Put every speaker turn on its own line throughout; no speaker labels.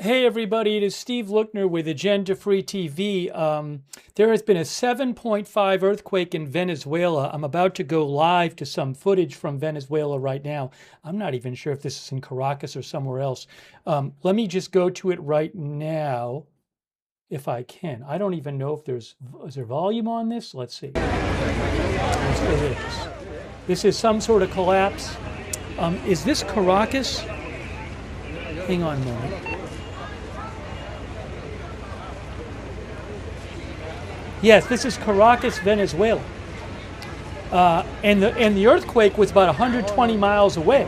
Hey everybody, it is Steve Lookner with Agenda Free TV. There has been a 7.5 earthquake in Venezuela. I'm about to go live to some footage from Venezuela right now. I'm not even sure if this is in Caracas or somewhere else. Let me just go to it right now, if I can. I don't even know if is there volume on this? Let's see. Yes, there is. This is some sort of collapse. Is this Caracas? Hang on a moment. Yes, this is Caracas, Venezuela. And the earthquake was about 120 miles away.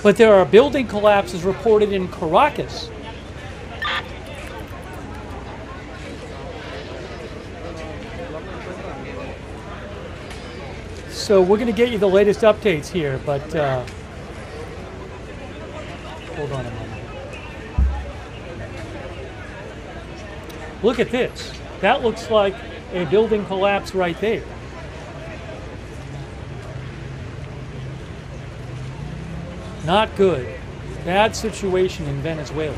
But there are building collapses reported in Caracas. So we're going to get you the latest updates here, but hold on a moment. Look at this. That looks like a building collapse right there. Not good. Bad situation in Venezuela.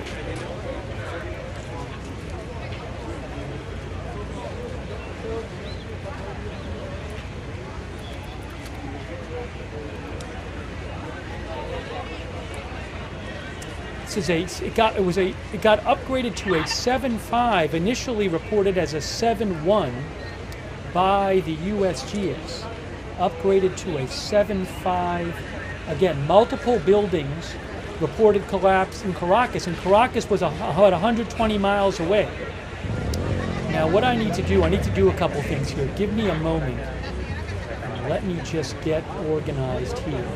It got upgraded to a 7.5, initially reported as a 7.1 by the USGS. Upgraded to a 7.5. Again, multiple buildings reported collapse in Caracas, and Caracas was about 120 miles away. Now, what I need to do a couple things here. Give me a moment. Let me just get organized here.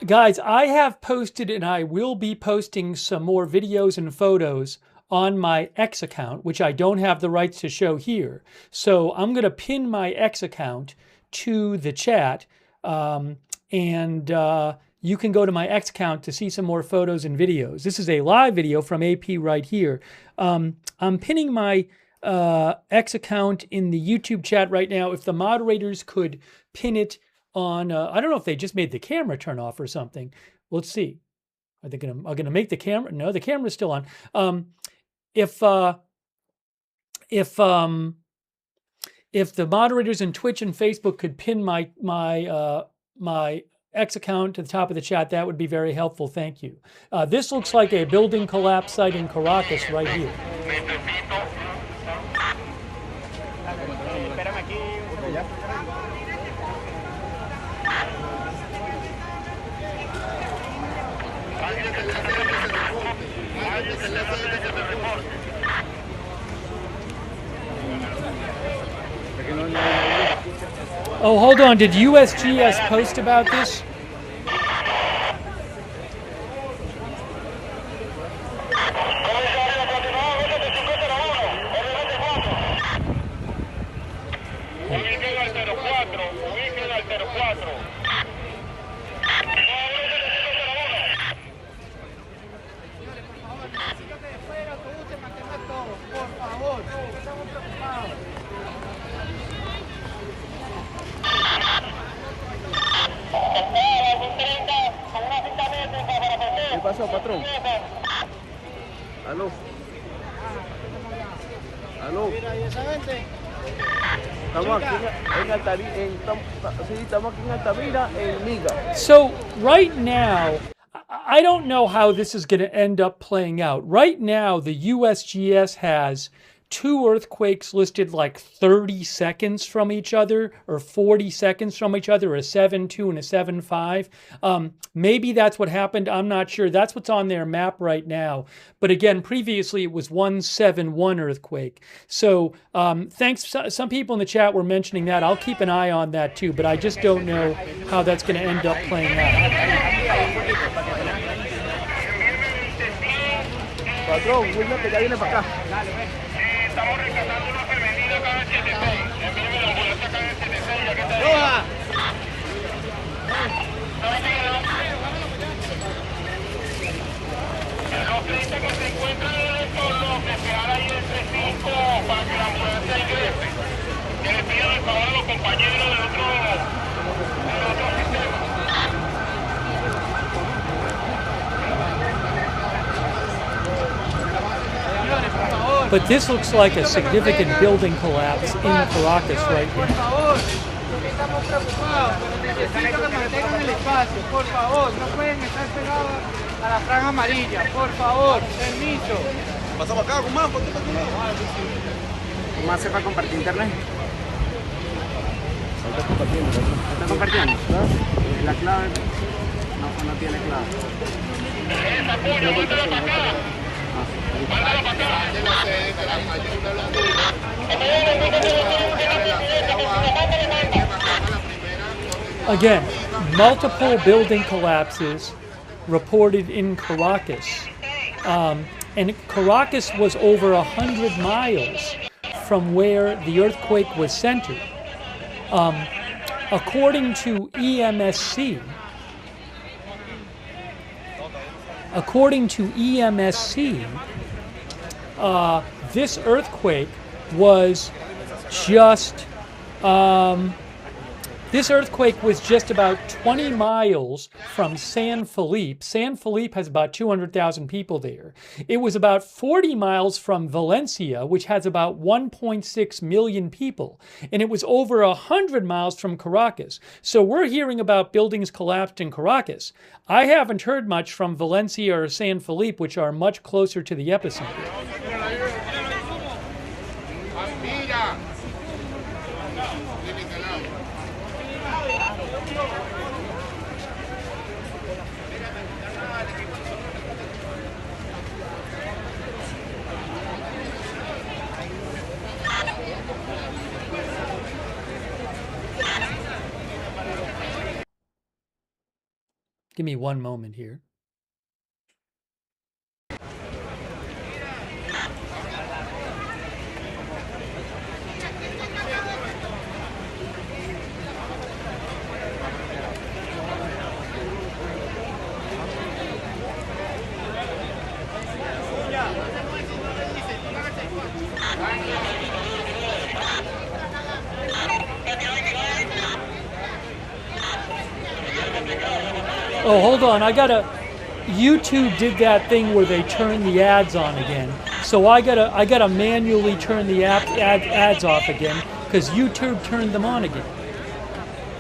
Guys, I have posted and I will be posting some more videos and photos on my X account, which I don't have the rights to show here. So I'm going to pin my X account to the chat, and you can go to my X account to see some more photos and videos. This is a live video from AP right here. I'm pinning my X account in the YouTube chat right now. If the moderators could pin it on, I don't know if they just made the camera turn off or something. Let's see. Are they gonna make the camera? No, the camera's still on. If the moderators in Twitch and Facebook could pin my X account to the top of the chat, that would be very helpful. Thank you. This looks like a building collapse site in Caracas right here. Oh, hold on. Did USGS post about this?
pasó, patrón? ¿Aló? Aló. Mira, ¿y esa gente? Estamos aquí en Altamira, en Miga.
So right now, I don't know how this is going to end up playing out. Right now, the USGS has 2 earthquakes listed like 30 seconds from each other or 40 seconds from each other, a 7.2 and a 7.5. Maybe that's what happened. I'm not sure. That's what's on their map right now. But again, previously it was 1.7.1 earthquake. So thanks. Some people in the chat were mentioning that. I'll keep an eye on that too, but I just don't know how that's going to end up playing out.
Patrón, Wilmer, que ya viene para acá.
Estamos rescatando una femenina acá en 76. Envíame la ambulancia acá en 76, ya que está ahí. Los clientes que se encuentran en el entorno, esperar ahí el 35 para que la ambulancia ingrese. Que le pidan el favor a los compañeros del otro sistema.
But this looks like a significant building collapse in Caracas right now.
Estamos preocupados, pero necesito que mantengan el espacio, por favor, no pueden estar pegados a la franja amarilla, por favor, permiso.
Pasamos acá, Guzmán, ¿por qué está aquí?
¿Cómo hace para compartir internet? ¿Está compartiendo? La clave no tiene clave.
Again, multiple building collapses reported in Caracas. And Caracas was over 100 miles from where the earthquake was centered. According to EMSC, this earthquake was just about 20 miles from San Felipe. San Felipe has about 200,000 people there. It was about 40 miles from Valencia, which has about 1.6 million people. And it was over 100 miles from Caracas. So we're hearing about buildings collapsed in Caracas. I haven't heard much from Valencia or San Felipe, which are much closer to the epicenter. Give me one moment here. Oh, hold on. YouTube did that thing where they turn the ads on again. So I gotta manually turn the ads off again because YouTube turned them on again.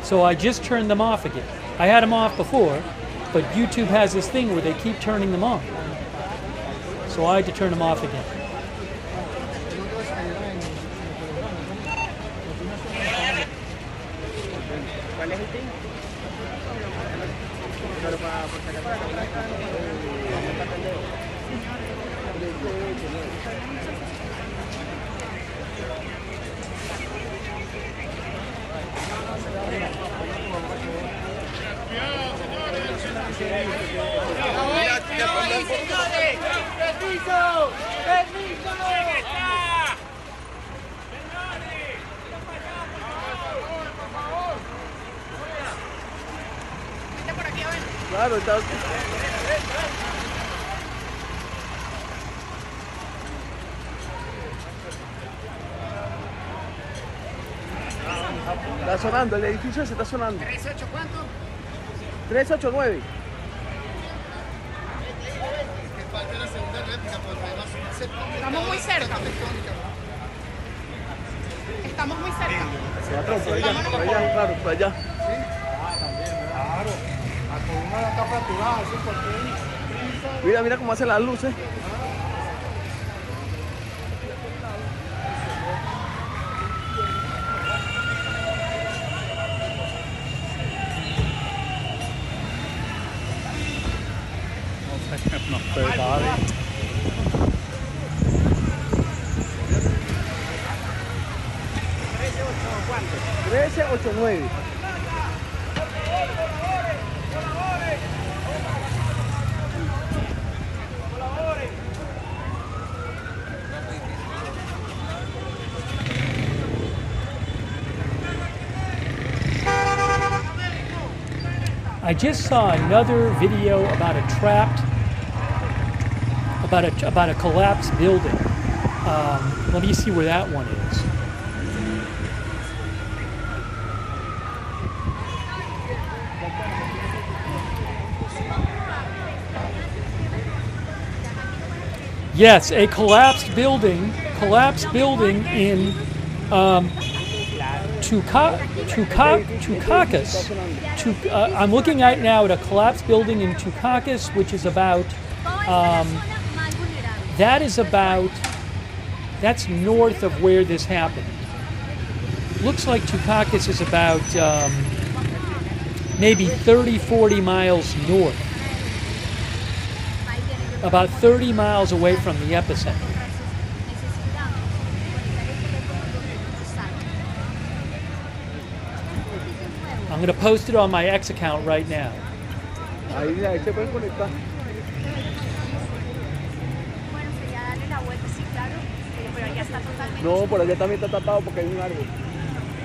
So I just turned them off again. I had them off before, but YouTube has this thing where they keep turning them on. So I had to turn them off again.
Claro, está... Está sonando, el edificio se está sonando.
¿38 cuánto?
389.
Estamos muy cerca. Estamos muy cerca.
Patrón, por allá, claro, por allá.
Claro. La columna está fracturada, eso porque
Mira, mira cómo hacen las luces.
No sé, ¿sabes?
1389.
I just saw another video about a collapsed building. Let me see where that one is. Yes, a collapsed building in Caracas. I'm looking right now at a collapsed building in Caracas, which is about, that's north of where this happened. Looks like Caracas is about maybe 30, 40 miles north. About 30 miles away from the epicenter. I'm going to post it on my X account right now.
Ahí se pueden conectar. No, por allá también está tapado porque hay un árbol.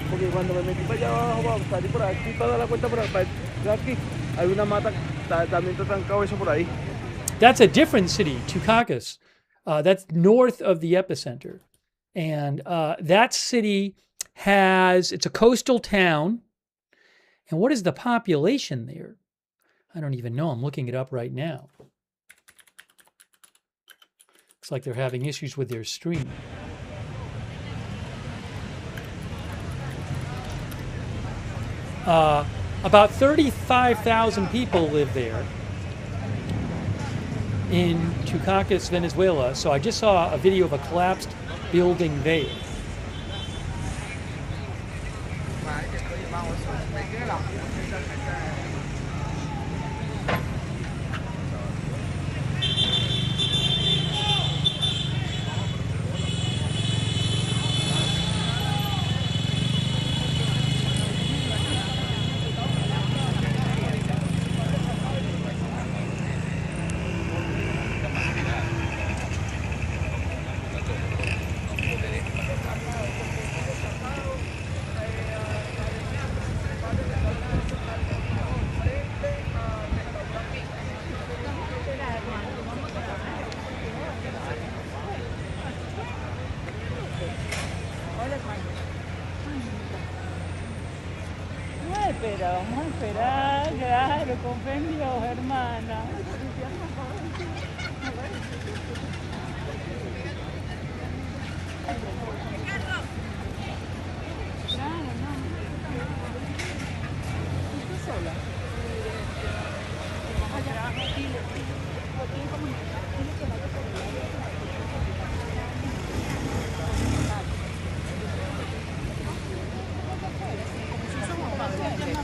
Porque cuando me metí para allá abajo, salí por aquí para dar la vuelta por aquí, hay una mata, también está trancado eso por ahí.
That's a different city, Caracas. That's north of the epicenter. And that city it's a coastal town. And what is the population there? I don't even know. I'm looking it up right now. Looks like they're having issues with their stream. About 35,000 people live there in Caracas, Venezuela. So I just saw a video of a collapsed building there.
Pero vamos a esperar, claro, compendio, hermana.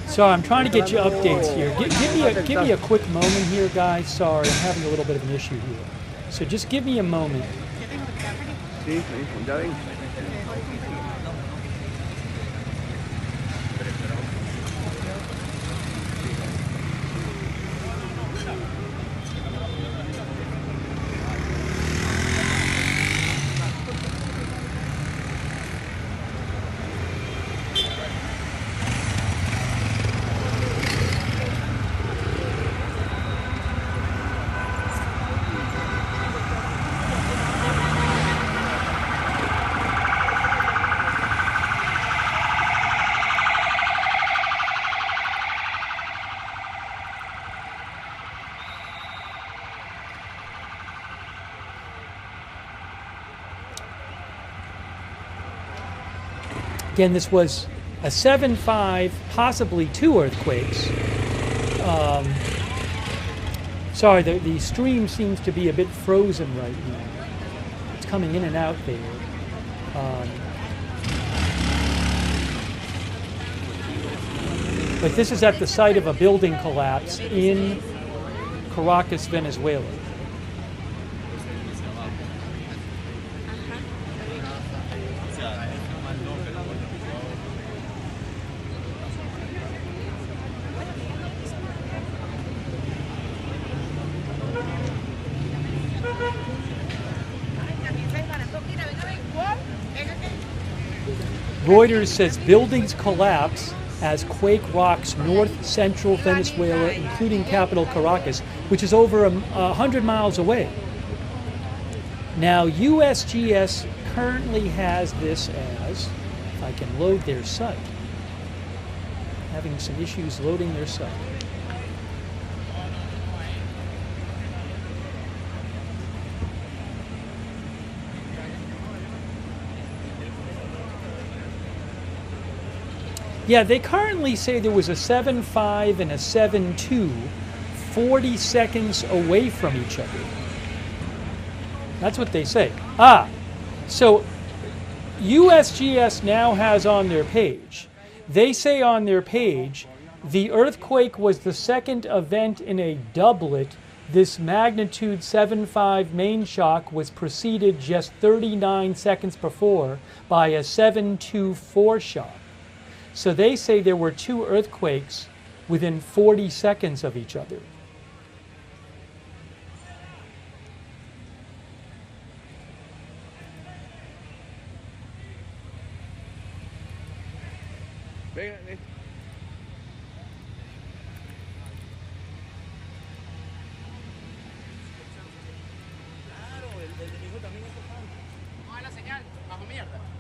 So I'm trying to get you updates here. Give me a quick moment here, guys. Sorry, I'm having a little bit of an issue here. So just give me a moment.
Sí, ya ven.
Again, this was a 7.5, possibly 2 earthquakes. Sorry, the stream seems to be a bit frozen right now. It's coming in and out there. But this is at the site of a building collapse in Caracas, Venezuela. Reuters says buildings collapse as quake rocks north-central Venezuela, including capital Caracas, which is over 100 miles away. Now, USGS currently has this as, if I can load their site, having some issues loading their site. Yeah, they currently say there was a 7.5 and a 7.2, 40 seconds away from each other. That's what they say. So USGS now has on their page, they say on their page, the earthquake was the second event in a doublet. This magnitude 7.5 main shock was preceded just 39 seconds before by a 7.2 foreshock. So they say there were 2 earthquakes within 40 seconds of each other.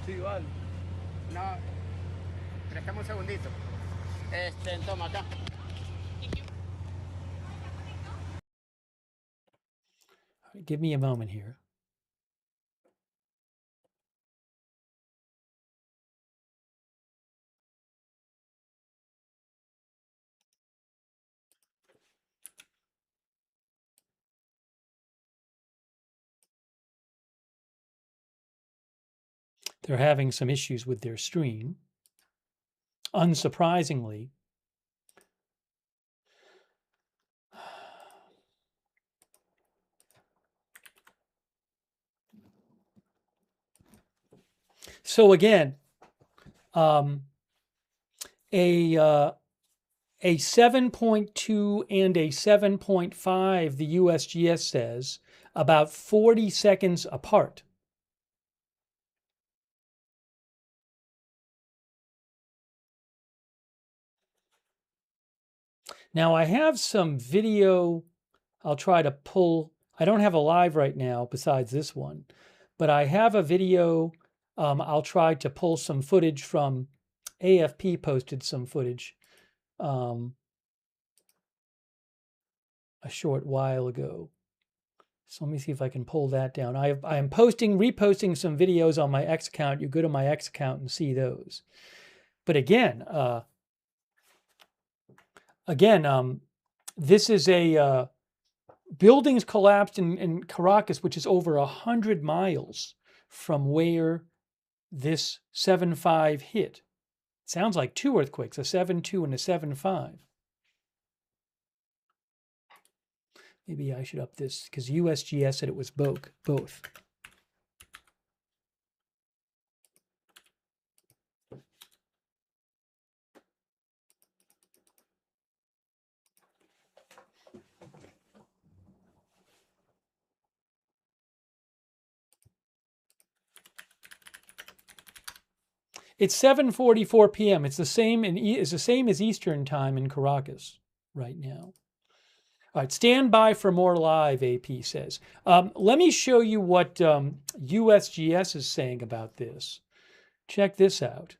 Sí, vale.
No, préstame un segundito. Toma acá.
Give me a moment here. They're having some issues with their stream. Unsurprisingly, so again, a 7.2 and a 7.5, the USGS says, about 40 seconds apart. Now I have some video I'll try to pull. I don't have a live right now besides this one, but I have a video. I'll try to pull some footage from AFP posted some footage a short while ago. So let me see if I can pull that down. I am reposting some videos on my X account. You go to my X account and see those. But again, this is a buildings collapsed in Caracas, which is over 100 miles from where this 7.5 hit. It sounds like 2 earthquakes, a 7.2 and a 7.5. Maybe I should up this because USGS said it was both. It's 7:44 p.m. It's the same as Eastern time in Caracas right now. All right, stand by for more live, AP says. Let me show you what USGS is saying about this. Check this out.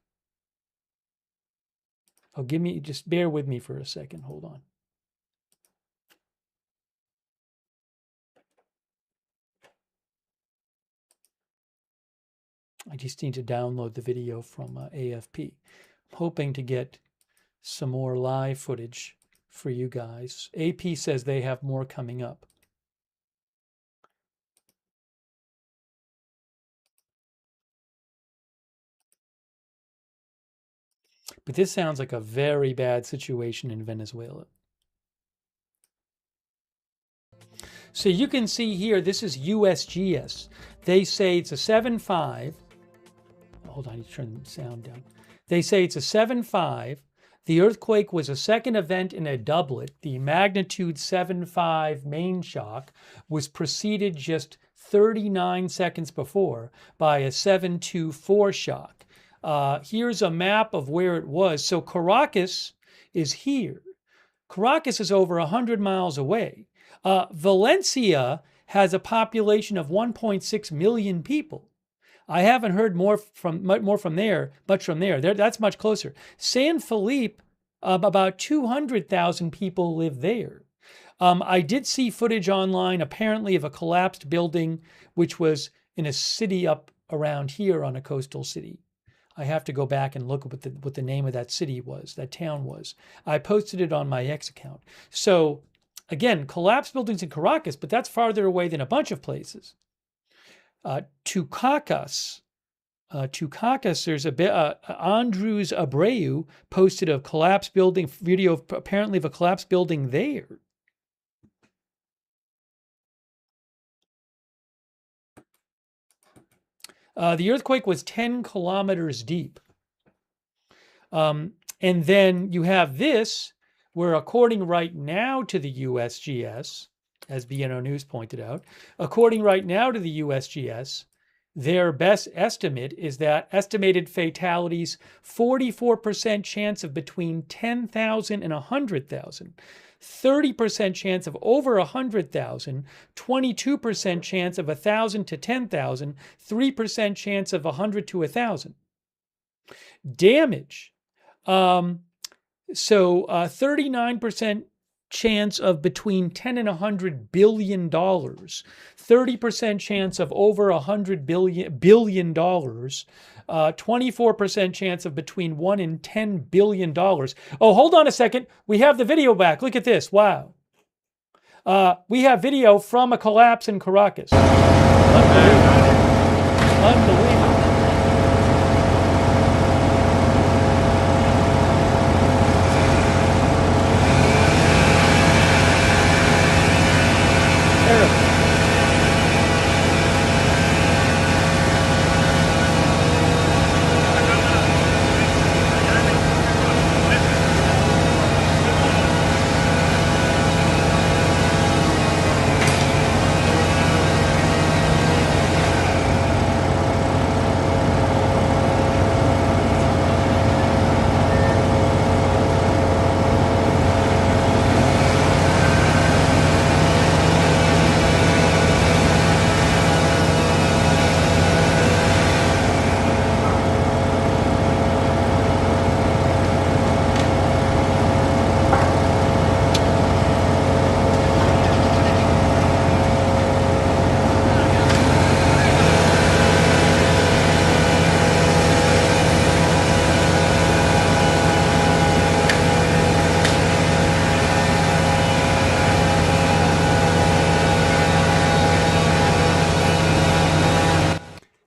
Oh, just bear with me for a second. Hold on. I just need to download the video from AFP. I'm hoping to get some more live footage for you guys. AP says they have more coming up. But this sounds like a very bad situation in Venezuela. So you can see here, this is USGS. They say it's a 7.5. Hold on, I need to turn the sound down. They say it's a 7.5. The earthquake was a second event in a doublet. The magnitude 7.5 main shock was preceded just 39 seconds before by a 7.2 foreshock. Here's a map of where it was. So Caracas is here. Caracas is over 100 miles away. Valencia has a population of 1.6 million people. I haven't heard much from there. That's much closer. San Felipe, about 200,000 people live there. I did see footage online, apparently, of a collapsed building, which was in a city up around here on a coastal city. I have to go back and look at what the name of that city was, that town was. I posted it on my X account. So, again, collapsed buildings in Caracas, but that's farther away than a bunch of places. To Caracas, there's a bit. Andrews Abreu posted a collapsed building video, apparently of a collapsed building there. The earthquake was 10 kilometers deep. And then you have this, where according right now to the USGS, as BNO News pointed out, according right now to the USGS, their best estimate is that estimated fatalities, 44% chance of between 10,000 and 100,000. 30% chance of over 100,000, 22% chance of 1,000 to 10,000, 3% chance of 100 to 1,000. Damage. So 39% chance of between 10 and 100 billion dollars, 30% chance of over 100 billion dollars, 24% chance of between 1 and 10 billion dollars. Oh, hold on a second. We have the video back. Look at this. Wow. We have video from a collapse in Caracas. Unbelievable. Unbelievable.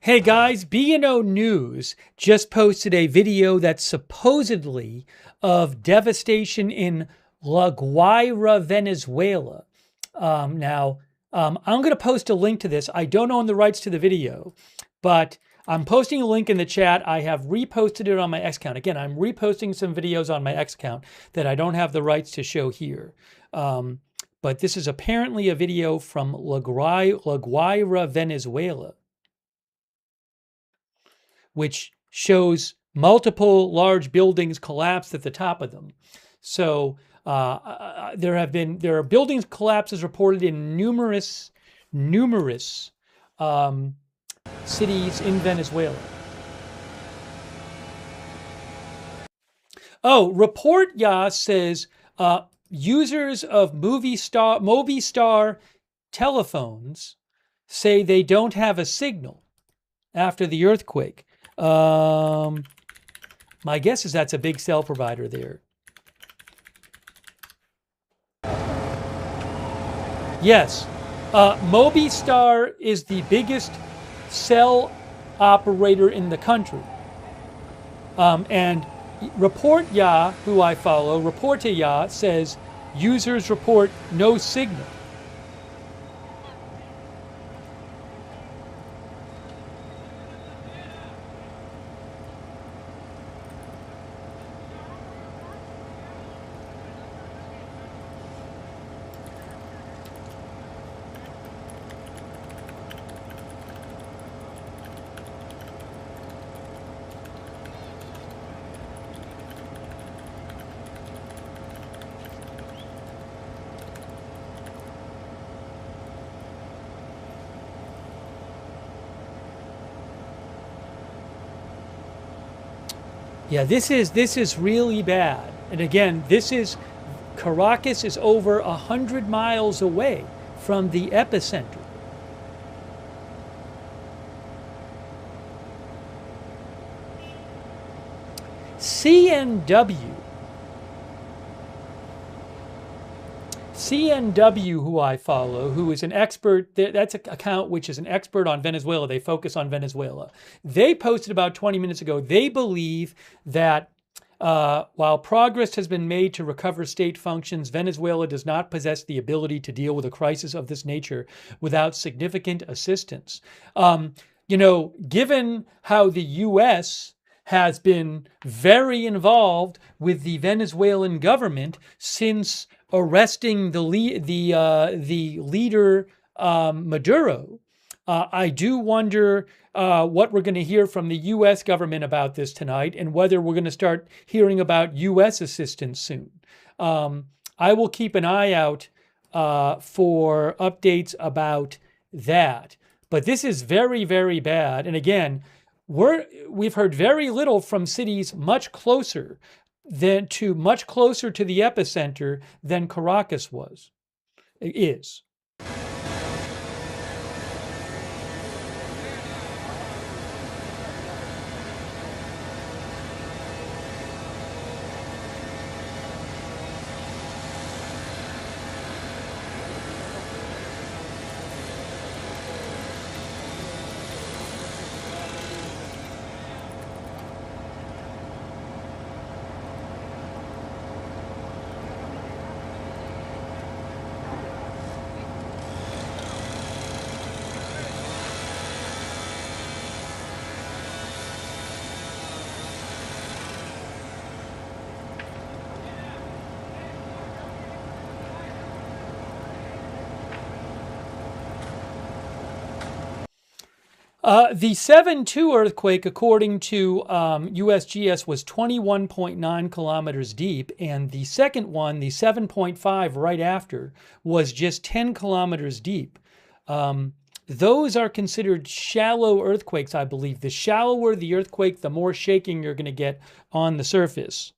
Hey guys, BNO News just posted a video that's supposedly of devastation in La Guaira, Venezuela. I'm going to post a link to this. I don't own the rights to the video, but I'm posting a link in the chat. I have reposted it on my X account. Again, I'm reposting some videos on my X account that I don't have the rights to show here. But this is apparently a video from La Guaira, Venezuela, which shows multiple large buildings collapsed at the top of them. So there are buildings collapses reported in numerous cities in Venezuela. Oh, Report Ya says users of Movistar telephones say they don't have a signal. after the earthquake. My guess is that's a big cell provider there. Yes, Mobistar is the biggest cell operator in the country. And Report Ya, who I follow, Report Ya says users report no signal. Yeah, this is really bad. And again, Caracas is over 100 miles away from the epicenter. CNW, who I follow, who is an expert, that's an account which is an expert on Venezuela. They focus on Venezuela. They posted about 20 minutes ago, they believe that while progress has been made to recover state functions, Venezuela does not possess the ability to deal with a crisis of this nature without significant assistance. Given how the U.S. has been very involved with the Venezuelan government since arresting the leader Maduro, I do wonder what we're going to hear from the U.S. government about this tonight, and whether we're going to start hearing about U.S. assistance soon. I will keep an eye out for updates about that. But this is very, very bad. And again, we've heard very little from cities much closer to the epicenter than Caracas is. The 7.2 earthquake, according to USGS, was 21.9 kilometers deep, and the second one, the 7.5 right after, was just 10 kilometers deep. Those are considered shallow earthquakes, I believe. The shallower the earthquake, the more shaking you're going to get on the surface.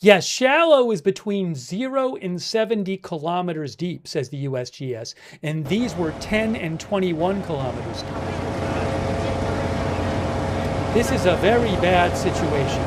Yes, shallow is between 0 and 70 kilometers deep, says the USGS, and these were 10 and 21 kilometers deep. This is a very bad situation.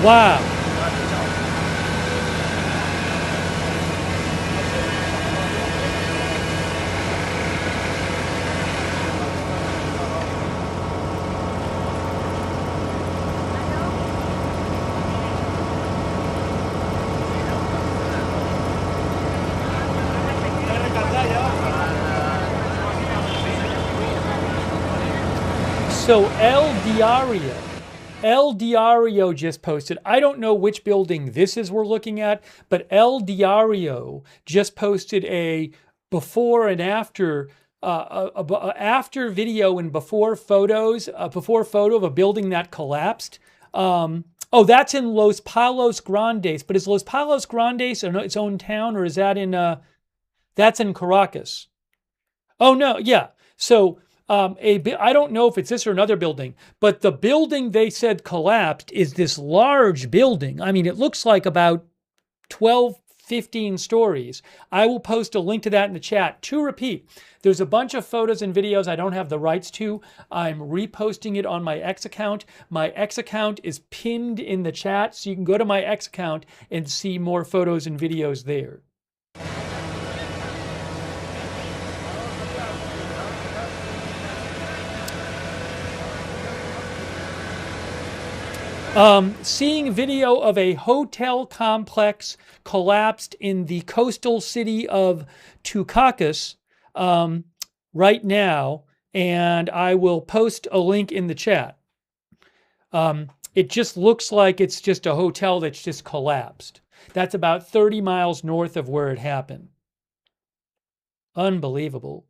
Wow. So El Diario just posted. I don't know which building this is we're looking at, but El Diario just posted a before and after after video and before photos, before photo of a building that collapsed. Oh, that's in Los Palos Grandes, but is Los Palos Grandes its own town, or is that in that's in Caracas? Oh no, yeah. So I don't know if it's this or another building, but the building they said collapsed is this large building. I mean, it looks like about 12, 15 stories. I will post a link to that in the chat. To repeat, there's a bunch of photos and videos I don't have the rights to. I'm reposting it on my X account. My X account is pinned in the chat, so you can go to my X account and see more photos and videos there. Seeing video of a hotel complex collapsed in the coastal city of Caracas right now, and I will post a link in the chat. It just looks like it's just a hotel that's just collapsed. That's about 30 miles north of where it happened. Unbelievable.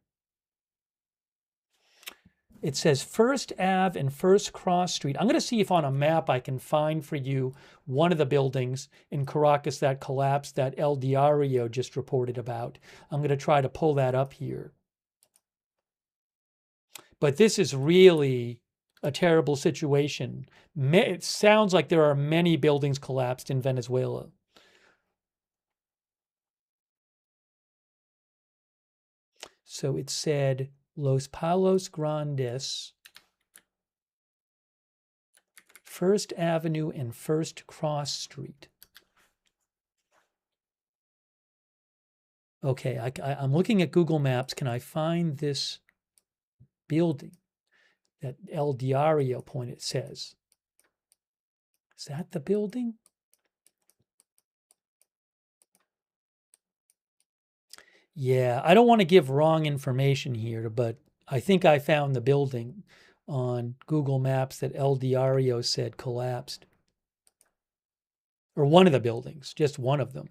It says First Ave and First Cross Street. I'm going to see if on a map I can find for you one of the buildings in Caracas that collapsed that El Diario just reported about. I'm going to try to pull that up here. But this is really a terrible situation. It sounds like there are many buildings collapsed in Venezuela. So it said Los Palos Grandes, First Avenue and First Cross Street. Okay, I'm looking at Google Maps. Can I find this building that El Diario point says? Is that the building? Yeah, I don't want to give wrong information here, but I think I found the building on Google Maps that El Diario said collapsed. Or one of the buildings, just one of them.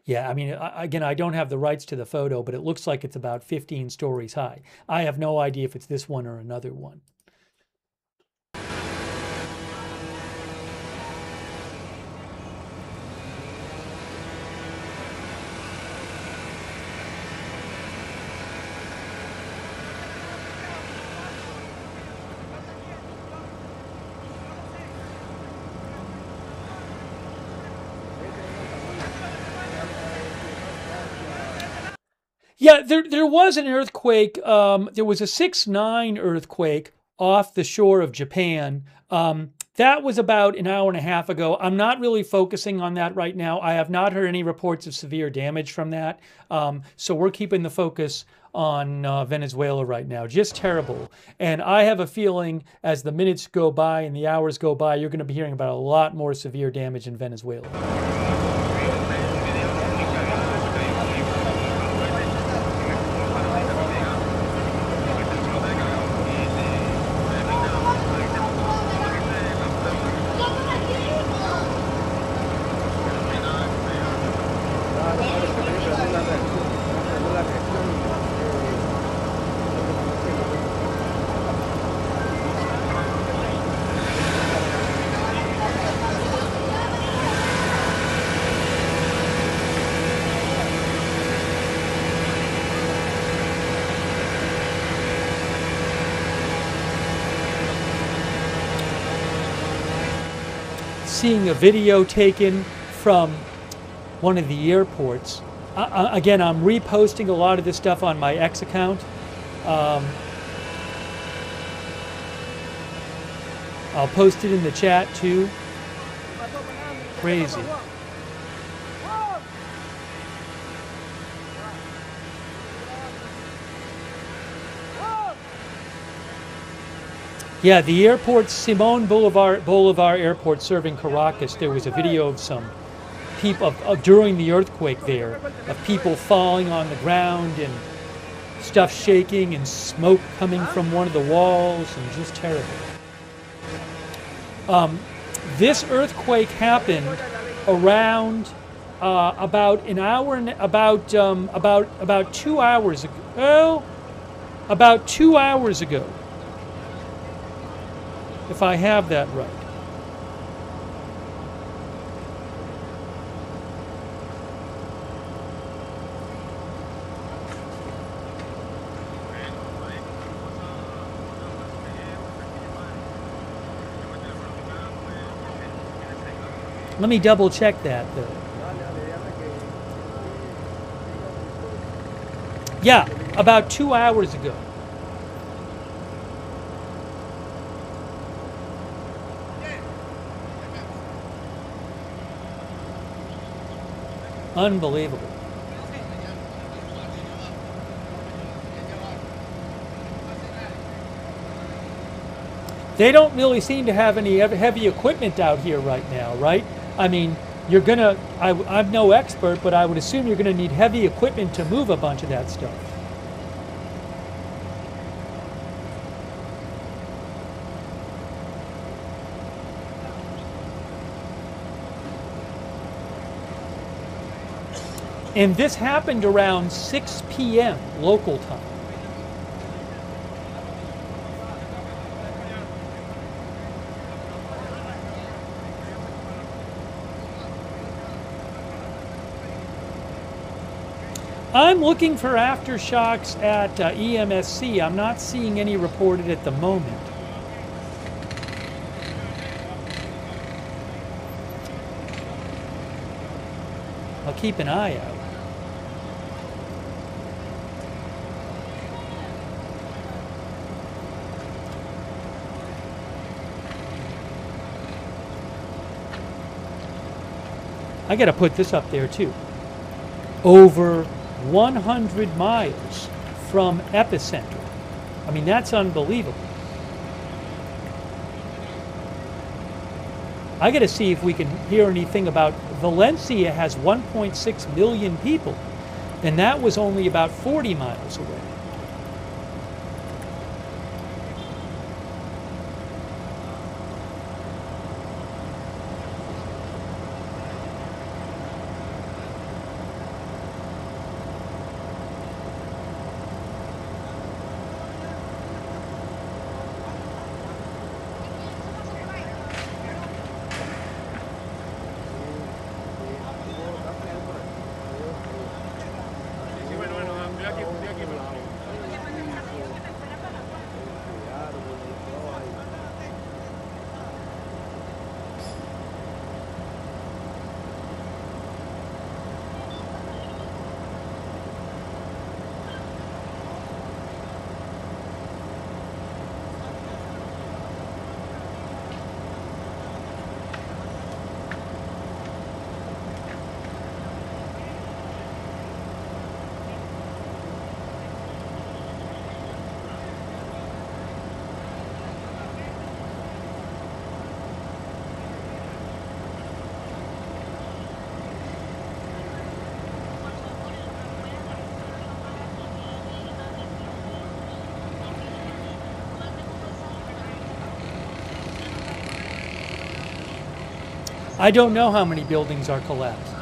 Yeah, I mean, again, I don't have the rights to the photo, but it looks like it's about 15 stories high. I have no idea if it's this one or another one. Yeah, there was an earthquake. There was a 6.9 earthquake off the shore of Japan. That was about an hour and a half ago. I'm not really focusing on that right now. I have not heard any reports of severe damage from that. So we're keeping the focus on Venezuela right now. Just terrible. And I have a feeling as the minutes go by and the hours go by, you're going to be hearing about a lot more severe damage in Venezuela. Seeing a video taken from one of the airports. Again, I'm reposting a lot of this stuff on my X account. I'll post it in the chat too. Crazy. Yeah, the airport, Simon Bolivar Airport serving Caracas, there was a video of some people, during the earthquake there, of people falling on the ground and stuff shaking and smoke coming from one of the walls, and just terrible. This earthquake happened around about an hour and about 2 hours ago. Oh, about 2 hours ago, if I have that right. Let me double check that though. Yeah, about 2 hours ago. Unbelievable. They don't really seem to have any heavy equipment out here right now, right? I mean, you're gonna, I'm no expert, but I would assume you're gonna need heavy equipment to move a bunch of that stuff. And this happened around 6 p.m. local time. I'm looking for aftershocks at EMSC. I'm not seeing any reported at the moment. I'll keep an eye out. I got to put this up there too. Over 100 miles from epicenter. I mean, that's unbelievable. I got to see if we can hear anything about Valencia. Has 1.6 million people, and that was only about 40 miles away. I don't know how many buildings are collapsed.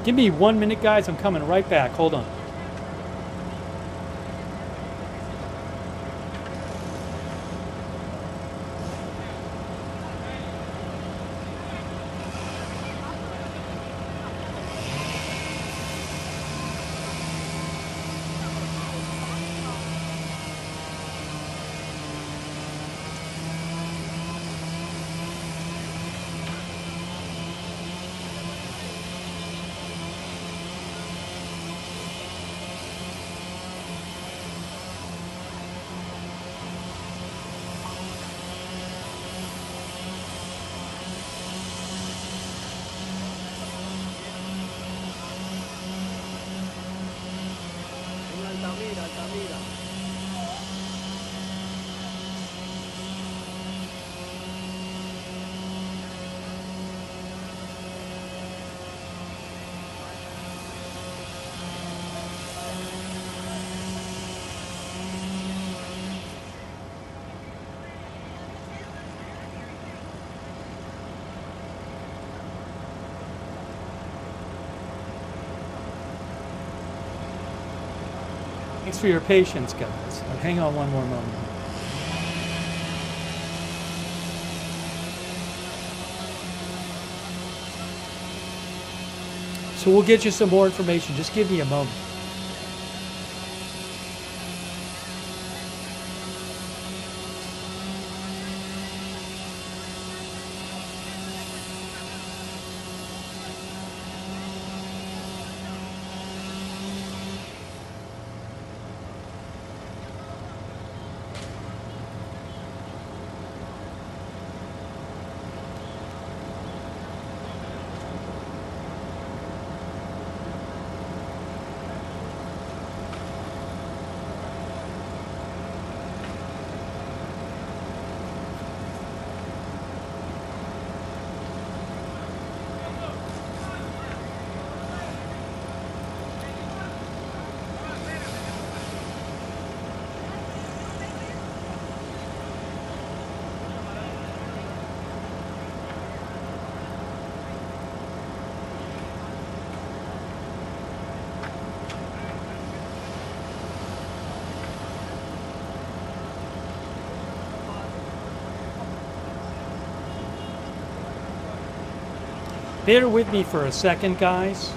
Give me 1 minute, guys. I'm coming right back. Hold on.
En Altamira, Altamira.
Thanks for your patience, guys. Hang on one more moment. So we'll get you some more information. Just give me a moment. Bear with me for a second, guys.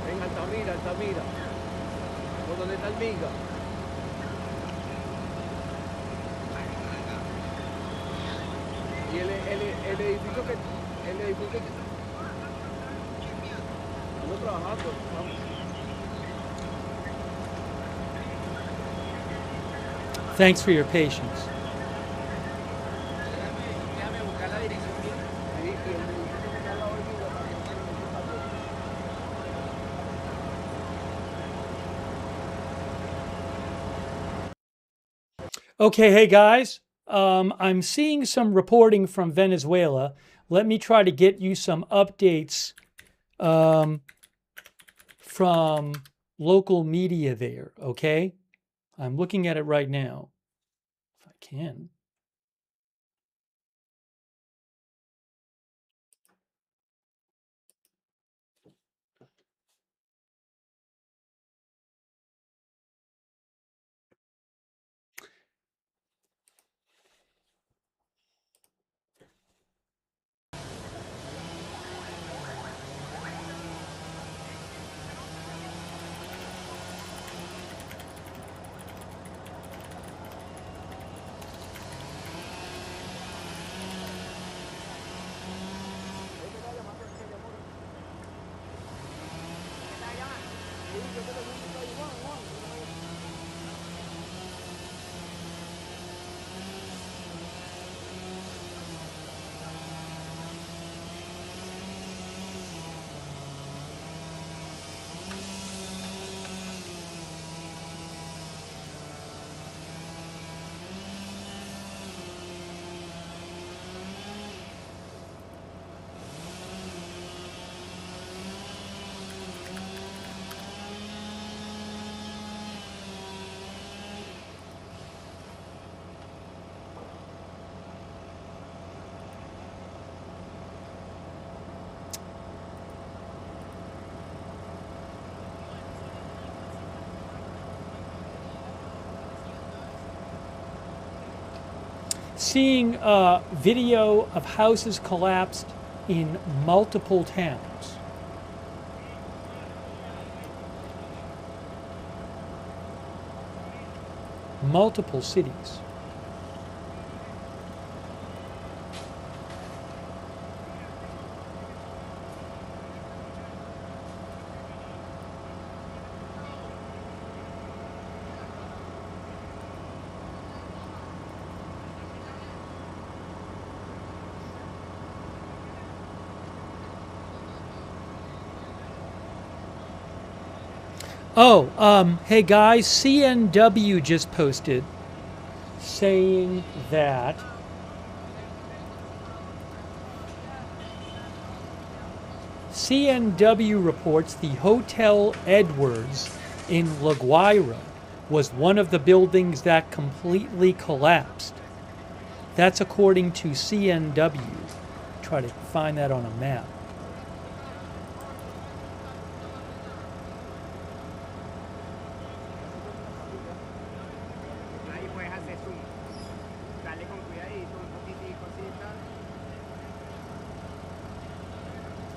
En Altamira, Altamira. Por donde está el Miga. Y el edificio que... El edificio que... Ando trabajando, vamos.
Thanks for your patience.
Déjame buscar la dirección bien.
Sí, y el edificio que está al lado del Miga también.
Okay, hey guys. I'm seeing some reporting from Venezuela. Let me try to get you some updates from local media there, okay? I'm looking at it right now, if I can. seeing a video of houses collapsed in multiple towns. Multiple cities. Oh, hey guys, CNW just posted saying that CNW reports the Hotel Edwards in La Guaira was one of the buildings that completely collapsed. That's according to CNW. Try to find that on a map.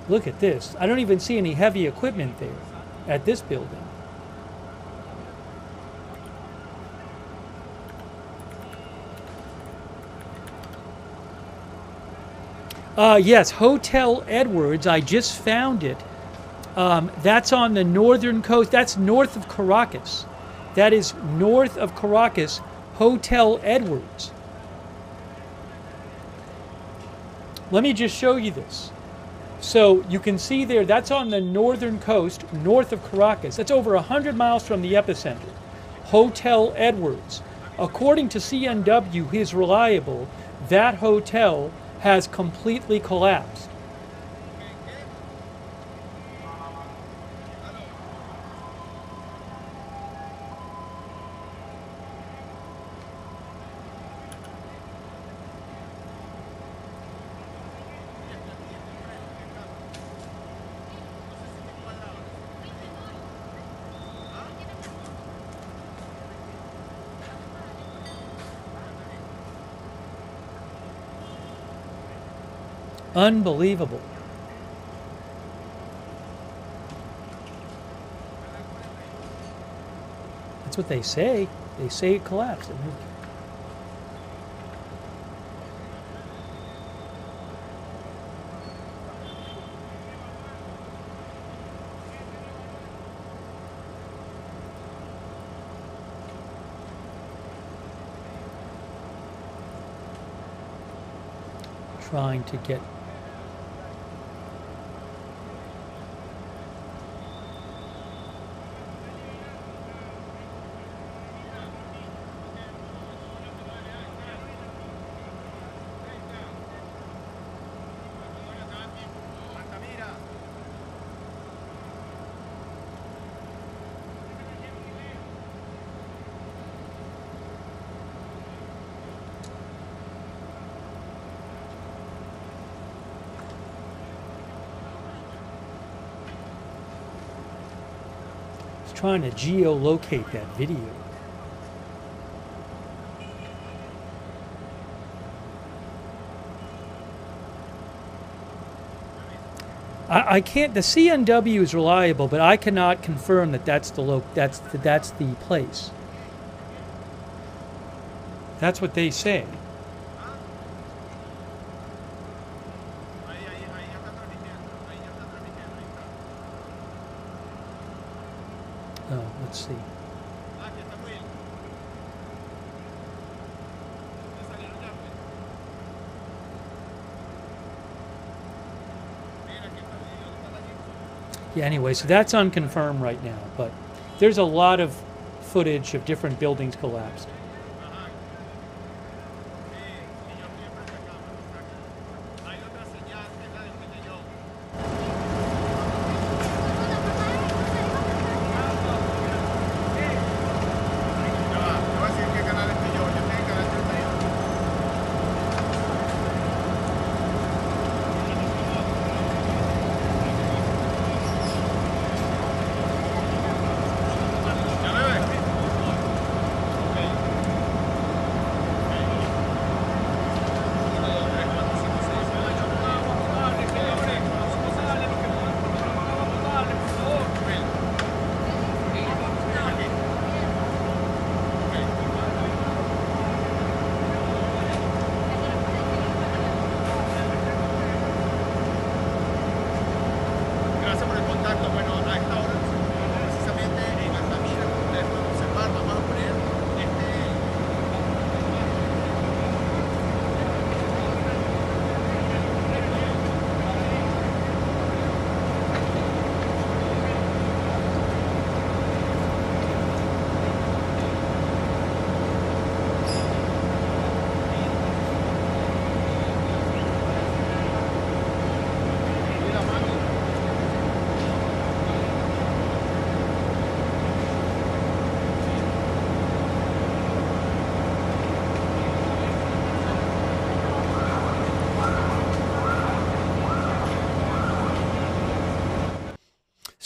Look at this. I don't even see any heavy equipment there at this building. Yes, Hotel Edwards. I just found it. That's on the northern coast. That's north of Caracas. That is north of Caracas, Hotel Edwards. Let me just show you this. So you can see there, that's on the northern coast, north of Caracas. That's over 100 miles from the epicenter. Hotel Edwards. According to CNW, is reliable. That hotel has completely collapsed. Unbelievable. That's what they say. They say it collapsed. Trying to get trying to geolocate that video. I can't. The CNW is reliable, but I cannot confirm that that's the place. That's what they say. Oh, let's see. Yeah, anyway, so that's unconfirmed right now, but there's a lot of footage of different buildings collapsed.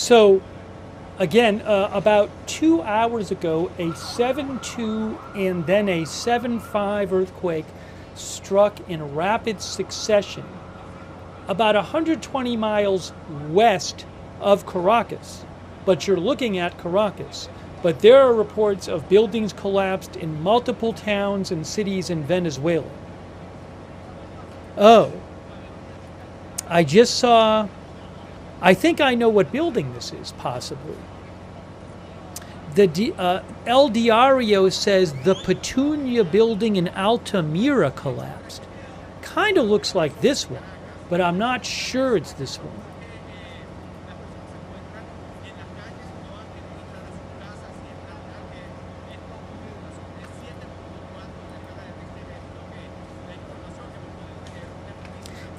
So, again, about 2 hours ago, a 7.2 and then a 7.5 earthquake struck in rapid succession about 120 miles west of Caracas. But you're looking at Caracas. But there are reports of buildings collapsed in multiple towns and cities in Venezuela. Oh, I just saw, I think I know what building this is, possibly. El Diario says the Petunia building in Altamira collapsed. Kind of looks like this one, but I'm not sure it's this one.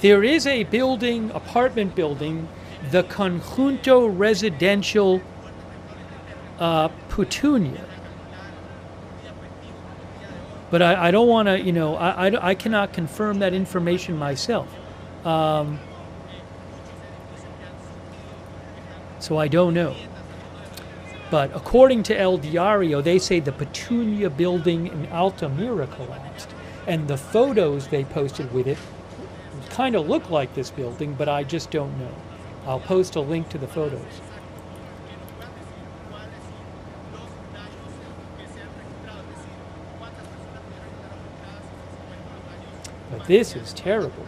There is a building, apartment building, the Conjunto Residential Petunia. But I don't want to, you know, I cannot confirm that information myself. So I don't know. But according to El Diario, they say the Petunia building in Altamira collapsed. And the photos they posted with it kind of look like this building, but I just don't know. I'll post a link to the photos. But this is terrible.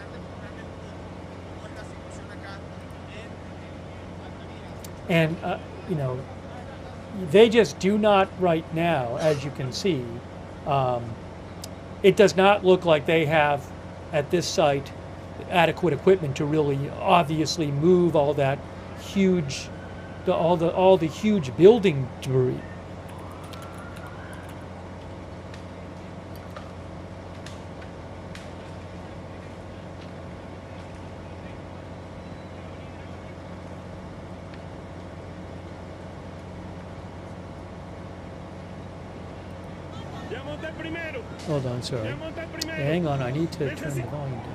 And, you know, they just do not right now, as you can see, it does not look like they have at this site adequate equipment to really obviously move all that huge, all the huge building debris. Hold on, sorry. Hang on, I need to turn the volume down.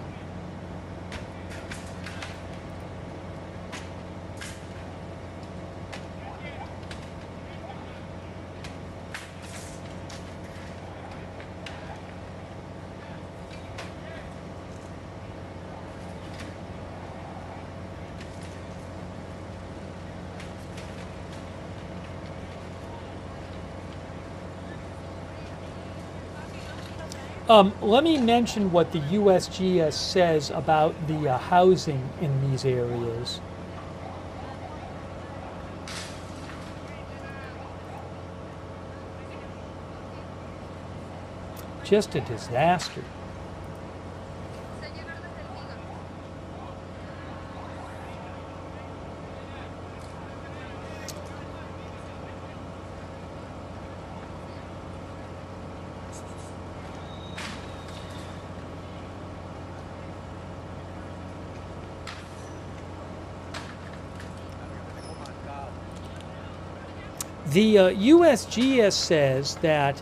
Let me mention what the USGS says about the housing in these areas. Just a disaster. The USGS says that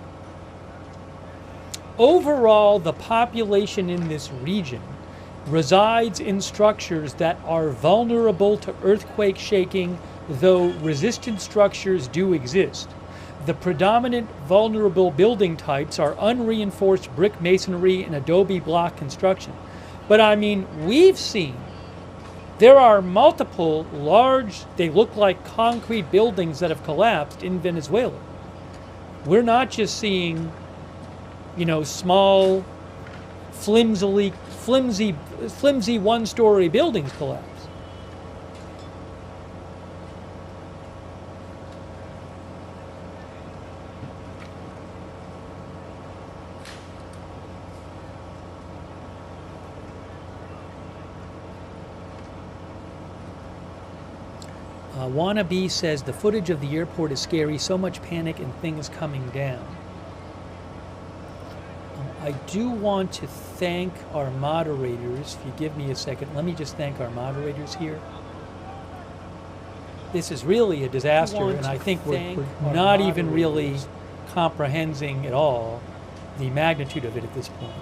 overall the population in this region resides in structures that are vulnerable to earthquake shaking, though resistant structures do exist. The predominant vulnerable building types are unreinforced brick masonry and adobe block construction. But I mean, we've seen there are multiple large, they look like concrete buildings that have collapsed in Venezuela. We're not just seeing, you know, small, flimsy one-story buildings collapse. Wannabe says the footage of the airport is scary, so much panic and things coming down. I do want to thank our moderators. If you give me a second, let me just thank our moderators here. This is really a disaster, and I think we're not even really comprehending at all the magnitude of it at this point.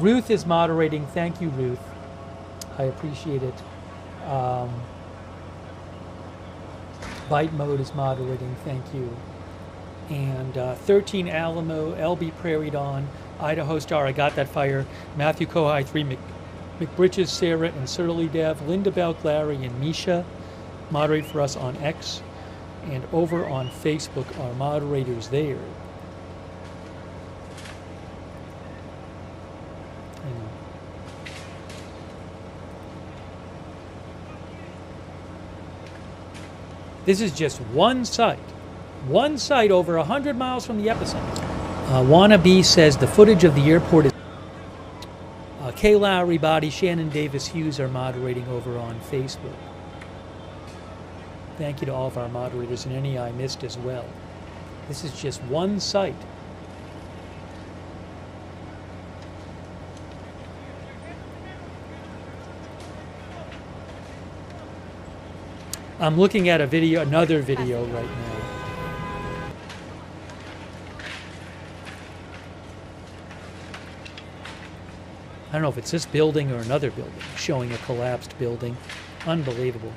Ruth is moderating. Thank you, Ruth. I appreciate it. Bite Mode is moderating, thank you. And 13 Alamo, LB Prairie Dawn, Idaho Star, I got that fire. Matthew Kohai, 3 McBritches, Sarah, and Surly Dev, Linda Belk, Larry, and Misha moderate for us on X. And over on Facebook, our moderators there. Hang on. This is just one site over 100 miles from the epicenter. Wannabe says the footage of the airport is... Kay Lowry, Body, Shannon Davis Hughes are moderating over on Facebook. Thank you to all of our moderators and any I missed as well. This is just one site. I'm looking at another video right now. I don't know if it's this building or another building, showing a collapsed building. Unbelievable.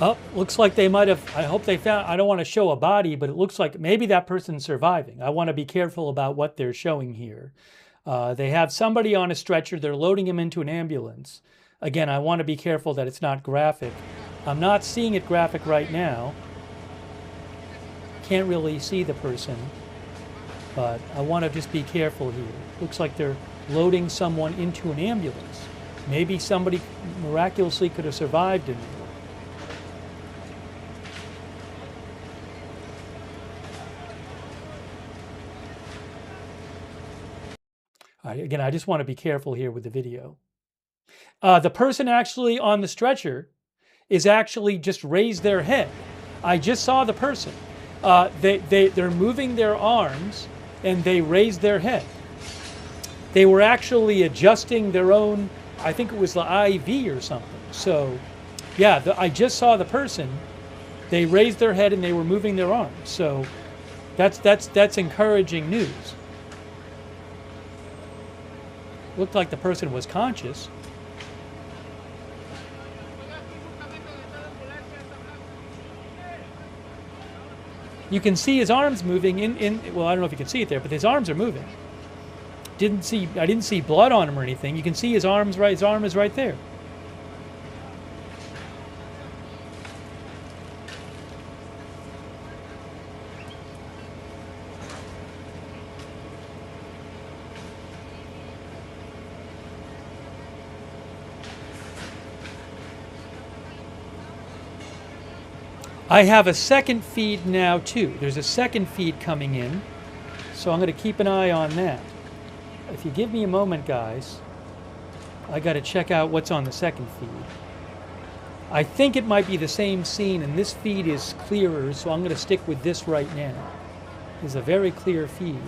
Oh, looks like they might have, I hope they found, I don't want to show a body, but it looks like maybe that person's surviving. I want to be careful about what they're showing here. They have somebody on a stretcher, they're loading him into an ambulance. Again, I want to be careful that it's not graphic. I'm not seeing it graphic right now. Can't really see the person, but I want to just be careful here. Looks like they're loading someone into an ambulance. Maybe somebody miraculously could have survived in there. Again, I just want to be careful here with the video. The person actually on the stretcher is actually just raised their head. I just saw the person. They're moving their arms and they raised their head. They were actually adjusting their own, I think it was the IV or something. So yeah, I just saw the person. They raised their head and they were moving their arms. So that's encouraging news. Looked like the person was conscious. You can see his arms moving well, I don't know if you can see it there, but his arms are moving. I didn't see blood on him or anything. You can see his arm is right there. I have a second feed now too. There's a second feed coming in, so I'm going to keep an eye on that. If you give me a moment, guys, I got to check out what's on the second feed. I think it might be the same scene, and this feed is clearer, so I'm going to stick with this right now. It's a very clear feed.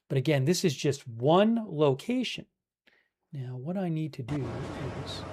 But again, this is just one location. Now, what I need to do is...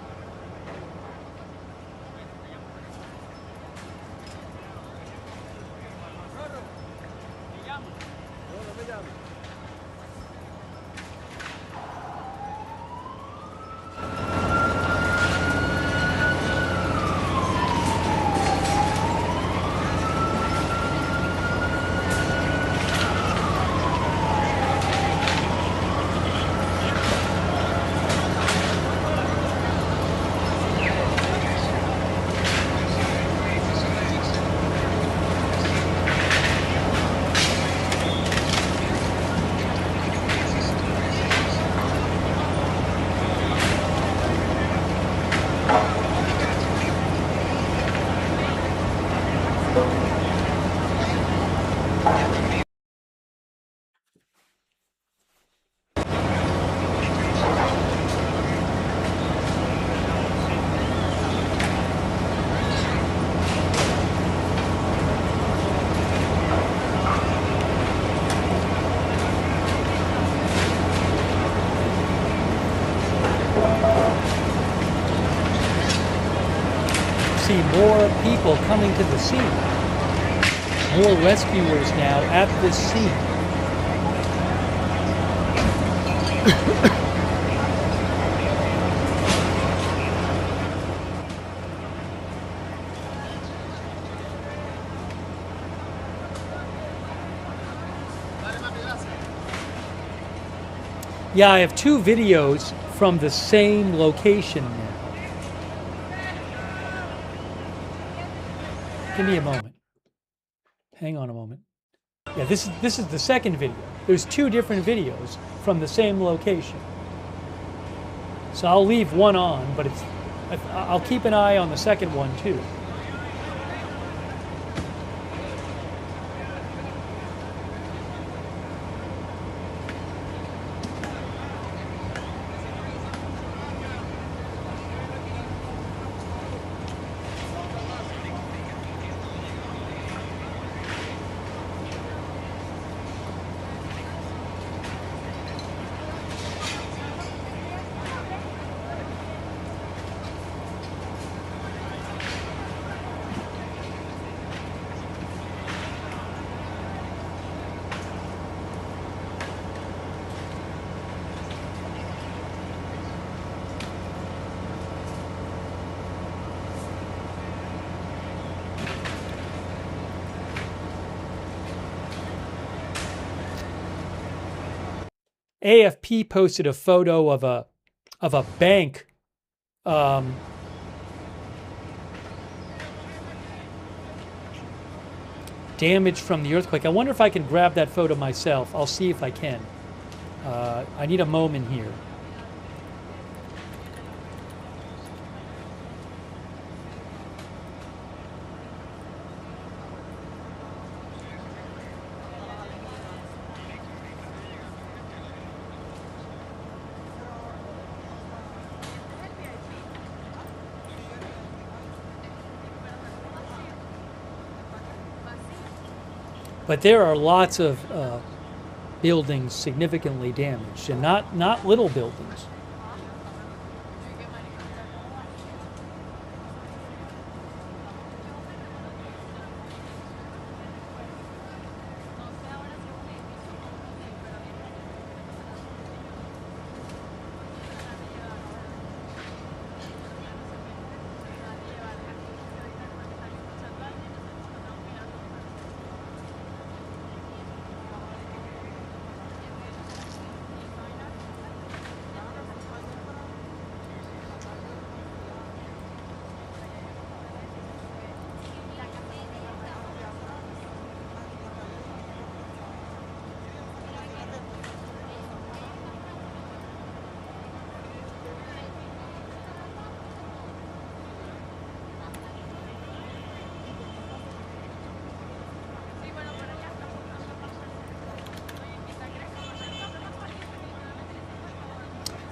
see more people coming to the scene. More rescuers now at this scene. Yeah, I have two videos from the same location now. Give me a moment. Hang on a moment. Yeah, this is the second video. There's two different videos from the same location. So I'll leave one on, but I'll keep an eye on the second one too. AFP posted a photo of a bank damaged from the earthquake. I wonder if I can grab that photo myself. I'll see if I can. I need a moment here. But there are lots of buildings significantly damaged, and not little buildings.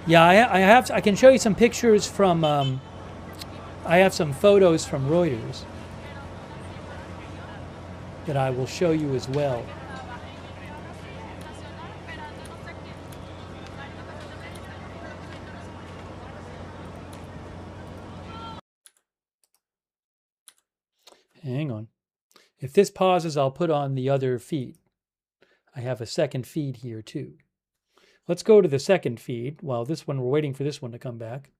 Yeah, I can show you some pictures from, I have some photos from Reuters that I will show you as well. Hang on. If this pauses, I'll put on the other feed. I have a second feed here too. Let's go to the second feed. While this one, we're waiting for this one to come back.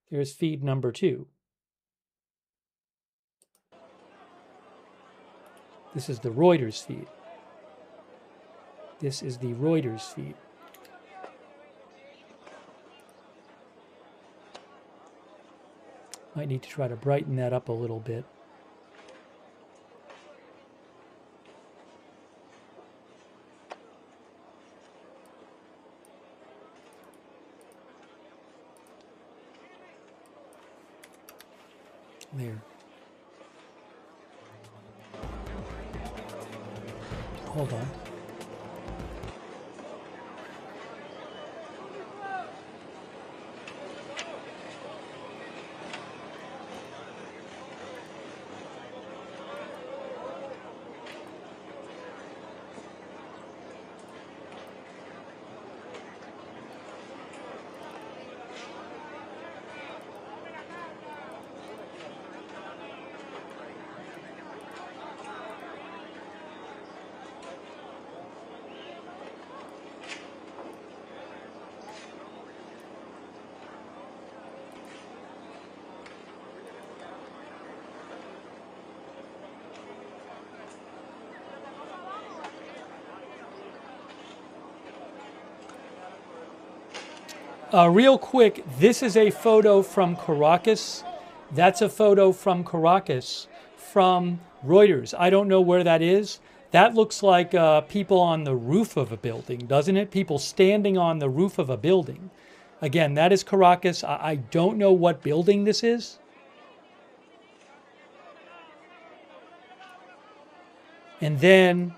Here's feed number 2. This is the Reuters feed. This is the Reuters feed. Might need to try to brighten that up a little bit. There. Hold on. Real quick, this is a photo from Caracas. That's a photo from Caracas from Reuters. I don't know where that is. That looks like people on the roof of a building, doesn't it? People standing on the roof of a building. Again, that is Caracas. I don't know what building this is. And then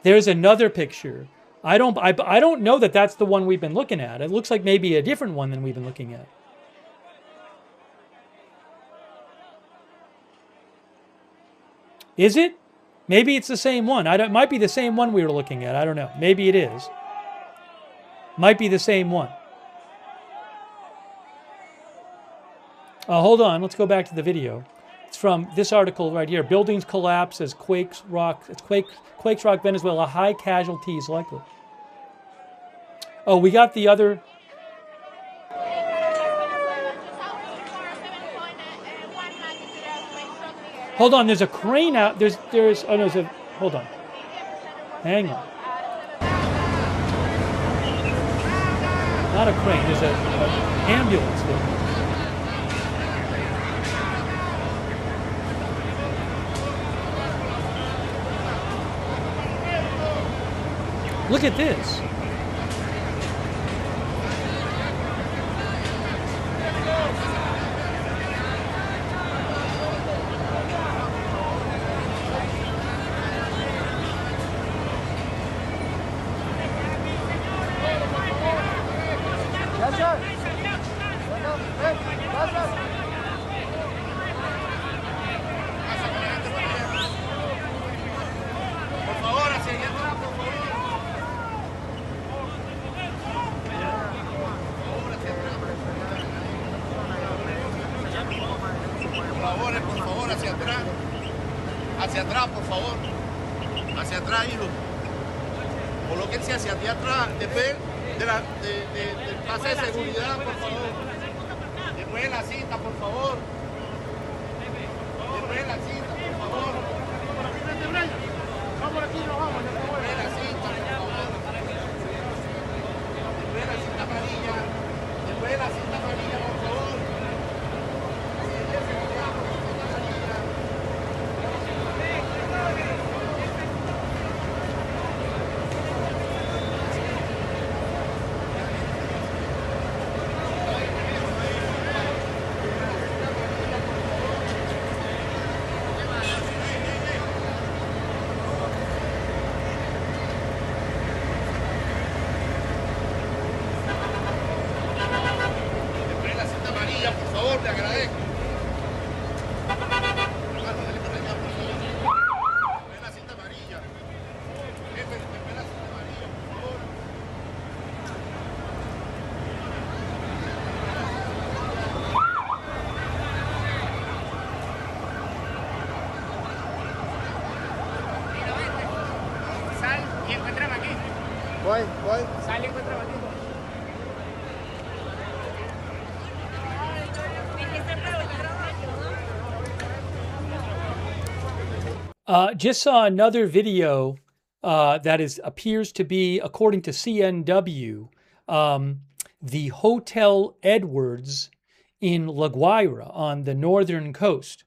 there's another picture. I don't know that that's the one we've been looking at. It looks like maybe a different one than we've been looking at. Is it? Maybe it's the same one. It might be the same one we were looking at. I don't know. Maybe it is. Might be the same one. Hold on. Let's go back to the video. It's from this article right here. Buildings collapse as quakes rock Venezuela. High casualties likely. Oh, we got the other. Hold on. There's a crane out. There's. Oh no. Hold on. Hang on. Not a crane. There's an ambulance there. Look at this.
Hacia atrás, por favor. Hacia atrás, hijo. Colóquense hacia ti atrás. Después del pase de seguridad, por favor. Después de la cinta, por favor. Después de la cinta, por favor. Vamos por aquí, nos vamos. Después de la cinta, por favor. Después de la cinta amarilla. Después de la cinta amarilla, por favor. Voy. Sale y encuentra aquí.
Just saw another video that appears to be, according to CNW, the Hotel Edwards in La Guaira on the northern coast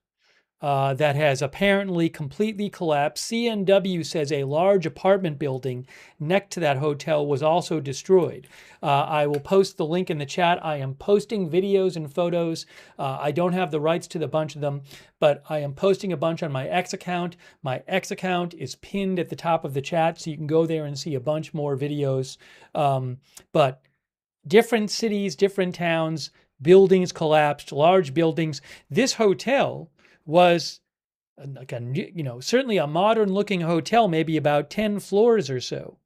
that has apparently completely collapsed. CNW says a large apartment building next to that hotel was also destroyed. I will post the link in the chat. I am posting videos and photos. I don't have the rights to the bunch of them, but I am posting a bunch on my X account. My X account is pinned at the top of the chat, so you can go there and see a bunch more videos. But different cities, different towns, buildings collapsed, large buildings. This hotel was like certainly a modern looking hotel, maybe about 10 floors or so.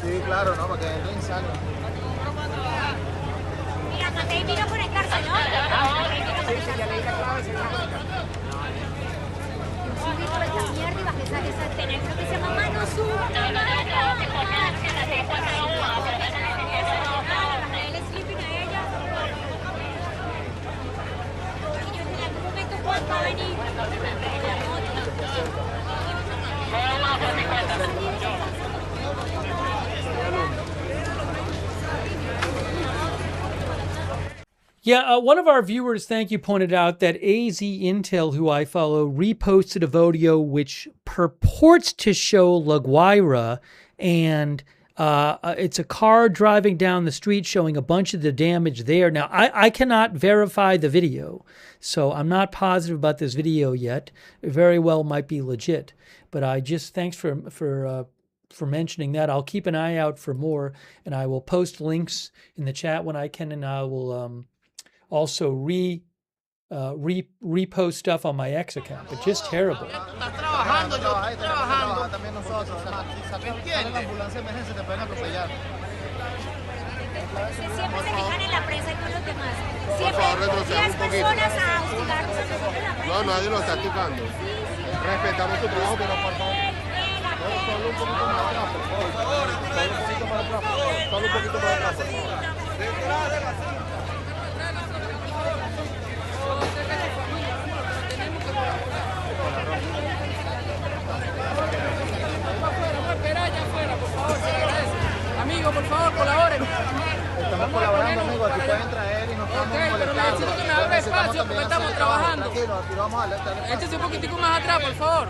Sí, claro, no, para que entren y salgan.
Mira, Matei vino a conectarse, ¿no?
Sí, ya leí la clave, se viene a conectar.
Sí, por esta mierda y bajé esa tener, creo que se llama mano sub.
Yeah, one of our viewers, thank you, pointed out that AZ Intel, who I follow, reposted a video which purports to show La Guaira, and it's a car driving down the street showing a bunch of the damage there. Now, I cannot verify the video, so I'm not positive about this video yet. It very well might be legit, but I just thanks for mentioning that. I'll keep an eye out for more, and I will post links in the chat when I can, and I will also repost stuff on my X account, but just terrible.
Estás trabajando, yo estoy trabajando. También nosotros, ¿me entiendes? La ambulancia de emergencia te pueden atropellar.
Siempre se fijan en la prensa y no en los demás.
Por favor, retroceda un poquito.
Personas a hostigarnos a nosotros en la prensa.
No, nadie lo está tocando. Respetamos tu trabajo, pero por favor. Solo un poquito más atrás, por favor. Solo un poquito más atrás, por favor. Solo un poquito más atrás, por favor.
Amigo, por favor, colaboren.
Estamos colaborando, amigo. Aquí pueden traer y nos estamos
Pero necesito que me abra espacio porque estamos trabajando.
Tranquilo, aquí vamos a darle.
Échese un poquitico más atrás, por favor.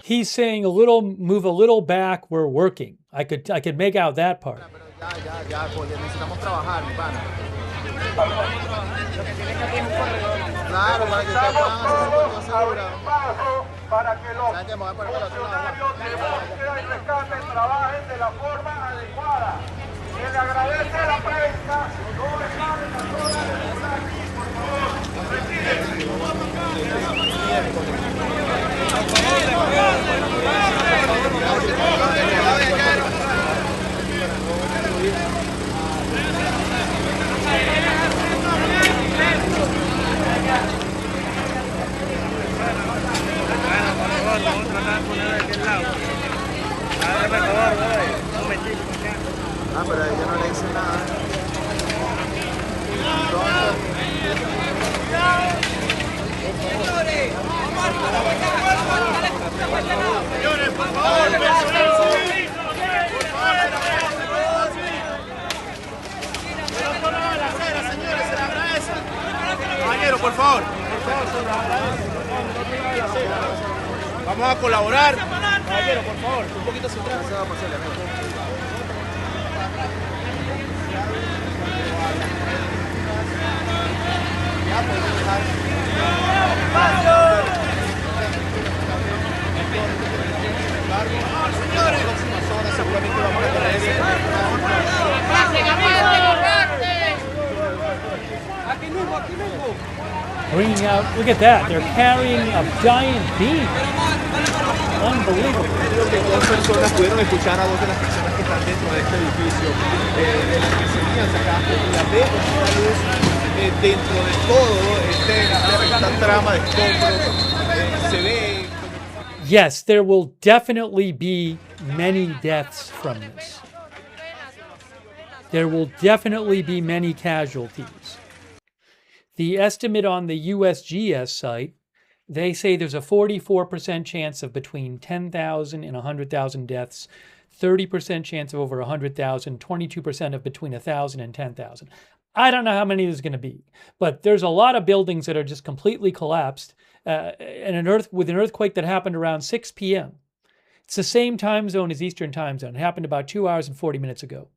He's saying move a little back, we're working. I could make out that part.
Ya, porque necesitamos trabajar, mi pana. Claro, para que ustedes puedan hacer su cosa segura.
Para que los
¿Saben qué? Me voy a poner para el otro lado.
de búsqueda y rescate trabajen de la forma adecuada. Se le agradece a la prensa, no dejar en la zona de aquí, por favor.
Vamos a tratar de poner de aquel lado. Pero ella no le dice nada.
Señores, por favor, señores, se le agradece. Caballero, por favor. Vamos a colaborar. Caballero, por favor, un poquito hacia atrás.
Eso va a pasarle, amigo.
Bringing out, look at that, they're carrying a giant beam. Unbelievable.
Dos personas pudieron escuchar a dos de las personas que están dentro de este edificio, de las que serían sacadas por la luz dentro de todo esta trama de escombros. Se ve.
Yes, there will definitely be many deaths from this. There will definitely be many casualties. The estimate on the USGS site, they say there's a 44% chance of between 10,000 and 100,000 deaths, 30% chance of over 100,000, 22% of between 1,000 and 10,000. I don't know how many there's going to be, but there's a lot of buildings that are just completely collapsed with an earthquake that happened around 6 p.m. It's the same time zone as Eastern time zone. It happened about 2 hours and 40 minutes ago.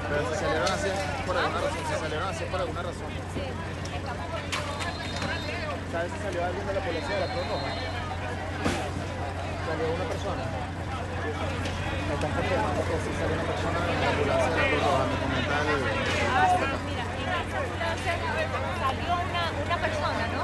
Pero se salieron así por alguna razón. ¿Sabes si salió alguien de la policía de la Cruz Roja? salió una persona. Me están confirmando que sí salió una persona en la ambulancia de la Cruz Roja. Me comenta el...
Mira, en esa ambulancia salió una persona, ¿no?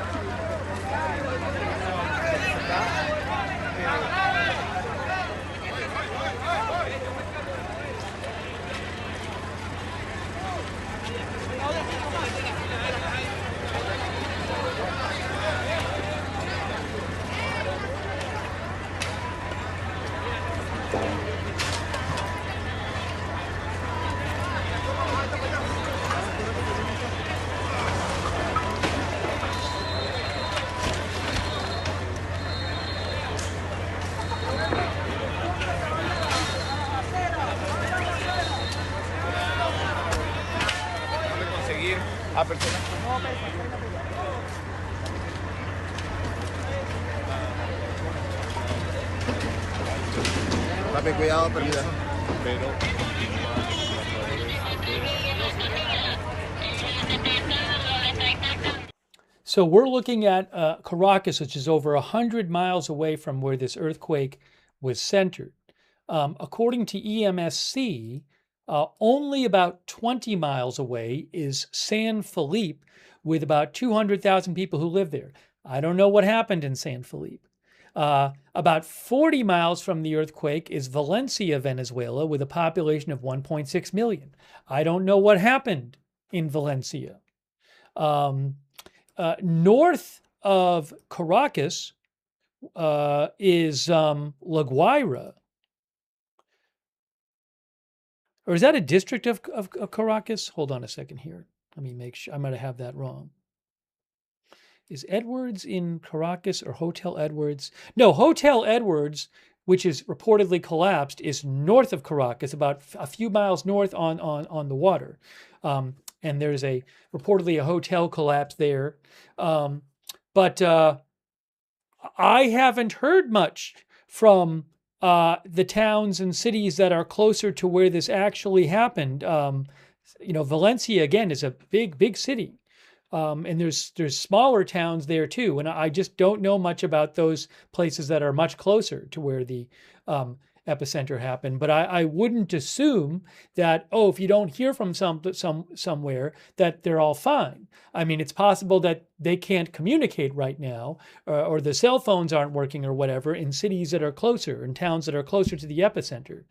Conseguir a personas. Papi, cuidado, permiso.
So we're looking at Caracas, which is over 100 miles away from where this earthquake was centered. According to EMSC, only about 20 miles away is San Felipe, with about 200,000 people who live there. I don't know what happened in San Felipe. About 40 miles from the earthquake is Valencia, Venezuela, with a population of 1.6 million. I don't know what happened in Valencia. North of Caracas is La Guaira. Or is that a district of Caracas? Hold on a second here. Let me make sure. I might have that wrong. Is Edwards in Caracas or Hotel Edwards? No, Hotel Edwards, which is reportedly collapsed, is north of Caracas, about a few miles north on the water. And there's reportedly a hotel collapse there. But I haven't heard much from the towns and cities that are closer to where this actually happened. Valencia, again, is a big city. And there's smaller towns there too. And I just don't know much about those places that are much closer to where the epicenter happened. But I wouldn't assume that, if you don't hear from somewhere, that they're all fine. I mean, it's possible that they can't communicate right now, or the cell phones aren't working or whatever in cities that are closer, in towns that are closer to the epicenter.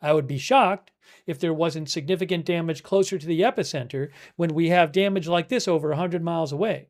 I would be shocked if there wasn't significant damage closer to the epicenter when we have damage like this over 100 miles away.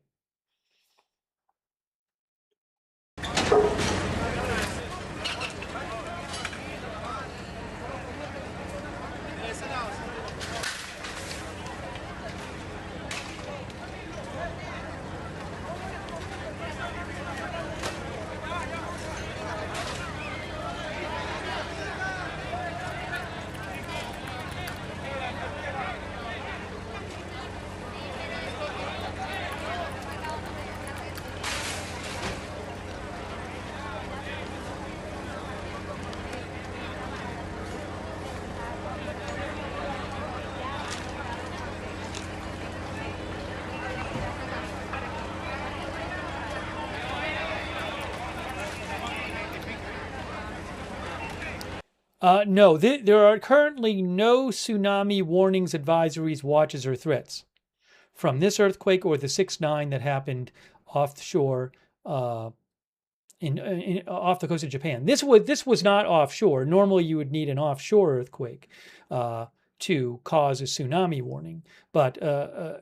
No, there are currently no tsunami warnings, advisories, watches, or threats from this earthquake or the 6.9 that happened offshore off the coast of Japan. This was not offshore. Normally, you would need an offshore earthquake to cause a tsunami warning. But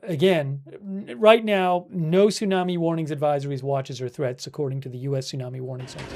again, right now, no tsunami warnings, advisories, watches, or threats, according to the U.S. Tsunami Warning Center.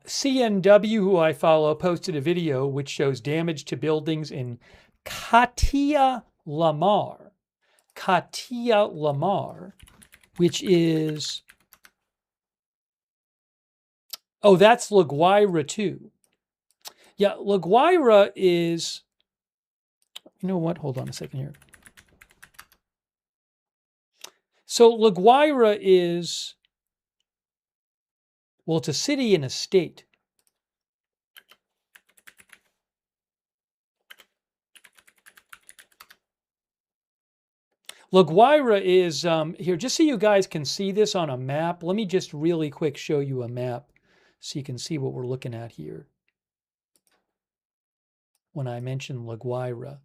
CNW, who I follow, posted a video which shows damage to buildings in Katia Lamar, which is Oh, that's La Guaira too. Yeah, La Guaira is, you know what? Hold on a second here. So La Guaira is, well, it's a city and a state. La Guaira is, here, just so you guys can see this on a map, let me just really quick show you a map so you can see what we're looking at here when I mention La Guaira.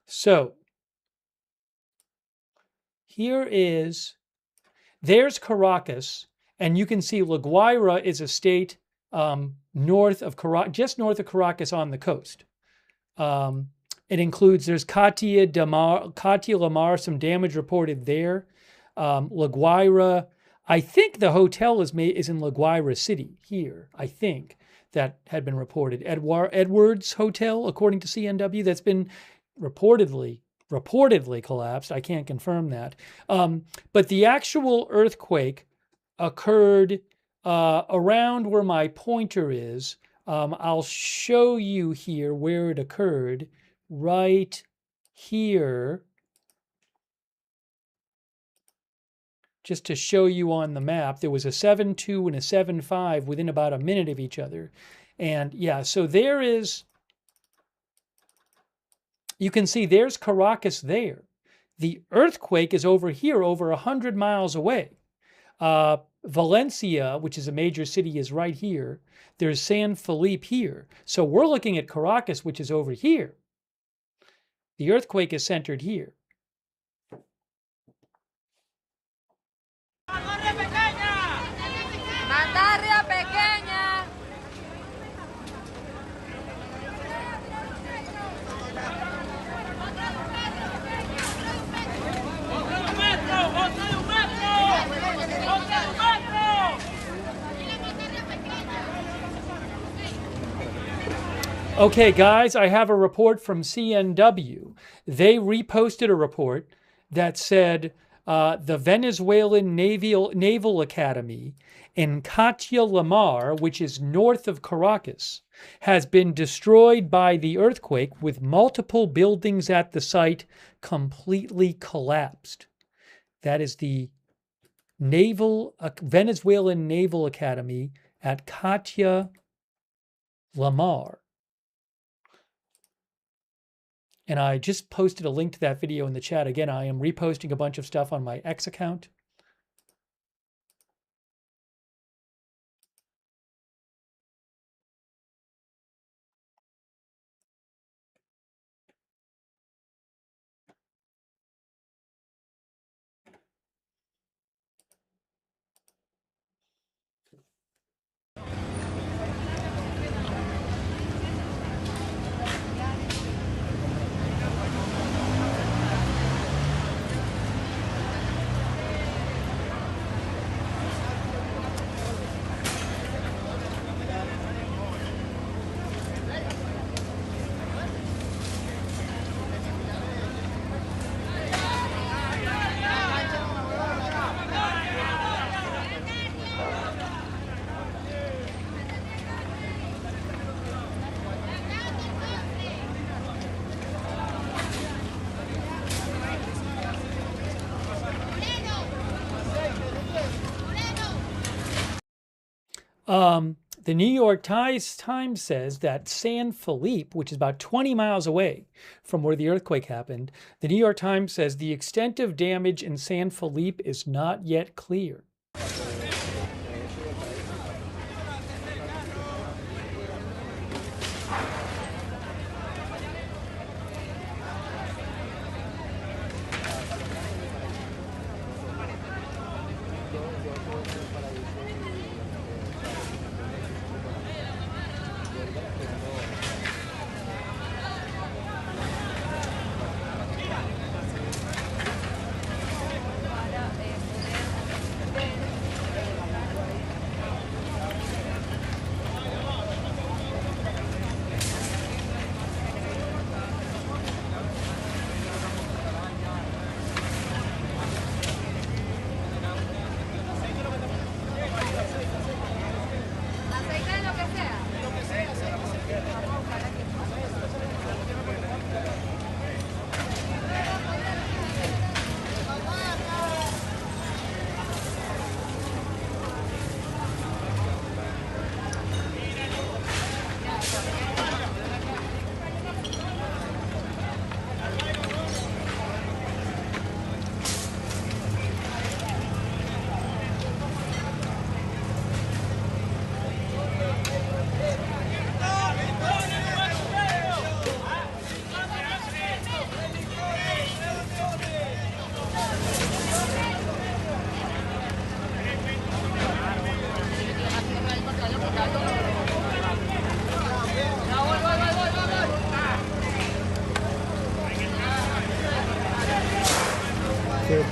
So there's Caracas, and you can see La Guaira is a state north of Caracas, just north of Caracas on the coast. It includes, there's Catia Lamar, some damage reported there. La Guaira, I think the hotel is in La Guaira City here, I think, that had been reported. Edwards Hotel, according to CNW, that's been reportedly collapsed. I can't confirm that. But the actual earthquake occurred around where my pointer is. I'll show you here where it occurred, right here, just to show you on the map. There was a 7.2 and a 7.5 within about a minute of each other. And yeah, so there is, you can see there's Caracas there. The earthquake is over here, over 100 miles away. Valencia, which is a major city, is right here. There's San Felipe here. So we're looking at Caracas, which is over here. The earthquake is centered here. Okay, guys, I have a report from CNW. They reposted a report that said the Venezuelan Naval Academy in Catia Lamar, which is north of Caracas, has been destroyed by the earthquake, with multiple buildings at the site completely collapsed. That is the Venezuelan Naval Academy at Catia Lamar. And I just posted a link to that video in the chat. Again, I am reposting a bunch of stuff on my X account. The New York Times says that San Felipe, which is about 20 miles away from where the earthquake happened, the New York Times says the extent of damage in San Felipe is not yet clear.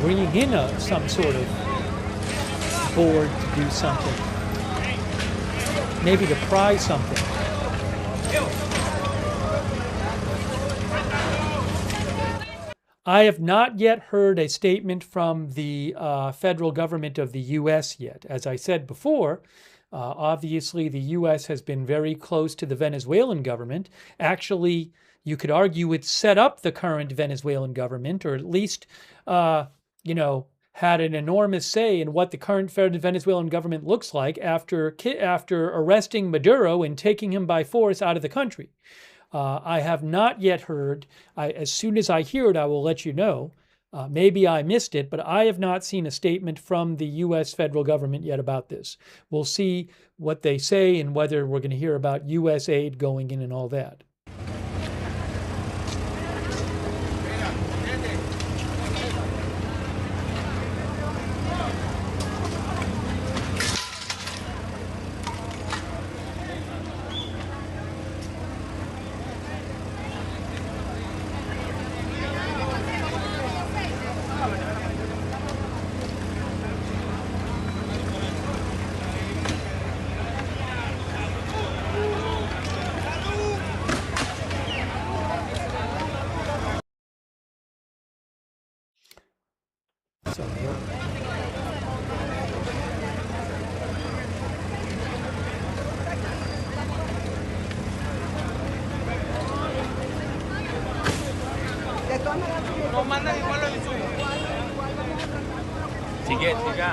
bringing in some sort of board to do something. Maybe to pry something. I have not yet heard a statement from the federal government of the U.S. yet. As I said before, obviously the U.S. has been very close to the Venezuelan government. Actually, you could argue it set up the current Venezuelan government, or at least, you know, had an enormous say in what the current Venezuelan government looks like after arresting Maduro and taking him by force out of the country. I have not yet heard. As soon as I hear it, I will let you know. Maybe I missed it, but I have not seen a statement from the U.S. federal government yet about this. We'll see what they say and whether we're going to hear about U.S. aid going in and all that. So,
Nos mandan igual los insumos. Sigue, siga.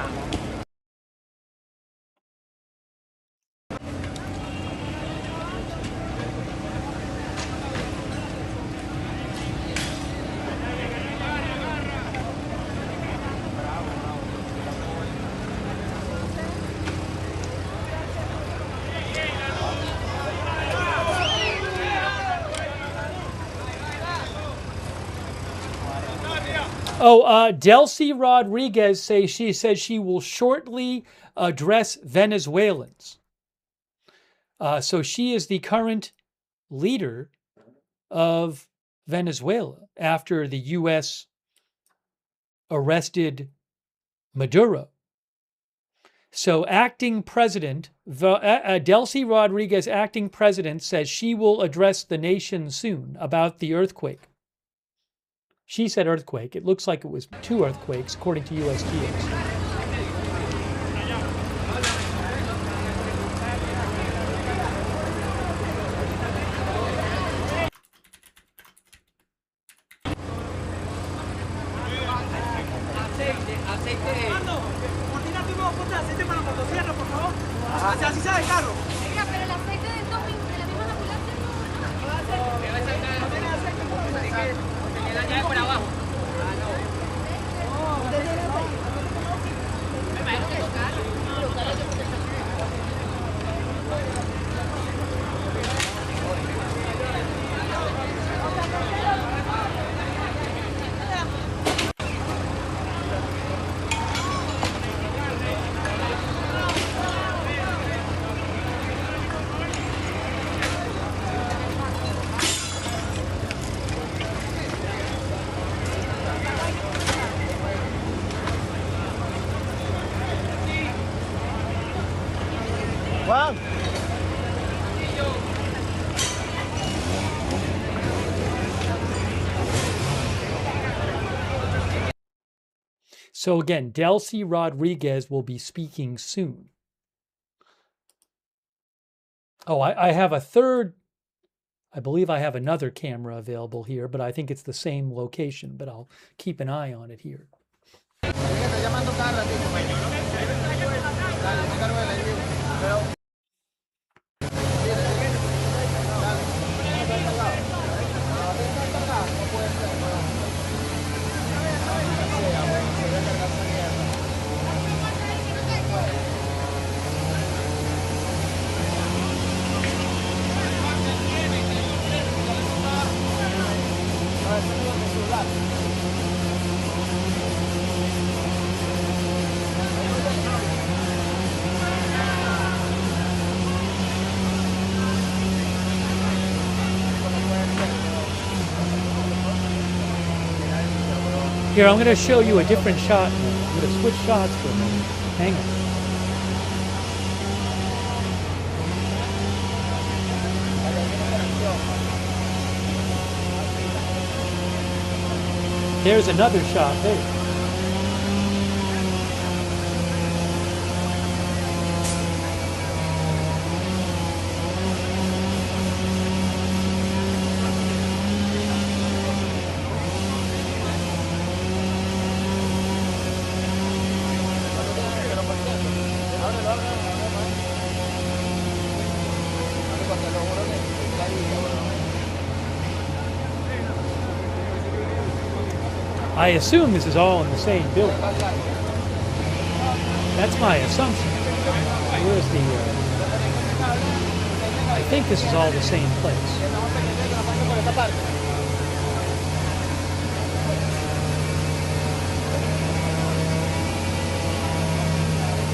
Oh, Delcy Rodriguez says she will shortly address Venezuelans. So she is the current leader of Venezuela after the U.S. arrested Maduro. So acting president, Delcy Rodriguez, acting president, says she will address the nation soon about the earthquake. She said earthquake. It looks like it was 2 earthquakes, according to USGS.
Juan.
So again, Delcy Rodriguez will be speaking soon. Oh, I have a third, I believe I have another camera available here, but I think it's the same location, but I'll keep an eye on it here. Here, I'm going to show you a different shot. I'm going to switch shots for a minute. Hang on. There's another shot there. I assume this is all in the same building. That's my assumption. Where's the... I think this is all the same place.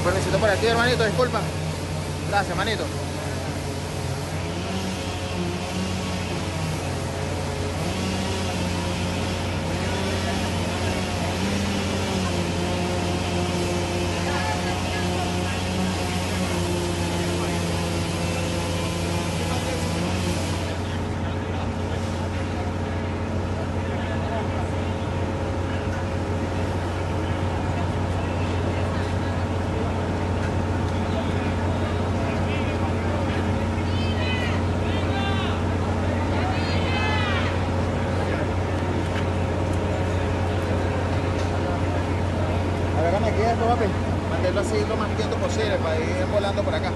Necesito por aquí, hermanito, disculpa. Gracias, manito. Mantenerlo así lo más quieto posible para ir volando por acá.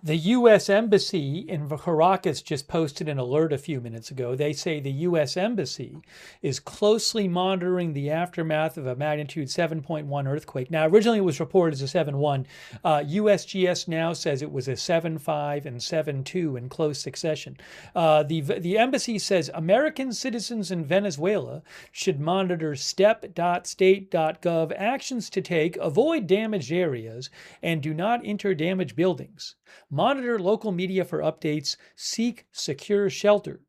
The U.S. Embassy in Caracas just posted an alert a few minutes ago. They say the U.S. Embassy is closely monitoring the aftermath of a magnitude 7.1 earthquake. Now, originally it was reported as a 7.1. USGS now says it was a 7.5 and 7.2 in close succession. The embassy says American citizens in Venezuela should monitor step.state.gov actions to take, avoid damaged areas, and do not enter damaged buildings. Monitor local media for updates. Seek secure shelter.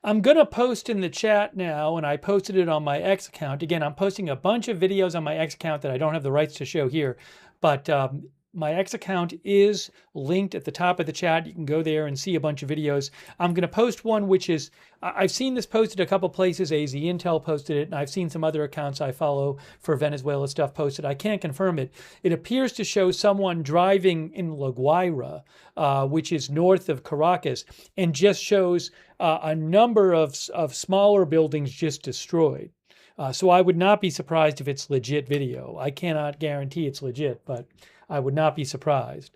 I'm going to post in the chat now, and I posted it on my X account. Again, I'm posting a bunch of videos on my X account that I don't have the rights to show here, but my X account is linked at the top of the chat. You can go there and see a bunch of videos. I'm going to post one which is, I've seen this posted a couple places. AZ Intel posted it, and I've seen some other accounts I follow for Venezuela stuff posted. I can't confirm it. It appears to show someone driving in La Guaira, which is north of Caracas, and just shows a number of smaller buildings just destroyed. So I would not be surprised if it's legit video. I cannot guarantee it's legit, but I would not be surprised.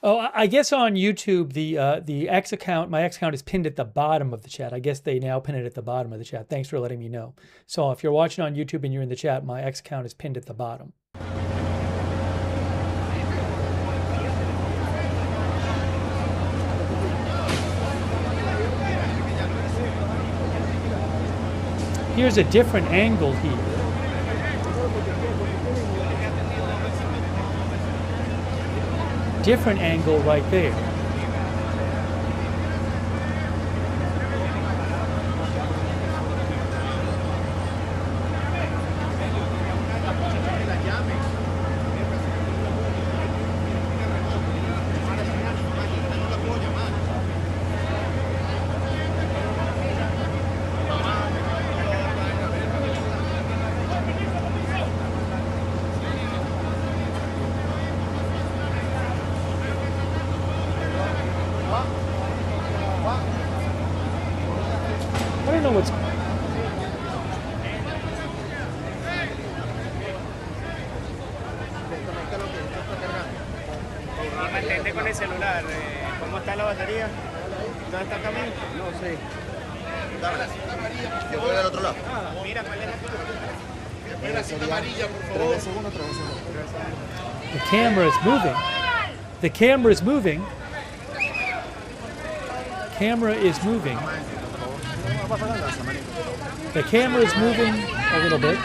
Oh, I guess on YouTube, the X account, my X account is pinned at the bottom of the chat. I guess they now pin it at the bottom of the chat. Thanks for letting me know. So if you're watching on YouTube and you're in the chat, my X account is pinned at the bottom. Here's a different angle here. Different angle right there. I don't know what's...
Mantente con el celular. ¿Cómo está la batería? ¿Dónde está el camino? No sé.
Yo voy del otro lado.
Mira, ¿cuál es la
Después la cinta amarilla, por favor.
The camera is moving. The camera is moving. Camera is moving. The camera is moving a little bit.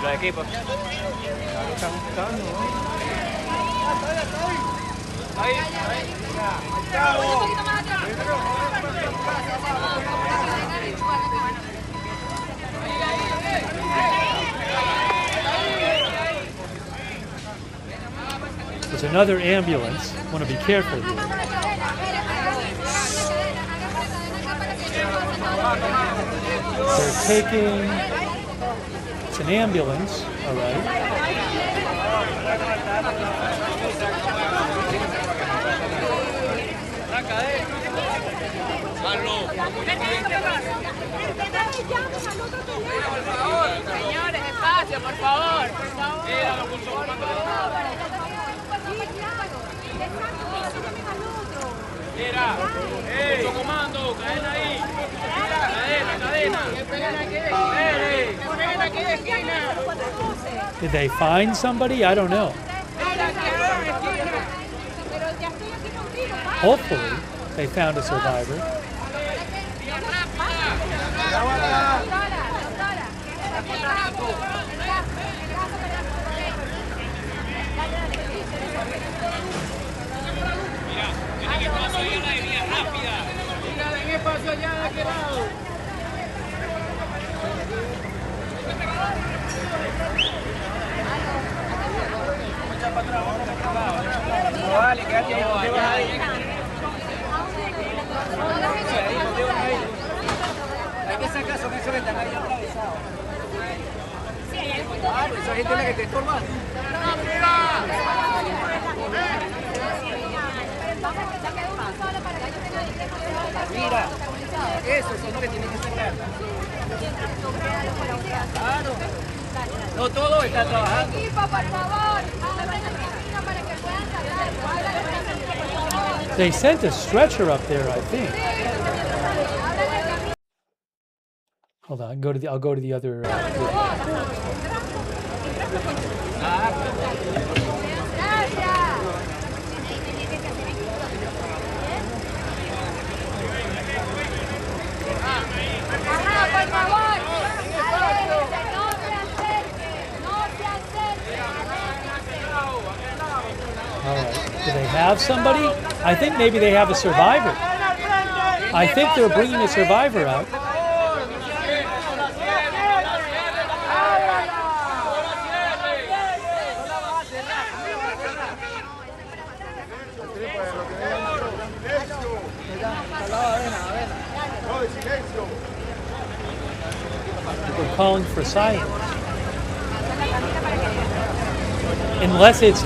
Los equipos.
There's another ambulance. Want to be careful here. They're taking... It's an ambulance, all right.
Señores, espacio, por favor, por favor.
Mira, mucho comando, cadena ahí. Cadena. Cadena aquí de esquina.
Did they find somebody? I don't know. Hopefully, they found a survivor.
Espacio allá de aquel lado.
No vale, quédate ahí, ¿dónde vas ahí? Hay que sacar son esos que están ahí atravesados. Claro, esa gente es la que te estorba. Mira, eso es lo que tienen que sacar. Claro. No todo está trabajando.
Equipo, por favor. Para que puedan sacar.
They sent a stretcher up there, I think. Hold on, I'll go to the other.
Por favor.
All right. Do they have somebody? I think maybe they have a survivor. I think they're bringing a survivor out. calling for silence. Unless it's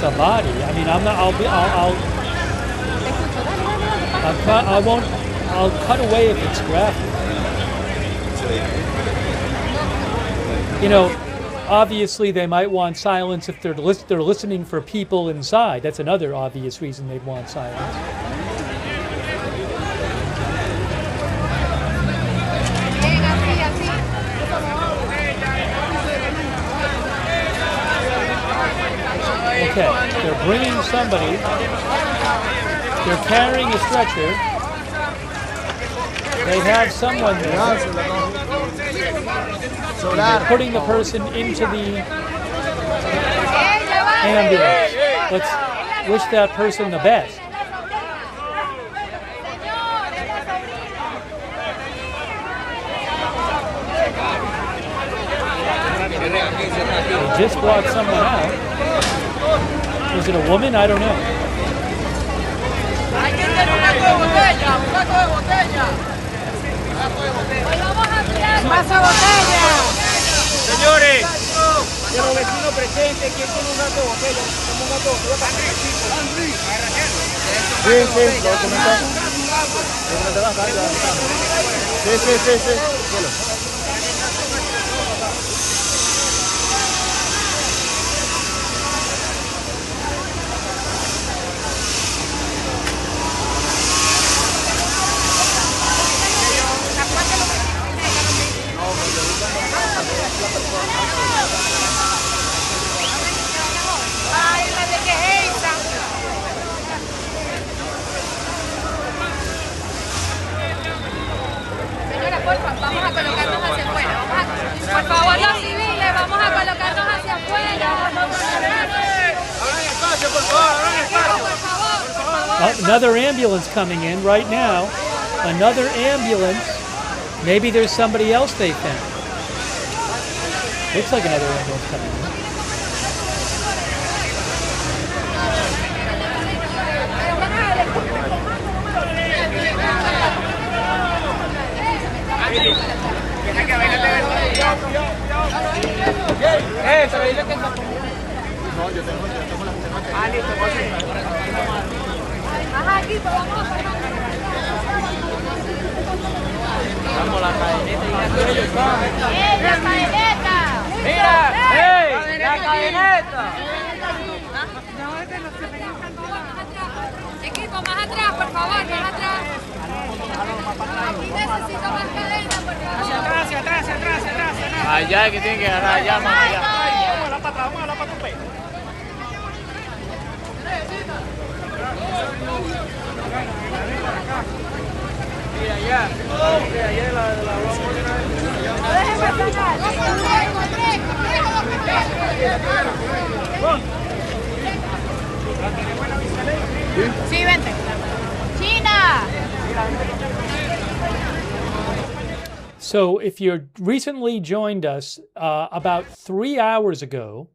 a body. I mean, I'm not. I'll cut away if it's graphic. You know, obviously they might want silence if they're listening for people inside. That's another obvious reason they'd want silence. Okay, they're bringing somebody. They're carrying a stretcher. They have someone there. And they're putting the person into the ambulance. Let's wish that person the best. They just brought someone out. Was it a woman? I don't know.
Señores, que los vecinos presentes, ¿quién tiene un gato de botella? Como un gato de botella para
Sí, lo comentamos. Sí.
Vamos a colocarnos hacia afuera. Por favor, los civiles, vamos a colocarnos hacia afuera.
Another ambulance coming in right now. Another ambulance. Maybe there's somebody else they found. Looks like another ambulance coming in.
Vamos la cadeneta y la cadeneta.
¡La cadeneta!
¡Mira! ¡Ey! ¡La cadeneta!
Equipo, más atrás, por favor, más atrás. Aquí necesito más cadena, por favor.
Hacia atrás.
Allá que tiene que agarrar allá, más allá.
Vamos a la para tu pe. Mira allá. Mira allá de la
Sí, vente. ¡China!
So if you recently joined us, about 3 hours ago,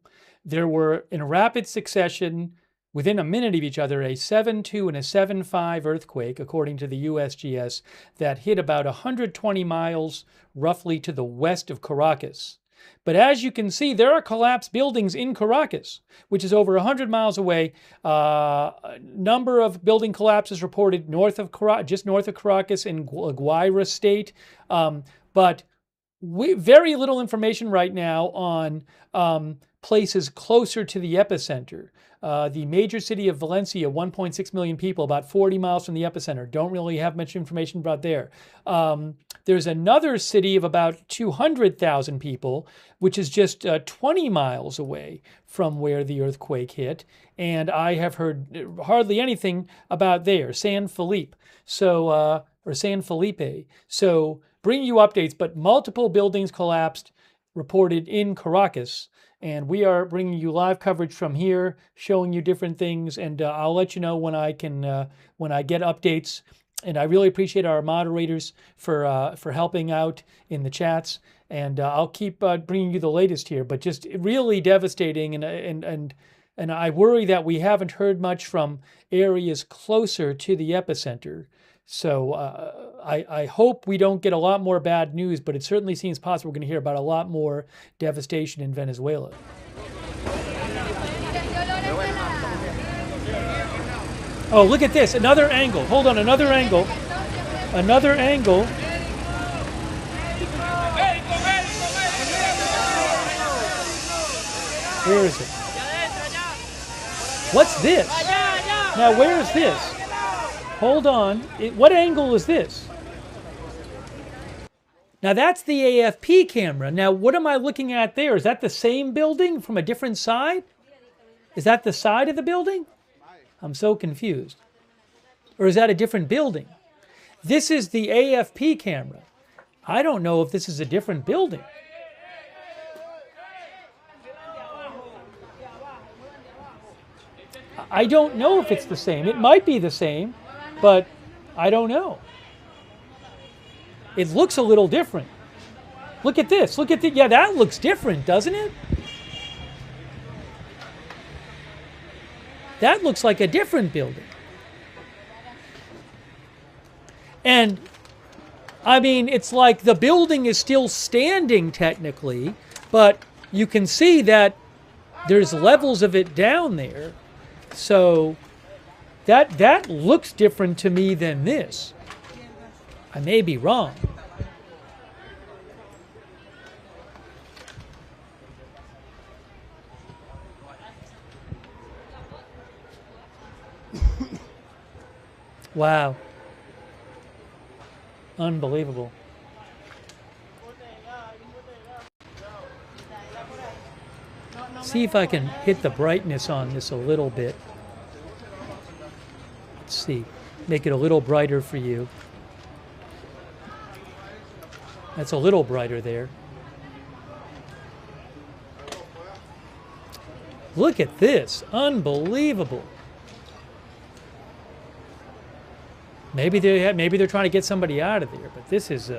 there were in rapid succession, within a minute of each other, a 7.2 and a 7.5 earthquake, according to the USGS, that hit about 120 miles roughly to the west of Caracas. But as you can see, there are collapsed buildings in Caracas, which is over 100 miles away. A number of building collapses reported just north of Caracas in Guayra State. But very little information right now on places closer to the epicenter. The major city of Valencia, 1.6 million people, about 40 miles from the epicenter. Don't really have much information about there. There's another city of about 200,000 people, which is just 20 miles away from where the earthquake hit. And I have heard hardly anything about there, San Felipe. Or San Felipe. So bringing you updates, but multiple buildings collapsed reported in Caracas. And we are bringing you live coverage from here, showing you different things, and I'll let you know when I get updates. And I really appreciate our moderators for helping out in the chats. And I'll keep bringing you the latest here. But just really devastating, and I worry that we haven't heard much from areas closer to the epicenter. So I hope we don't get a lot more bad news, but it certainly seems possible we're going to hear about a lot more devastation in Venezuela. Oh, look at this. Another angle. Hold on, another angle. Another angle. Where is it? What's this? Now, where is this? Hold on. What angle is this? Now, that's the AFP camera. Now, what am I looking at there? Is that the same building from a different side? Is that the side of the building? I'm so confused. Or is that a different building? This is the AFP camera. I don't know if this is a different building. I don't know if it's the same. It might be the same, but I don't know. It looks a little different. Look at this. Look at the, yeah, that looks different, doesn't it? That looks like a different building. And, I mean, it's like the building is still standing technically, but you can see that there's levels of it down there. So that looks different to me than this. I may be wrong. Wow. Unbelievable. See if I can hit the brightness on this a little bit. Let's see. Make it a little brighter for you. That's a little brighter there. Look at this. Unbelievable. Maybe they're trying to get somebody out of there, but this is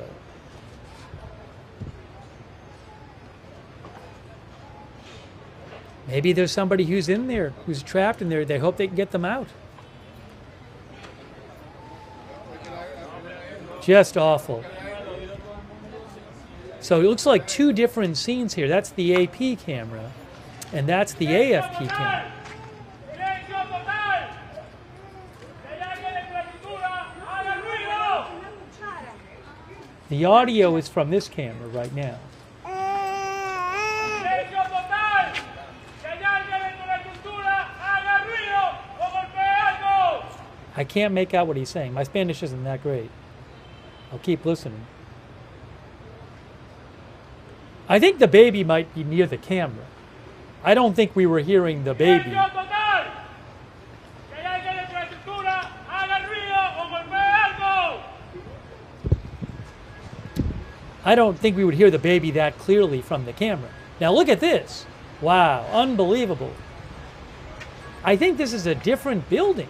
maybe there's somebody who's in there, who's trapped in there. They hope they can get them out. Just awful. So it looks like two different scenes here. That's the AP camera, and that's the AFP camera. The audio is from this camera right now. I can't make out what he's saying. My Spanish isn't that great. I'll keep listening. I think the baby might be near the camera. I don't think we were hearing the baby. I don't think we would hear the baby that clearly from the camera. Now look at this. Wow, unbelievable. I think this is a different building.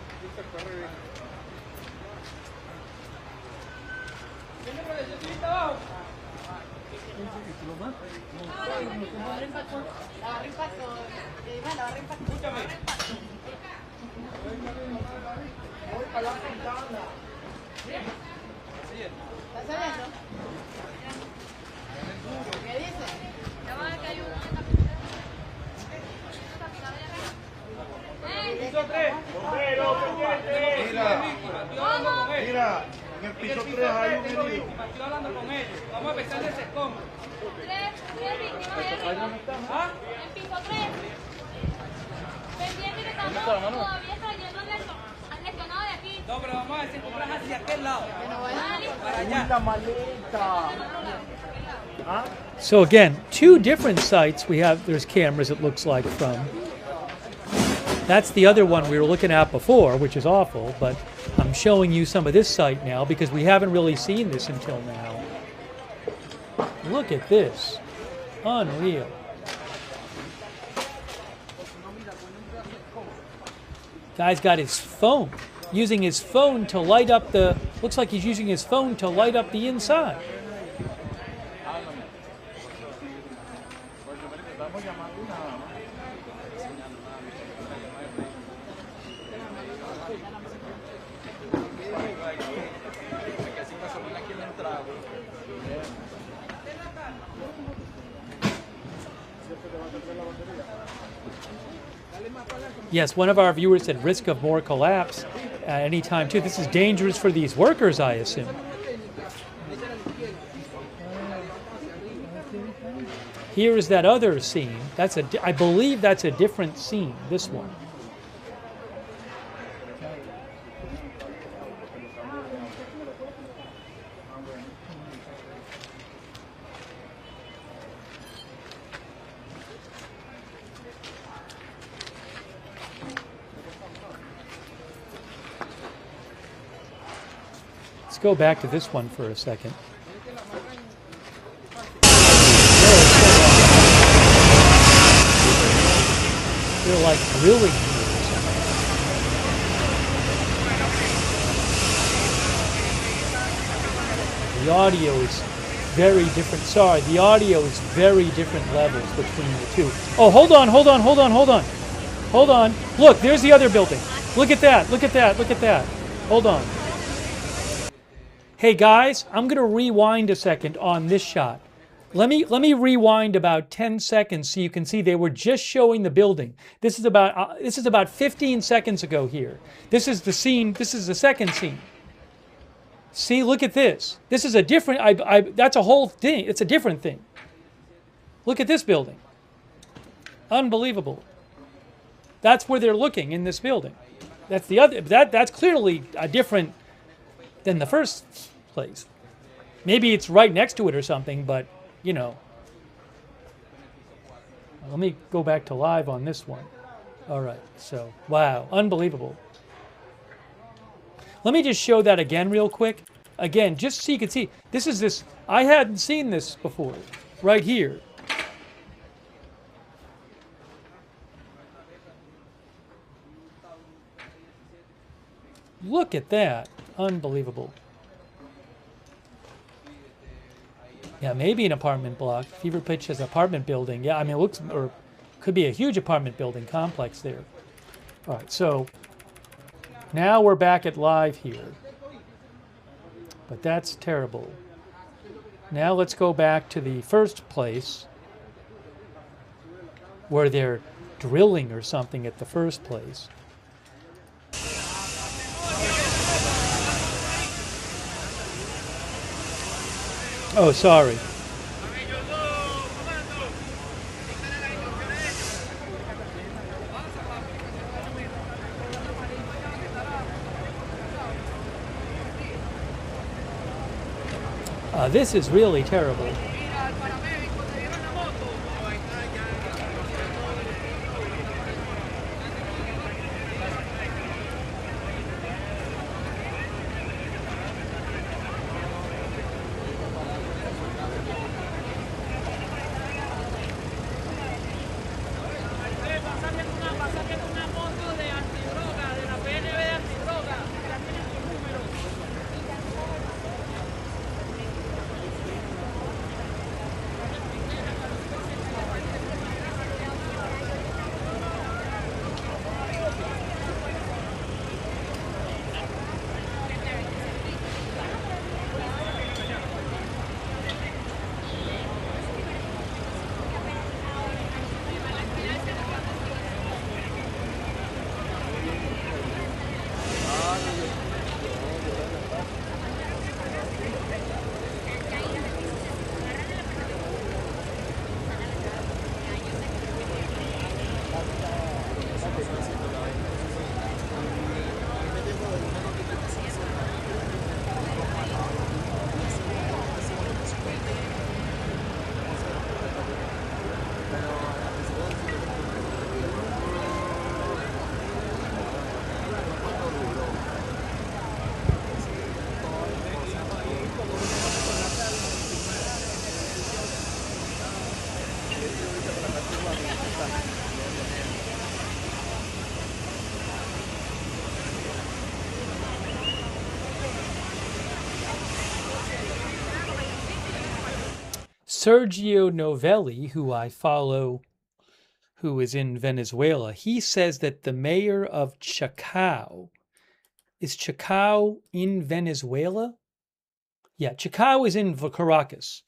Mira, en el piso 3 hay un herido.
Estoy hablando con ellos. Vamos a empezar de ese escombro.
Tres víctimas ahí arriba. En piso 3. Pendiente que estamos todavía trayendo al lesionado de aquí.
No, pero vamos a desencombrar hacia aquel lado. Para allá.
La maleta.
So again, two different sites there's cameras it looks like from. That's the other one we were looking at before, which is awful, but I'm showing you some of this site now because we haven't really seen this until now. Look at this. Unreal. Guy's got his phone, using his phone to light up looks like he's using his phone to light up the inside. Yes, one of our viewers said risk of more collapse at any time too. This is dangerous for these workers, I assume. Here is that other scene. I believe that's a different scene, this one. Let's go back to this one for a second. They're like drilling here or something. The audio is very different. Sorry, the audio is very different levels between the two. Oh, hold on. Hold on. Look, there's the other building. Look at that. Hold on. Hey guys, I'm going to rewind a second on this shot. Let me rewind about 10 seconds so you can see they were just showing the building. This is about 15 seconds ago here. This is the scene. This is the second scene. See, look at this. This is a different. That's a whole thing. It's a different thing. Look at this building. Unbelievable. That's where they're looking in this building. That's the other. That's clearly a different than the first place. Maybe it's right next to it or something, but. You know, let me go back to live on this one. All right, so, wow, unbelievable. Let me just show that again real quick. Again, just so you can see. I hadn't seen this before, right here. Look at that, unbelievable. Yeah, maybe an apartment block. Fever Pitch has an apartment building. Yeah, I mean, it looks, or could be a huge apartment building complex there. All right, so now we're back at live here. But that's terrible. Now let's go back to the first place where they're drilling or something at the first place. Oh, sorry. This is really terrible. Sergio Novelli, who I follow, who is in Venezuela, he says that the mayor of Chacao, is Chacao in Venezuela? Yeah, Chacao is in Caracas,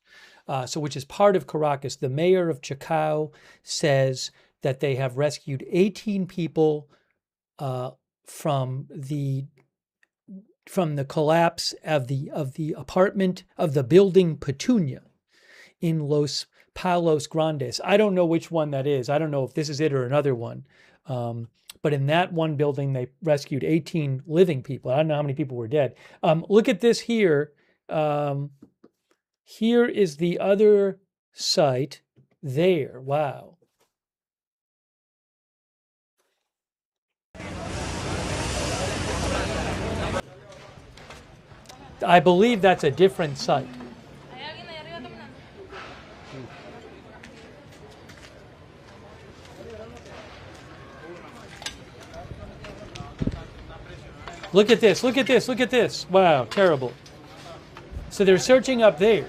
which is part of Caracas. The mayor of Chacao says that they have rescued 18 people from the collapse of the apartment of the building Petunia in Los Palos Grandes. I don't know which one that is. I don't know if this is it or another one. But in that one building, they rescued 18 living people. I don't know how many people were dead. Look at this here. Here is the other site there. Wow. I believe that's a different site. Look at this, look at this, look at this. Wow, terrible. So they're searching up there.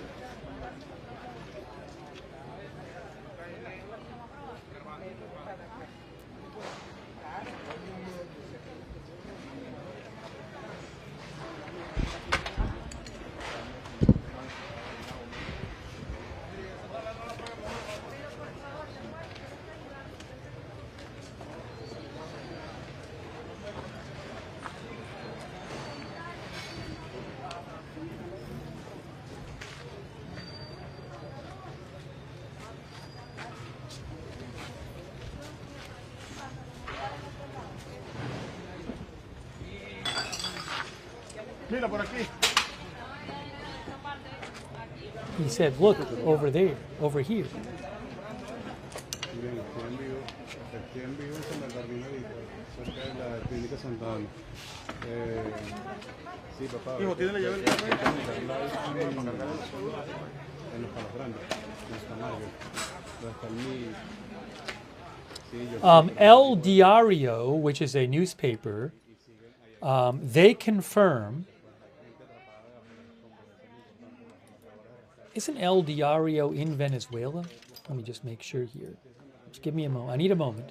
Mira por aquí.
He said, look, over there, over here.
Bien, estoy en vivo en San Bernardino, cerca de la clínica Santa Ana. Sí, papá.
Hijo, ¿tiene la llave del carro?
En los Palos Grandes, en San Mario.
El Diario, which is a newspaper, they confirm. Isn't El Diario in Venezuela? Let me just make sure here. Just give me a moment. I need a moment.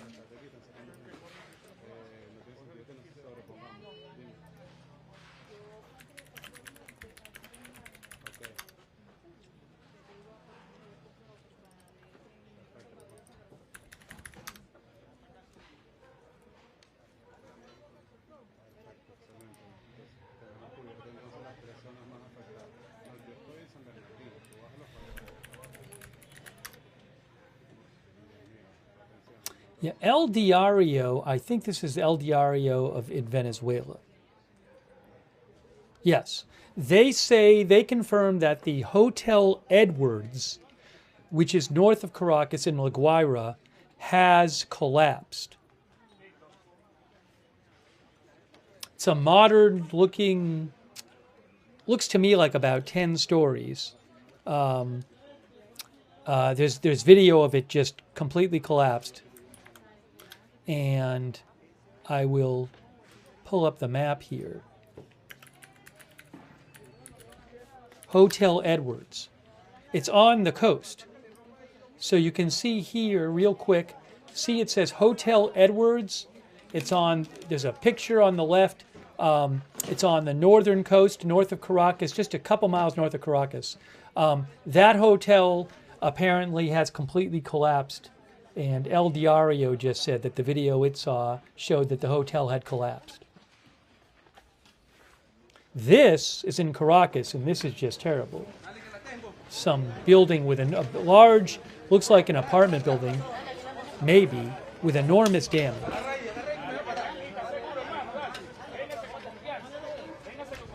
Yeah, El Diario, I think this is El Diario of in Venezuela. Yes. They say, they confirm that the Hotel Edwards, which is north of Caracas in La Guaira, has collapsed. It's a modern looking, looks to me like about 10 stories. There's video of it just completely collapsed. And I will pull up the map here. Hotel Edwards. It's on the coast. So you can see here real quick. See, it says Hotel Edwards. It's on, there's a picture on the left. It's on the northern coast, north of Caracas, just a couple miles north of Caracas. That hotel apparently has completely collapsed. And El Diario just said that the video it saw showed that the hotel had collapsed. This is in Caracas, and this is just terrible. Some building with a large, looks like an apartment building, maybe, with enormous damage.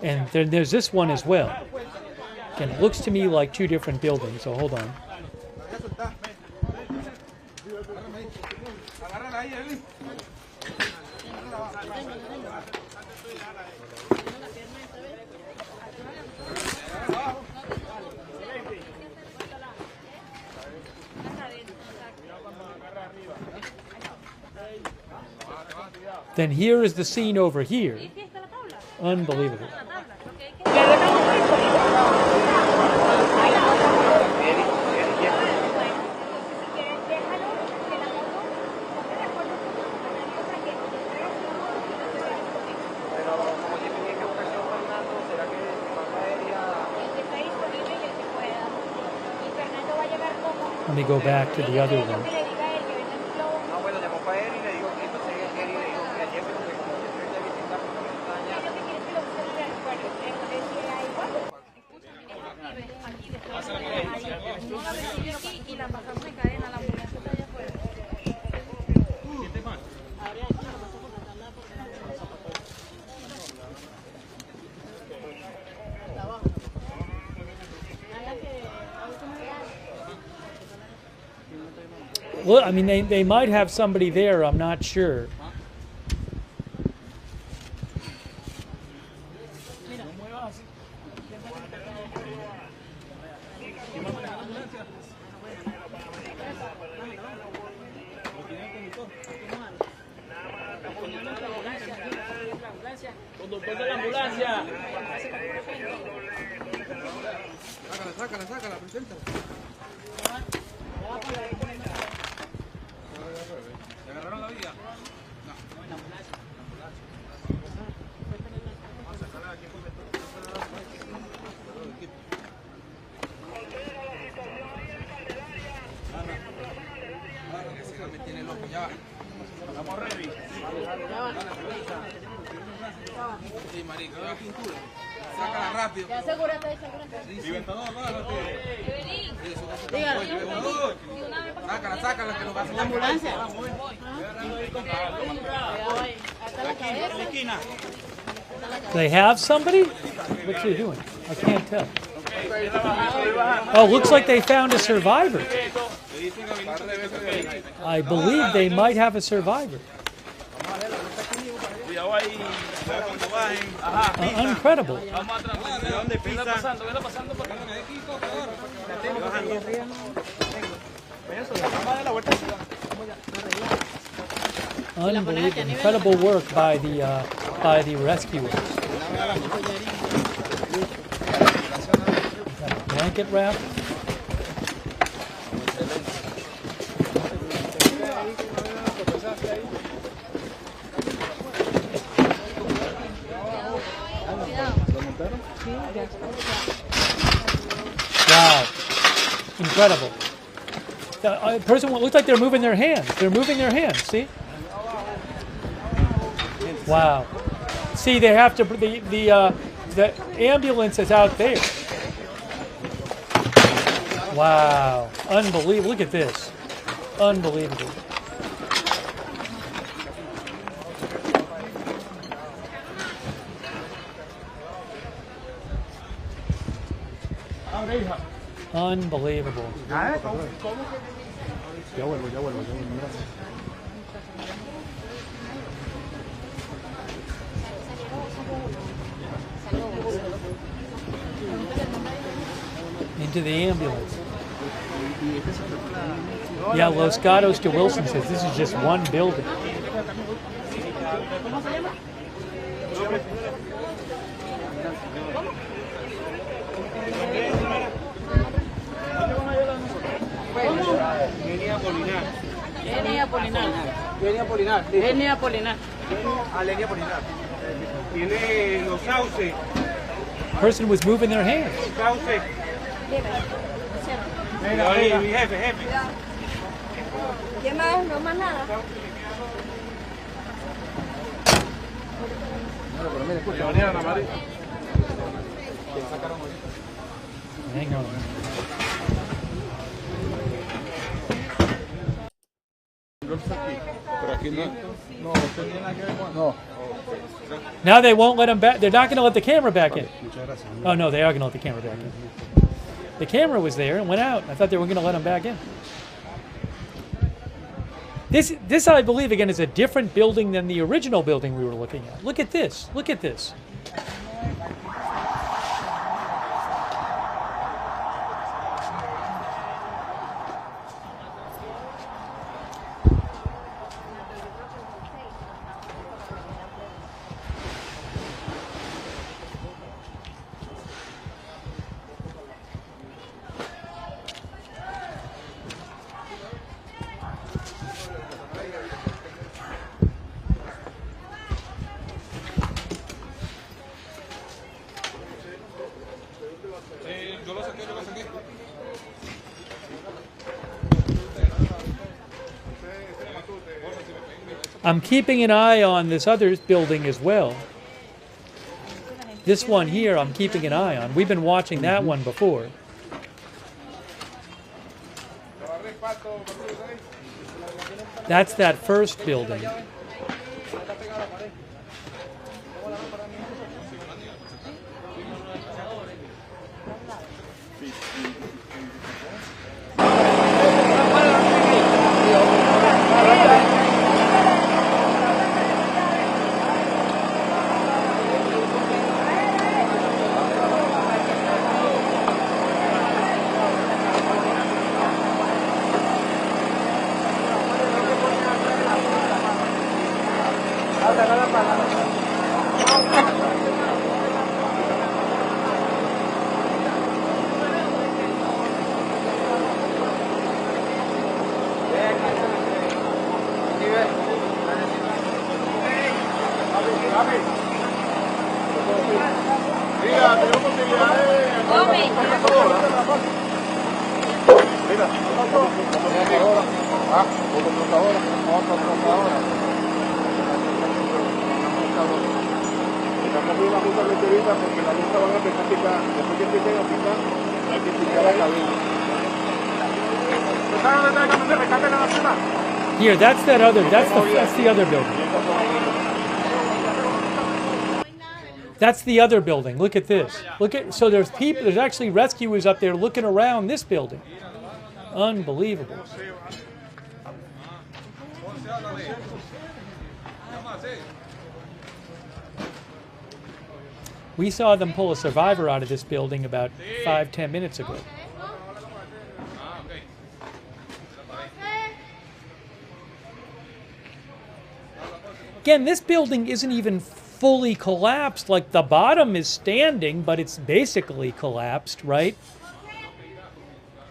And then there's this one as well. Again, it looks to me like two different buildings, so hold on. Then here is the scene over here. Unbelievable. Let me go back to the other one. look, I mean, they might have somebody there. I'm not sure.
Conductor de la ambulancia.
Sácala, preséntala. ¿Le agarraron la vía? No. Vamos a sacarla aquí con el me tiene loco ya. Vamos ready. Sí, marico, ya pintura. Sácala rápido.
Ya asegúrate.
Sí, ventador, bájate. Sácala, que nos va a hacer la ambulancia.
They have somebody? What's they doing? I can't tell. Oh, looks like they found a survivor. I believe they might have a survivor. Incredible. Unbelievable. Incredible work by the rescuers. Blanket wrap. Wow. Incredible. The person looks like they're moving their hands. They're moving their hands, see? Wow. See, they have to, the ambulance is out there. Wow. Unbelievable. Look at this. Unbelievable. Unbelievable.
Ya vuelvo.
Into the ambulance. Yeah, Los Gatos to Wilson says this is just one building.
Lenia Polinar.
Tiene los sauces.
Person was moving their hands.
Sauces. Mi jefe.
¿Qué más? No más nada.
Hang on. Now they won't let them back. They're not going to let the camera back in. Oh no, they are going to let the camera back in. The camera was there and went out. I thought they were going to let them back in. This, I believe, again, is a different building than the original building we were looking at. Look at this. Look at this. I'm keeping an eye on this other building as well. This one here I'm keeping an eye on. We've been watching that one before. That's that first building. Here, that's the other building. That's the other building. Look at this. So there's people, there's actually rescuers up there looking around this building. Unbelievable. We saw them pull a survivor out of this building about 5-10 minutes ago. Again, this building isn't even fully collapsed. Like, the bottom is standing, but it's basically collapsed, right?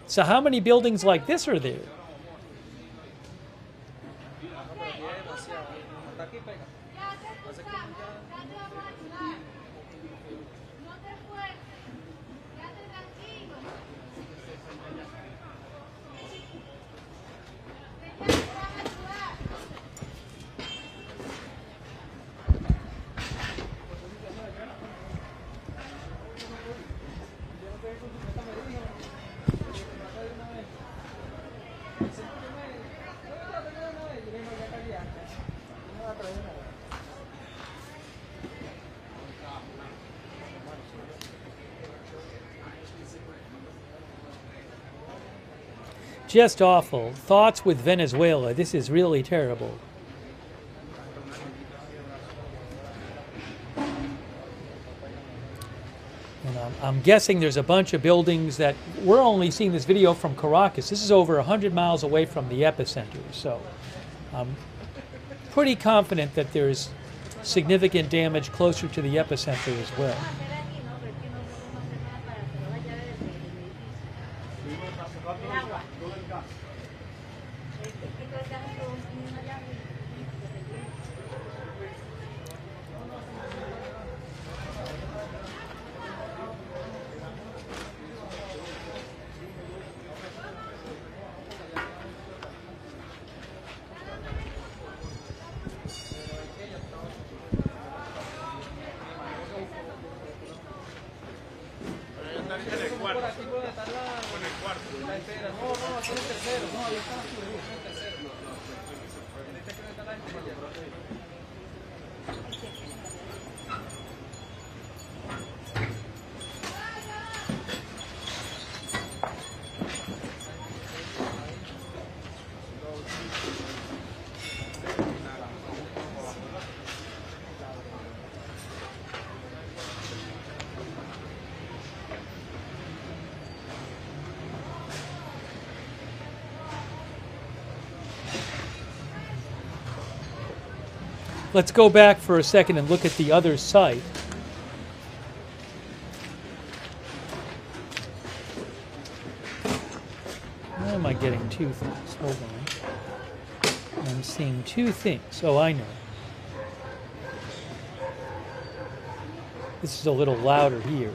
So how many buildings like this are there? Just awful. Thoughts with Venezuela. This is really terrible. And I'm guessing there's a bunch of buildings that we're only seeing this video from Caracas. This is over 100 miles away from the epicenter. So I'm pretty confident that there's significant damage closer to the epicenter as well. Let's go back for a second and look at the other site. Why am I getting two things? Hold on. I'm seeing two things. Oh, I know. This is a little louder here.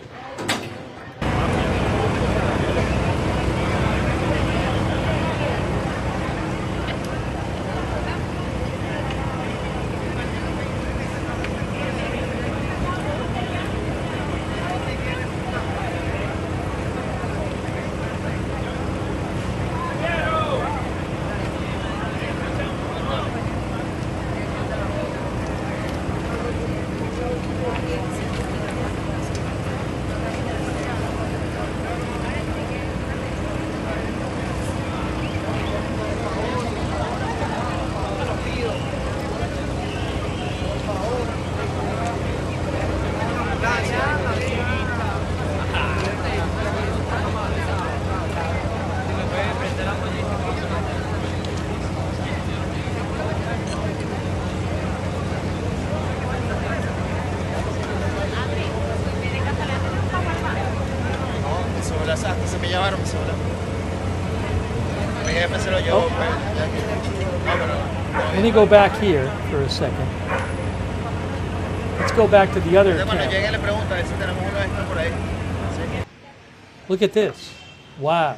llevaron mi celular. Mi jefe se lo llevó.
Oh.
Pues, no, pero,
Let me go back here for a second. Let's go back to the other
cuando
camp.
llegue le pregunto a ver si tenemos uno extra por ahí. Sí.
Look at this. Wow.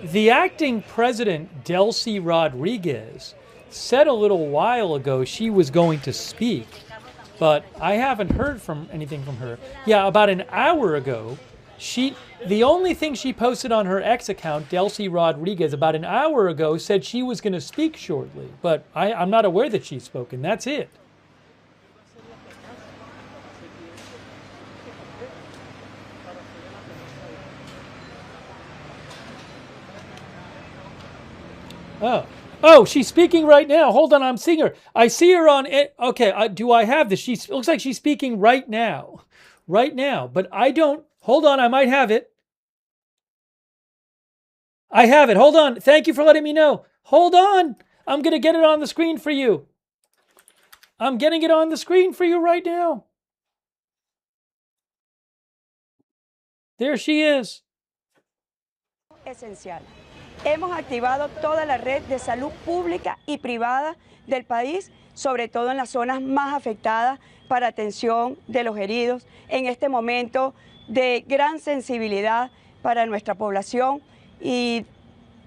The acting president, Delcy Rodriguez, said a little while ago she was going to speak, but I haven't heard anything from her. Yeah, about an hour ago, the only thing she posted on her X account, Delcy Rodriguez, about an hour ago, said she was going to speak shortly, but I'm not aware that she's spoken. That's it. Oh, she's speaking right now. Hold on, I'm seeing her. I see her on it. Okay, do I have this? Looks like she's speaking right now. Right now, but I don't. Hold on, I might have it. I have it. Hold on. Thank you for letting me know. Hold on. I'm going to get it on the screen for you. I'm getting it on the screen for you right now. There she is.
Esencial. Hemos activado toda la red de salud pública y privada del país, sobre todo en las zonas más afectadas, para atención de los heridos, en este momento de gran sensibilidad para nuestra población y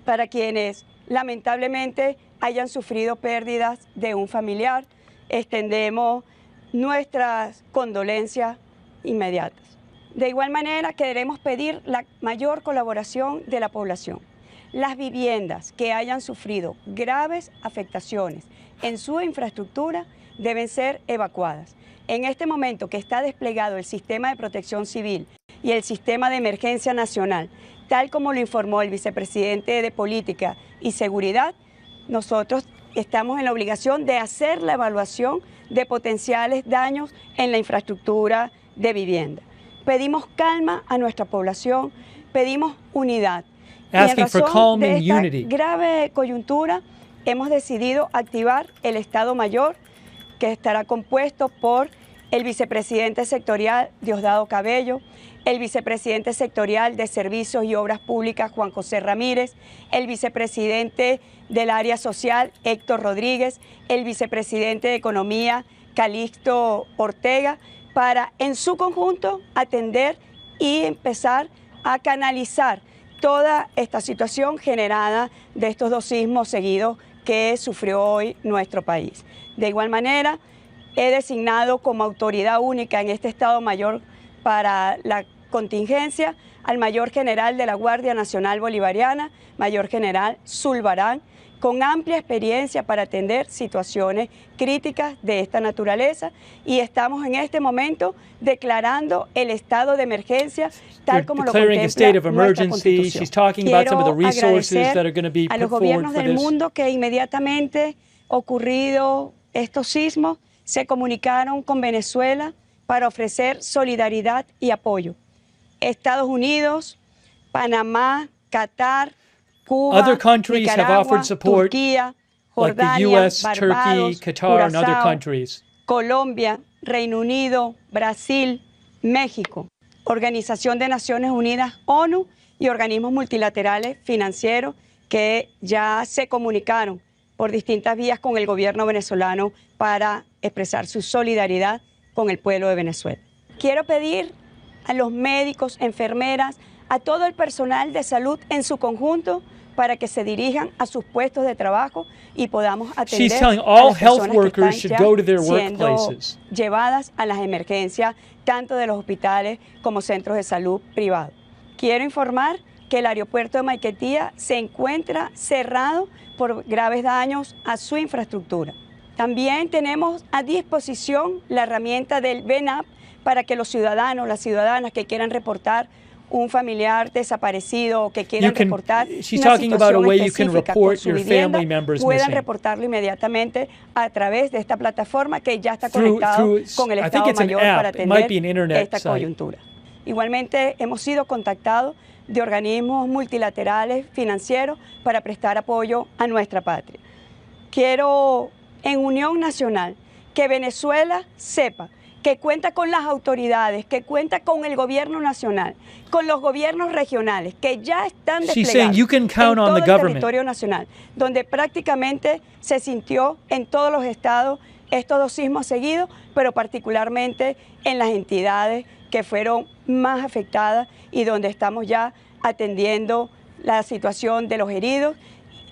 para quienes lamentablemente hayan sufrido pérdidas de un familiar. Extendemos nuestras condolencias inmediatas. De igual manera, queremos pedir la mayor colaboración de la población. Las viviendas que hayan sufrido graves afectaciones en su infraestructura deben ser evacuadas. En este momento que está desplegado el sistema de protección civil y el sistema de emergencia nacional, tal como lo informó el vicepresidente de Política y Seguridad, nosotros estamos en la obligación de hacer la evaluación de potenciales daños en la infraestructura de vivienda. Pedimos calma a nuestra población, pedimos unidad. Y en razón de esta grave coyuntura, hemos decidido activar el Estado Mayor, que estará compuesto por el vicepresidente sectorial Diosdado Cabello, el vicepresidente sectorial de Servicios y Obras Públicas Juan José Ramírez, el vicepresidente del área social Héctor Rodríguez, el vicepresidente de Economía Calixto Ortega, para en su conjunto atender y empezar a canalizar toda esta situación generada de estos dos sismos seguidos que sufrió hoy nuestro país. De igual manera, he designado como autoridad única en este Estado Mayor para la contingencia al Mayor General de la Guardia Nacional Bolivariana, Mayor General Zulbarán, con amplia experiencia para atender situaciones críticas de esta naturaleza, y estamos en este momento declarando el estado de emergencia tal como lo contempla nuestra Constitución. Quiero agradecer a los gobiernos del mundo que inmediatamente ocurrido estos sismos se comunicaron con Venezuela para ofrecer solidaridad y apoyo. Estados Unidos, Panamá, Qatar, Cuba,
other countries
Nicaragua,
have offered support,
Turquía,
like the
Jordania,
US,
Barbados,
Turkey, Qatar, and other
Curazao,
countries.
Colombia, Reino Unido, Brasil, México, Organización de Naciones Unidas, ONU y organismos multilaterales financieros que ya se comunicaron por distintas vías con el gobierno venezolano para expresar su solidaridad con el pueblo de Venezuela. Quiero pedir a los médicos, enfermeras, a todo el personal de salud en su conjunto, para que se dirijan a sus puestos de trabajo y podamos atender
She's telling
a
all
las
health
personas que
workers
están
should
ya
go to their
siendo
workplaces.
llevadas a las emergencias tanto de los hospitales como centros de salud privados. Quiero informar que el aeropuerto de Maiquetía se encuentra cerrado por graves daños a su infraestructura. También tenemos a disposición la herramienta del VENAP para que los ciudadanos, las ciudadanas que quieran reportar un familiar desaparecido o que quieran reportar
she's
una
talking about a
situación
way you can
específica con
report
su
your
vivienda,
family members
puedan
missing.
reportarlo inmediatamente a través de esta plataforma que ya está
Through-
conectado
through-
con el
I think
Estado
it's an
Mayor
app.
para
It might be an
atender
internet
esta
site.
coyuntura. Igualmente hemos sido contactados de organismos multilaterales financieros para prestar apoyo a nuestra patria. Quiero, en unión nacional, que Venezuela sepa que cuenta con las autoridades, que cuenta con el gobierno nacional, con los gobiernos regionales, que ya están
She's saying
desplegados
you can count
en
on
todo
the
el
government.
territorio nacional, donde prácticamente se sintió en todos los estados estos dos sismos seguidos, pero particularmente en las entidades que fueron más afectadas y donde estamos ya atendiendo la situación de los heridos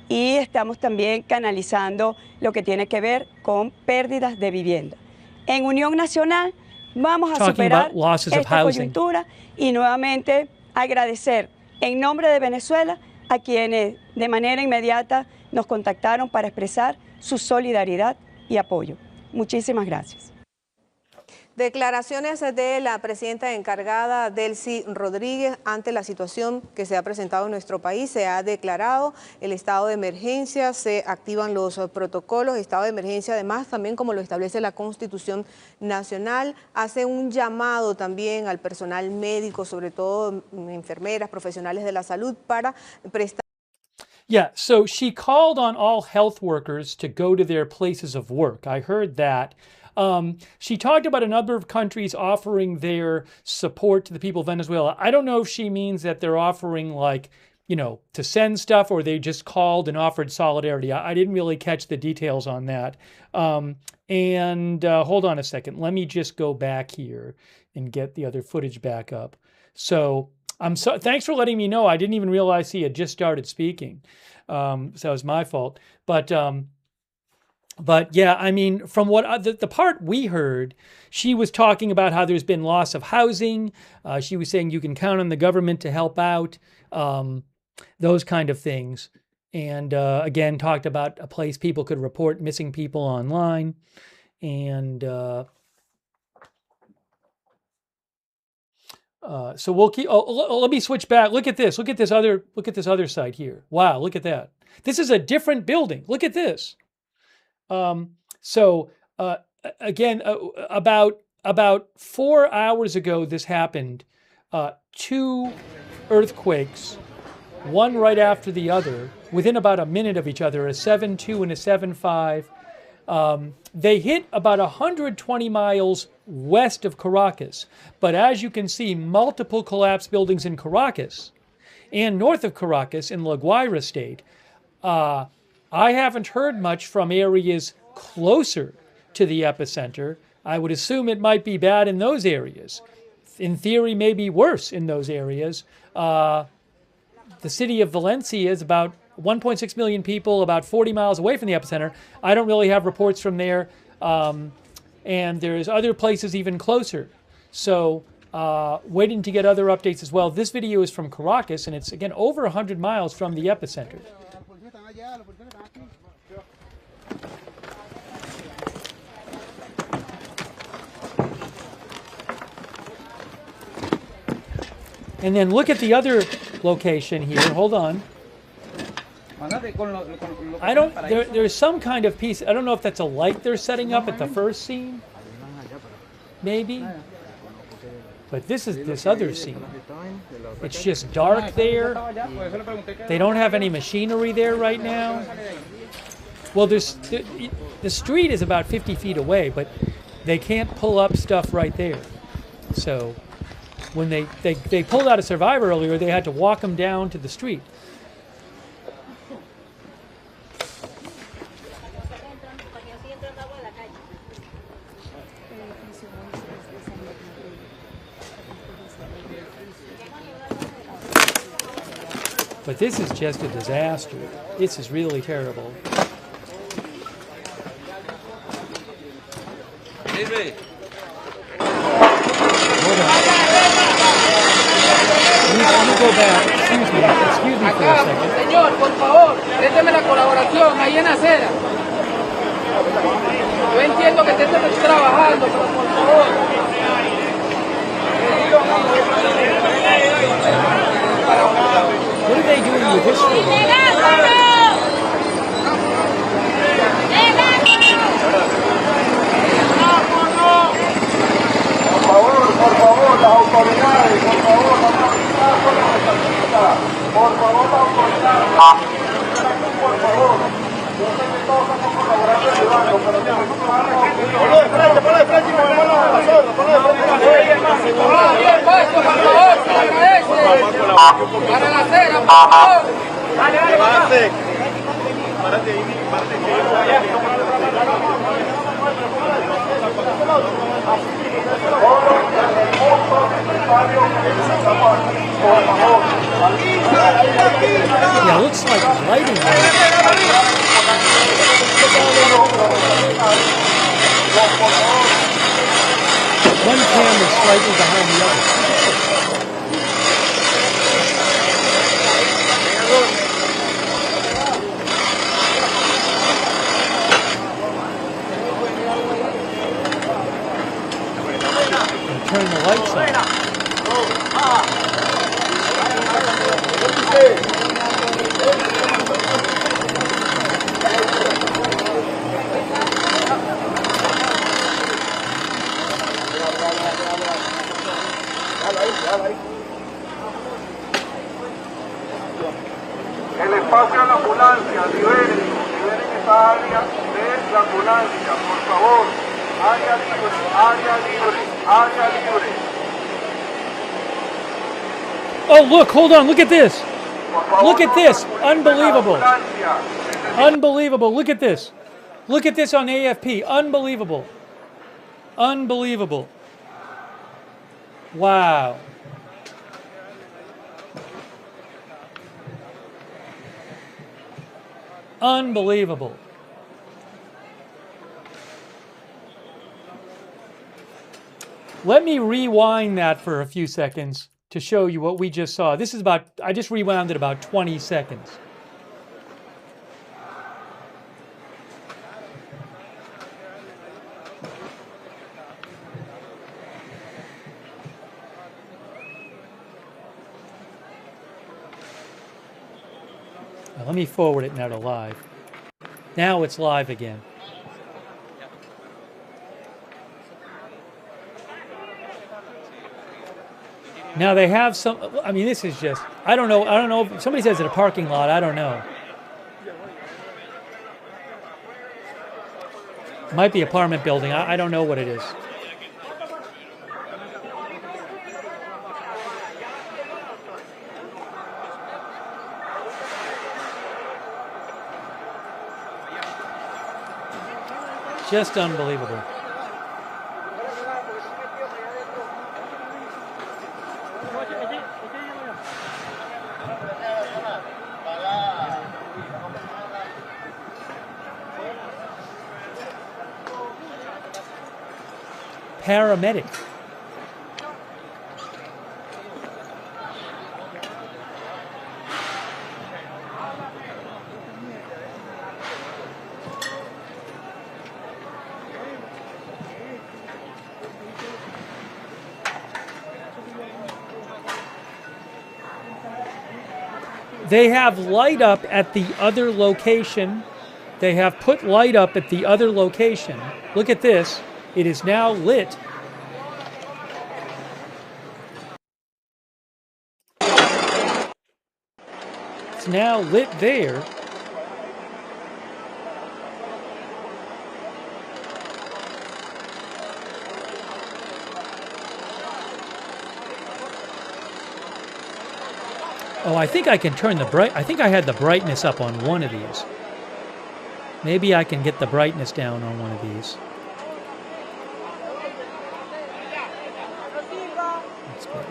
y estamos también canalizando lo que tiene que ver con pérdidas de vivienda. En Unión Nacional vamos a
Talking
superar
about losses of
esta
housing.
coyuntura y nuevamente agradecer en nombre de Venezuela a quienes de manera inmediata nos contactaron para expresar su solidaridad y apoyo. Muchísimas gracias.
Declaraciones de la presidenta encargada, Delcy Rodríguez, ante la situación que se ha presentado en nuestro país. Se ha declarado el estado de emergencia, se activan los protocolos, estado de emergencia además también como lo establece la Constitución Nacional. Hace un llamado también al personal médico, sobre todo enfermeras, profesionales de la salud, para prestar.
Yeah, so she called on all health workers to go to their places of work. I heard that. She talked about a number of countries offering their support to the people of Venezuela. I don't know if she means that they're offering, like, you know, to send stuff, or they just called and offered solidarity. I didn't really catch the details on that. Hold on a second. Let me just go back here and get the other footage back up. So thanks for letting me know. I didn't even realize he had just started speaking. So it was my fault. But yeah, I mean, from what the part we heard, she was talking about how there's been loss of housing. She was saying you can count on the government to help out, those kind of things. And again, talked about a place people could report missing people online. And so we'll keep. Oh, let me switch back. Look at this. Look at this other site here. Wow, look at that. This is a different building. Look at this. Again, about 4 hours ago, this happened. 2 earthquakes, one right after the other, within about a minute of each other, a 7.2 and a 7.5. They hit about 120 miles west of Caracas. But as you can see, multiple collapsed buildings in Caracas and north of Caracas in La Guaira state. I haven't heard much from areas closer to the epicenter. I would assume it might be bad in those areas. In theory, maybe worse in those areas. The city of Valencia is about 1.6 million people, about 40 miles away from the epicenter. I don't really have reports from there. And there's other places even closer. So waiting to get other updates as well. This video is from Caracas, and it's, again, over 100 miles from the epicenter. And then look at the other location here. Hold on. There's some kind of piece. I don't know if that's a light they're setting up at the first scene. Maybe. But this is this other scene. It's just dark there. They don't have any machinery there right now. Well, the street is about 50 feet away, but they can't pull up stuff right there. So when they pulled out a survivor earlier, they had to walk them down to the street. But this is just a disaster. This is really terrible. Let me go back. Excuse me for a second.
Señor, por favor, déjeme la colaboración ahí en acera. Yo entiendo que usted está trabajando, pero por favor.
What are they doing with this thing?
Por favor, las autoridades, por favor, las autoridades. Por favor. Yo sé que todos estamos colaborando y ayudando, pero ya no ponlo de frente, ponlo de frente y ponlo a nosotros, ponlo de frente.
Bien, Pacho, por favor, se agradece. Para la acera, por favor. Dale,
Párate ahí, párate ahí.
Yeah, it looks like lighting. One camera slightly behind the other. And turn the lights on.
El espacio de la ambulancia, liberen esta área de la ambulancia, por favor. Área libre, área libre, área libre.
Oh, look, hold on, look at this. Look at this. Unbelievable. Unbelievable. Look at this. Look at this on AFP. Unbelievable. Unbelievable. Wow. Unbelievable. Let me rewind that for a few seconds to show you what we just saw. This is about, I just rewound it about 20 seconds. Now let me forward it now to live. Now it's live again. Now they have some, I mean, this is just, I don't know, if somebody says it's a parking lot, I don't know. Might be apartment building, I don't know what it is. Just unbelievable. Paramedic. They have light up at the other location. They have put light up at the other location. Look at this. It is now lit. It's now lit there. Oh, I think I can turn the I think I had the brightness up on one of these. Maybe I can get the brightness down on one of these. That's better.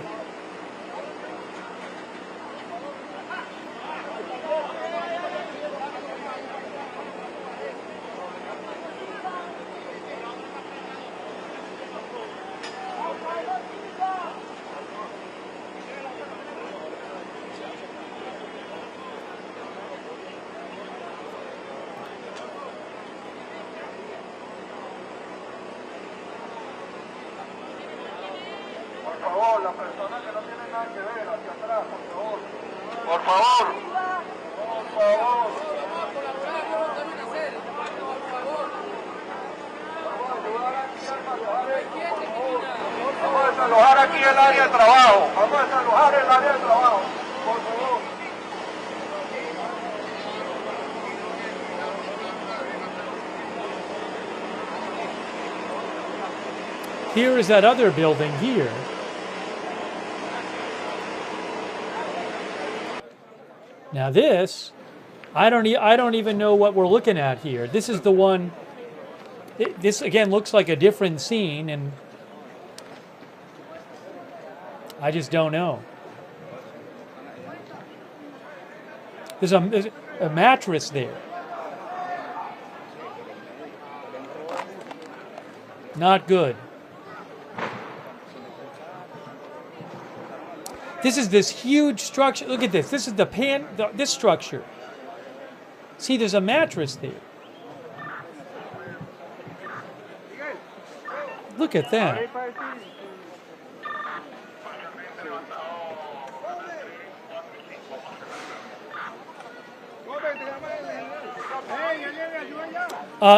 favor, las personas que no tienen nada que ver, hacia atrás, por favor. Por favor. Por favor. Vamos a desalojar aquí el área de trabajo. Vamos a desalojar el área de trabajo. Por favor.
Here is that other building here. Now this, I don't even know what we're looking at here. This is the one. This again looks like a different scene, and I just don't know. There's a mattress there. Not good. This is this huge structure. Look at this. This is this structure. See, there's a mattress there. Look at that.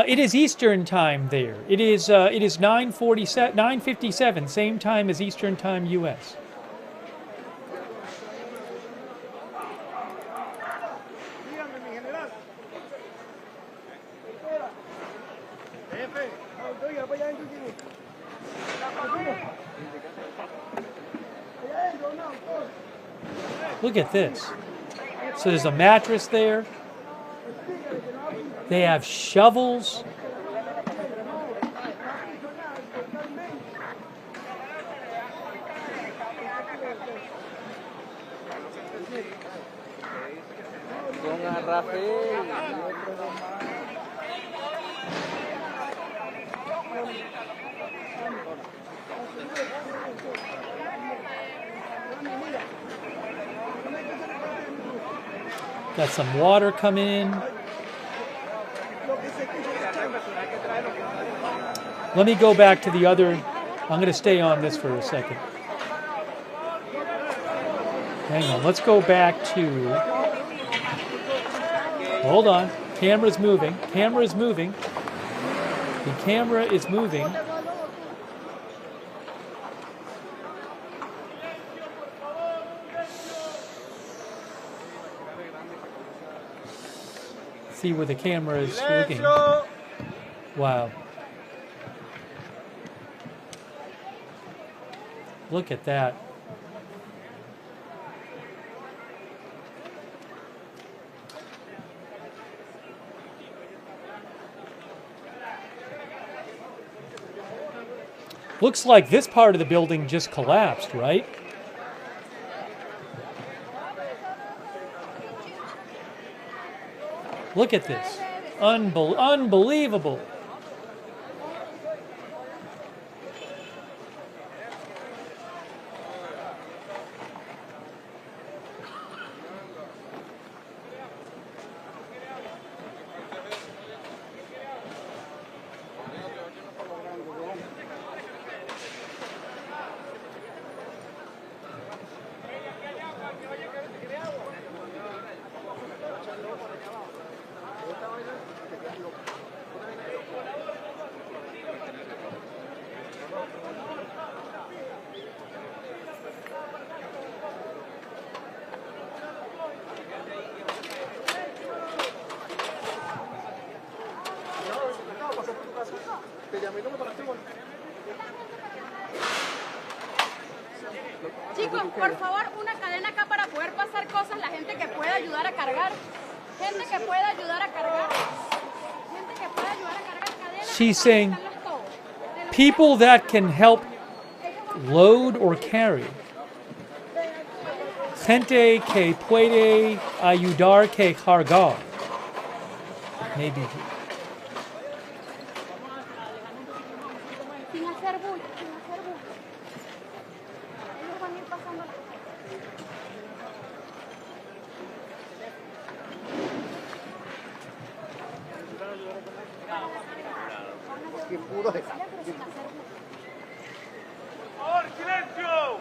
It is Eastern time there. It is 9:57, same time as Eastern time U.S. Look at this. So there's a mattress there. They have shovels. Got some water coming in. Let me go back to the other. I'm going to stay on this for a second. Hang on. Let's go back to. Hold on. Camera's moving. Camera is moving. The camera is moving. See where the camera is looking. Wow. Look at that. Looks like this part of the building just collapsed, right? Look at this. Unbelievable.
Chicos, por favor, una cadena acá para poder pasar cosas, la gente que pueda ayudar a cargar. Gente que pueda ayudar a cargar. Gente que pueda ayudar a cargar cadenas.
She's saying people that can help load or carry. Gente que puede ayudar que cargar. Maybe.
Sin hacer bulla, sin hacer bulla. Ellos van a ir pasando.
Qué puro de...
¡Por favor, silencio!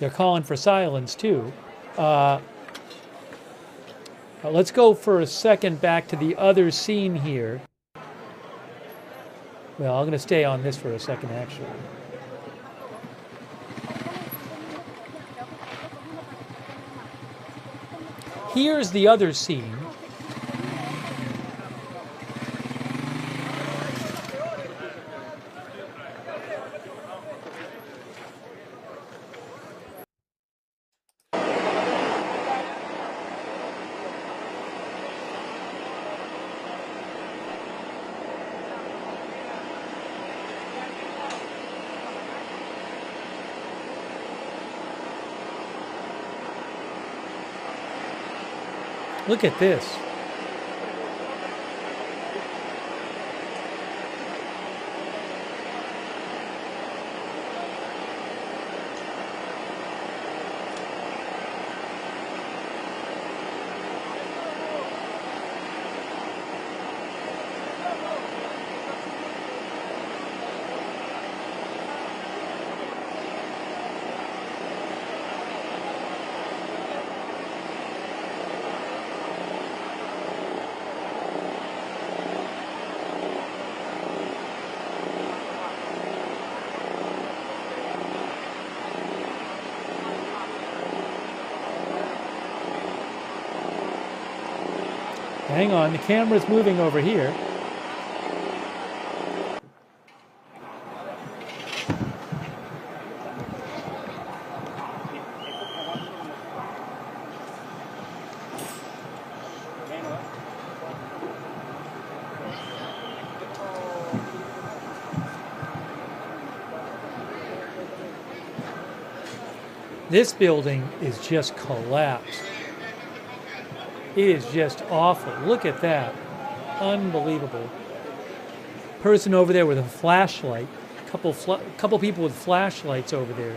They're calling for silence too. Let's go for a second back to the other scene here. Well, I'm going to stay on this for a second, actually. Here's the other scene. Look at this. Hang on, the camera's moving over here. This building is just collapsed. It is just awful. Look at that. Unbelievable. Person over there with a flashlight. Couple people with flashlights over there.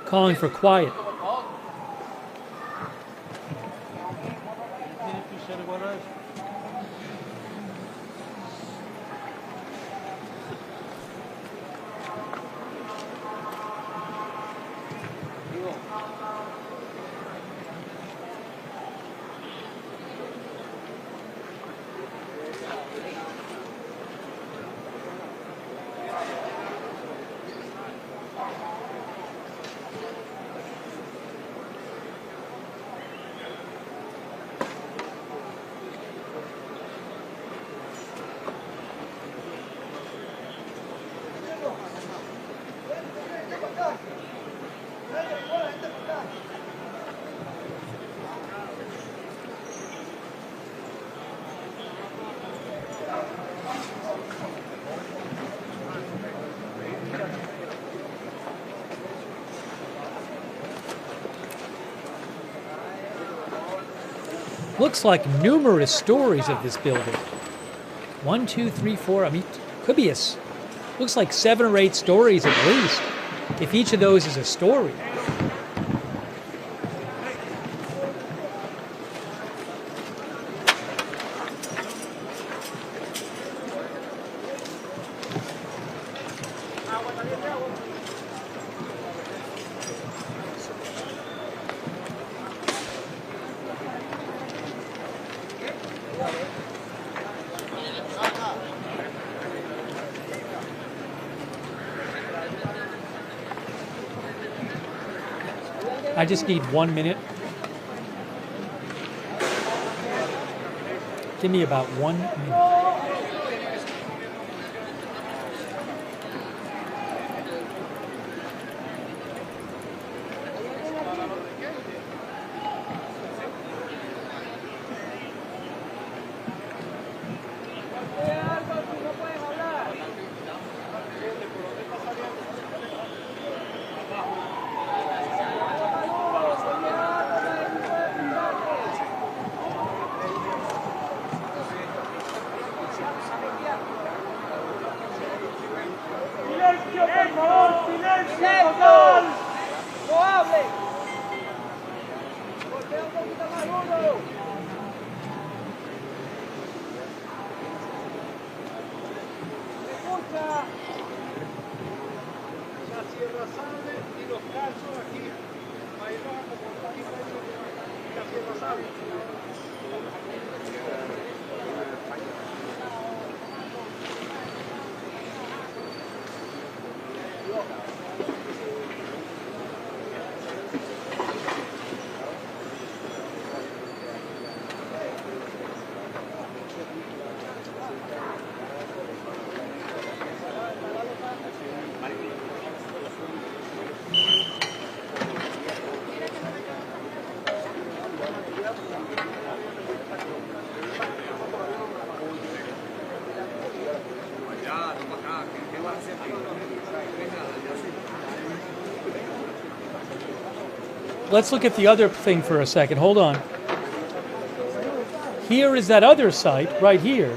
Calling for quiet. Looks like numerous stories of this building. 1, 2, 3, 4. I mean, could be looks like 7 or 8 stories at least, if each of those is a story. I just need 1 minute. Give me about 1 minute.
¡Silencio, por favor! ¡Silencio total! ¡No hable! ¡Golpea un poquito más duro! ¿Se escucha? La sierra sable y los calzos aquí. Ahí va como está aquí, la sierra sable.
Let's look at the other thing for a second. Hold on. Here is that other site right here.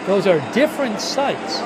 Those are different sites.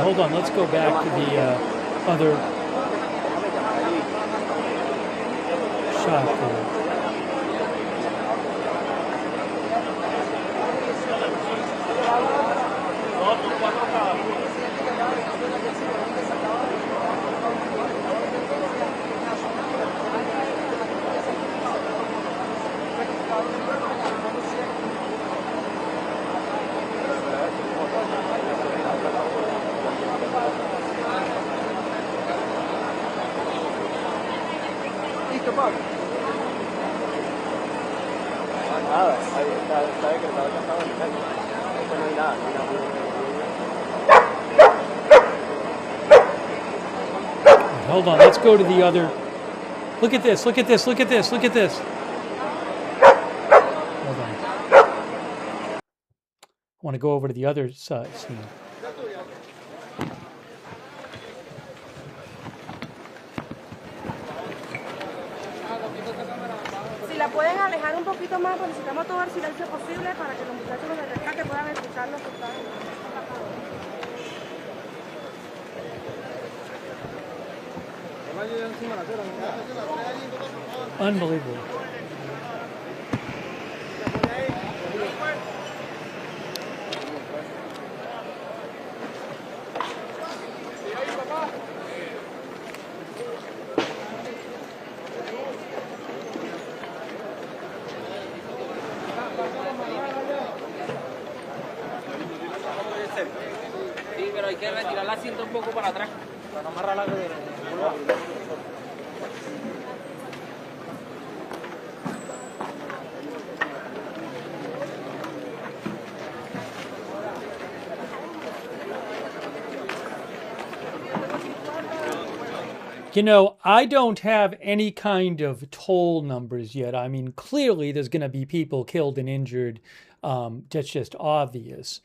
Hold on, let's go back to the other shot there.
listo, Pablo? Nada, ahí está decretado el estado de emergencia. Esto no hay nada,
Hold on, let's go to the other. Look at this, look at this, look at this, look at this. Hold on. I want to go over to the other side scene.
Si la pueden alejar un poquito más, pues necesitamos todo el silencio posible para que los muchachos de rescate puedan escuchar lo que están pasando.
Unbelievable.
Sí, pero hay que retirar la cinta un poco para atrás, para no amarrar la cadera.
You know, I don't have any kind of toll numbers yet. I mean, clearly there's going to be people killed and injured. That's just obvious.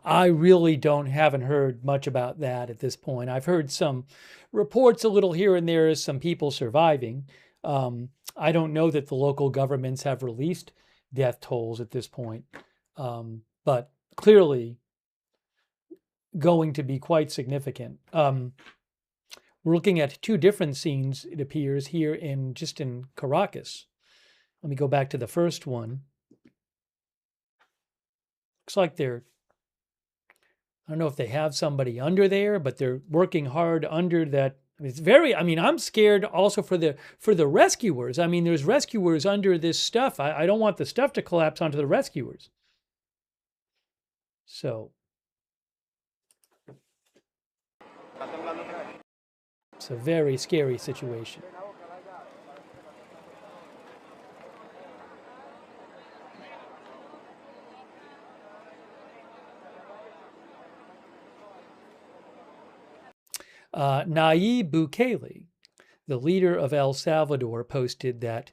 I really haven't heard much about that at this point. I've heard some reports a little here and there, some people surviving. I don't know that the local governments have released death tolls at this point, but clearly going to be quite significant. We're looking at two different scenes, it appears, here in Caracas. Let me go back to the first one. Looks like I don't know if they have somebody under there, but they're working hard under that. I'm scared also for the rescuers. I mean, there's rescuers under this stuff. I don't want the stuff to collapse onto the rescuers. So it's a very scary situation. Nayib Bukele, the leader of El Salvador, posted that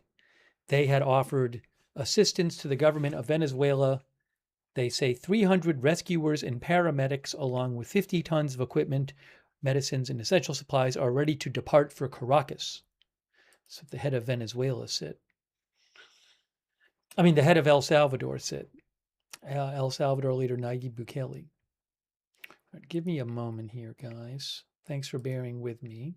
they had offered assistance to the government of Venezuela. They say 300 rescuers and paramedics, along with 50 tons of equipment, medicines, and essential supplies, are ready to depart for Caracas. So the head of Venezuela said. The head of El Salvador said. El Salvador leader Nayib Bukele. Right, give me a moment here, guys. Thanks for bearing with me.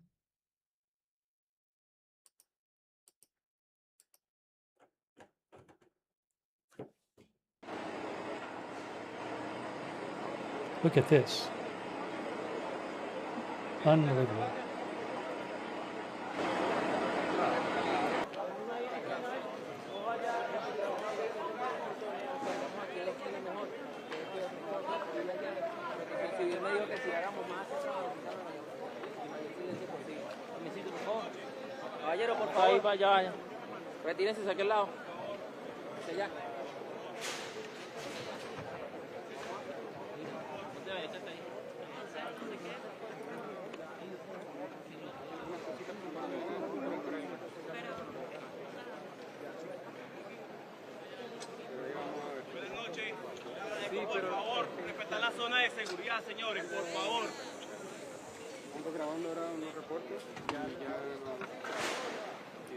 Look at this. Unbelievable.
Caballero, por favor. Ahí, vaya. Retírense hacia aquel lado. Hacia allá.
Buenas noches. Sí, por favor, respetar la zona de seguridad, señores, por favor.
Estamos grabando ahora unos reportes.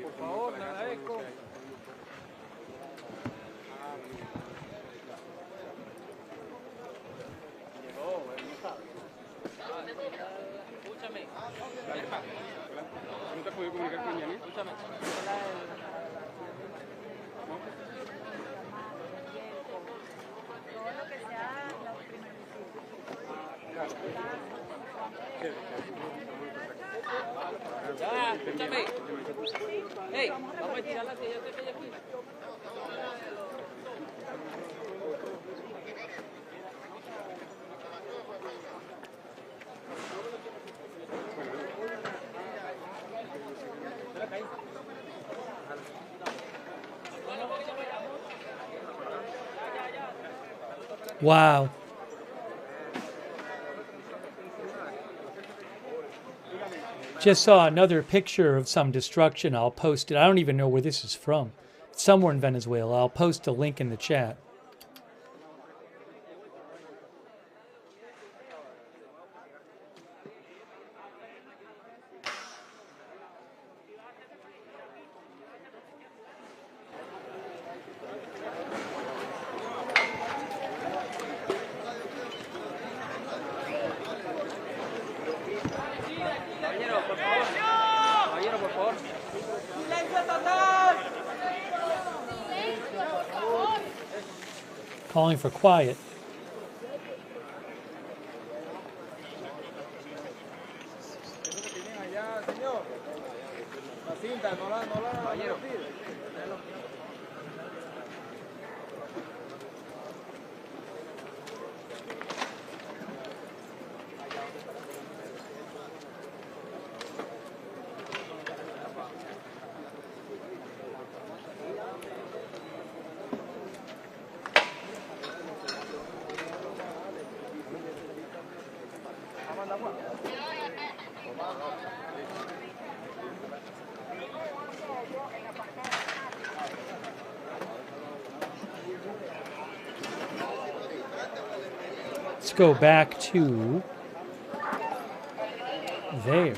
Por favor, le agradezco. Escúchame.
¿No te has podido comunicar con Yanis?
Escúchame.
Todo lo que sea los primeros
Ya, escúchame. Hey, vamos a tirar la silla de aquí.
Wow. Just saw another picture of some destruction. I'll post it. I don't even know where this is from. It's somewhere in Venezuela. I'll post a link in the chat. Calling for quiet. Let's go back to there.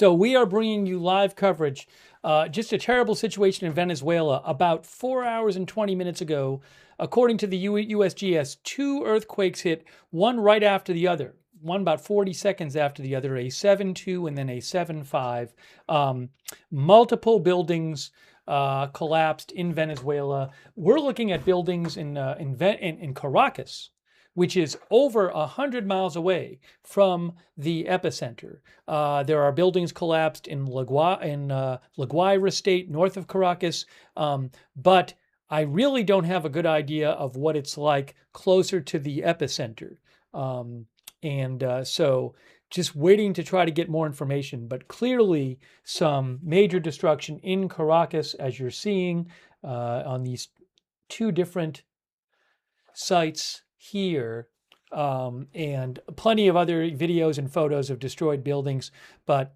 So we are bringing you live coverage. Just a terrible situation in Venezuela. About 4 hours and 20 minutes ago, according to the USGS, 2 earthquakes hit, one right after the other. One about 40 seconds after the other, a 7.2 and then a 7.5. Multiple buildings collapsed in Venezuela. We're looking at buildings in Caracas, which is over 100 miles away from the epicenter. There are buildings collapsed in La Guaira state, north of Caracas, but I really don't have a good idea of what it's like closer to the epicenter. So just waiting to try to get more information, but clearly some major destruction in Caracas, as you're seeing on these 2 different sites here, and plenty of other videos and photos of destroyed buildings. But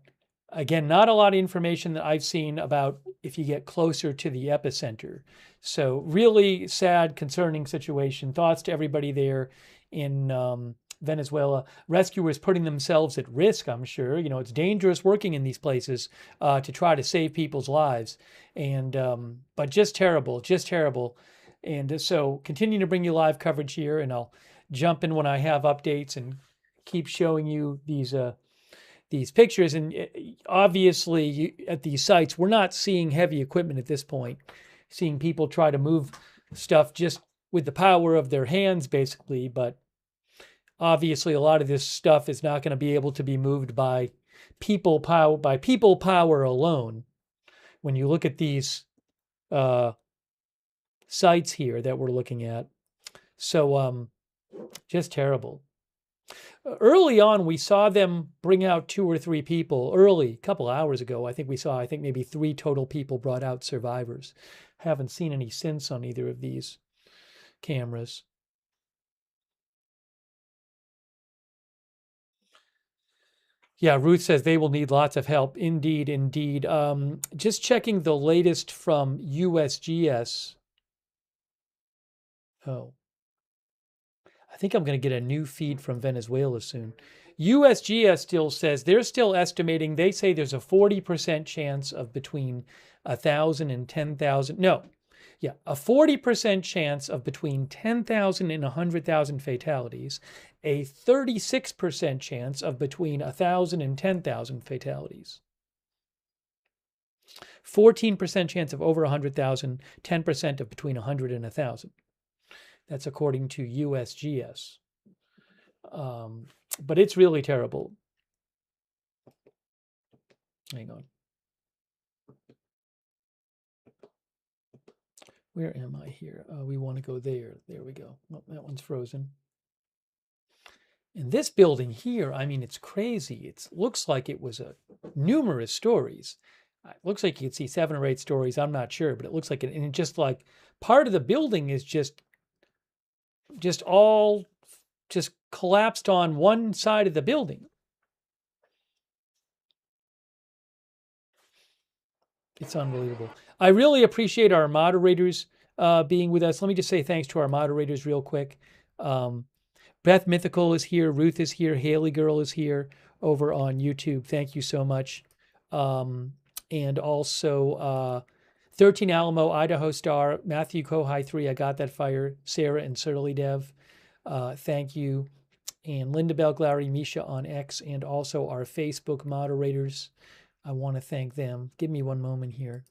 again, not a lot of information that I've seen about if you get closer to the epicenter. So really sad, concerning situation. Thoughts to everybody there in Venezuela. Rescuers putting themselves at risk, I'm sure. You know, it's dangerous working in these places to try to save people's lives. But just terrible, just terrible. And so continue to bring you live coverage here, and I'll jump in when I have updates and keep showing you these pictures. And obviously at these sites, we're not seeing heavy equipment at this point, seeing people try to move stuff just with the power of their hands, basically. But obviously a lot of this stuff is not going to be able to be moved by people power alone. When you look at these sites here that we're looking at. So just terrible. Early on, we saw them bring out 2 or 3 people early, a couple hours ago. I think maybe 3 total people brought out survivors. Haven't seen any since on either of these cameras. Yeah, Ruth says they will need lots of help. Indeed, indeed. Just checking the latest from USGS. Oh, I think I'm going to get a new feed from Venezuela soon. USGS still says they're still estimating. They say there's a 40% chance of between 1,000 and 10,000. No, yeah, a 40% chance of between 10,000 and 100,000 fatalities. A 36% chance of between 1,000 and 10,000 fatalities. 14% chance of over 100,000. 10% of between 100 and 1,000. That's according to USGS. But it's really terrible. Hang on. Where am I here? We want to go there. There we go. Oh, that one's frozen. And this building here, I mean, it's crazy. It looks like it was numerous stories. It looks like you could see 7 or 8 stories. I'm not sure, but it looks like it. And it just like part of the building is just all collapsed on one side of the building. It's unbelievable. I really appreciate our moderators being with us. Let me just say thanks to our moderators real quick. Beth Mythical is here. Ruth is here. Haley Girl is here over on YouTube. Thank you so much. And also 13 Alamo, Idaho Star, Matthew Kohai 3, I Got That Fire, Sarah and Surly Dev. Thank you. And Linda Belglary, Misha on X, and also our Facebook moderators. I want to thank them. Give me one moment here.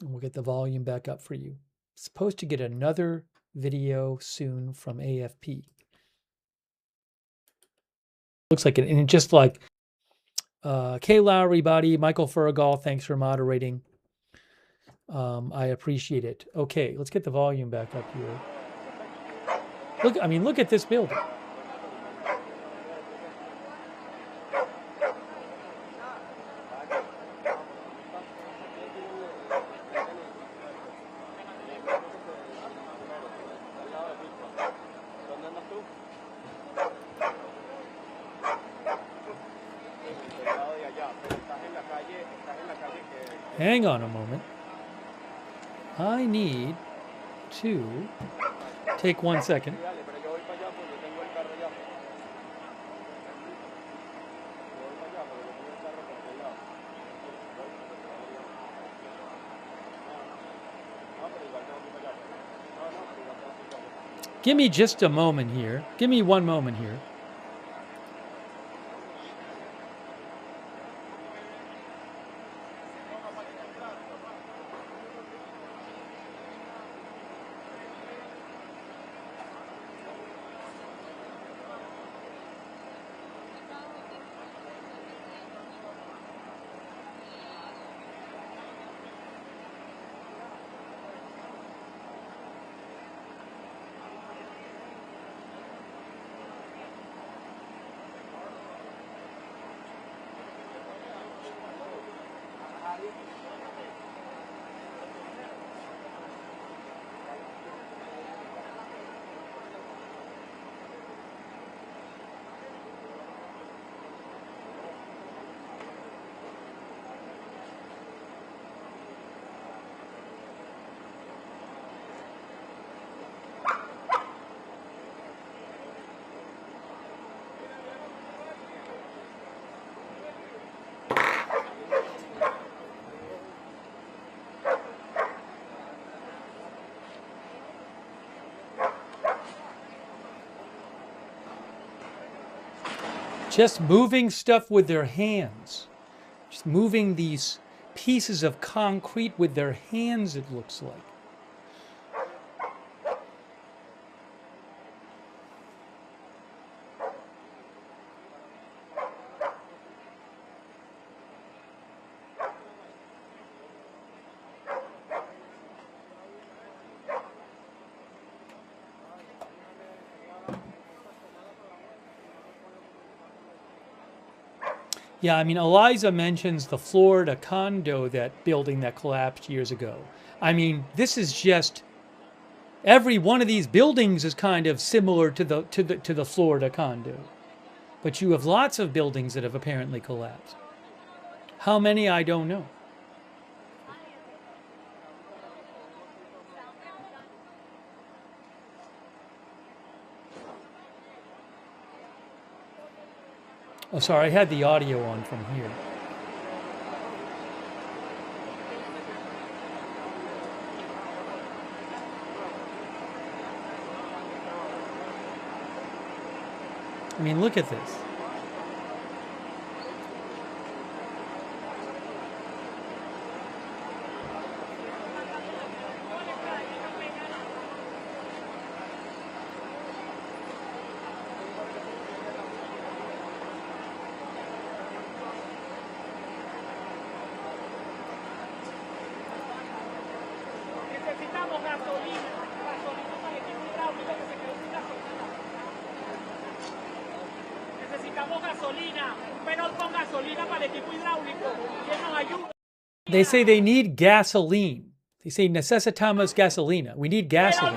And we'll get the volume back up for you. Supposed to get another video soon from AFP. Looks like it, and just like Kay Lowry, Buddy, Michael Furgal, thanks for moderating. I appreciate it. Okay, let's get the volume back up here. Look at this building. Hang on a moment. I need to take 1 second. Give me just a moment here. Give me one moment here. Just moving stuff with their hands. Just moving these pieces of concrete with their hands, it looks like. Yeah, I mean, Eliza mentions the Florida condo, that building that collapsed years ago. I mean, this is just, every one of these buildings is kind of similar to the Florida condo. But you have lots of buildings that have apparently collapsed. How many, I don't know. Oh, sorry, I had the audio on from here. I mean, look at this. They say they need gasoline. They say necesitamos gasolina. We need gasoline.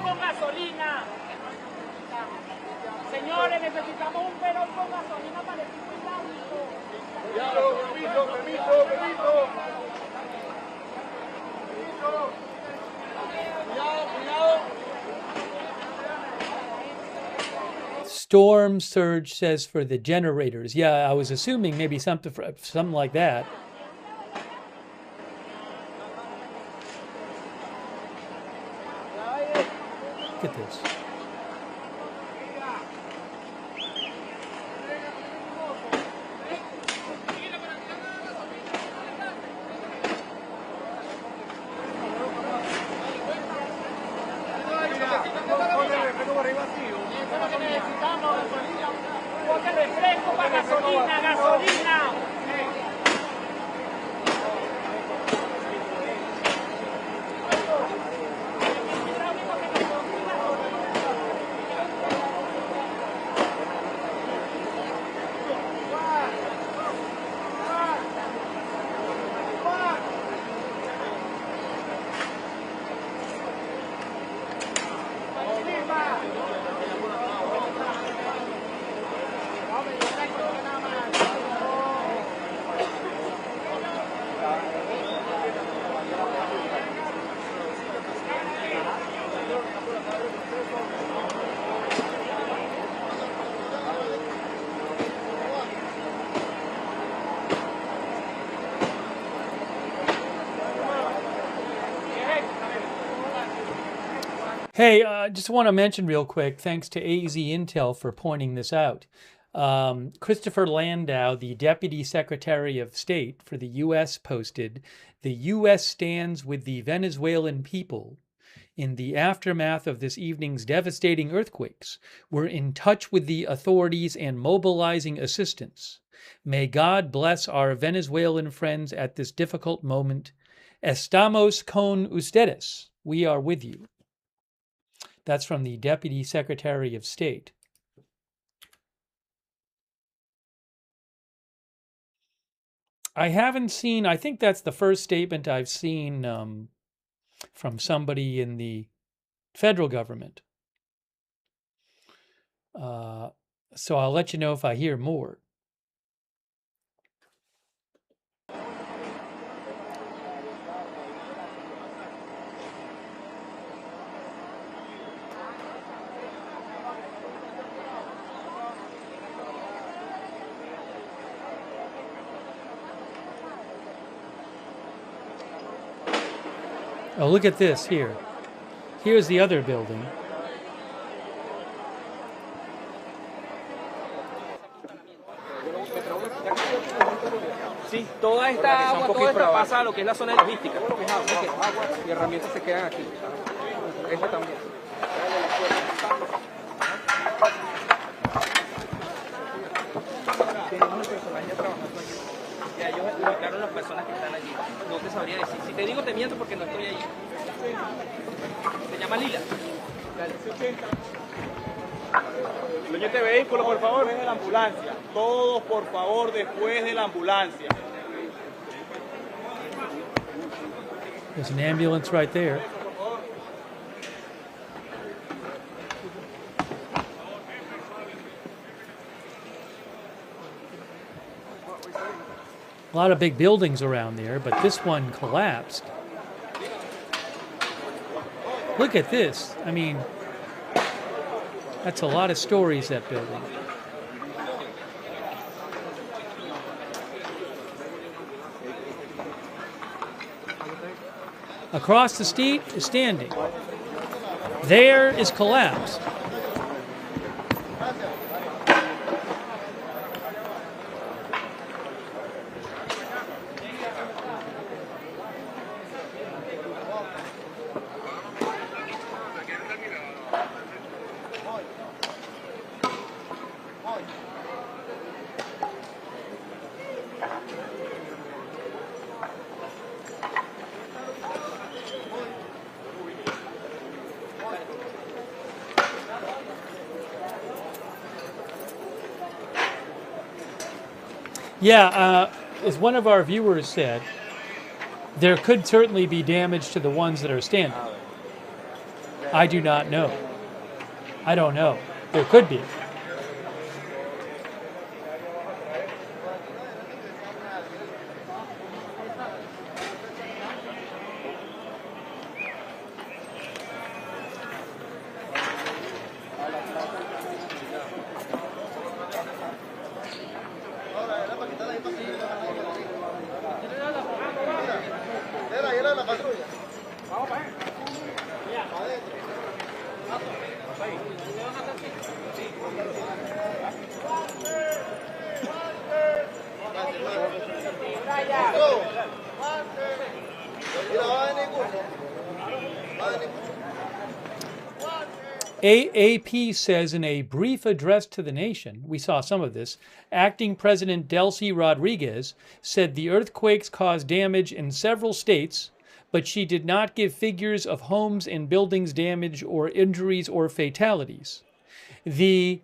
Storm surge says for the generators. Yeah, I was assuming maybe something like that. Look at this. Hey, just want to mention real quick, thanks to AZ Intel for pointing this out. Christopher Landau, the Deputy Secretary of State for the U.S., posted, "The U.S. stands with the Venezuelan people in the aftermath of this evening's devastating earthquakes. We're in touch with the authorities and mobilizing assistance. May God bless our Venezuelan friends at this difficult moment. Estamos con ustedes. We are with you." That's from the Deputy Secretary of State. I haven't seen, I think that's the first statement I've seen from somebody in the federal government. So I'll let you know if I hear more. Oh, look at this here. Here's the other building.
Sí, toda esta agua, todo esto pasa a lo que es la zona de logística. Y herramientas se quedan aquí. Esto también. Tenemos el personal ya trabajando aquí. Ya ellos ubicaron las personas que están allí. No te sabría decir. Si te digo te miento porque no estoy allí. Se llama Lila. Dale.
Dueño de vehículo, por favor, después de la ambulancia. Todos, por favor, después de la ambulancia.
There's an ambulance right there. A lot of big buildings around there, but this one collapsed. Look at this. I mean, that's a lot of stories, that building. Across the street is standing. There is collapse. Yeah, as one of our viewers said, there could certainly be damage to the ones that are standing. I do not know. I don't know. There could be. AP says in a brief address to the nation, we saw some of this, acting President Delcy Rodriguez said the earthquakes caused damage in several states, but she did not give figures of homes and buildings damaged or injuries or fatalities. The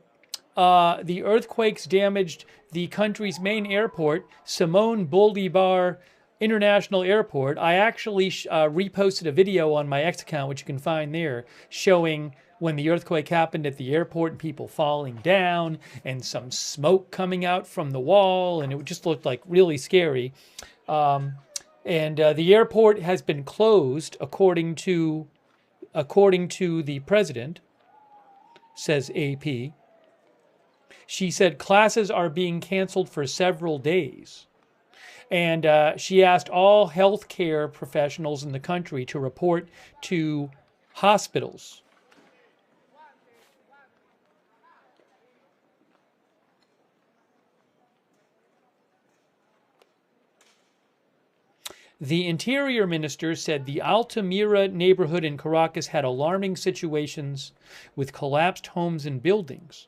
earthquakes damaged the country's main airport, Simón Bolívar International Airport. I actually reposted a video on my X account, which you can find there, showing when the earthquake happened at the airport and people falling down and some smoke coming out from the wall, and it just looked like really scary. And the airport has been closed according to the president, says AP. She said classes are being canceled for several days. And she asked all healthcare professionals in the country to report to hospitals The Interior Minister said the Altamira neighborhood in Caracas had alarming situations with collapsed homes and buildings.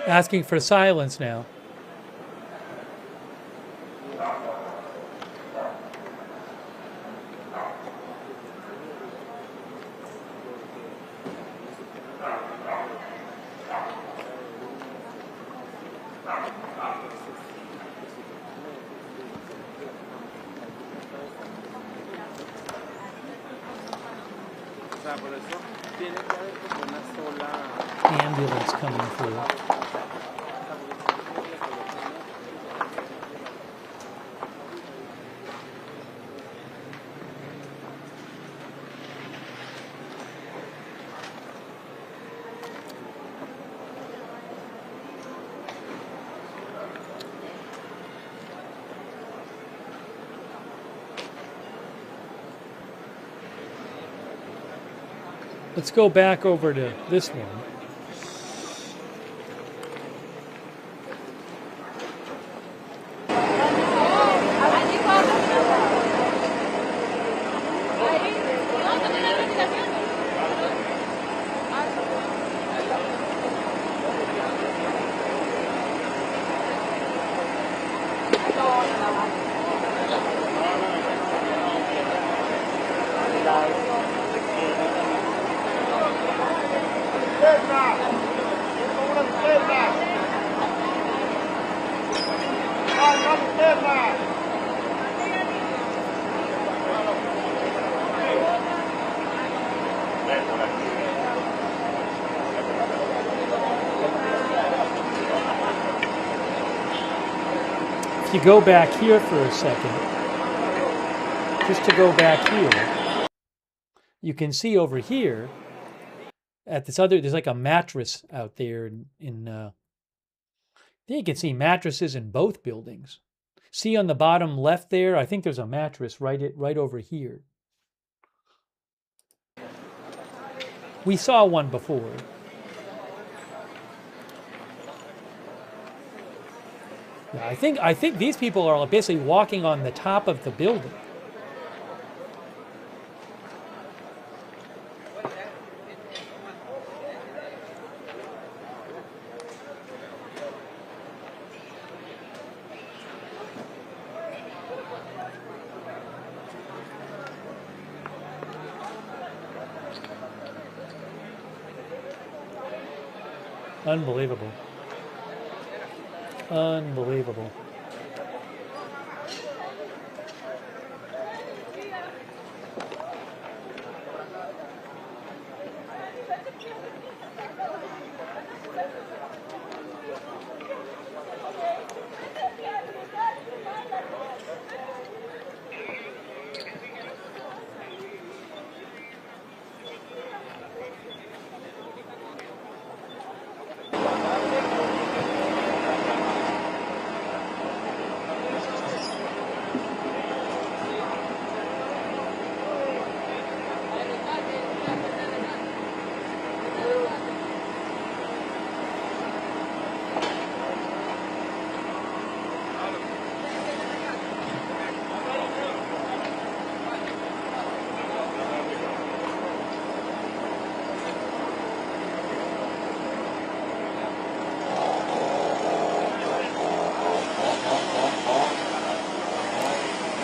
Asking for silence now. Ambulance coming through. Let's go back over to this one. If you go back here for a second, just to go back here, you can see over here at this other, there's like a mattress out there there you can see mattresses in both buildings. See on the bottom left there, I think there's a mattress right over here. We saw one before. Yeah, I think these people are basically walking on the top of the building. Unbelievable. Unbelievable.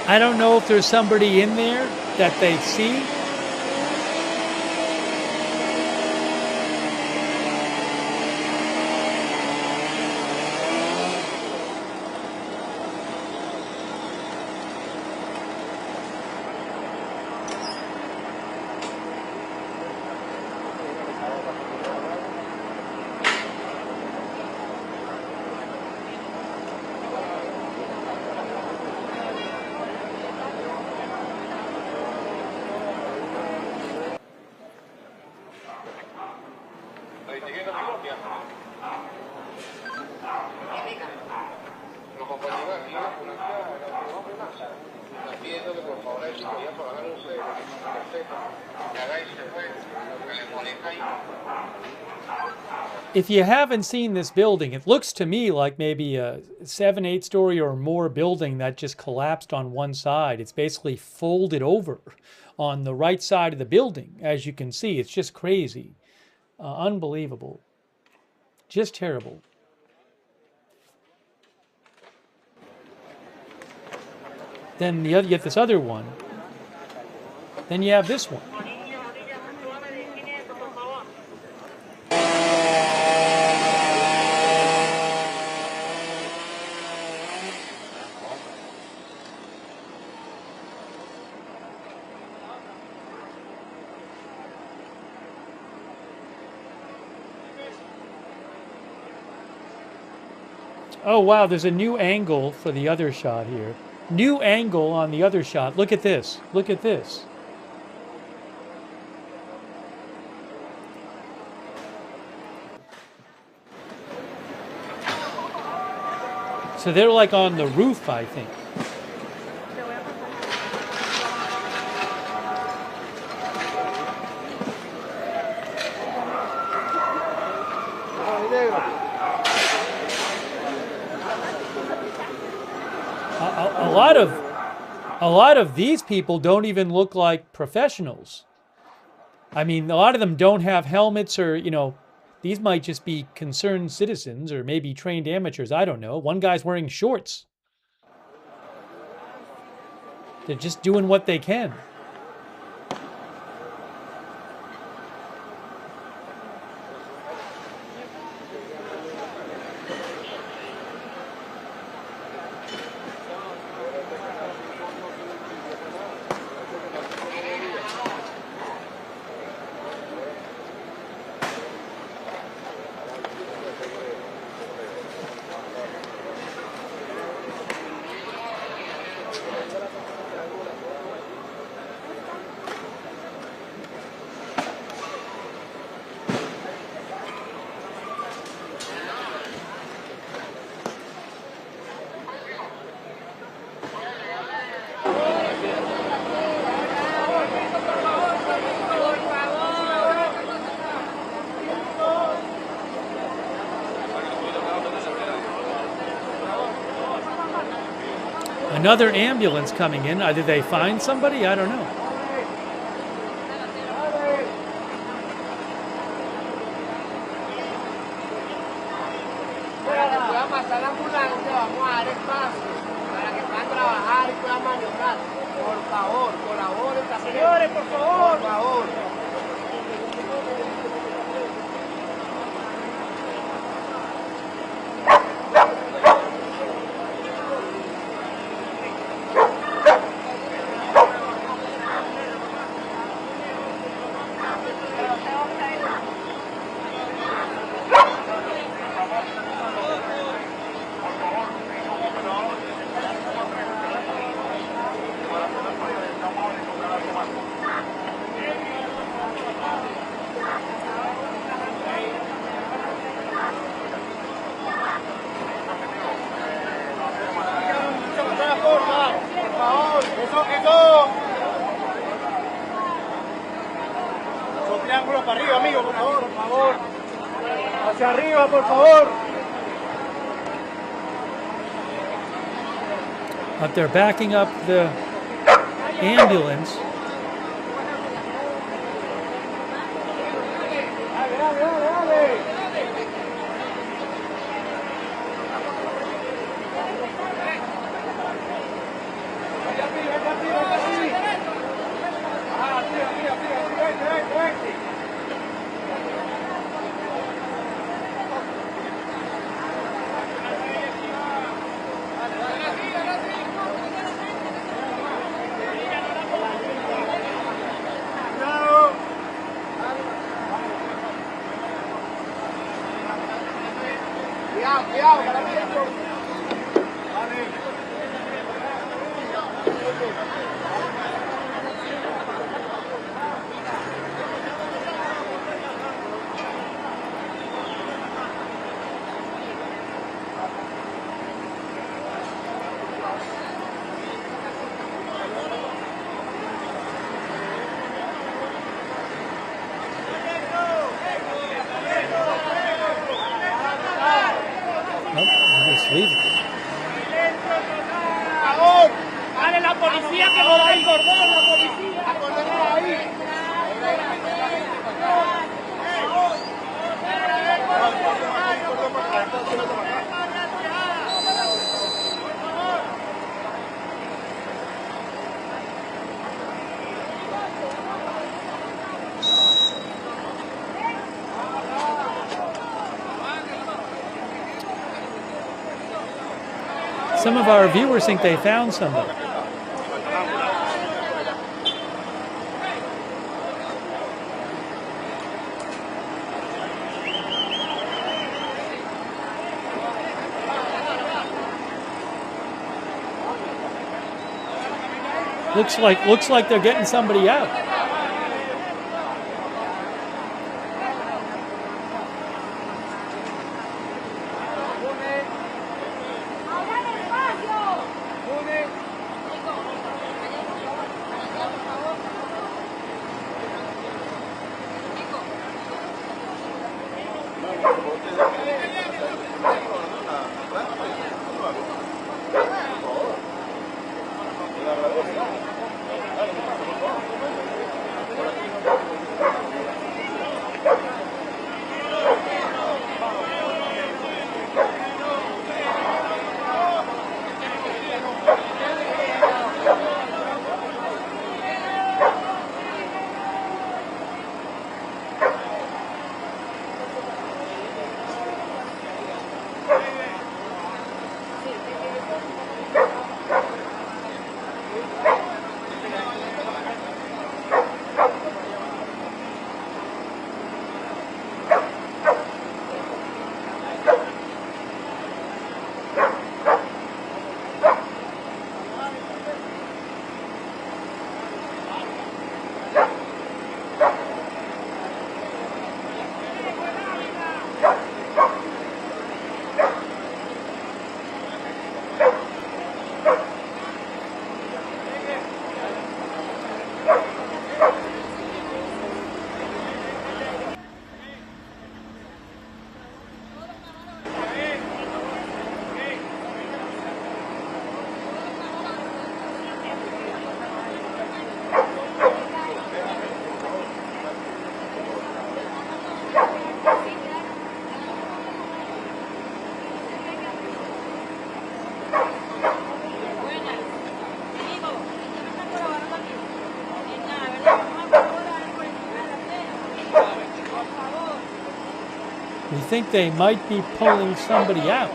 I don't know if there's somebody in there. that they see. If you haven't seen this building, it looks to me like maybe a 7-8 story or more building that just collapsed on one side. It's basically folded over on the right side of the building. As you can see, it's just crazy. Unbelievable. Just terrible. Then you have this other one. Then you have this one. Oh, wow, there's a new angle for the other shot here. New angle on the other shot. Look at this. Look at this. So they're like on the roof, I think. A lot of these people don't even look like professionals. I mean, a lot of them don't have helmets, or, you know, these might just be concerned citizens or maybe trained amateurs. I don't know. One guy's wearing shorts. They're just doing what they can. Another ambulance coming in. Either they find somebody, I don't know.
Para arriba, amigo, por favor, por favor. Hacia arriba, por favor.
But they're backing up the ambulance.
¡Dale la policía que no hay cordón, la policía! ¡Ahí!
Some of our viewers think they found somebody. Looks like they're getting somebody out. We think they might be pulling somebody out.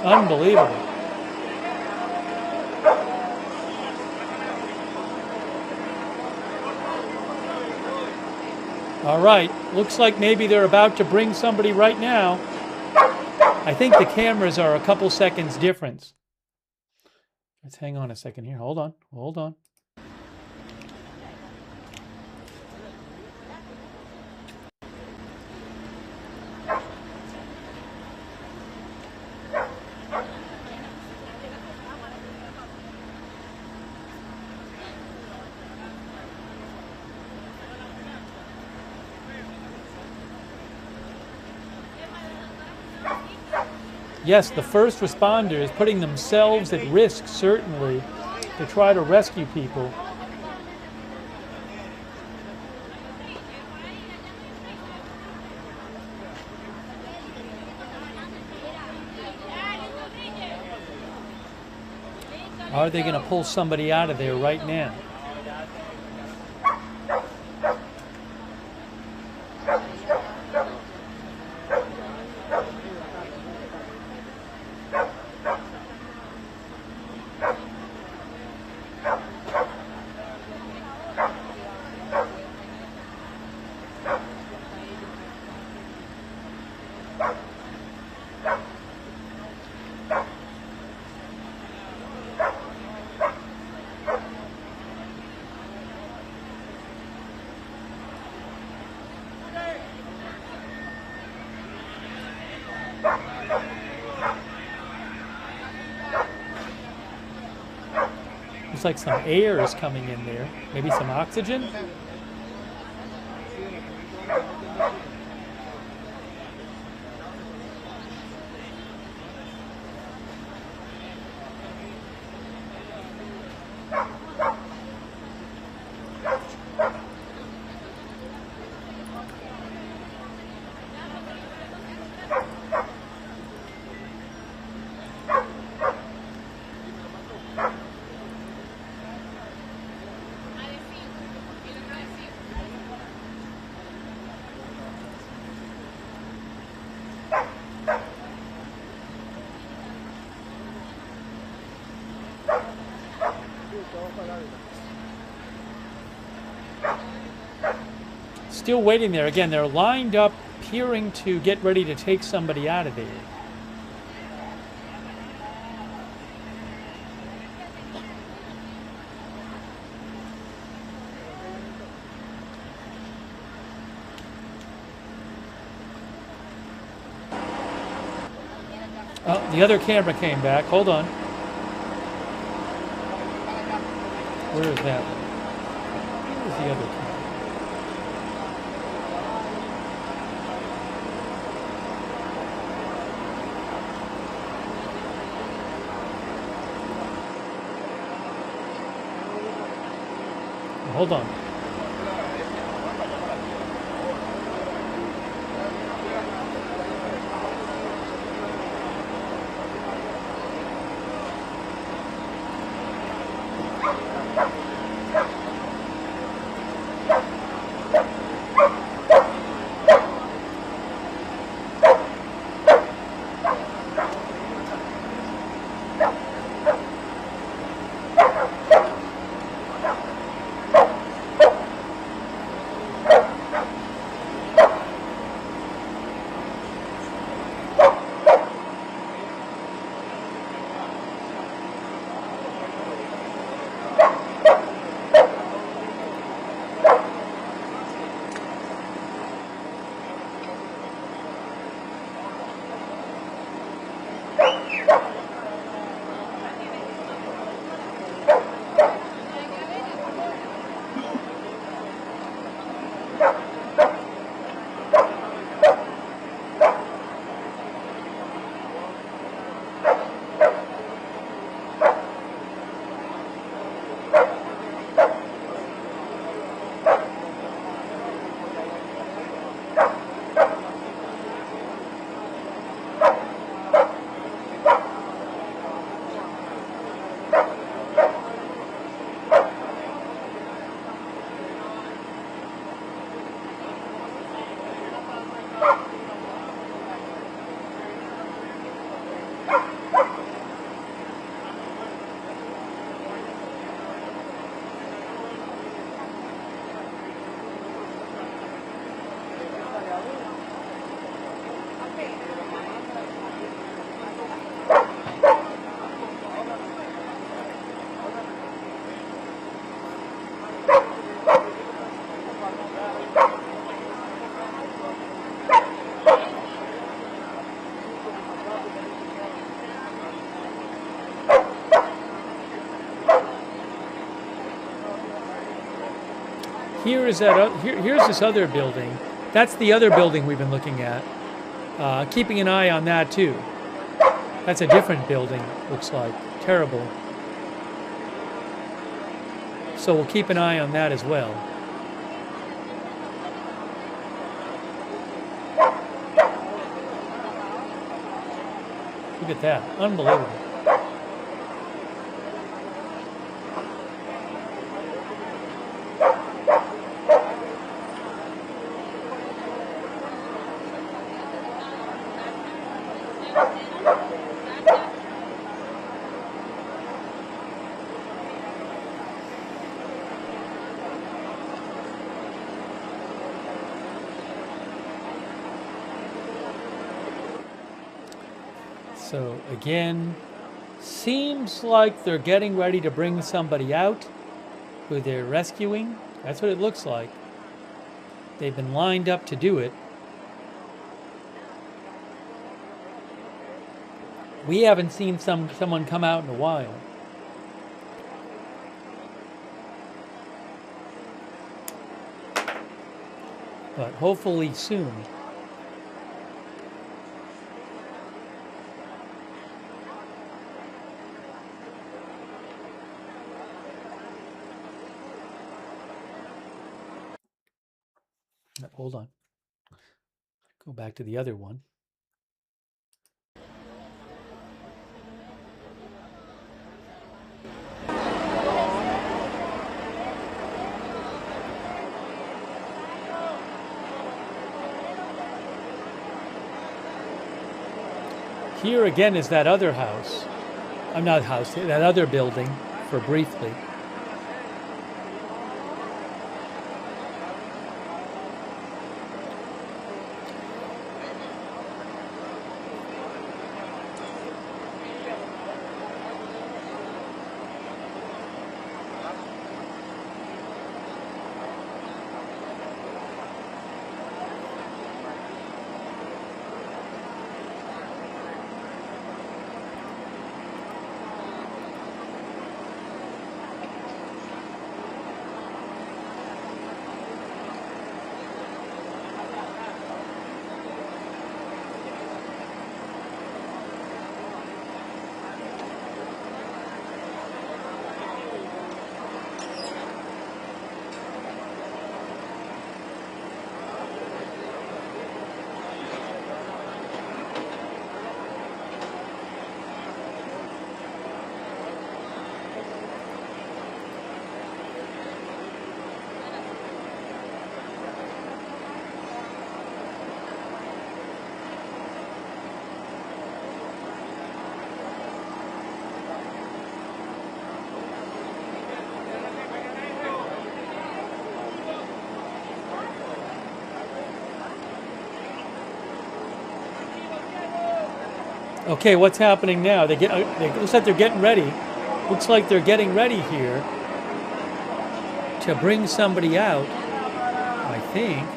Unbelievable. All right, looks like maybe they're about to bring somebody right now. I think the cameras are a couple seconds difference. Let's hang on a second here. Hold on, hold on. Yes, the first responder is putting themselves at risk, certainly, to try to rescue people. Are they going to pull somebody out of there right now? Looks like some air is coming in there. Maybe some oxygen? Still waiting there. Again, they're lined up, peering to get ready to take somebody out of there. Oh, the other camera came back. Hold on. Where is that one? Where's the other camera? Hold on. Here's this other building. That's the other building we've been looking at. Keeping an eye on that too. That's a different building, looks like. Terrible. So we'll keep an eye on that as well. Look at that. Unbelievable. So again, seems like they're getting ready to bring somebody out who they're rescuing. That's what it looks like. They've been lined up to do it. We haven't seen someone come out in a while. but hopefully soon. Hold on. Go back to the other one. Here again is that other house. I'm not house, that other building, for briefly. Okay, what's happening now? It looks like they're getting ready. Looks like they're getting ready here to bring somebody out, I think.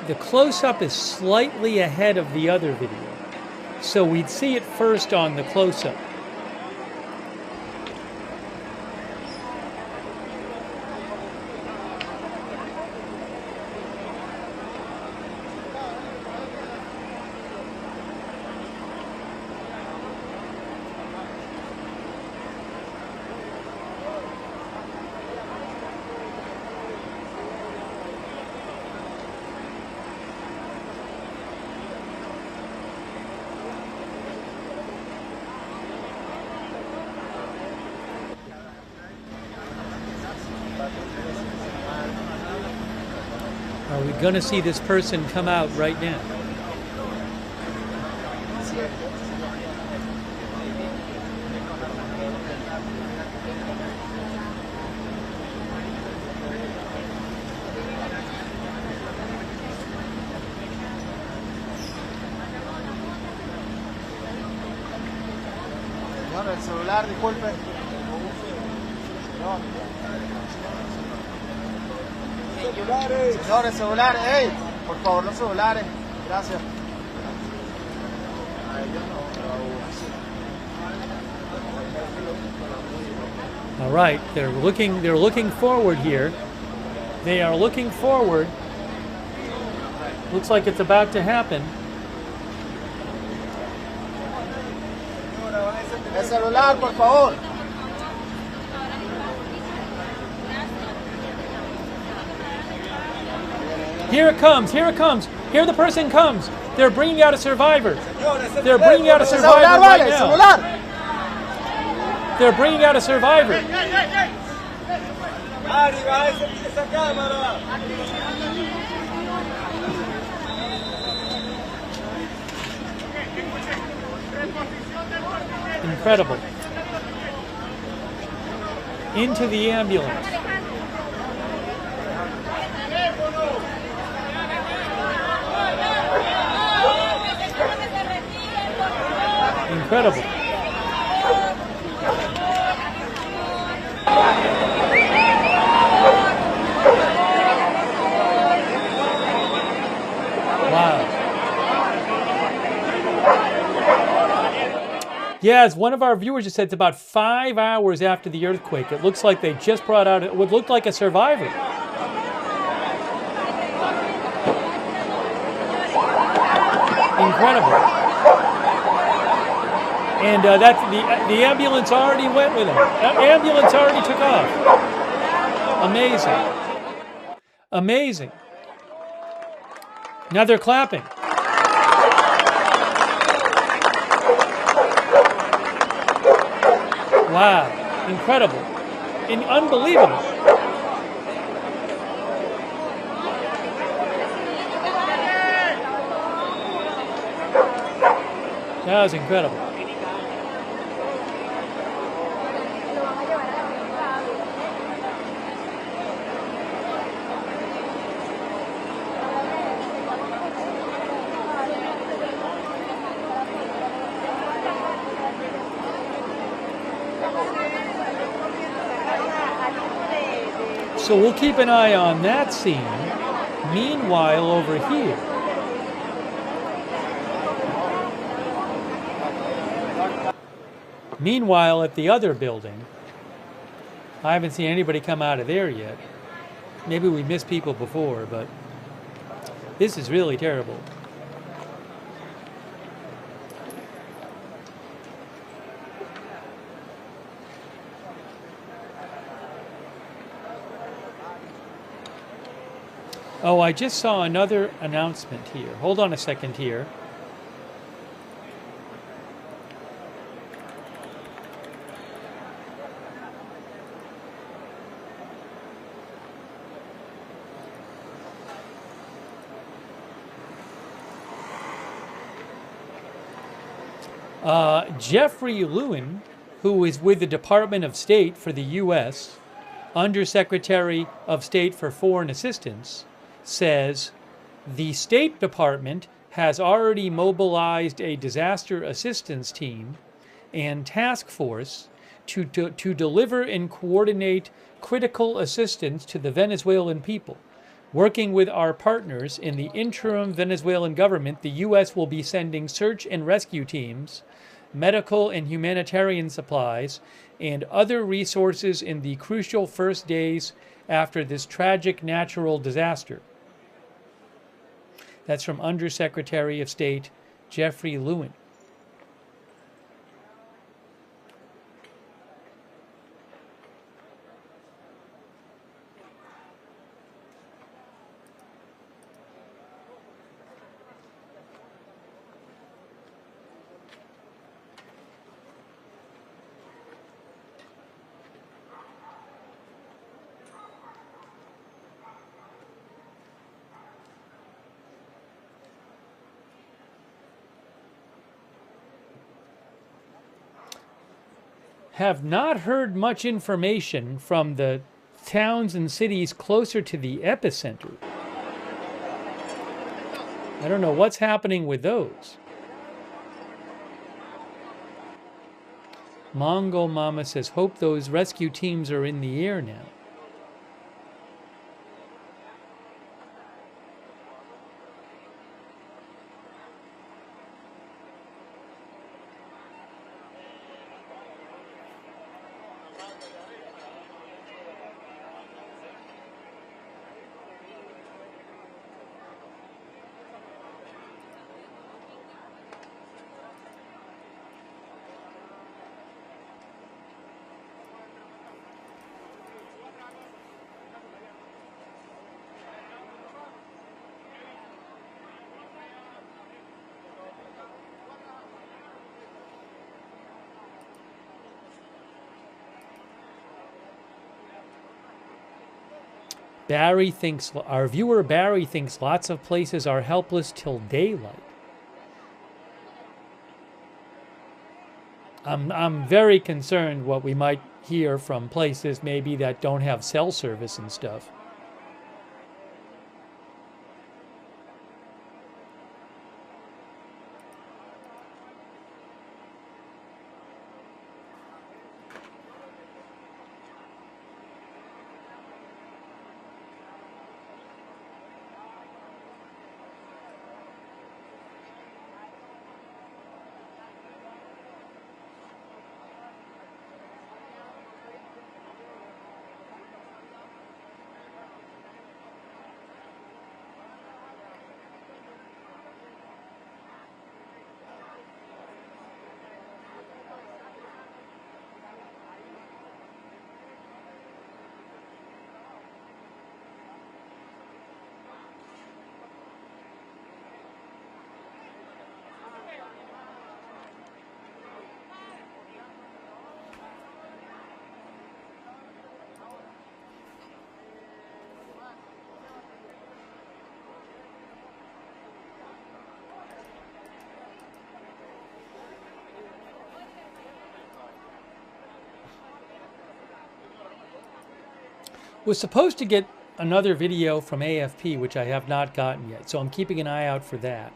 The close-up is slightly ahead of the other video, so we'd see it first on the close-up. Are we going to see this person come out right now?
Señor, el celular, disculpe. Señor, el celular, hey, por favor, los celulares. Gracias.
All right, they're looking forward here. They are looking forward. Looks like it's about to happen.
El celular, por favor.
Here it comes, here it comes. Here the person comes. They're bringing out a survivor. They're bringing out a survivor right now. They're bringing out a survivor. Incredible. Into the ambulance. Incredible. Wow. Yeah, as one of our viewers just said, it's about 5 hours after the earthquake. It looks like they just brought out what looked like a survivor. Incredible. And the ambulance already went with him. Ambulance already took off. Amazing. Amazing. Now they're clapping. Wow. Incredible. Unbelievable. That was incredible. So we'll keep an eye on that scene. Meanwhile, over here, meanwhile, at the other building, I haven't seen anybody come out of there yet. Maybe we missed people before, but this is really terrible. Oh, I just saw another announcement here. Hold on a second here. Jeffrey Lewin, who is with the Department of State for the U.S., Undersecretary of State for Foreign Assistance, says the State Department has already mobilized a disaster assistance team and task force to deliver and coordinate critical assistance to the Venezuelan people. Working with our partners in the interim Venezuelan government, the U.S. will be sending search and rescue teams, medical and humanitarian supplies, and other resources in the crucial first days after this tragic natural disaster. That's from Undersecretary of State Jeffrey Lewin. Have not heard much information from the towns and cities closer to the epicenter. I don't know what's happening with those. Mongo Mama says, hope those rescue teams are in the air now. Barry thinks, our viewer Barry thinks lots of places are helpless till daylight. I'm very concerned what we might hear from places maybe that don't have cell service and stuff. Was supposed to get another video from AFP, which I have not gotten yet, so I'm keeping an eye out for that.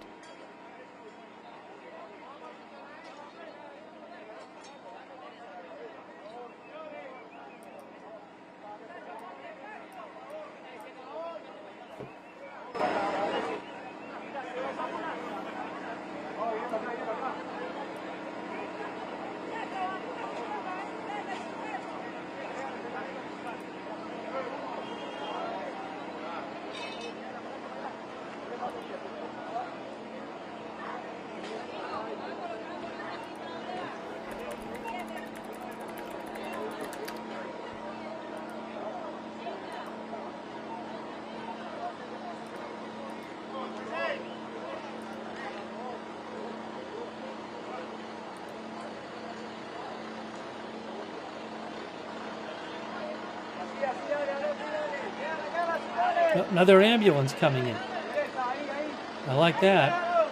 Another ambulance coming in. I like that.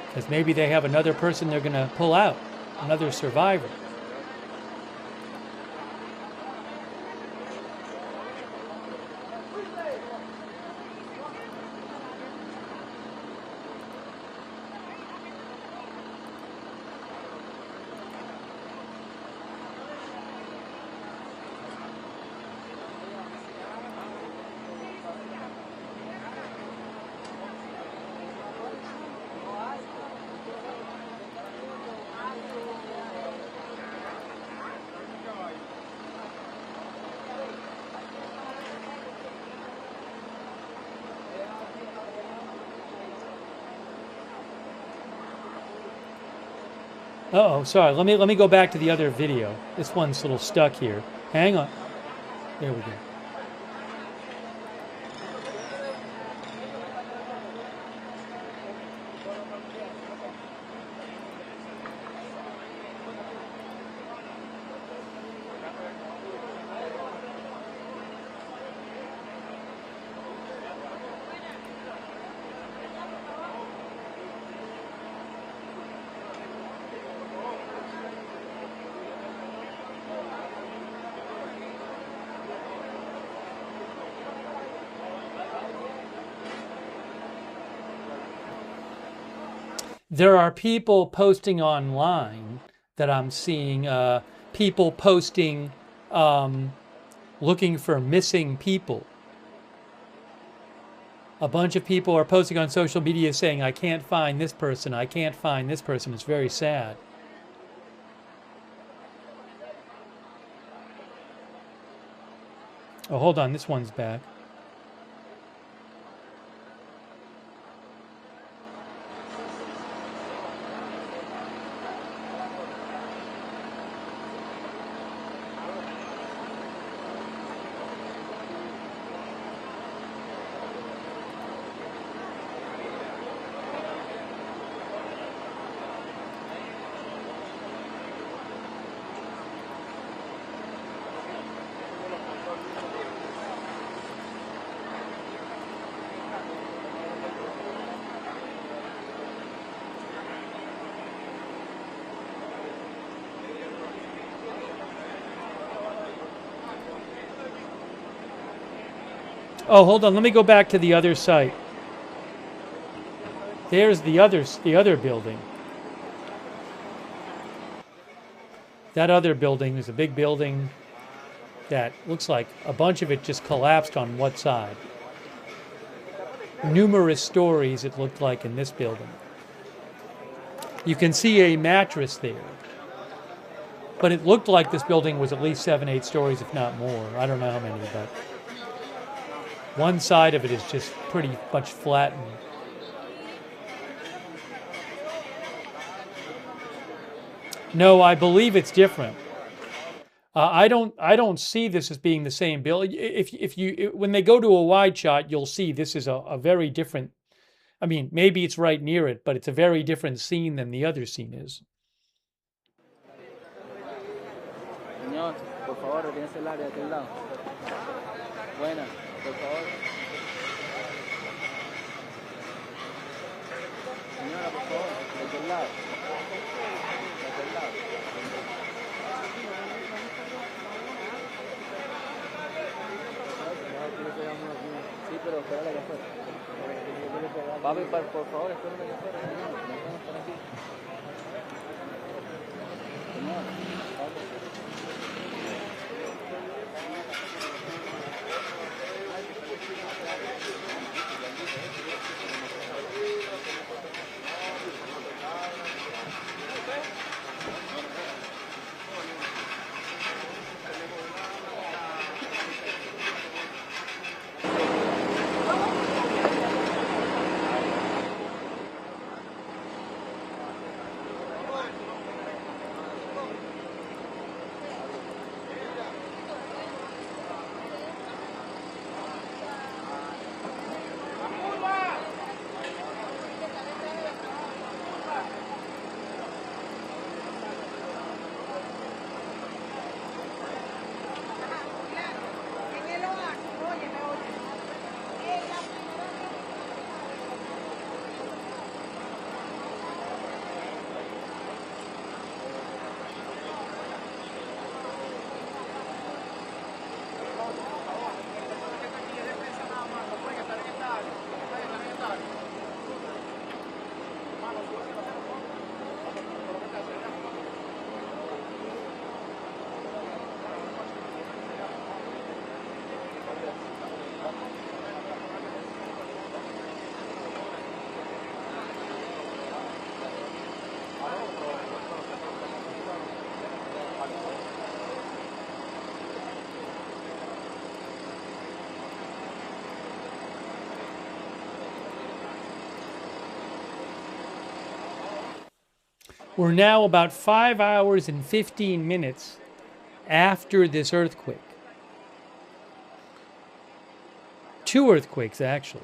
Because maybe they have another person they're going to pull out. Another survivor. Uh-oh, sorry. Let me go back to the other video. This one's a little stuck here. Hang on. There we go. There are people posting online that I'm seeing, people posting looking for missing people. A bunch of people are posting on social media saying, I can't find this person, I can't find this person. It's very sad. Oh, hold on, this one's back. Oh, hold on. Let me go back to the other site. There's the other building. That other building is a big building that looks like a bunch of it just collapsed on one side. Numerous stories it looked like in this building. You can see a mattress there. But it looked like this building was at least 7, 8 stories, if not more. I don't know how many, but one side of it is just pretty much flattened. No, I believe it's different. I don't see this as being the same building. When they go to a wide shot, you'll see this is a very different. I mean, maybe it's right near it, but it's a very different scene than the other scene is.
Señor, por favor, retírese el área de aquel lado. Buena, por favor. Señora, por favor, de aquel lado. De aquel lado. pero espérale allá afuera. Papi, por favor, espérale allá afuera. No están por aquí. Señor, papi.
We're now about 5 hours and 15 minutes after this earthquake. 2 earthquakes, actually.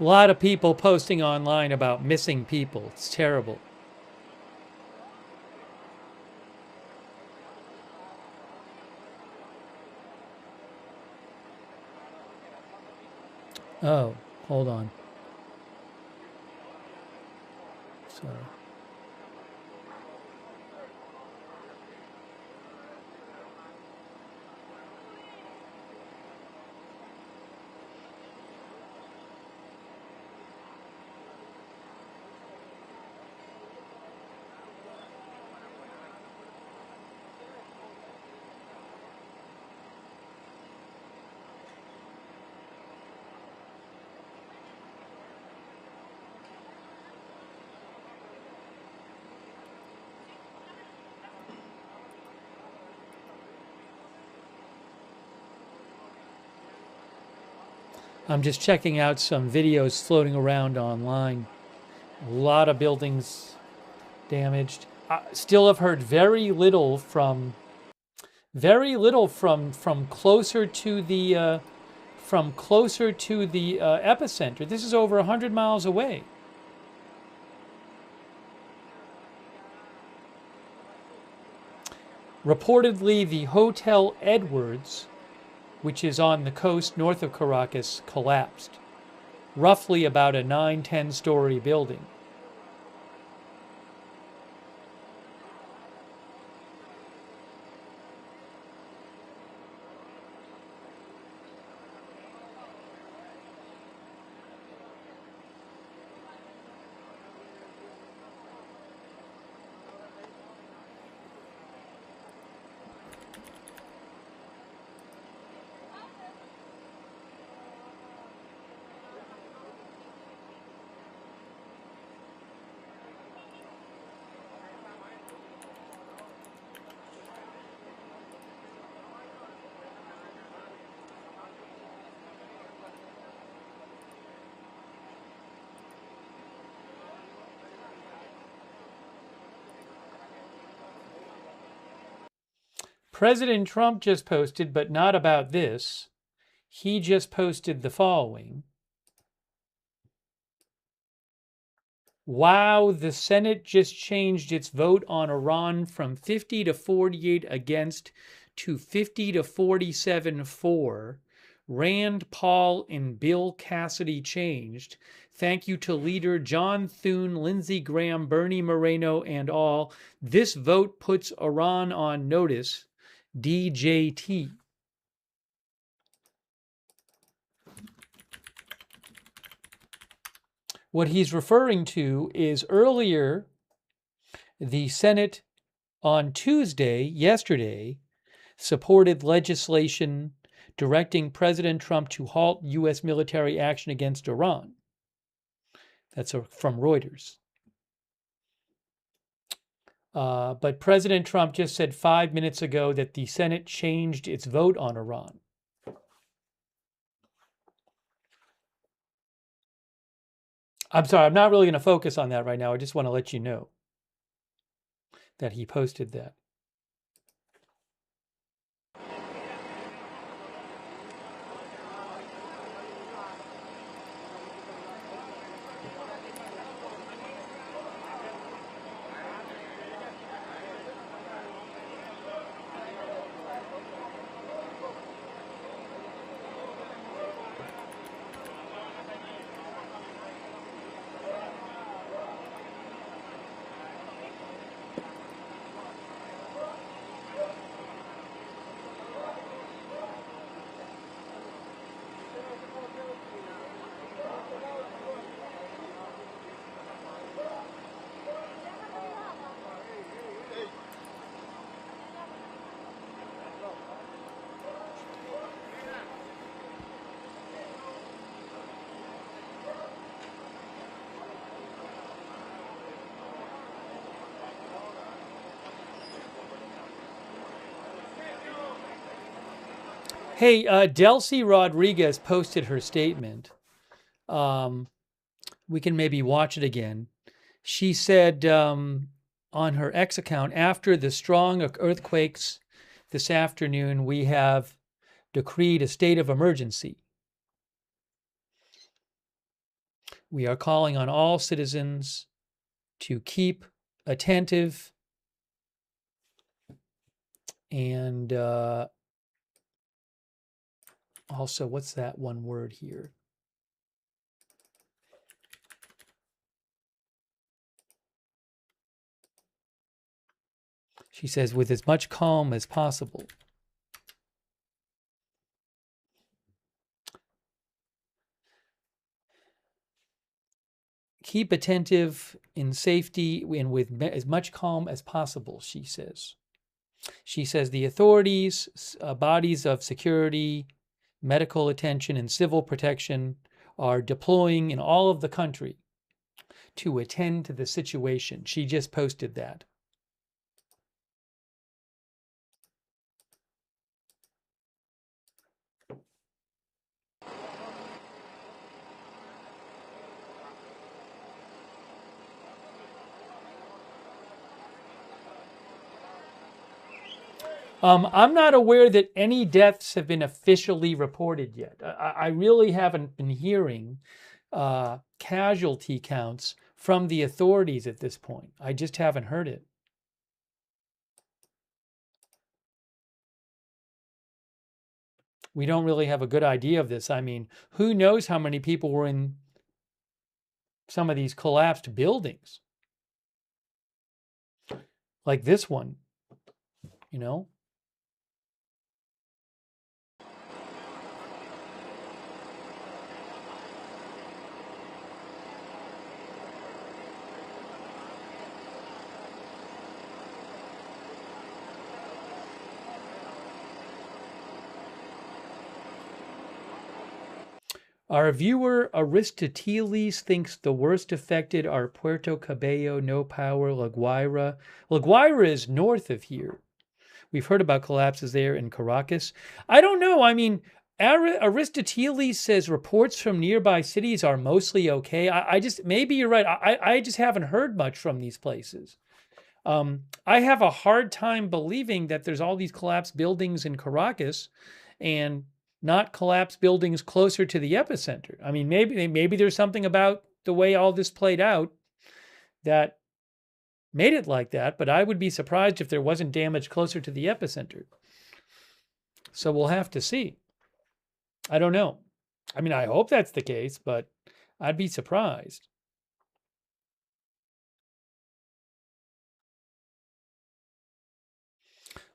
A lot of people posting online about missing people. It's terrible. Oh, hold on. Sorry. I'm just checking out some videos floating around online. A lot of buildings damaged. Still have heard very little from closer to the epicenter. This is over 100 miles away. Reportedly, the Hotel Edwards, which is on the coast north of Caracas, collapsed. Roughly about a 9-10 story building. President Trump just posted, but not about this. He just posted the following. Wow, the Senate just changed its vote on Iran from 50 to 48 against to 50 to 47 for. Rand Paul and Bill Cassidy changed. Thank you to leader John Thune, Lindsey Graham, Bernie Moreno, and all. This vote puts Iran on notice. DJT. What he's referring to is earlier, the Senate on Tuesday, yesterday, supported legislation directing President Trump to halt U.S. military action against Iran. That's from Reuters. But President Trump just said 5 minutes ago that the Senate changed its vote on Iran. I'm sorry, I'm not really going to focus on that right now. I just want to let you know that he posted that. Hey, Delcy Rodriguez posted her statement. We can maybe watch it again. She said on her X account, after the strong earthquakes this afternoon, we have decreed a state of emergency. We are calling on all citizens to keep attentive and also, what's that one word here? She says, with as much calm as possible. Keep attentive in safety and with as much calm as possible, she says. She says the authorities, bodies of security, medical attention, and civil protection are deploying in all of the country to attend to the situation. She just posted that. I'm not aware that any deaths have been officially reported yet. I really haven't been hearing casualty counts from the authorities at this point. I just haven't heard it. We don't really have a good idea of this. I mean, who knows how many people were in some of these collapsed buildings? Like this one, you know? Our viewer Aristoteles thinks the worst affected are Puerto Cabello, No Power, La Guaira. La Guaira is north of here. We've heard about collapses there in Caracas. I don't know. I mean, Aristoteles says reports from nearby cities are mostly okay. I just, maybe you're right. I just haven't heard much from these places. I have a hard time believing that there's all these collapsed buildings in Caracas and not collapsed buildings closer to the epicenter. I mean, maybe there's something about the way all this played out that made it like that, but I would be surprised if there wasn't damage closer to the epicenter. So we'll have to see. I don't know. I mean, I hope that's the case, but I'd be surprised.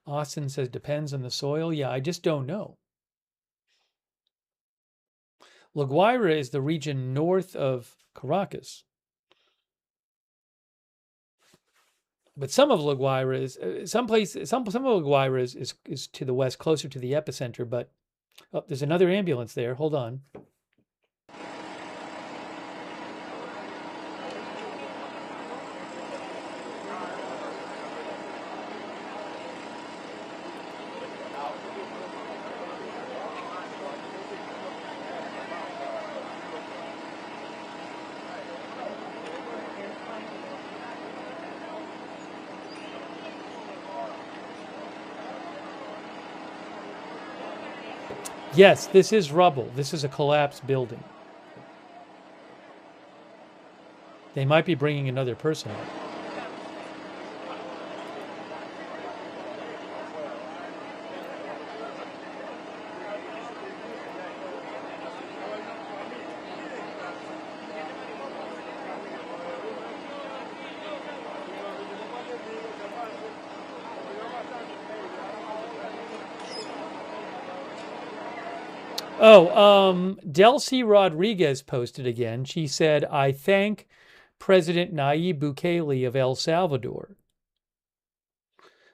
Austin says, depends on the soil. Yeah, I just don't know. La Guaira is the region north of Caracas. But some of La Guaira is, some of La Guaira is to the west, closer to the epicenter. But oh, there's another ambulance there. Hold on. Yes, this is rubble. This is a collapsed building. They might be bringing another person up. Oh, Delcy Rodriguez posted again. She said, I thank President Nayib Bukele of El Salvador.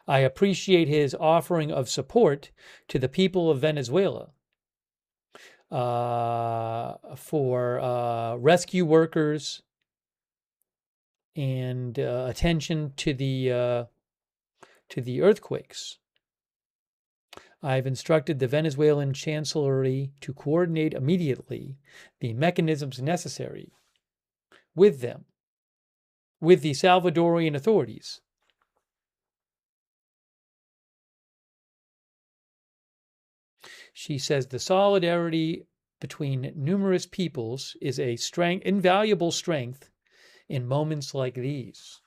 I appreciate his offering of support to the people of Venezuela for rescue workers and attention to the earthquakes. I've instructed the Venezuelan Chancellery to coordinate immediately the mechanisms necessary with the Salvadorian authorities. She says the solidarity between numerous peoples is a invaluable strength in moments like these.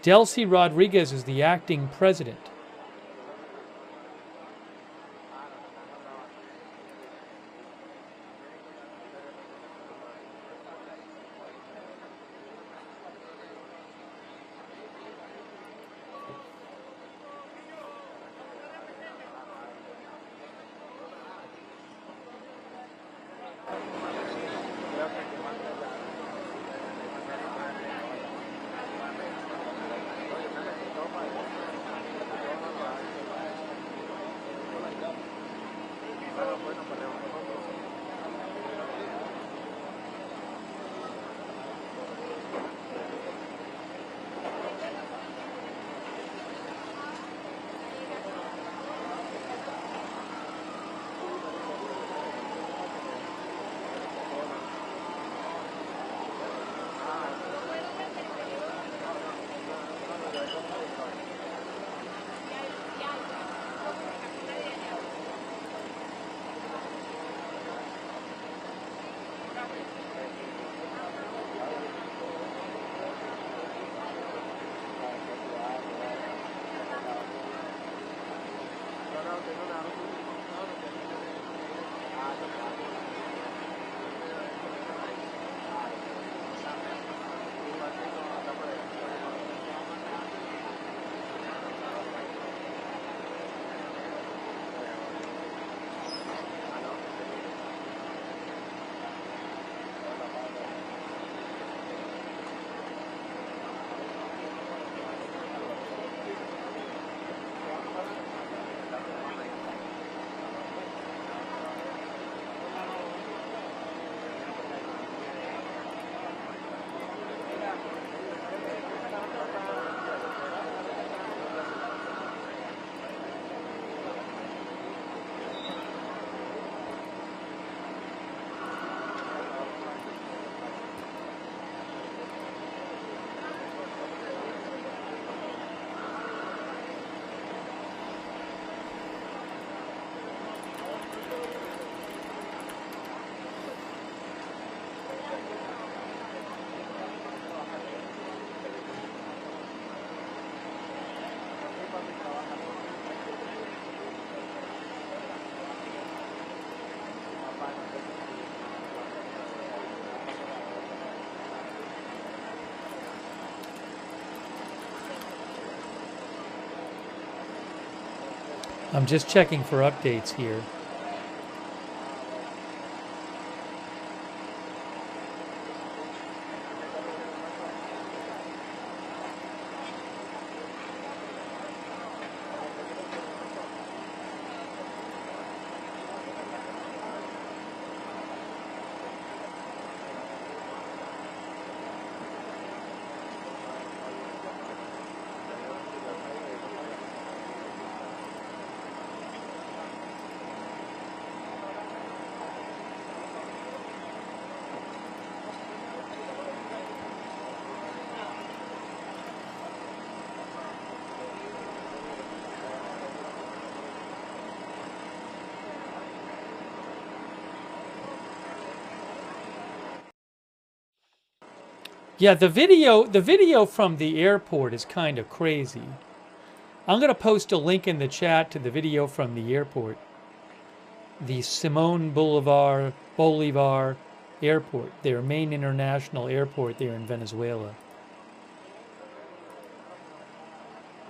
Delcy Rodriguez is the acting president. I'm just checking for updates here. Yeah, the video from the airport is kind of crazy. I'm going to post a link in the chat to the video from the airport. The Simon Bolivar Airport, their main international airport there in Venezuela.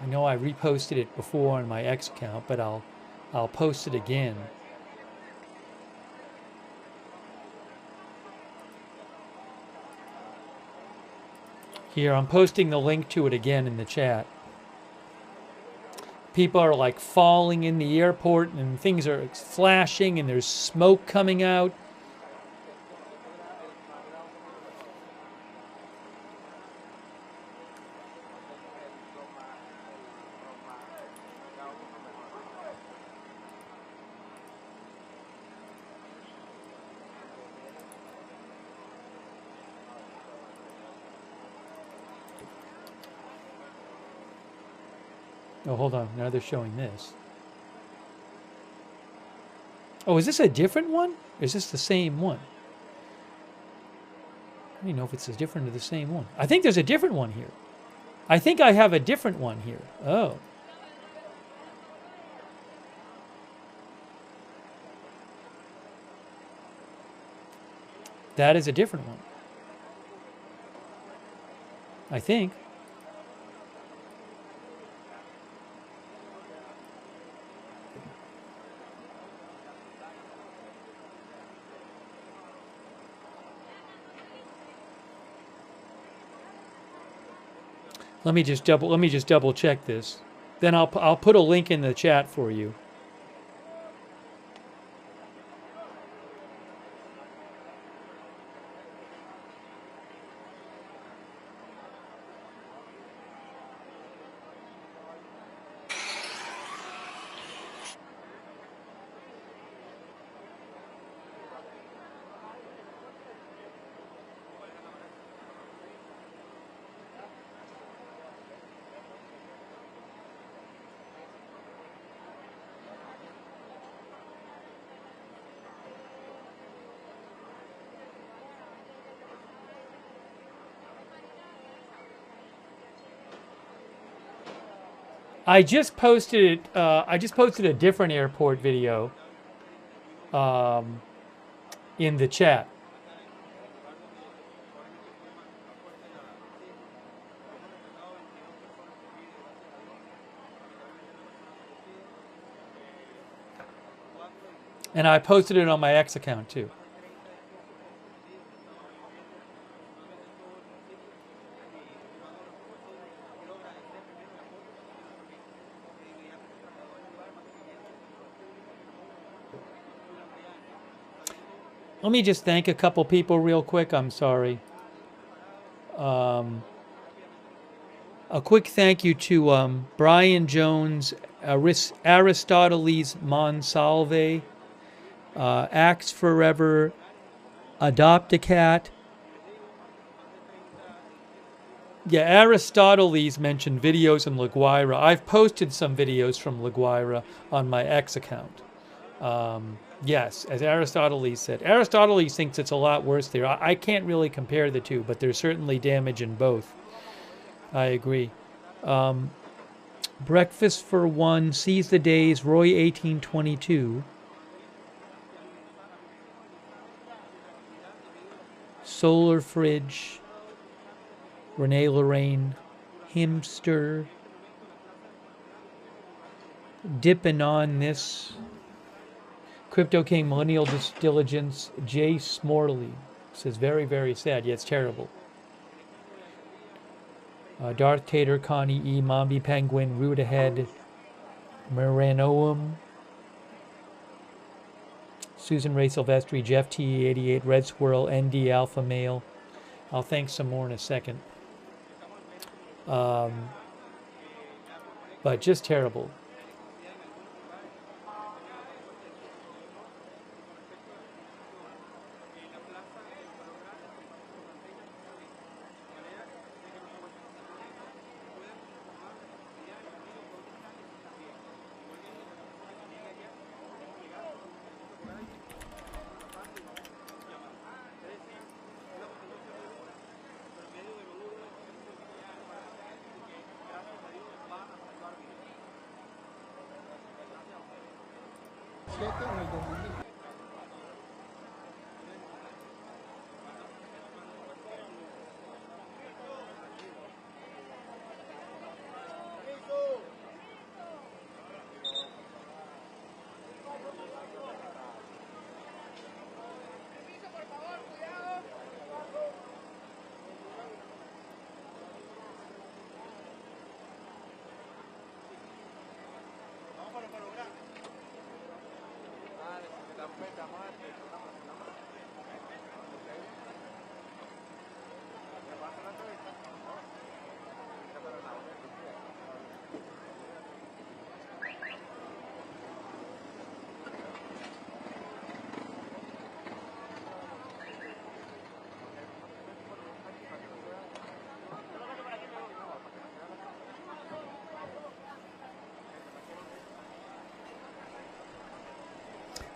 I know I reposted it before on my X account, but I'll post it again. Here, I'm posting the link to it again in the chat. People are like falling in the airport and things are flashing and there's smoke coming out. Oh, hold on. Now they're showing this. Oh, is this a different one? Or is this the same one? I don't even know if it's a different or the same one. I think there's a different one here. I think I have a different one here. Oh. That is a different one. I think. Let me just double check this. Then I'll put a link in the chat for you. I just posted a different airport video in the chat. And I posted it on my X account too. Let me just thank a couple people real quick. I'm sorry. A quick thank you to Brian Jones, Aristoteles Monsalve, Axe Forever, Adopt a Cat. Yeah, Aristoteles mentioned videos in La Guaira. I've posted some videos from La Guaira on my X account. Yes, as Aristoteles said. Aristoteles thinks it's a lot worse there. I can't really compare the two, but there's certainly damage in both. I agree. Breakfast for One, Seize the Days, Roy 1822. Solar Fridge, Renee Lorraine, Himster, dipping on this. Crypto King Millennial Diligence Jay Smorley says very, very sad. Yeah, it's terrible. Darth Tater, Connie E, Mombi Penguin, Root Ahead, Maranoum, Susan Ray Silvestri, Jeff T88, Red Squirrel, ND Alpha Male. I'll thank some more in a second. But just terrible.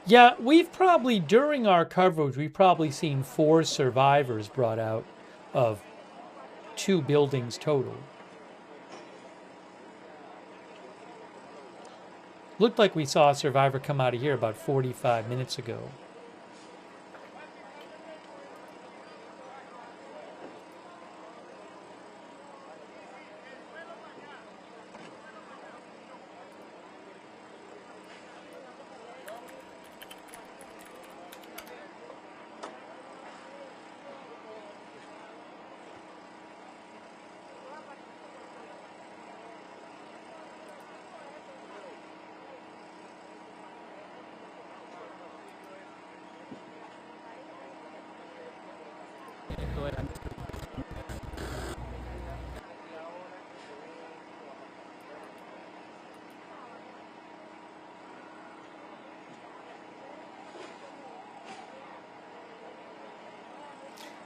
Yeah, we've probably, during our coverage, we've probably seen 4 survivors brought out of 2 buildings total. Looked like we saw a survivor come out of here about 45 minutes ago.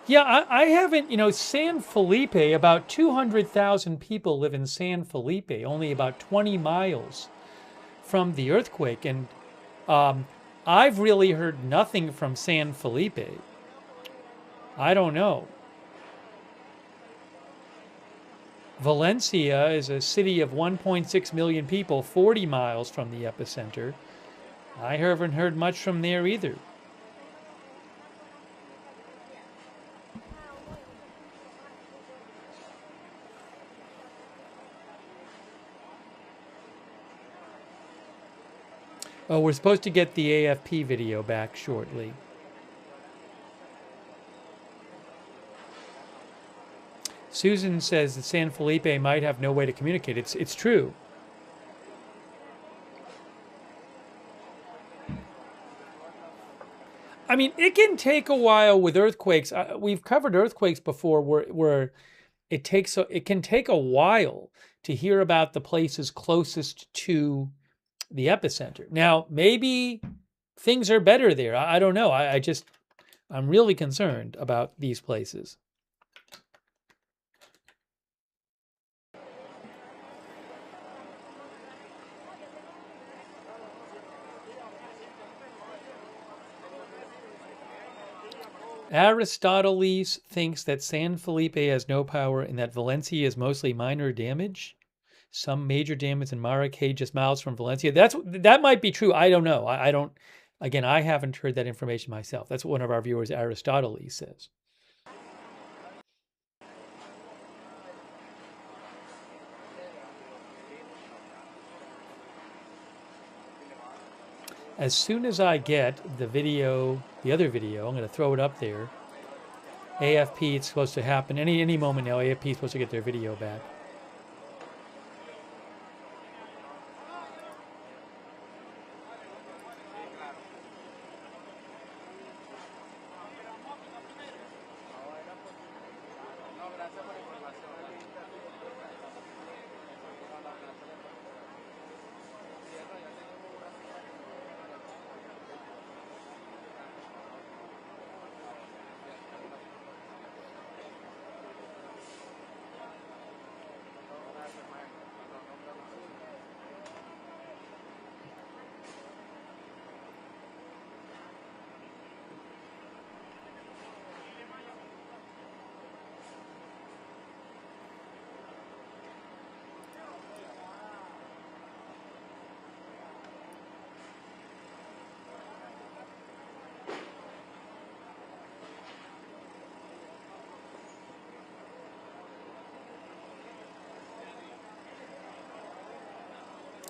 Yeah, I haven't, San Felipe, about 200,000 people live in San Felipe, only about 20 miles from the earthquake. And I've really heard nothing from San Felipe. I don't know. Valencia is a city of 1.6 million people, 40 miles from the epicenter. I haven't heard much from there either. Oh, we're supposed to get the AFP video back shortly. Susan says that San Felipe might have no way to communicate. It's true. I mean, it can take a while with earthquakes. We've covered earthquakes before where it can take a while to hear about the places closest to the epicenter. Now, maybe things are better there. I don't know. I'm really concerned about these places. Aristoteles thinks that San Felipe has no power and that Valencia is mostly minor damage. Some major damage in Maracay, just miles from Valencia. That might be true. I don't know. Again, I haven't heard that information myself. That's what one of our viewers, Aristoteles, says. As soon as I get the video, the other video, I'm going to throw it up there. AFP, it's supposed to happen any moment now. AFP is supposed to get their video back.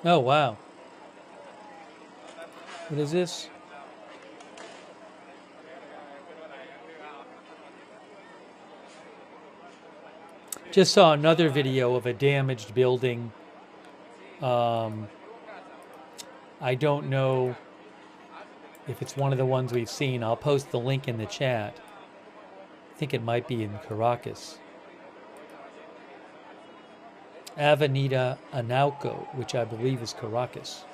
Oh, wow. What is this? Just saw another video of a damaged building. I don't know if it's one of the ones we've seen. I'll post the link in the chat. I think it might be in Caracas. Avenida Anauco, which I believe is Caracas.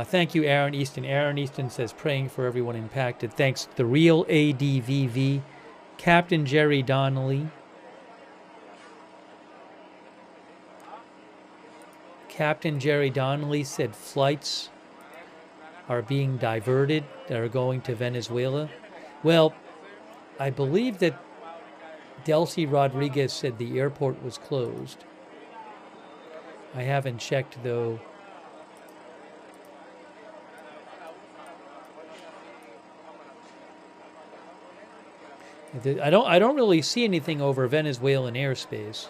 Thank you, Aaron Easton. Aaron Easton says, praying for everyone impacted. Thanks. The Real ADVV. Captain Jerry Donnelly. Captain Jerry Donnelly said flights are being diverted that are going to Venezuela. Well, I believe that Delcy Rodriguez said the airport was closed. I haven't checked, though. I don't really see anything over Venezuelan airspace.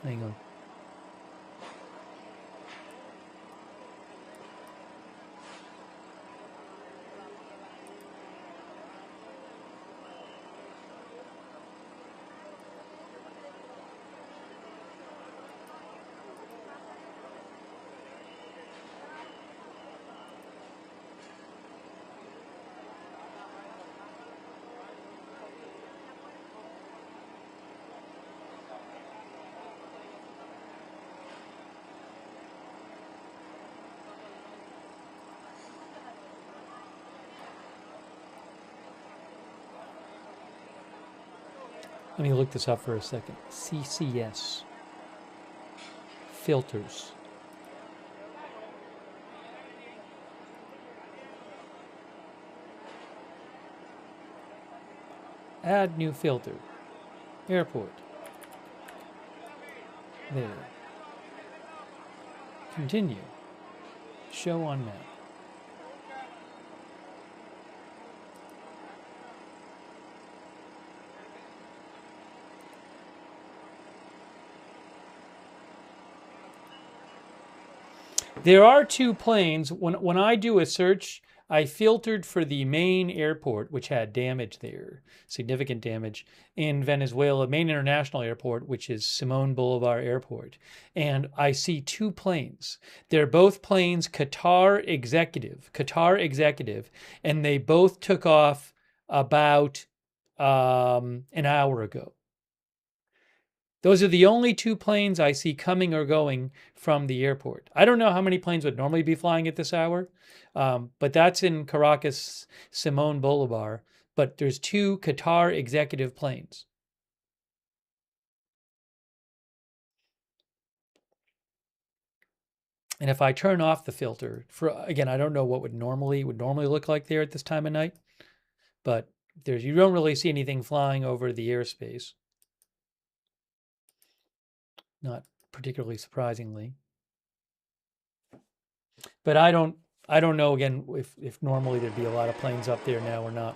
Hang on. Let me look this up for a second. CCS. Filters. Add new filter. Airport. There. Continue. Show on map. There are two planes. When I do a search, I filtered for the main airport, which had damage there, significant damage, in Venezuela, main international airport, which is Simón Bolívar Airport. And I see two planes. They're both planes Qatar executive, and they both took off about an hour ago. Those are the only two planes I see coming or going from the airport. I don't know how many planes would normally be flying at this hour, but that's in Caracas, Simón Bolívar. But there's two Qatar executive planes. And if I turn off the filter, again, I don't know what would normally look like there at this time of night. but you don't really see anything flying over the airspace. Not particularly surprisingly. But I don't know again if normally there'd be a lot of planes up there now or not.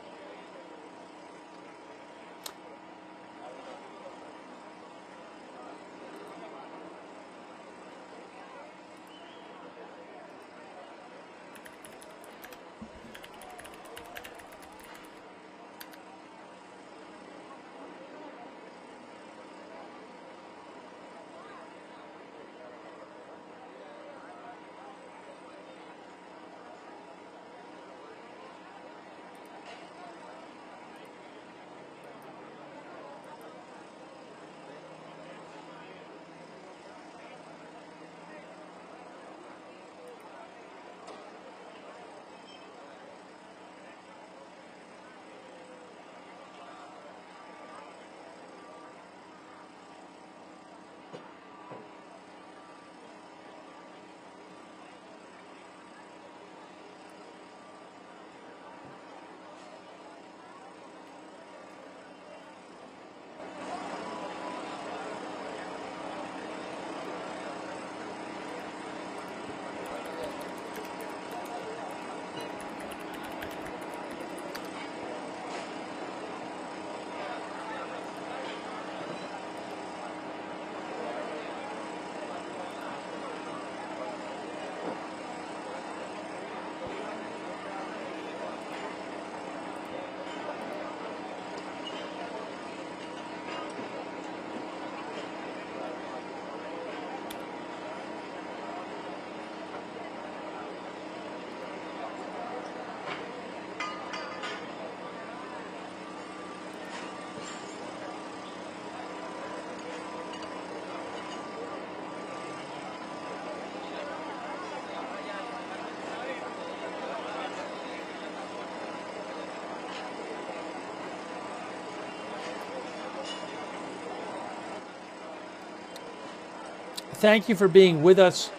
Thank you for being with us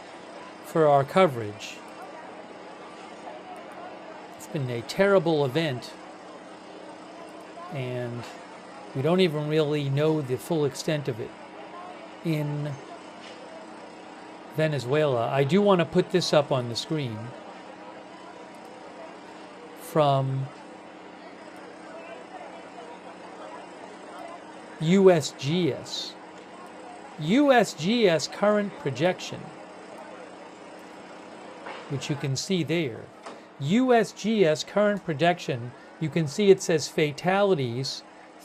for our coverage. It's been a terrible event, and we don't even really know the full extent of it in Venezuela. I do want to put this up on the screen from USGS. USGS current projection, which you can see there. USGS current projection, you can see it says fatalities,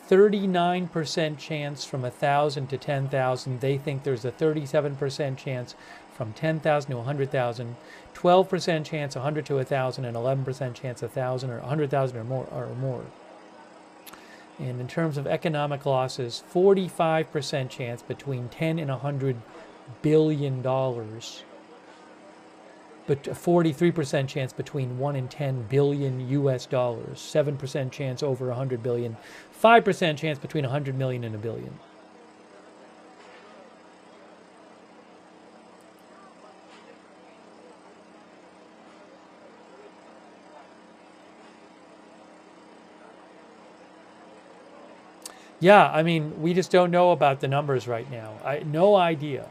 39% chance from 1,000 to 10,000. They think there's a 37% chance from 10,000 to 100,000, 12% chance 100 to 1,000, and 11% chance 1,000 or 100,000 or more. And in terms of economic losses, 45% chance between 10 and 100 billion dollars, but a 43% chance between 1 and 10 billion US dollars, 7% chance over 100 billion, 5% chance between 100 million and a billion. Yeah, I mean, we just don't know about the numbers right now. No idea.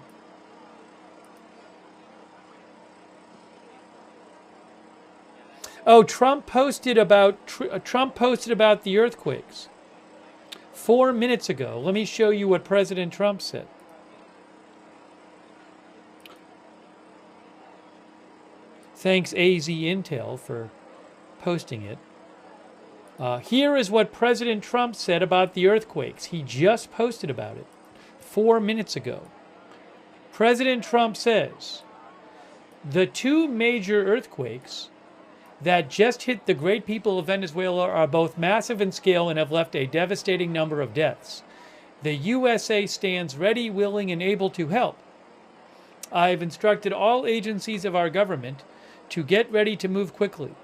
Oh, Trump posted about the earthquakes 4 minutes ago. Let me show you what President Trump said. Thanks AZ Intel for posting it. Here is what President Trump said about the earthquakes. He just posted about it 4 minutes ago. President Trump says, the two major earthquakes that just hit the great people of Venezuela are both massive in scale and have left a devastating number of deaths. The USA stands ready, willing, and able to help. I have instructed all agencies of our government to get ready to move quickly.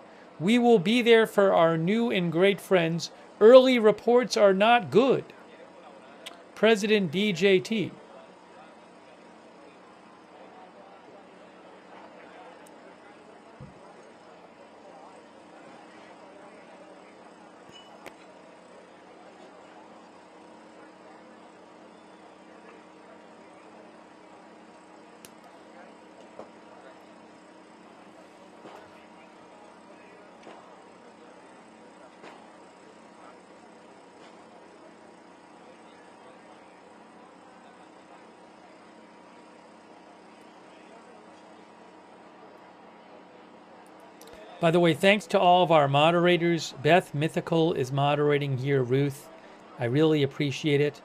We will be there for our new and great friends. Early reports are not good. President DJT. By the way, thanks to all of our moderators. Beth Mythical is moderating here. Ruth, I really appreciate it.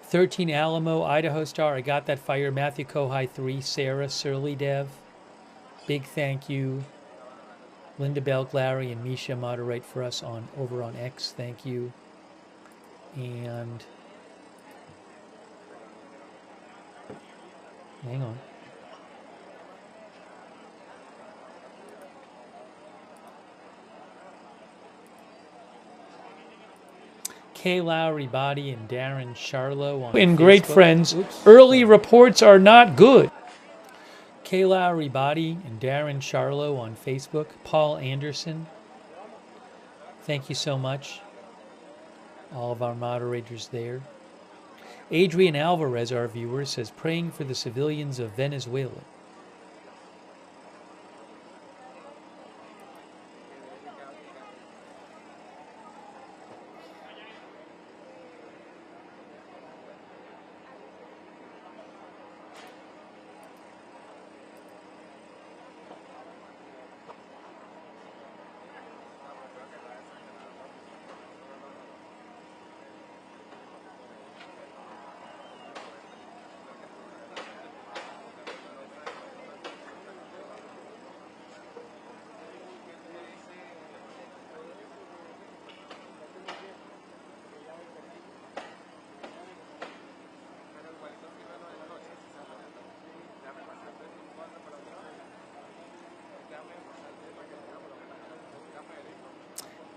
13 Alamo, Idaho Star. I got that fire. Matthew Kohai 3, Sarah Surly Dev. Big thank you. Linda Bell, Larry, and Misha moderate for us over on X. Thank you. And hang on. Kay Lowry Body and Darren Charlo on Facebook. Great friends. Early reports are not good. Kay Lowry Body and Darren Charlo on Facebook. Paul Anderson. Thank you so much. All of our moderators there. Adrian Alvarez, our viewer, says, praying for the civilians of Venezuela.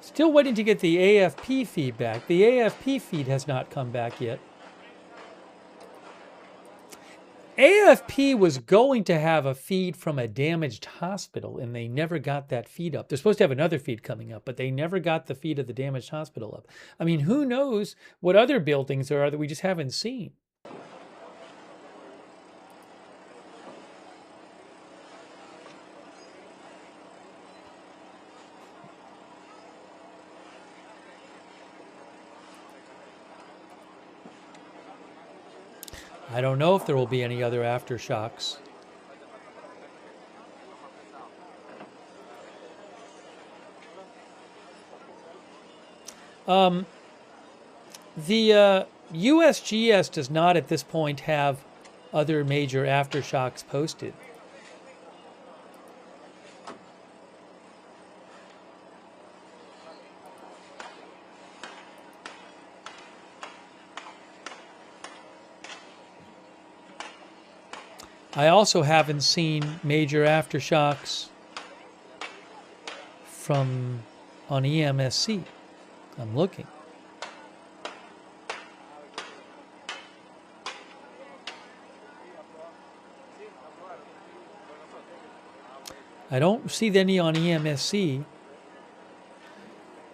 Still waiting to get the AFP feedback. The AFP feed has not come back yet. AFP was going to have a feed from a damaged hospital, and they never got that feed up. They're supposed to have another feed coming up, but they never got the feed of the damaged hospital up. I mean, who knows what other buildings there are that we just haven't seen? I don't know if there will be any other aftershocks. The USGS does not at this point have other major aftershocks posted. I also haven't seen major aftershocks on EMSC. I'm looking. I don't see any on EMSC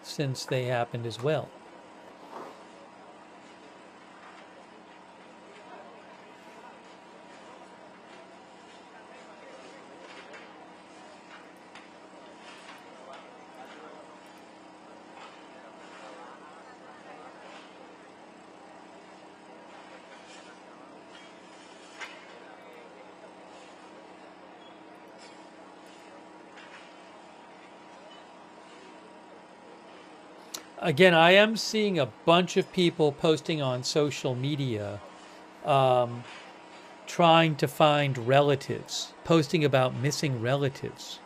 since they happened as well. Again, I am seeing a bunch of people posting on social media trying to find relatives, posting about missing relatives.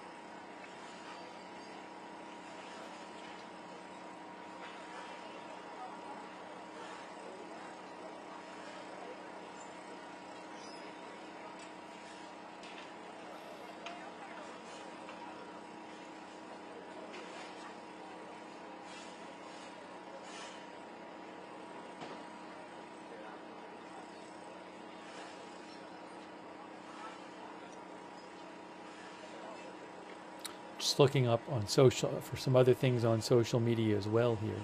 Just looking up on social for some other things on social media as well here.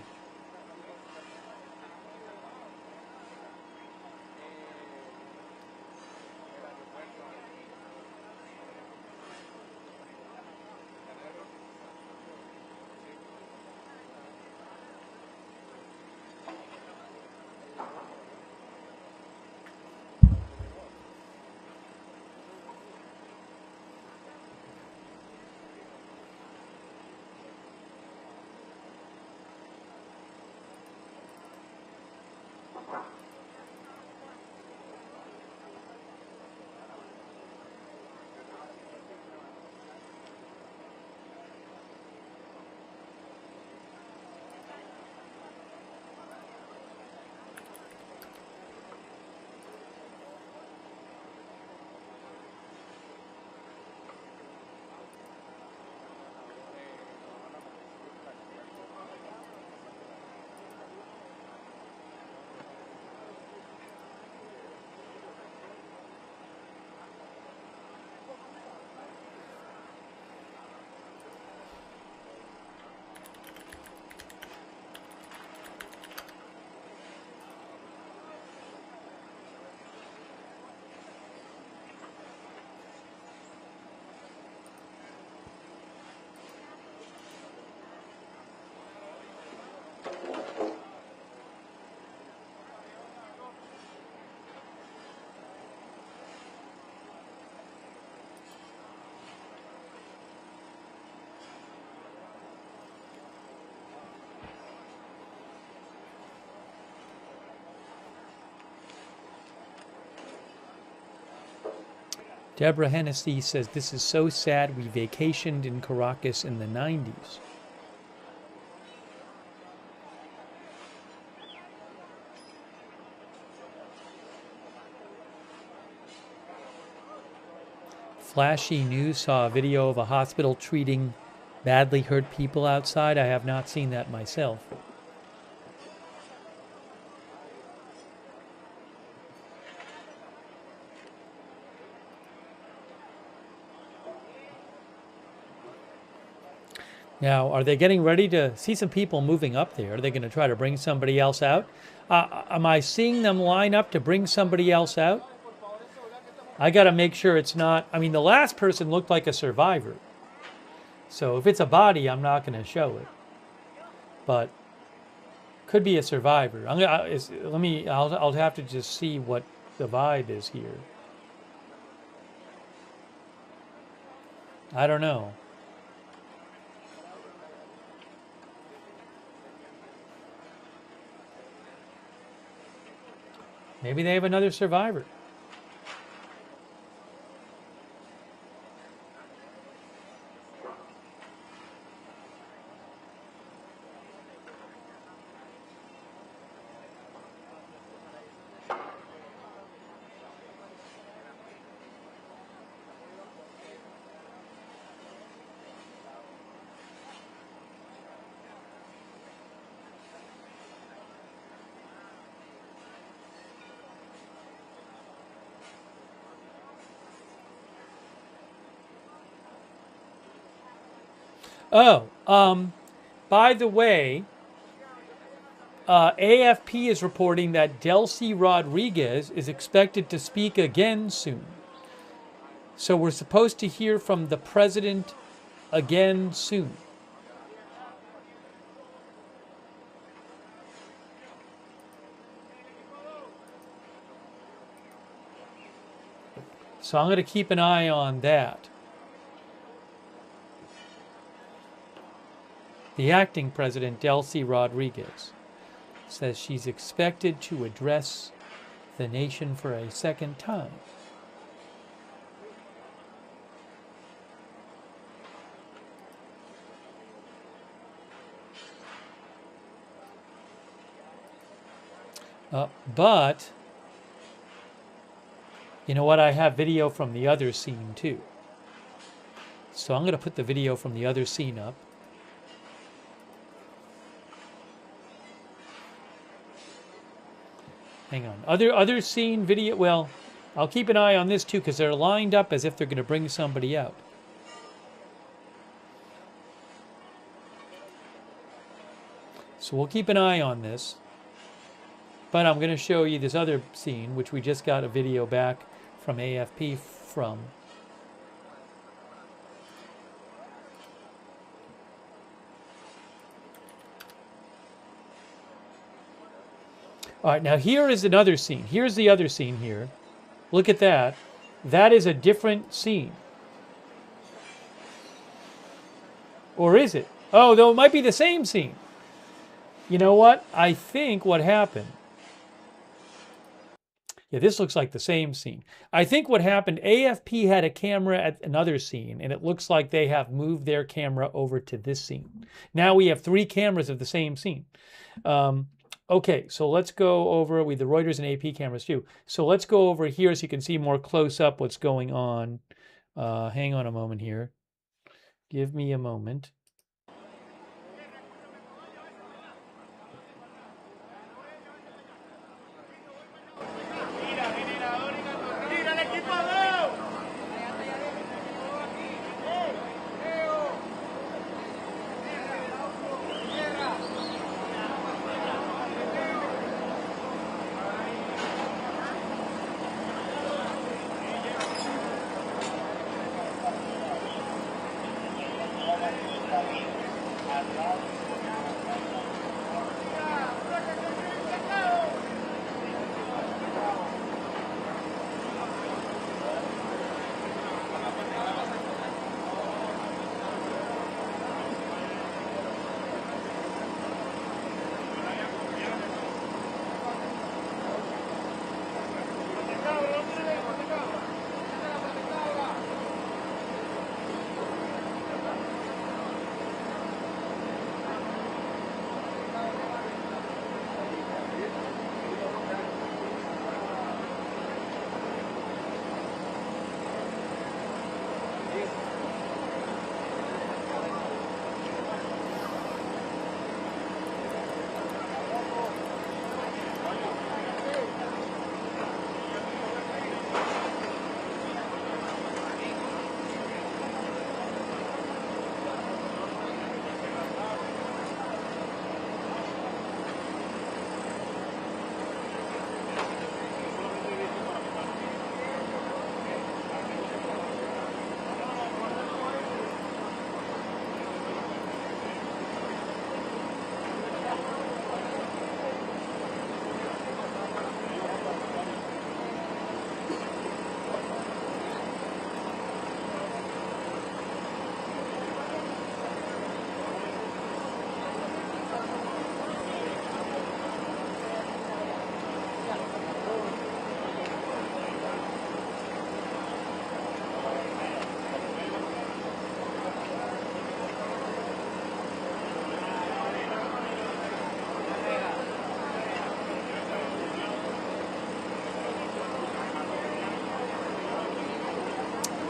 Deborah Hennessy says, this is so sad. We vacationed in Caracas in the 90s. Flashy News saw a video of a hospital treating badly hurt people outside. I have not seen that myself. Now, are they getting ready to see some people moving up there? Are they going to try to bring somebody else out? Am I seeing them line up to bring somebody else out? I got to make sure it's not. I mean, the last person looked like a survivor. So if it's a body, I'm not going to show it. But could be a survivor. I'll have to just see what the vibe is here. I don't know. Maybe they have another survivor. Oh, by the way, AFP is reporting that Delcy Rodriguez is expected to speak again soon. So we're supposed to hear from the president again soon. So I'm going to keep an eye on that. The acting president, Delcy Rodriguez, says she's expected to address the nation for a second time. But, you know what? I have video from the other scene too. So I'm going to put the video from the other scene up. Hang on. Other scene video. Well, I'll keep an eye on this too because they're lined up as if they're going to bring somebody out. So we'll keep an eye on this. But I'm going to show you this other scene, which we just got a video back from AFP from. All right, now here is another scene. Here's the other scene here. Look at that. That is a different scene. Or is it? Oh, though it might be the same scene. You know what? I think what happened Yeah, this looks like the same scene. I think what happened, AFP had a camera at another scene, and it looks like they have moved their camera over to this scene. Now we have 3 cameras of the same scene. Okay, so let's go over with the Reuters and AP cameras too. So let's go over here so you can see more close up what's going on. Hang on a moment here. Give me a moment.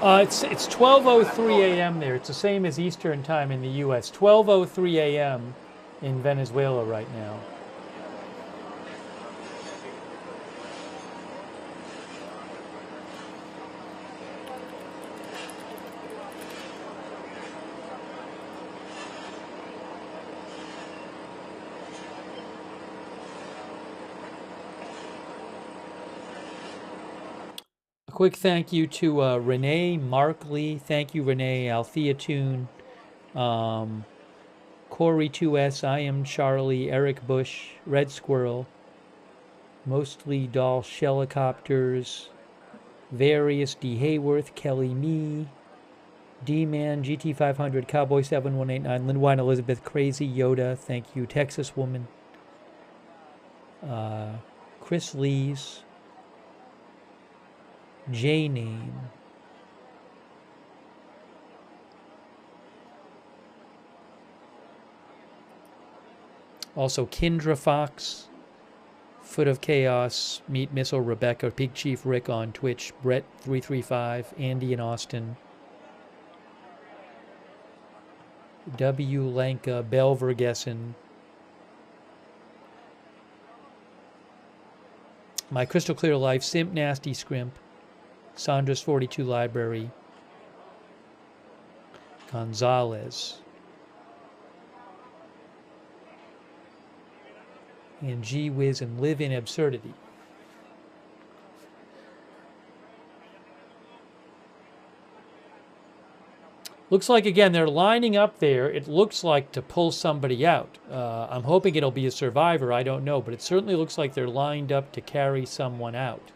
It's 12:03 a.m. there. It's the same as Eastern time in the U.S. 12:03 a.m. in Venezuela right now. Quick thank you to Renee Markley. Thank you, Renee. Althea Toon, Corey 2S, I am Charlie, Eric Bush, Red Squirrel, Mostly Doll Shellicopters, Various D. Hayworth, Kelly Me, D-Man, GT500, Cowboy 7189, Lindwine Elizabeth, Crazy Yoda, thank you, Texas Woman, Chris Lees, J-Name, also Kindra Fox, Foot of Chaos, Meat Missile Rebecca, Pig Chief Rick on Twitch, Brett335, Andy in Austin, W. Lanka, Belvergessen, My Crystal Clear Life, Simp Nasty Scrimp, Sandra's 42 Library, Gonzalez, and Gee Whiz and Live in Absurdity. Looks like, again, they're lining up there, it looks like, to pull somebody out. I'm hoping it'll be a survivor, I don't know, but it certainly looks like they're lined up to carry someone out.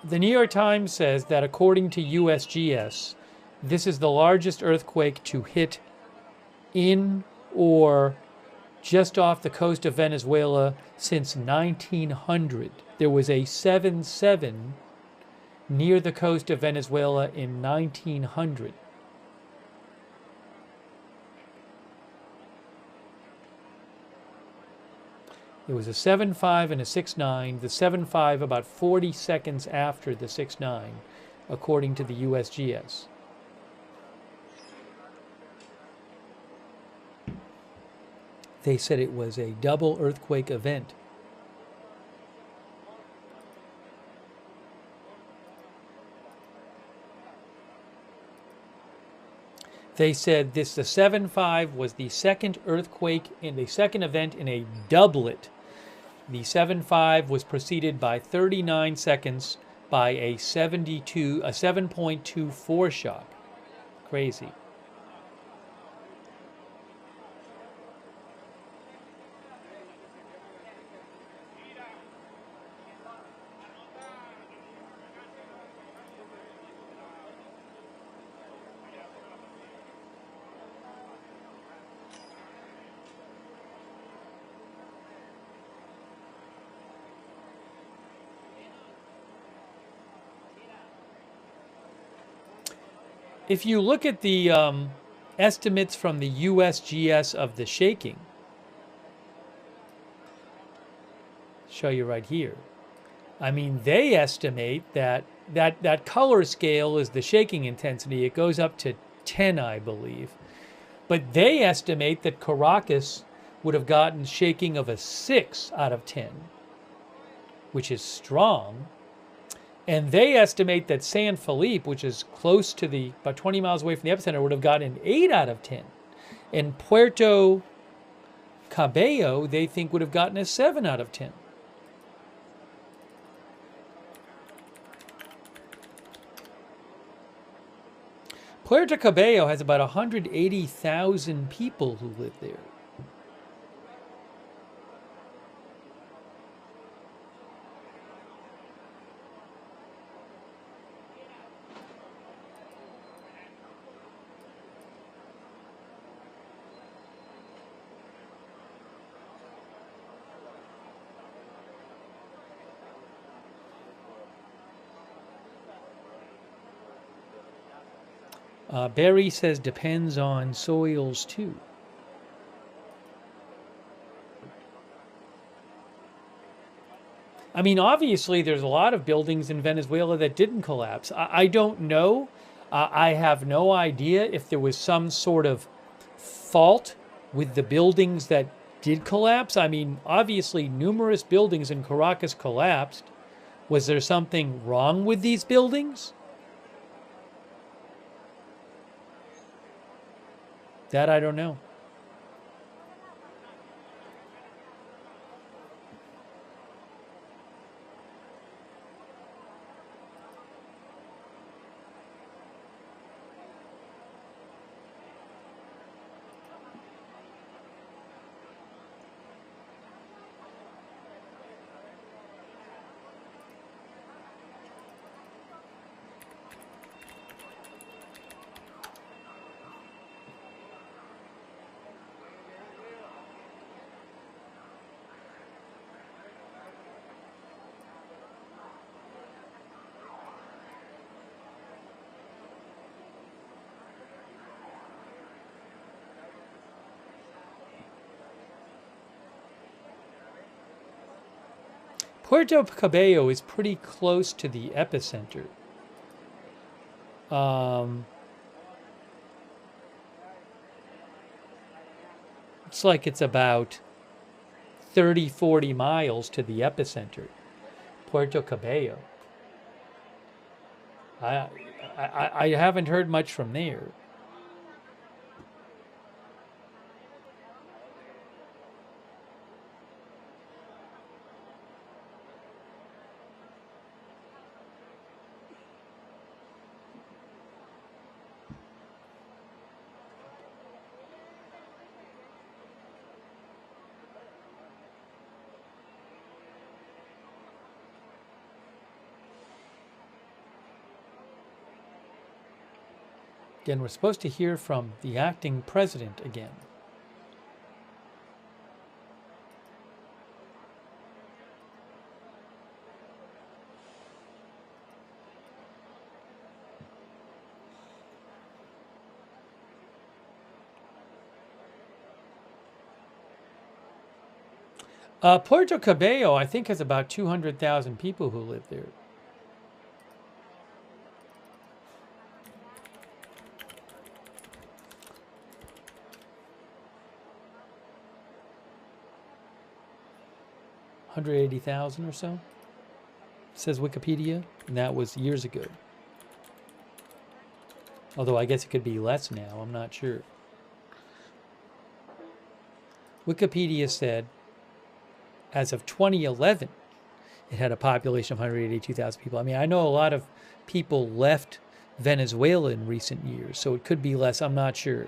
The New York Times says that according to USGS, this is the largest earthquake to hit in or just off the coast of Venezuela since 1900. There was a 7.7 near the coast of Venezuela in 1900. It was a 7.5 and a 6.9. The 7.5 about 40 seconds after the 6.9, according to the USGS. They said it was a double earthquake event. They said the 7.5 was the second earthquake in the second event in a doublet. The 7.5 was preceded by 39 seconds by a 7.2 foreshock. Crazy. If you look at the estimates from the USGS of the shaking, show you right here. I mean, they estimate that color scale is the shaking intensity. It goes up to 10, I believe. But they estimate that Caracas would have gotten shaking of a 6 out of 10, which is strong. And they estimate that San Felipe, which is close to about 20 miles away from the epicenter, would have gotten an 8 out of 10. And Puerto Cabello, they think, would have gotten a 7 out of 10. Puerto Cabello has about 180,000 people who live there. Barry says depends on soils too. I mean, obviously, there's a lot of buildings in Venezuela that didn't collapse. I don't know. I have no idea if there was some sort of fault with the buildings that did collapse. I mean, obviously, numerous buildings in Caracas collapsed. Was there something wrong with these buildings? That I don't know. Puerto Cabello is pretty close to the epicenter. It's like it's about 30, 40 miles to the epicenter, Puerto Cabello. I haven't heard much from there. Again, we're supposed to hear from the acting president again. Puerto Cabello, I think, has about 200,000 people who live there. $180,000 or so, says Wikipedia, and that was years ago. Although I guess it could be less now, I'm not sure. Wikipedia said, as of 2011, it had a population of 182,000 people. I mean, I know a lot of people left Venezuela in recent years, so it could be less, I'm not sure.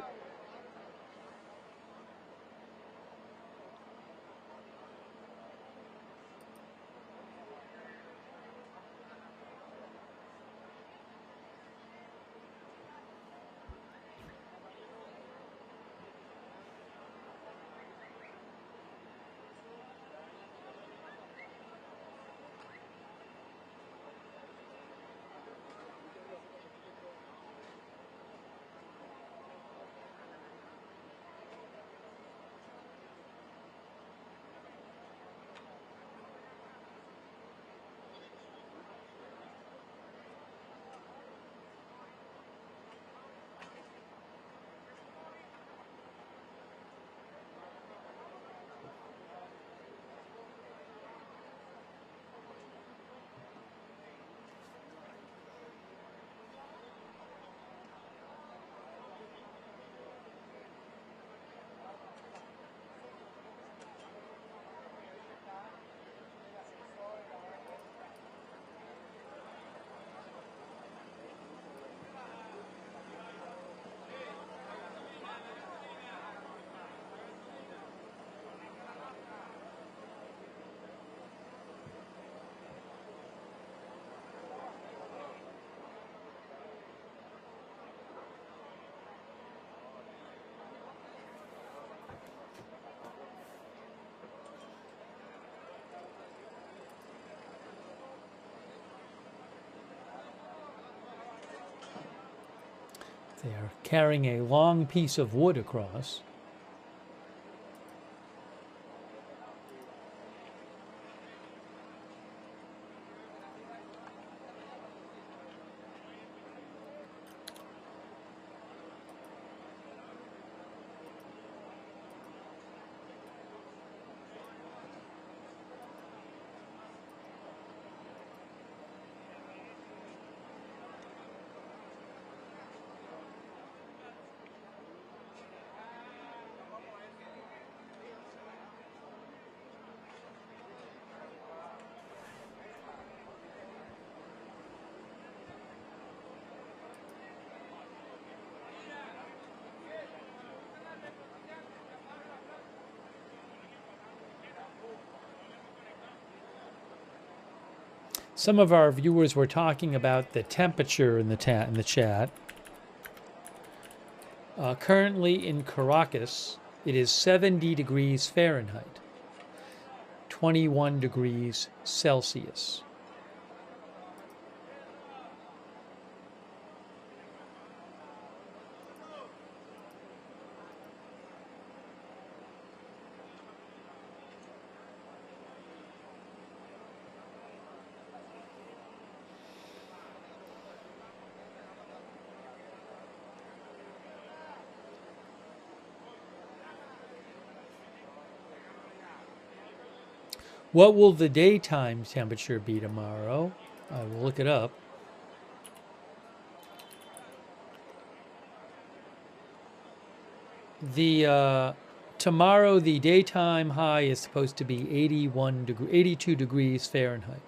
They are carrying a long piece of wood across. Some of our viewers were talking about the temperature in the chat. Currently in Caracas, it is 70 degrees Fahrenheit, 21 degrees Celsius. What will the daytime temperature be tomorrow? I will look it up. Tomorrow the daytime high is supposed to be 82 degrees Fahrenheit.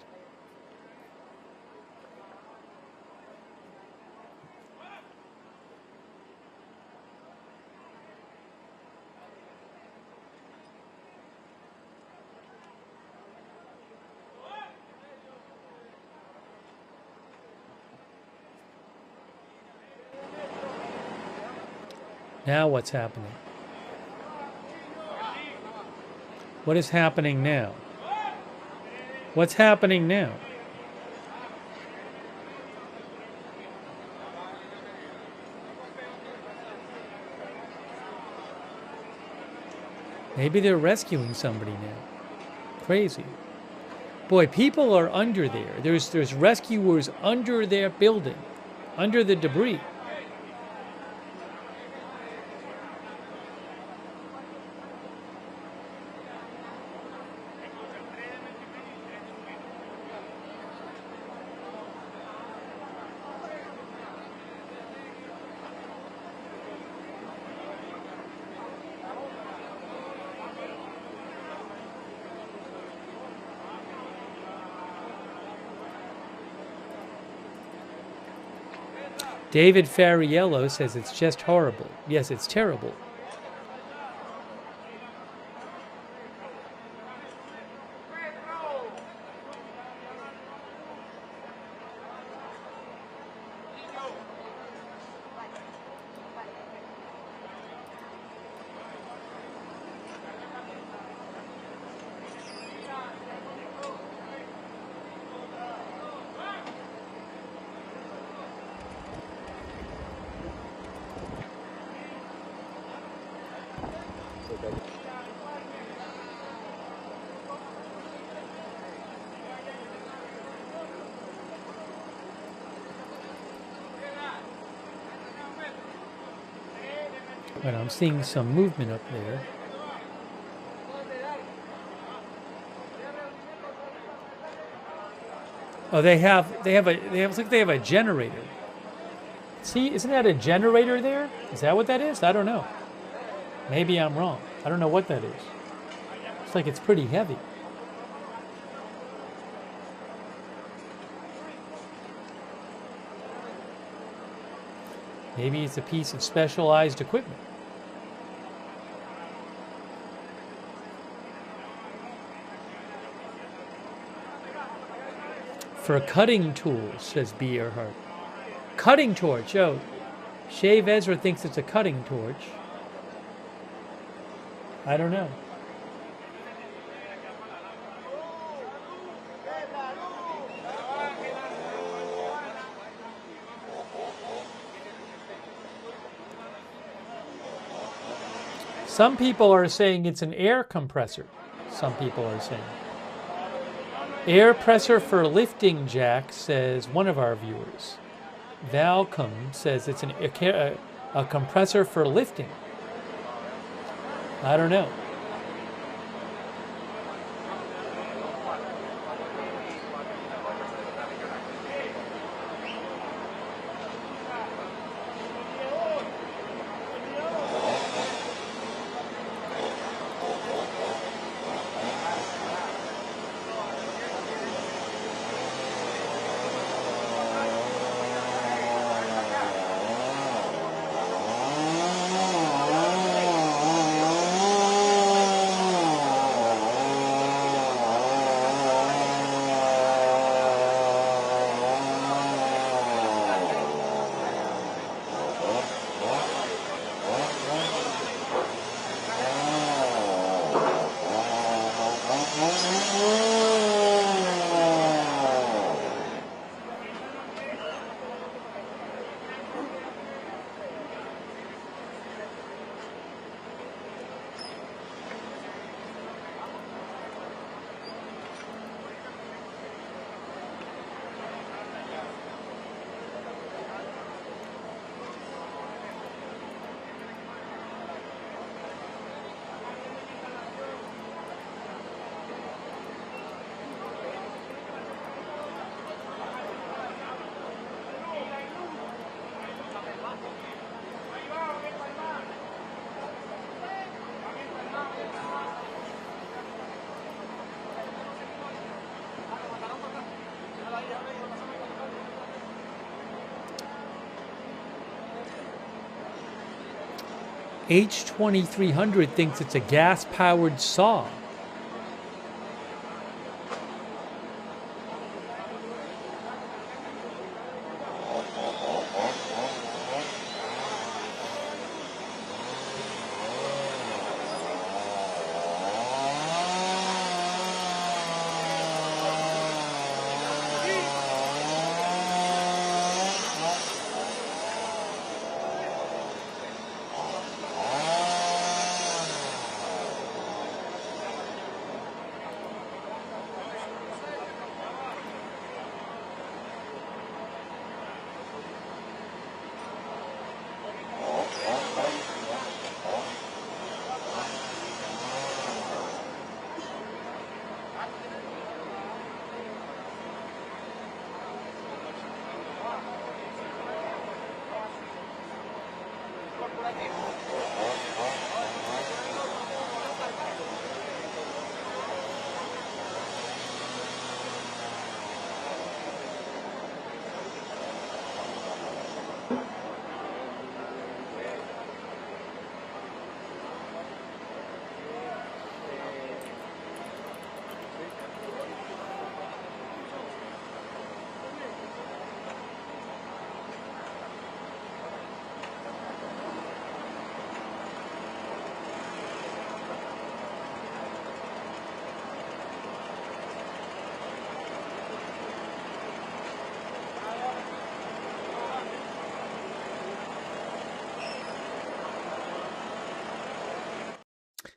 Now what's happening? What is happening now? What's happening now? Maybe they're rescuing somebody now. Crazy. Boy, people are under there. There's rescuers under their building, under the debris. David Fariello says it's just horrible. Yes, it's terrible. But I'm seeing some movement up there. Oh, they looks like they have a generator. See, isn't that a generator there? Is that what that is? I don't know. Maybe I'm wrong. I don't know what that is. It's like it's pretty heavy. Maybe it's a piece of specialized equipment. For cutting tools, says B. Earhart. Cutting torch, oh. Shave Ezra thinks it's a cutting torch. I don't know. Some people are saying it's an air compressor. Some people are saying. Air pressure for lifting jack, says one of our viewers. Valcom says it's a compressor for lifting. I don't know. H2300 thinks it's a gas-powered saw.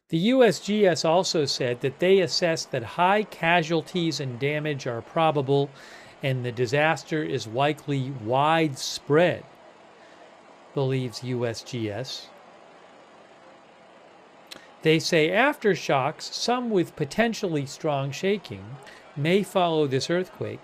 The USGS also said that they assess that high casualties and damage are probable and the disaster is likely widespread, believes USGS. They say aftershocks, some with potentially strong shaking, may follow this earthquake.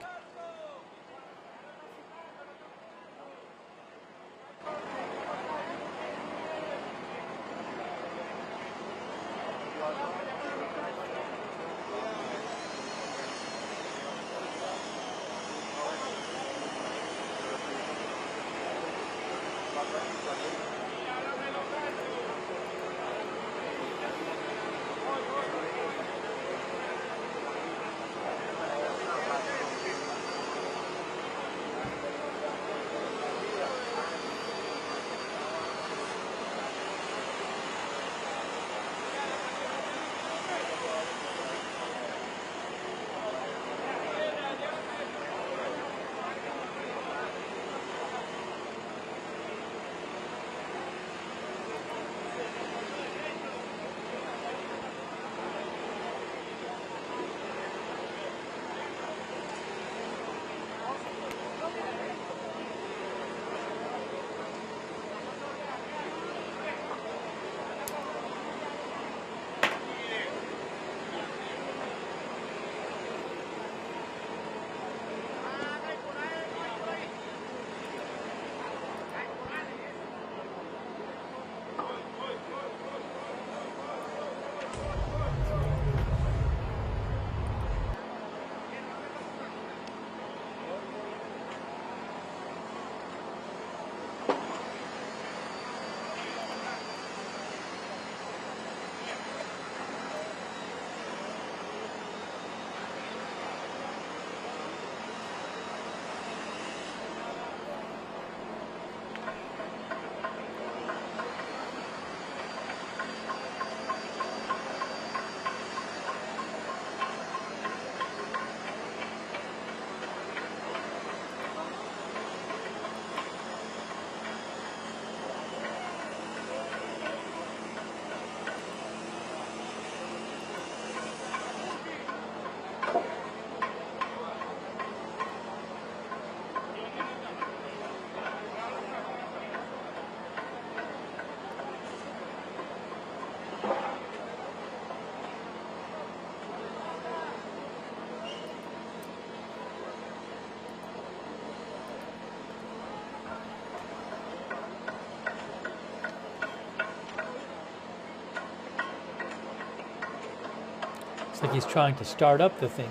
Looks like he's trying to start up the thing.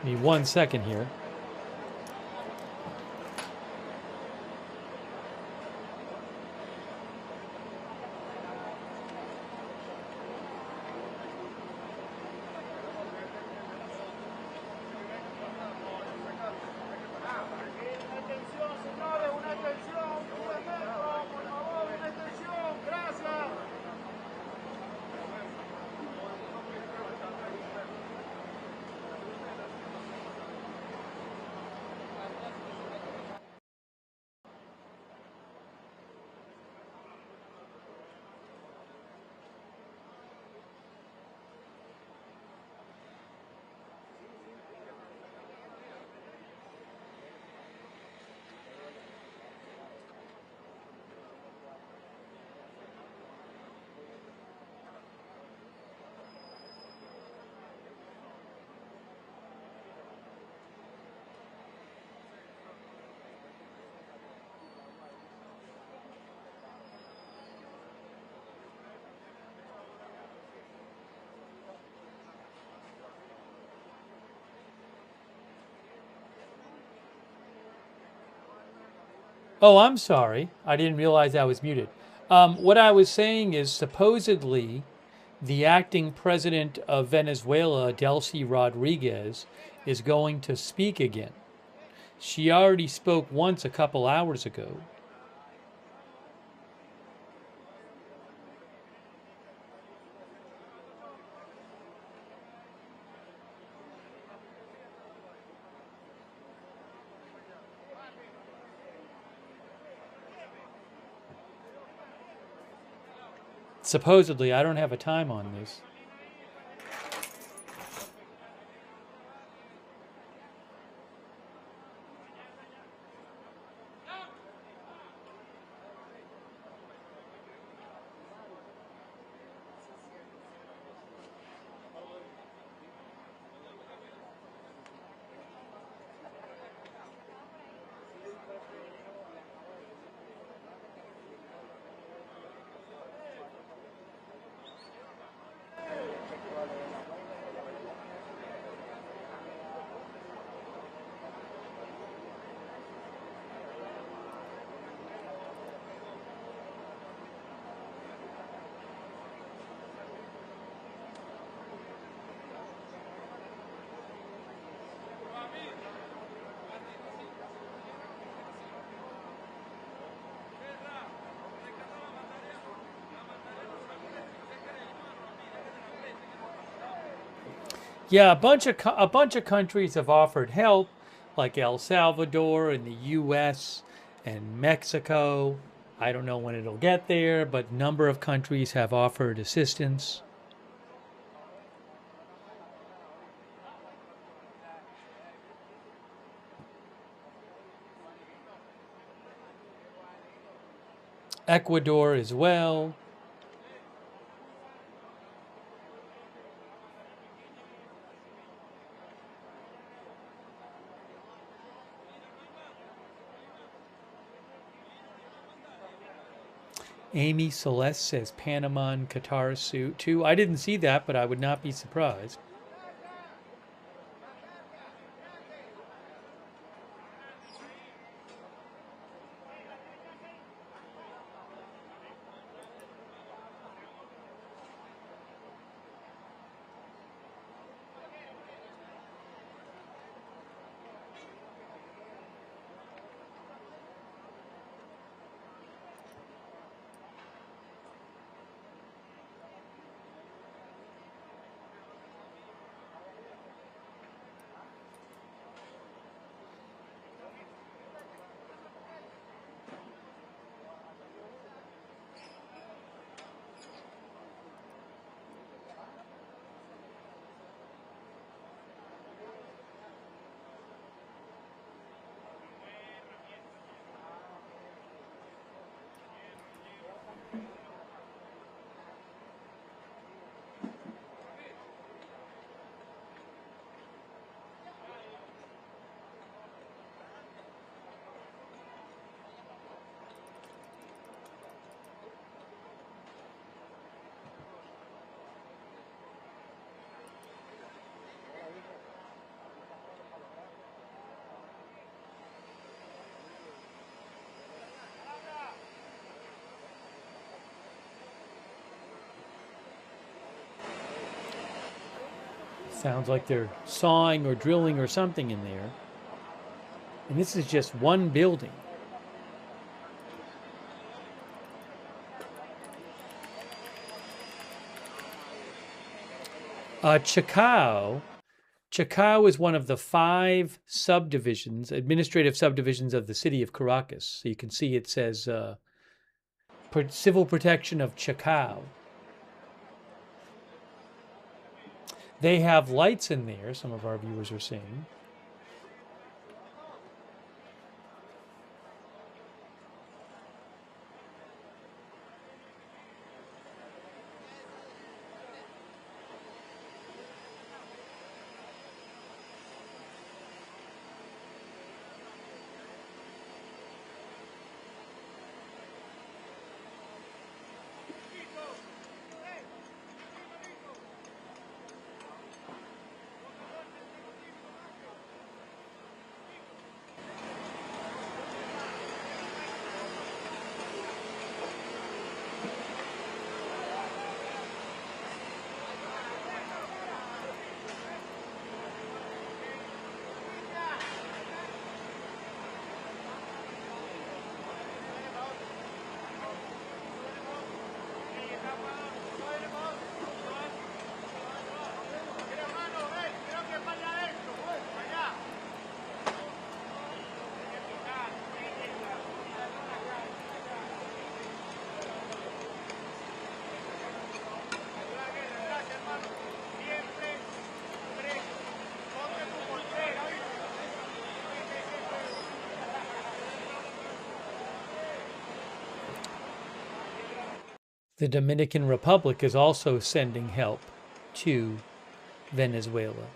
Give me 1 second here. Oh, I'm sorry. I didn't realize I was muted. What I was saying is supposedly the acting president of Venezuela, Delcy Rodriguez, is going to speak again. She already spoke once a couple hours ago. Supposedly, I don't have a time on this. Yeah, a bunch of countries have offered help, like El Salvador and the U.S. and Mexico. I don't know when it'll get there, but a number of countries have offered assistance. Ecuador as well. Amy Celeste says Panama and Qatar suit too. I didn't see that, but I would not be surprised. Sounds like they're sawing or drilling or something in there. And this is just one building. Chacao is one of the 5 subdivisions, administrative subdivisions of the city of Caracas. So you can see it says Civil Protection of Chacao. They have lights in there, some of our viewers are saying. The Dominican Republic is also sending help to Venezuela.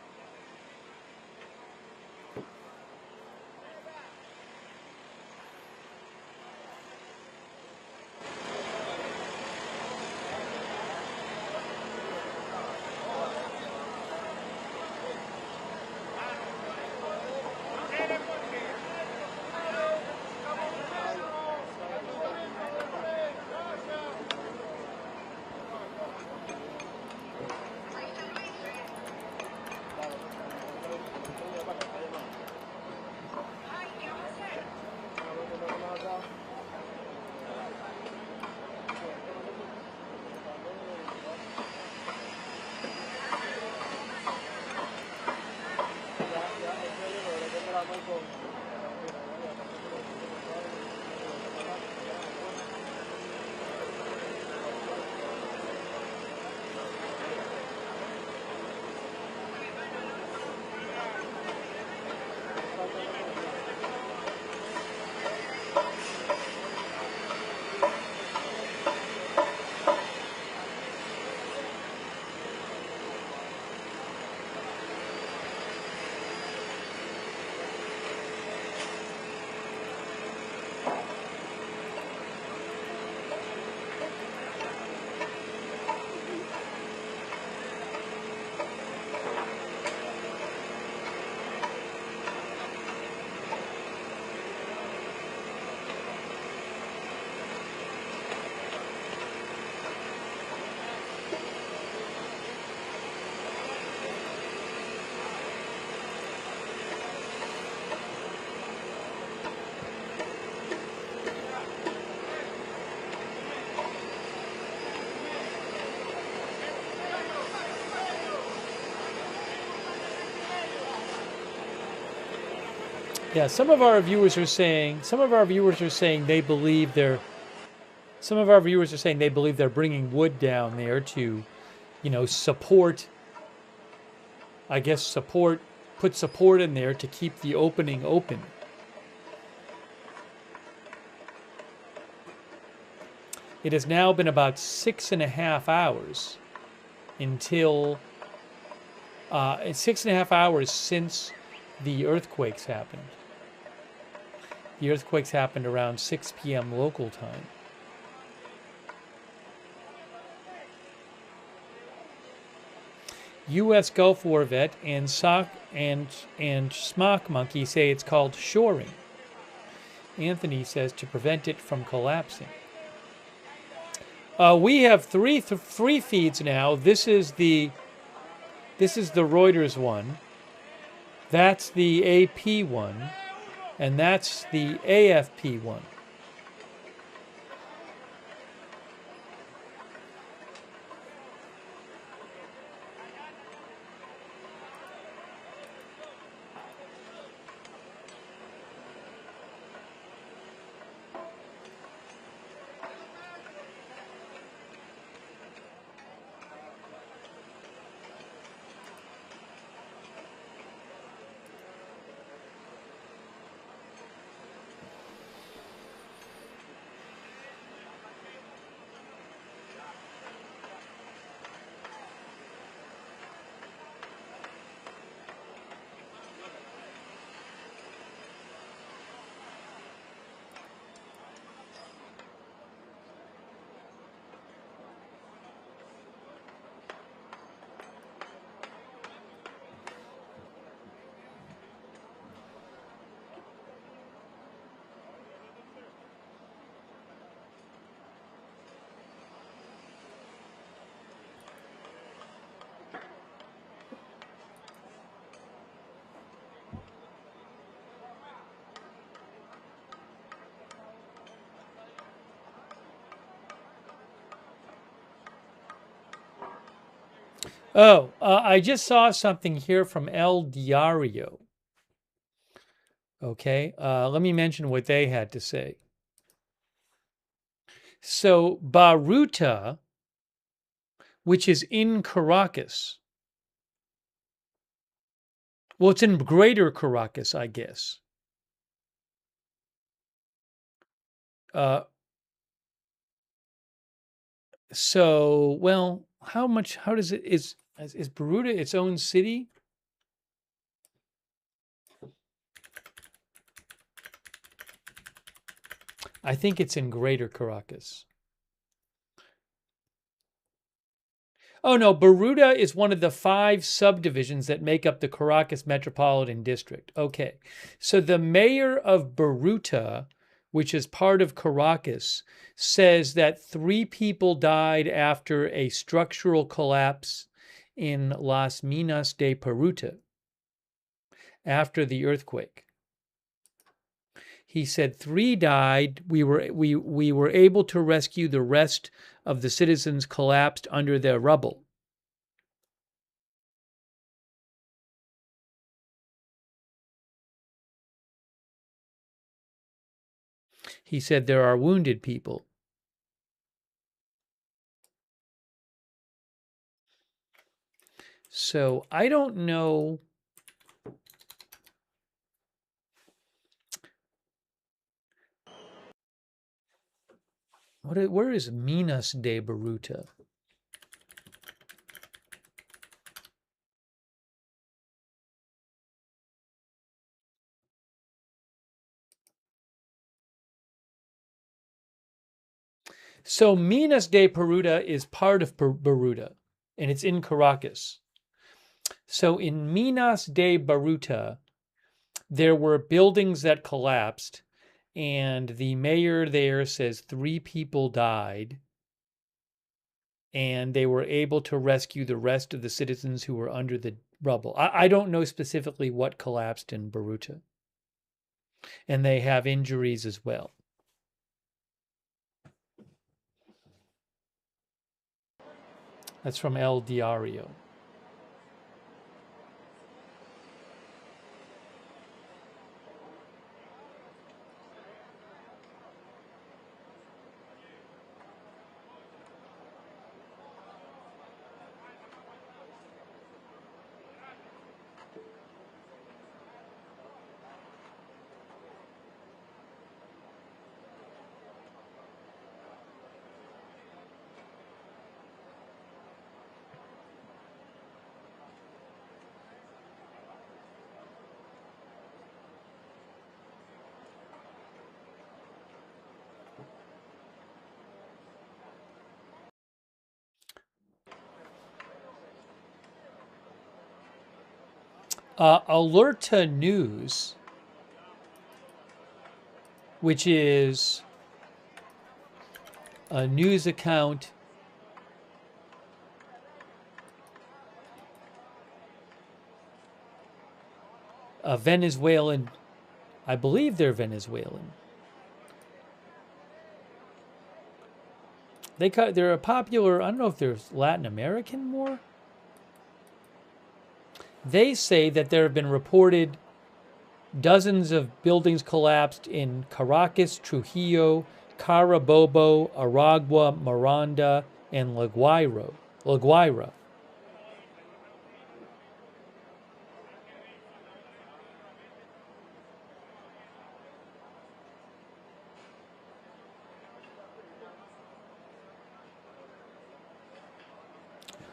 Yeah, some of our viewers are saying they believe they're bringing wood down there to, support. I guess put support in there to keep the opening open. It has now been about 6.5 hours until 6.5 hours since the earthquakes happened. The earthquakes happened around 6 p.m. local time. U.S. Gulf War vet and Smock Monkey say it's called shoring. Anthony says to prevent it from collapsing. We have three feeds now. This is the This is the Reuters one. That's the AP one. And that's the AFP one. Oh, I just saw something here from El Diario. Okay, let me mention what they had to say. So, Baruta, which is in Caracas, well, it's in Greater Caracas, I guess. So, well, how does it, is Baruta its own city? I think it's in Greater Caracas. Oh no, Baruta is one of the 5 subdivisions that make up the Caracas Metropolitan District. Okay, so the mayor of Baruta, which is part of Caracas, says that 3 people died after a structural collapse in Las Minas de Baruta after the earthquake. He said 3 died. We were able to rescue the rest of the citizens collapsed under their rubble. He said there are wounded people. So I don't know. Where is Minas de Baruta? So Minas de Baruta is part of Baruta, and it's in Caracas. So in Minas de Baruta, there were buildings that collapsed, and the mayor there says 3 people died, and they were able to rescue the rest of the citizens who were under the rubble. I don't know specifically what collapsed in Baruta, and they have injuries as well. That's from El Diario. Alerta News, which is a news account a Venezuelan, I believe they're Venezuelan. They're a popular, I don't know if they're Latin American more. They say that there have been reported dozens of buildings collapsed in Caracas, Trujillo, Carabobo, Aragua, Miranda, and La Guaira.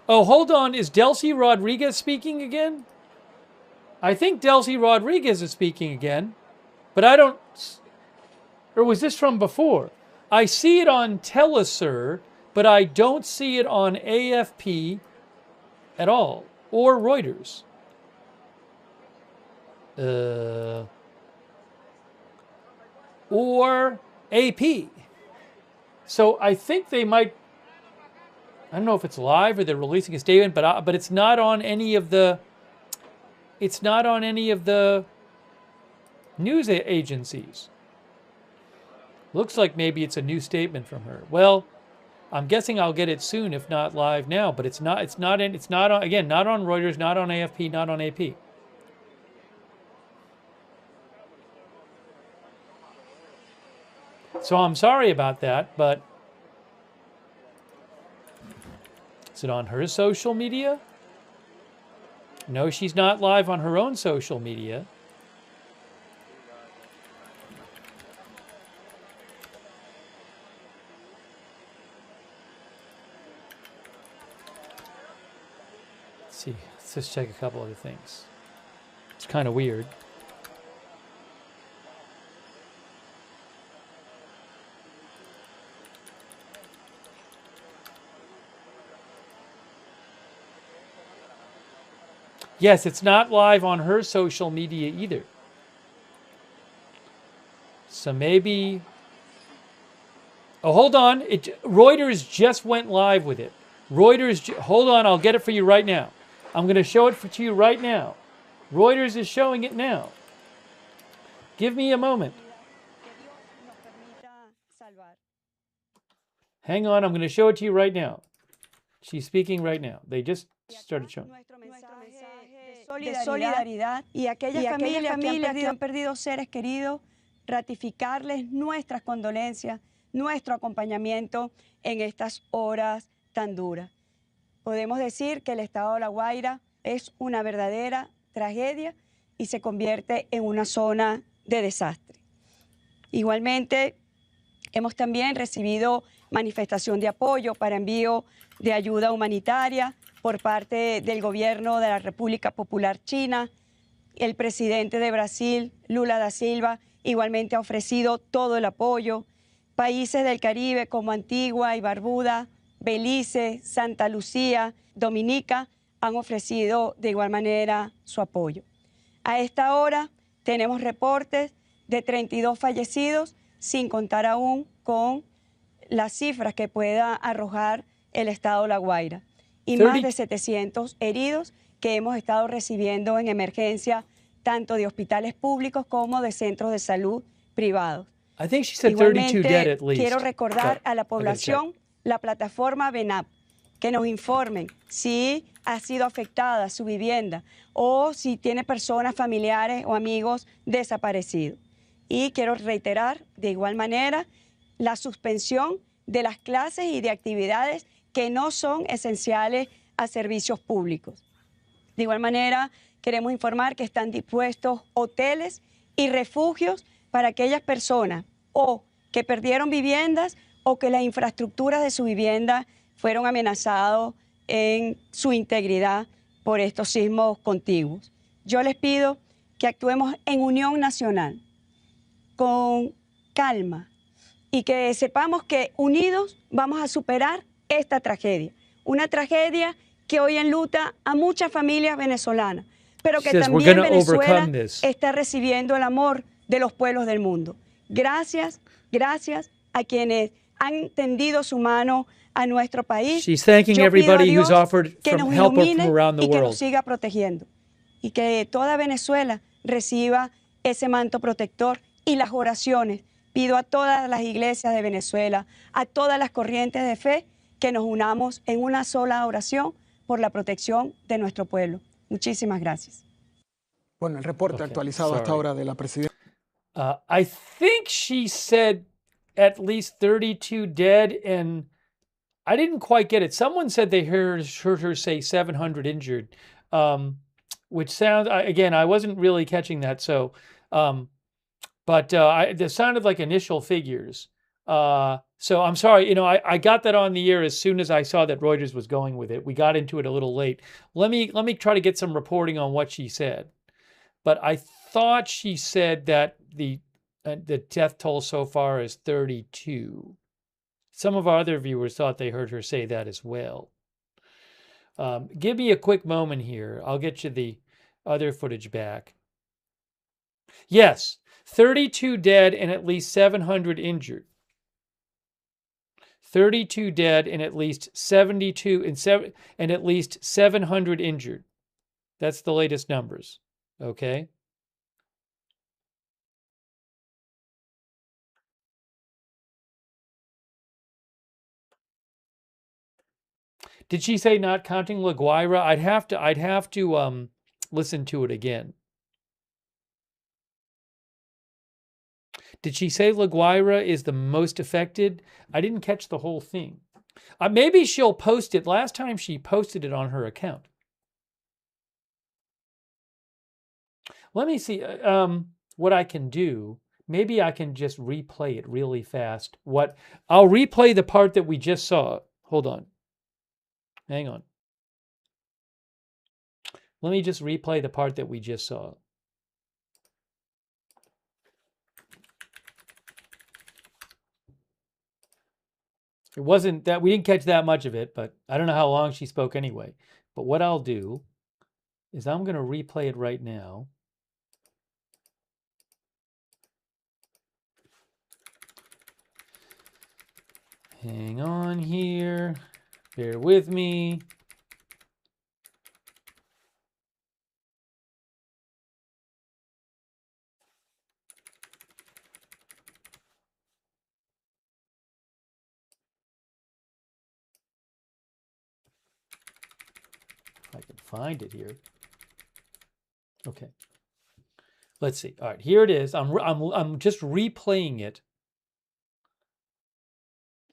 Oh, hold on. Is Delcy Rodriguez speaking again? I think Delcy Rodriguez is speaking again, but I don't... Or was this from before? I see it on Telesur, but I don't see it on AFP at all, or Reuters. Or AP. So I think they might... I don't know if it's live or they're releasing a statement, but it's not on any of the... It's not on any of the news agencies. Looks like maybe it's a new statement from her. Well, I'm guessing I'll get it soon, if not live now. But it's not on, again, not on Reuters, not on AFP, not on AP. So I'm sorry about that, but is it on her social media? No, she's not live on her own social media. Let's see. Let's just check a couple other things. It's kind of weird. Yes, it's not live on her social media either. So maybe... Oh, hold on. Reuters just went live with it. Hold on, I'll get it for you right now. I'm going to show it to you right now. Reuters is showing it now. Give me a moment. Hang on, I'm going to show it to you right now. She's speaking right now. They just started showing.
De solidaridad y aquellas familias que han perdido seres queridos, ratificarles nuestras condolencias, nuestro acompañamiento en estas horas tan duras. Podemos decir que el estado de La Guaira es una verdadera tragedia y se convierte en una zona de desastre. Igualmente, hemos también recibido manifestación de apoyo para envío de ayuda humanitaria por parte del gobierno de la República Popular China. El presidente de Brasil, Lula da Silva, igualmente ha ofrecido todo el apoyo. Países del Caribe como Antigua y Barbuda, Belice, Santa Lucía, Dominica han ofrecido de igual manera su apoyo. A esta hora tenemos reportes de 32 fallecidos, sin contar aún con las cifras que pueda arrojar el estado de La Guaira. Y más de 700 heridos que hemos estado recibiendo en emergencia, tanto de hospitales públicos como de centros de salud privados.
I think she said 32 dead at least.
Quiero recordar a la población la plataforma VENAP, que nos informen si ha sido afectada su vivienda o si tiene personas familiares o amigos desaparecidos. Y quiero reiterar de igual manera la suspensión de las clases y de actividades que no son esenciales a servicios públicos. De igual manera, queremos informar que están dispuestos hoteles y refugios para aquellas personas o que perdieron viviendas o que las infraestructuras de su vivienda fueron amenazadas en su integridad por estos sismos contiguos. Yo les pido que actuemos en unión nacional, con calma, y que sepamos que unidos vamos a superar esta tragedia. Una tragedia que hoy enluta a muchas familias venezolanas, pero que también Venezuela está recibiendo el amor de los pueblos del mundo. Gracias, gracias a quienes han tendido su mano a nuestro país.
She's thanking everybody who's offered
que nos
help
ilumine
from around the
y que
world.
nos siga protegiendo. Y que toda Venezuela reciba ese manto protector y las oraciones. Pido a todas las iglesias de Venezuela, a todas las corrientes de fe, que nos unamos en una sola oración por la protección de nuestro pueblo. Muchísimas gracias.
Bueno, el reporte actualizado hasta ahora de la presidenta.
I think she said at least 32 dead, and I didn't quite get it. Someone said they heard her say 700 injured, which sounds, again, I wasn't really catching that. So, but it sounded like initial figures. So I'm sorry, I got that on the air as soon as I saw that Reuters was going with it. We got into it a little late. Let me try to get some reporting on what she said. But I thought she said that the death toll so far is 32. Some of our other viewers thought they heard her say that as well. Give me a quick moment here. I'll get you the other footage back. Yes, 32 dead and at least 700 injured. 32 dead and at least 700 injured. That's the latest numbers. Okay. Did she say not counting La Guaira? I'd have to listen to it again. Did she say La Guaira is the most affected? I didn't catch the whole thing. Maybe she'll post it. Last time she posted it on her account. Let me see what I can do. Maybe I can just replay it really fast. I'll replay the part that we just saw. Hold on. Hang on. Let me just replay the part that we just saw. It wasn't that, we didn't catch that much of it, but I don't know how long she spoke anyway. But what I'll do is I'm going to replay it right now. Hang on here. Bear with me. If I can find it here. Okay. Let's see. All right, here it is. I'm just replaying it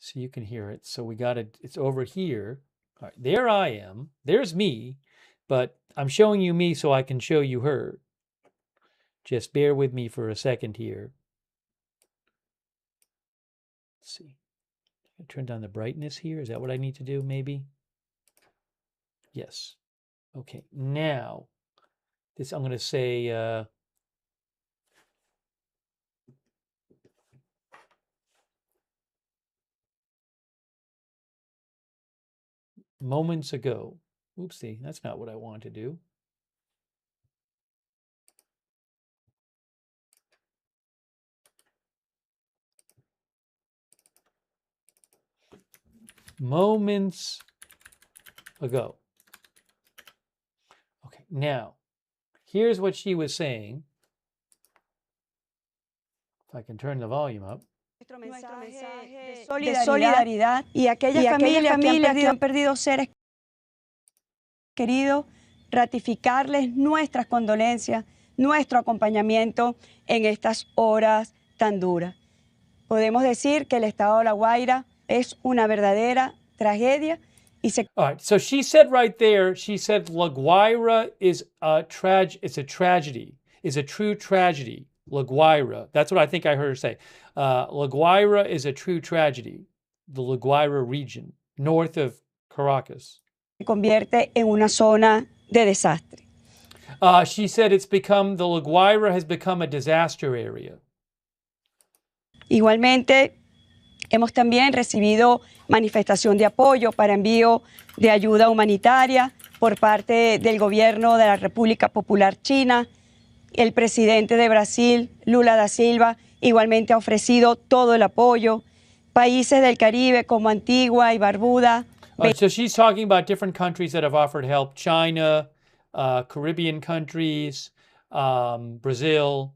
so you can hear it. So we got it. It's over here. All right, there I am. There's me, but I'm showing you me so I can show you her. Just bear with me for a second here. Let's see. Turn down the brightness here. Is that what I need to do, maybe? Yes. Okay, now, I'm going to say, moments ago. Oopsie, that's not what I want to do. Moments ago. Okay, now, here's what she was saying. If I can turn the volume up.
Nuestro mensaje de solidaridad y aquellas familias que han perdido seres queridos, ratificarles nuestras condolencias, nuestro acompañamiento en estas horas tan duras. Podemos decir que el estado de La Guaira es una verdadera tragedia.
All right, so she said right there, she said La Guaira is it's a tragedy, is a true tragedy. La Guaira, that's what I think I heard her say. La Guaira is a true tragedy, the La Guaira region, north of Caracas.
Se convierte en una zona de desastre.
She said the La Guaira has become a disaster area.
Igualmente, hemos también recibido manifestación de apoyo para envío de ayuda humanitaria por parte del gobierno de la República Popular China. El presidente de Brasil, Lula da Silva, igualmente ha ofrecido todo el apoyo. Países del Caribe como Antigua y Barbuda.
So she's talking about different countries that have offered help. China, Caribbean countries, Brazil.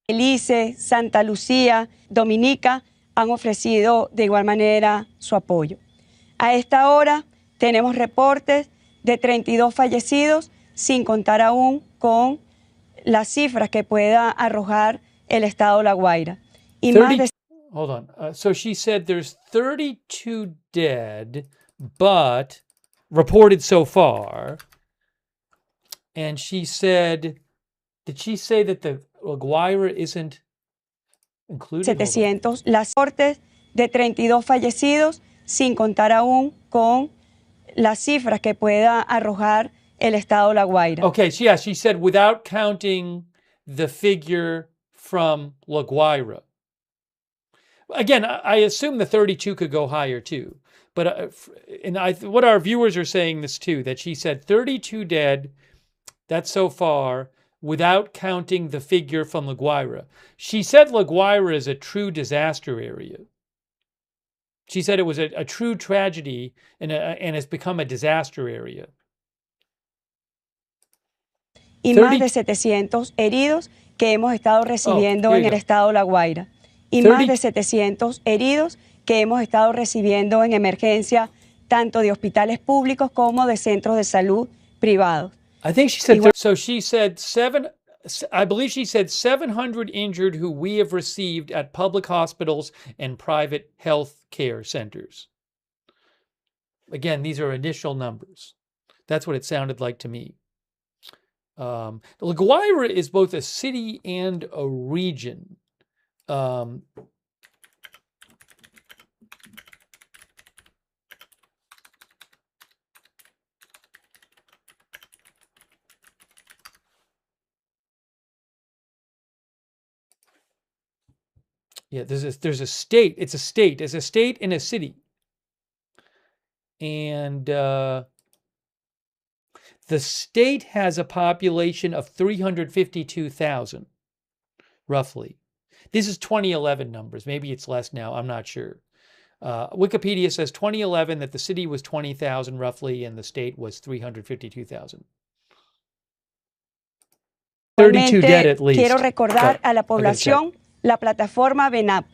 Belice, Santa Lucía, Dominica han ofrecido de igual manera su apoyo. A esta hora tenemos reportes de 32 fallecidos, sin contar aún con las cifras que pueda arrojar el estado La Guaira. Y más de...
Hold on. So she said there's 32 dead, but reported so far. And she said, did she say that the La Guaira isn't included?
700, las reportes de 32 fallecidos, sin contar aún con las cifras que pueda arrojar el estado La Guaira.
Okay, so yeah, she said without counting the figure from La Guaira. Again, I assume the 32 could go higher too. But what our viewers are saying this too, that she said 32 dead, that's so far, without counting the figure from La Guaira. She said La Guaira is a true disaster area. She said it was a true tragedy and has become a disaster area.
Y más de 700 heridos que hemos estado recibiendo en el estado La Guaira. Y más de 700 heridos que hemos estado recibiendo en emergencia, tanto de hospitales públicos como de centros de salud privados.
I think she said, so she said I believe she said 700 injured who we have received at public hospitals and private health care centers. Again, these are initial numbers. That's what it sounded like to me. La Guaira is both a city and a region. Yeah, there's a state. It's a state. It's a state and a city. And the state has a population of 352,000, roughly. This is 2011 numbers. Maybe it's less now. I'm not sure. Wikipedia says 2011 that the city was 20,000 roughly and the state was 352,000. 32 dead at least.
Quiero recordar a la población la plataforma VENAP,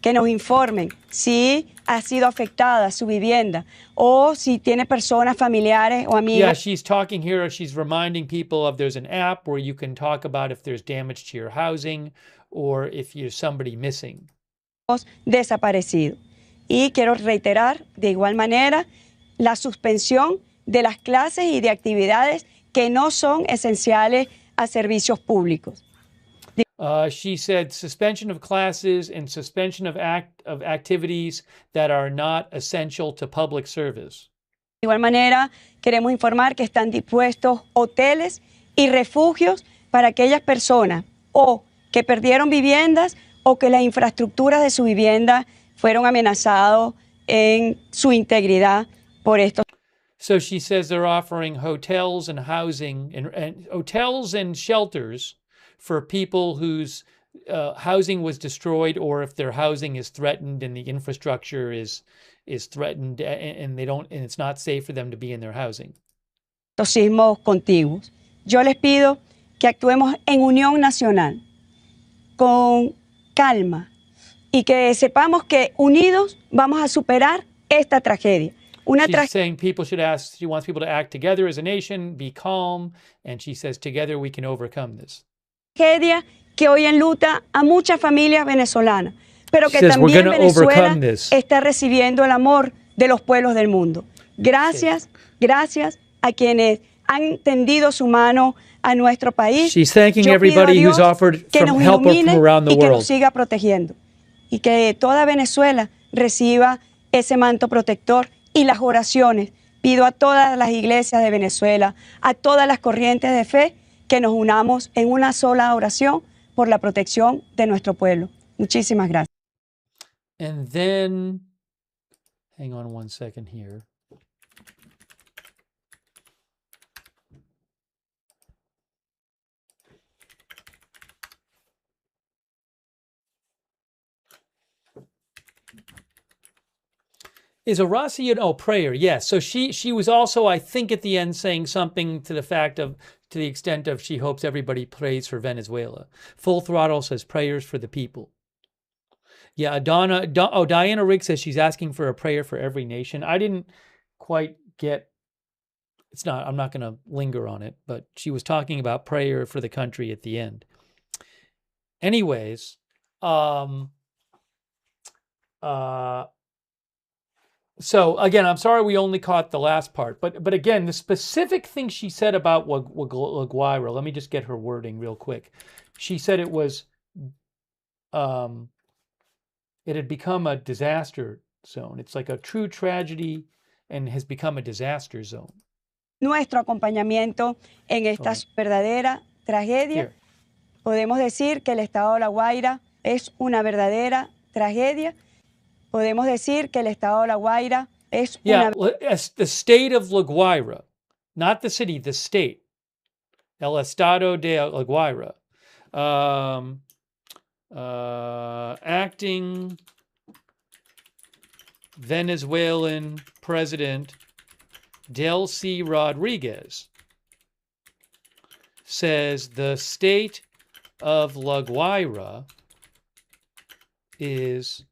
que nos informen si ha sido afectada su vivienda o si tiene personas familiares o amigos.
Yeah, she's talking here, she's reminding people of there's an app where you can talk about if there's damage to your housing or if you're somebody missing.
Desaparecido. Y quiero reiterar de igual manera la suspensión de las clases y de actividades que no son esenciales a servicios públicos.
She said suspension of classes and suspension of activities that are not essential to public service.
De igual manera, queremos informar que están dispuestos hoteles y refugios para aquellas personas o que perdieron viviendas o que las infraestructuras de su vivienda fueron amenazados en su integridad por estos.
So she says they're offering hotels and housing and hotels and shelters for people whose housing was destroyed or if their housing is threatened and the infrastructure is threatened and it's not safe for them to be in their housing.
Los sismos contiguos. Yo les pido que actuemos en unión nacional, con calma y que sepamos que unidos vamos a superar esta tragedia.
She's saying she wants people to act together as a nation, be calm, and she says together we can overcome this.
Tragedia que hoy enluta a muchas familias venezolanas, pero que también Venezuela está recibiendo el amor de los pueblos del mundo. Gracias, gracias a quienes han tendido su mano a nuestro país.
She's thanking everybody who's offered help from around the
world. Y que nos
world.
siga protegiendo. Y que toda Venezuela reciba ese manto protector y las oraciones. Pido a todas las iglesias de Venezuela, a todas las corrientes de fe, que nos unamos en una sola oración por la protección de nuestro pueblo. Muchísimas gracias.
And then, hang on one second here. Is oración, prayer, yes. So she was also, I think, at the end saying something to the fact of to the extent of she hopes everybody prays for Venezuela. Full Throttle says prayers for the people. Yeah, Diana Riggs says she's asking for a prayer for every nation. I didn't quite get, I'm not going to linger on it, but she was talking about prayer for the country at the end. Anyways, so again, I'm sorry we only caught the last part, but again, the specific thing she said about La Guaira, let me just get her wording real quick. She said it was, it had become a disaster zone. It's like a true tragedy and has become a disaster zone.
Nuestro acompañamiento en esta verdadera tragedia. Podemos decir que el estado de La Guaira es una verdadera tragedia. Podemos decir que el estado de La Guaira es una...
The state of La Guaira, not the city, the state. El estado de La Guaira. Acting Venezuelan President Delcy Rodriguez says the state of La Guaira is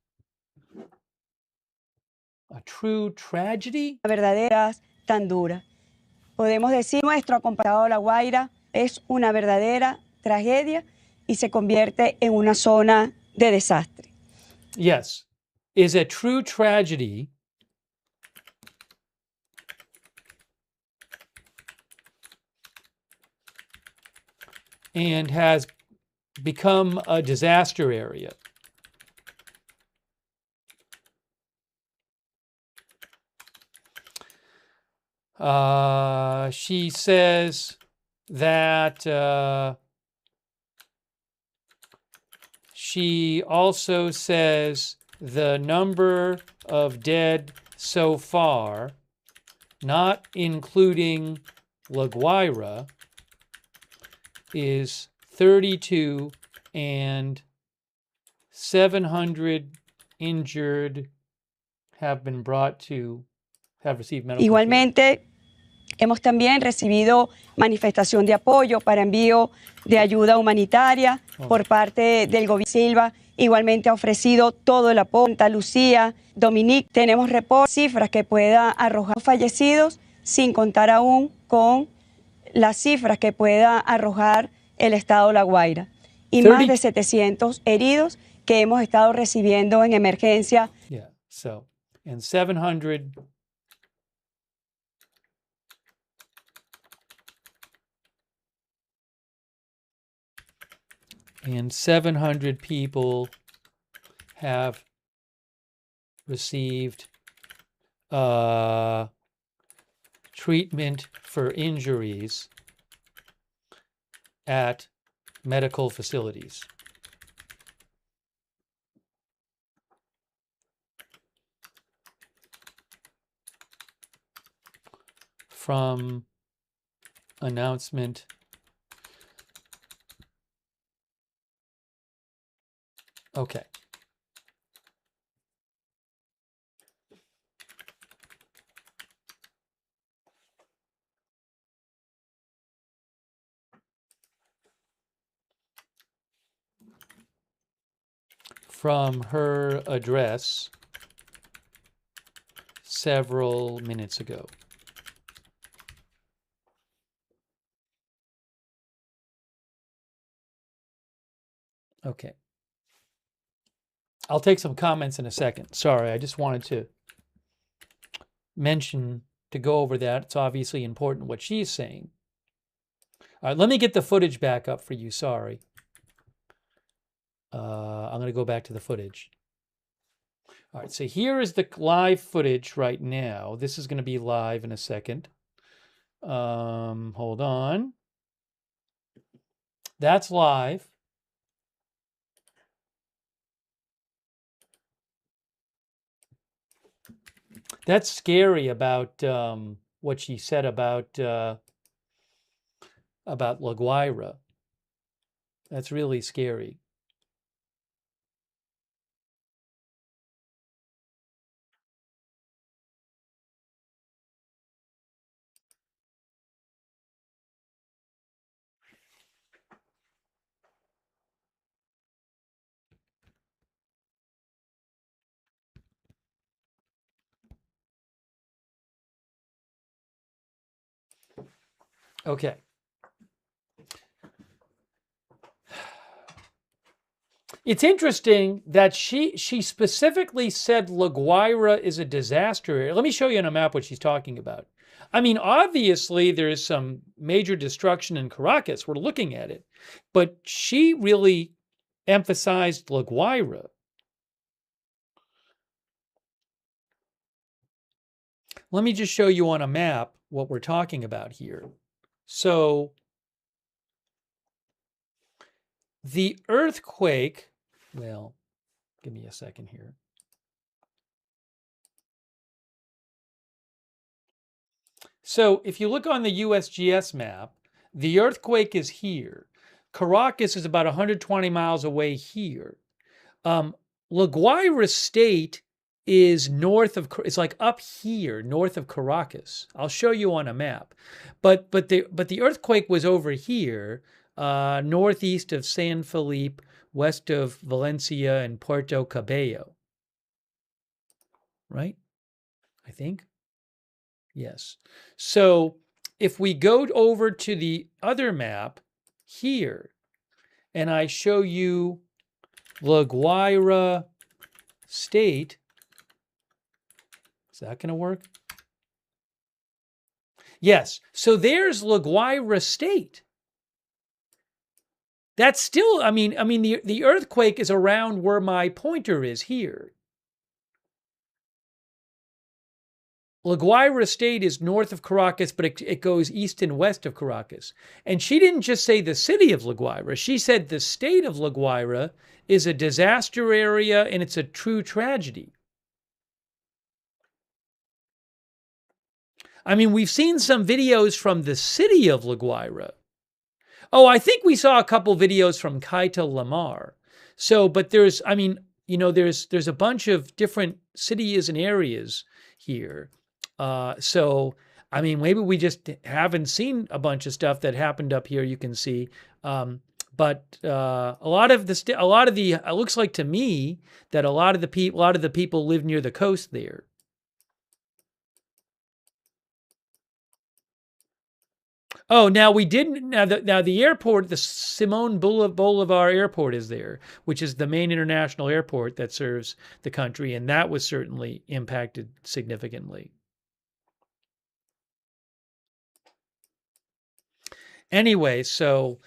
a true tragedy.
Verdaderas tan dura. Podemos decir nuestro acompañado La Guaira es una verdadera tragedia y se convierte en una zona de desastre.
Yes, is a true tragedy. And has become a disaster area. She says that she also says the number of dead so far, not including La Guaira, is 32 and 700 injured have received medical
Igualmente,
care.
hemos también recibido manifestación de apoyo para envío de ayuda humanitaria por parte del gobierno Silva. Igualmente ha ofrecido todo el apoyo. Santa Lucía, Dominique, tenemos cifras que pueda arrojar fallecidos, sin contar aún con las cifras que pueda arrojar el estado de La Guaira. Y más de 700 heridos que hemos estado recibiendo en emergencia.
Yeah, so, and 700 people have received treatment for injuries at medical facilities. From announcement okay. From her address several minutes ago. Okay. I'll take some comments in a second. Sorry, I just wanted to go over that. It's obviously important what she's saying. All right, let me get the footage back up for you. Sorry. I'm going to go back to the footage. All right, so here is the live footage right now. This is going to be live in a second. Hold on. That's live. That's scary about what she said about La Guaira. That's really scary. Okay. It's interesting that she specifically said La Guaira is a disaster area. Let me show you on a map what she's talking about. I mean, obviously there's some major destruction in Caracas. We're looking at it. But she really emphasized La Guaira. Let me just show you on a map what we're talking about here. So the earthquake, well, give me a second here. So if you look on the USGS map, the earthquake is here. Caracas is about 120 miles away here. La Guaira State is north of, it's like up here, north of Caracas. I'll show you on a map. But the earthquake was over here, northeast of San Felipe, west of Valencia and Puerto Cabello. Right? I think. Yes. So if we go over to the other map here, and I show you La Guaira State, is that going to work? Yes. So there's La Guaira State. That's still, I mean, the earthquake is around where my pointer is here. La Guaira State is north of Caracas, but it goes east and west of Caracas. And she didn't just say the city of La Guaira. She said the state of La Guaira is a disaster area and it's a true tragedy. I mean, we've seen some videos from the city of La Guaira. Oh, I think we saw a couple videos from Kaita Lamar. So, but there's, I mean, you know, there's a bunch of different cities and areas here. So, I mean, maybe we just haven't seen a bunch of stuff that happened up here. You can see, but a lot of the, it looks like to me that a lot of the people live near the coast there. Oh, now we didn't. Now the airport, the Simon Bolivar Airport, is there, which is the main international airport that serves the country, and that was certainly impacted significantly. Anyway, so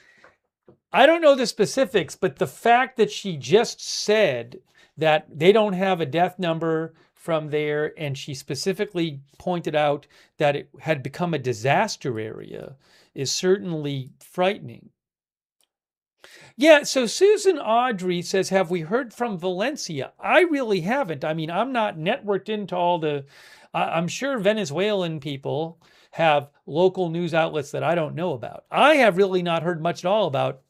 I don't know the specifics, but the fact that she just said that they don't have a death number from there, and she specifically pointed out that it had become a disaster area, is certainly frightening. Yeah, so Susan Audrey says, have we heard from Valencia? I really haven't. I mean, I'm not networked into all the, I'm sure Venezuelan people have local news outlets that I don't know about. I have really not heard much at all about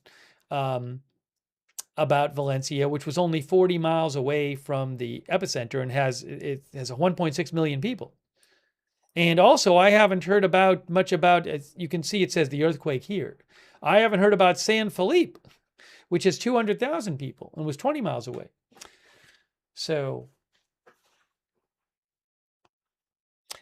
Valencia, which was only 40 miles away from the epicenter and has 1.6 million people. And also, I haven't heard much about, as you can see, it says the earthquake here. I haven't heard about San Felipe, which has 200,000 people and was 20 miles away. So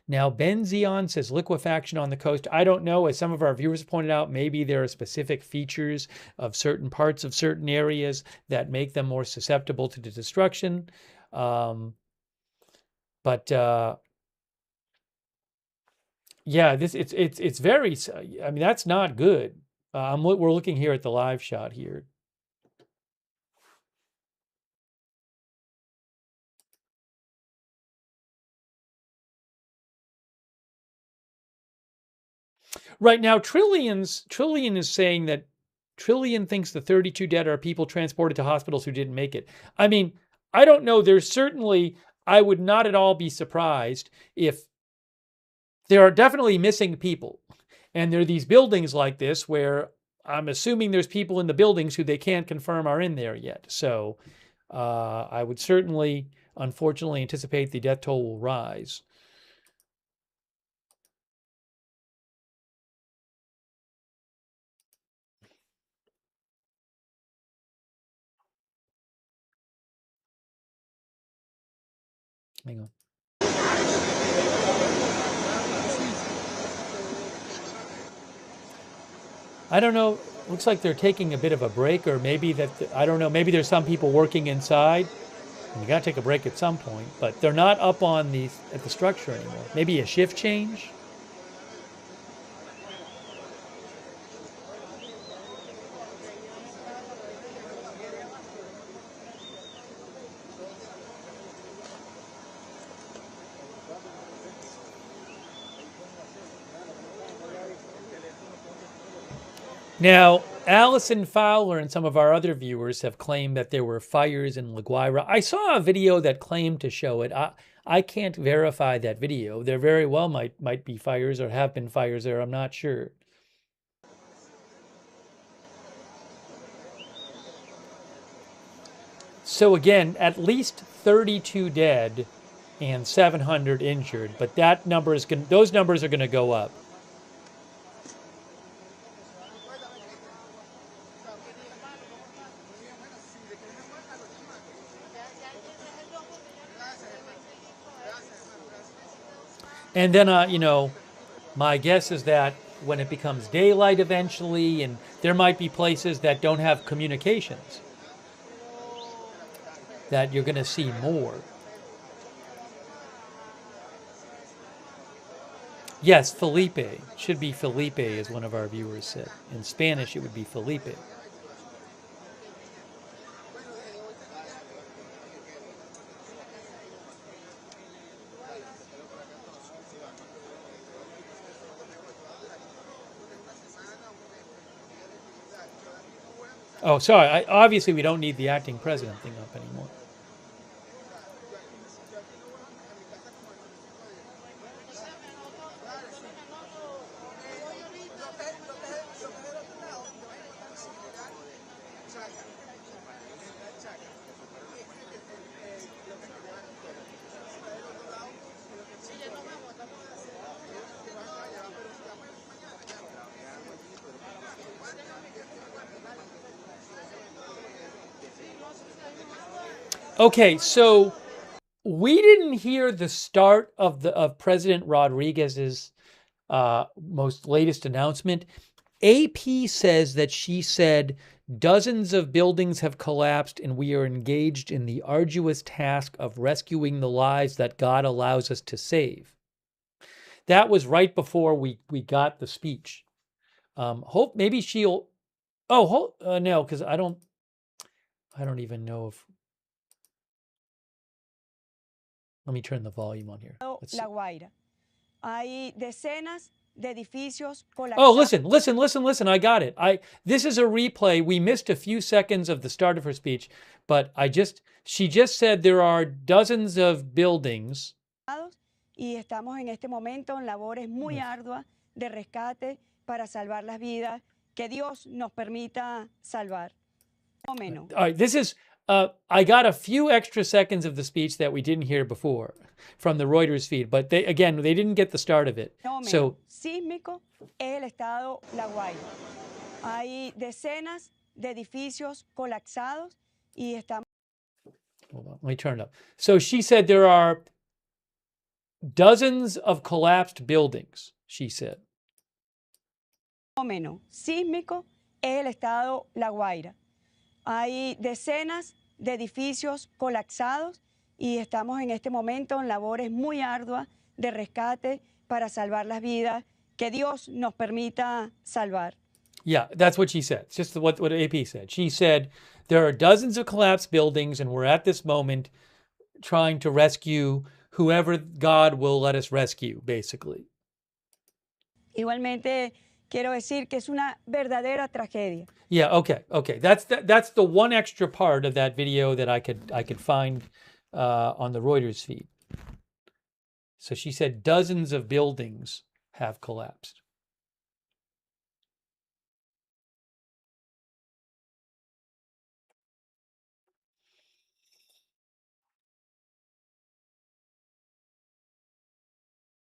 now Ben Zion says liquefaction on the coast. I don't know. As some of our viewers pointed out, maybe there are specific features of certain parts of certain areas that make them more susceptible to the destruction. Yeah, it's very. I mean, that's not good. We're looking here at the live shot here. Right now, Trillion is saying that Trillion thinks the 32 dead are people transported to hospitals who didn't make it. I mean, I don't know. There's certainly, I would not at all be surprised if there are definitely missing people. And there are these buildings like this where I'm assuming there's people in the buildings who they can't confirm are in there yet. So I would certainly, unfortunately, anticipate the death toll will rise. Hang on. I don't know. Looks like they're taking a bit of a break, or maybe that, I don't know. Maybe there's some people working inside. And you got to take a break at some point, but they're not up on at the structure anymore. Maybe a shift change. Now, Allison Fowler and some of our other viewers have claimed that there were fires in La Guaira. I saw a video that claimed to show it. I can't verify that video. There very well might be fires or have been fires there. I'm not sure. So again, at least 32 dead and 700 injured, but that number is those numbers are going to go up. And then, you know, my guess is that when it becomes daylight eventually, and there might be places that don't have communications, that you're going to see more. Yes, Felipe. Should be Felipe, as one of our viewers said. In Spanish, it would be Felipe. Oh, sorry. Obviously, we don't need the acting president thing up anymore. Okay, so we didn't hear the start of President Rodriguez's most latest announcement. AP says that she said dozens of buildings have collapsed and we are engaged in the arduous task of rescuing the lives that God allows us to save. That was right before we got the speech. Hope maybe she'll. Oh, no, because I don't even know if. Let me turn the volume on here.
La Guaira. Hay decenas de edificios colapsados.
Oh, listen. I got it. This is a replay. We missed a few seconds of the start of her speech, but she just said there are dozens of buildings.
Y estamos en este momento en labores muy arduas de rescate para salvar las vidas que Dios nos permita salvar. No menos.
All right, this is I got a few extra seconds of the speech that we didn't hear before from the Reuters feed, but they didn't get the start of it. So
sísmico es el estado La Guaira. Hay decenas de edificios colapsados y estamos.
Hold on, let me turn it up. So she said there are dozens of collapsed buildings, she said.
Fenómeno sísmico es el estado La Guaira. Hay decenas de edificios colapsados y estamos en este momento en labores muy arduas de rescate para salvar las vidas que Dios nos permita salvar.
Yeah, that's what she said. It's just what AP said. She said there are dozens of collapsed buildings and we're at this moment trying to rescue whoever God will let us rescue, basically.
Igualmente quiero decir que es una verdadera tragedia.
Yeah, okay. That's the one extra part of that video that I could find on the Reuters feed. So she said dozens of buildings have collapsed.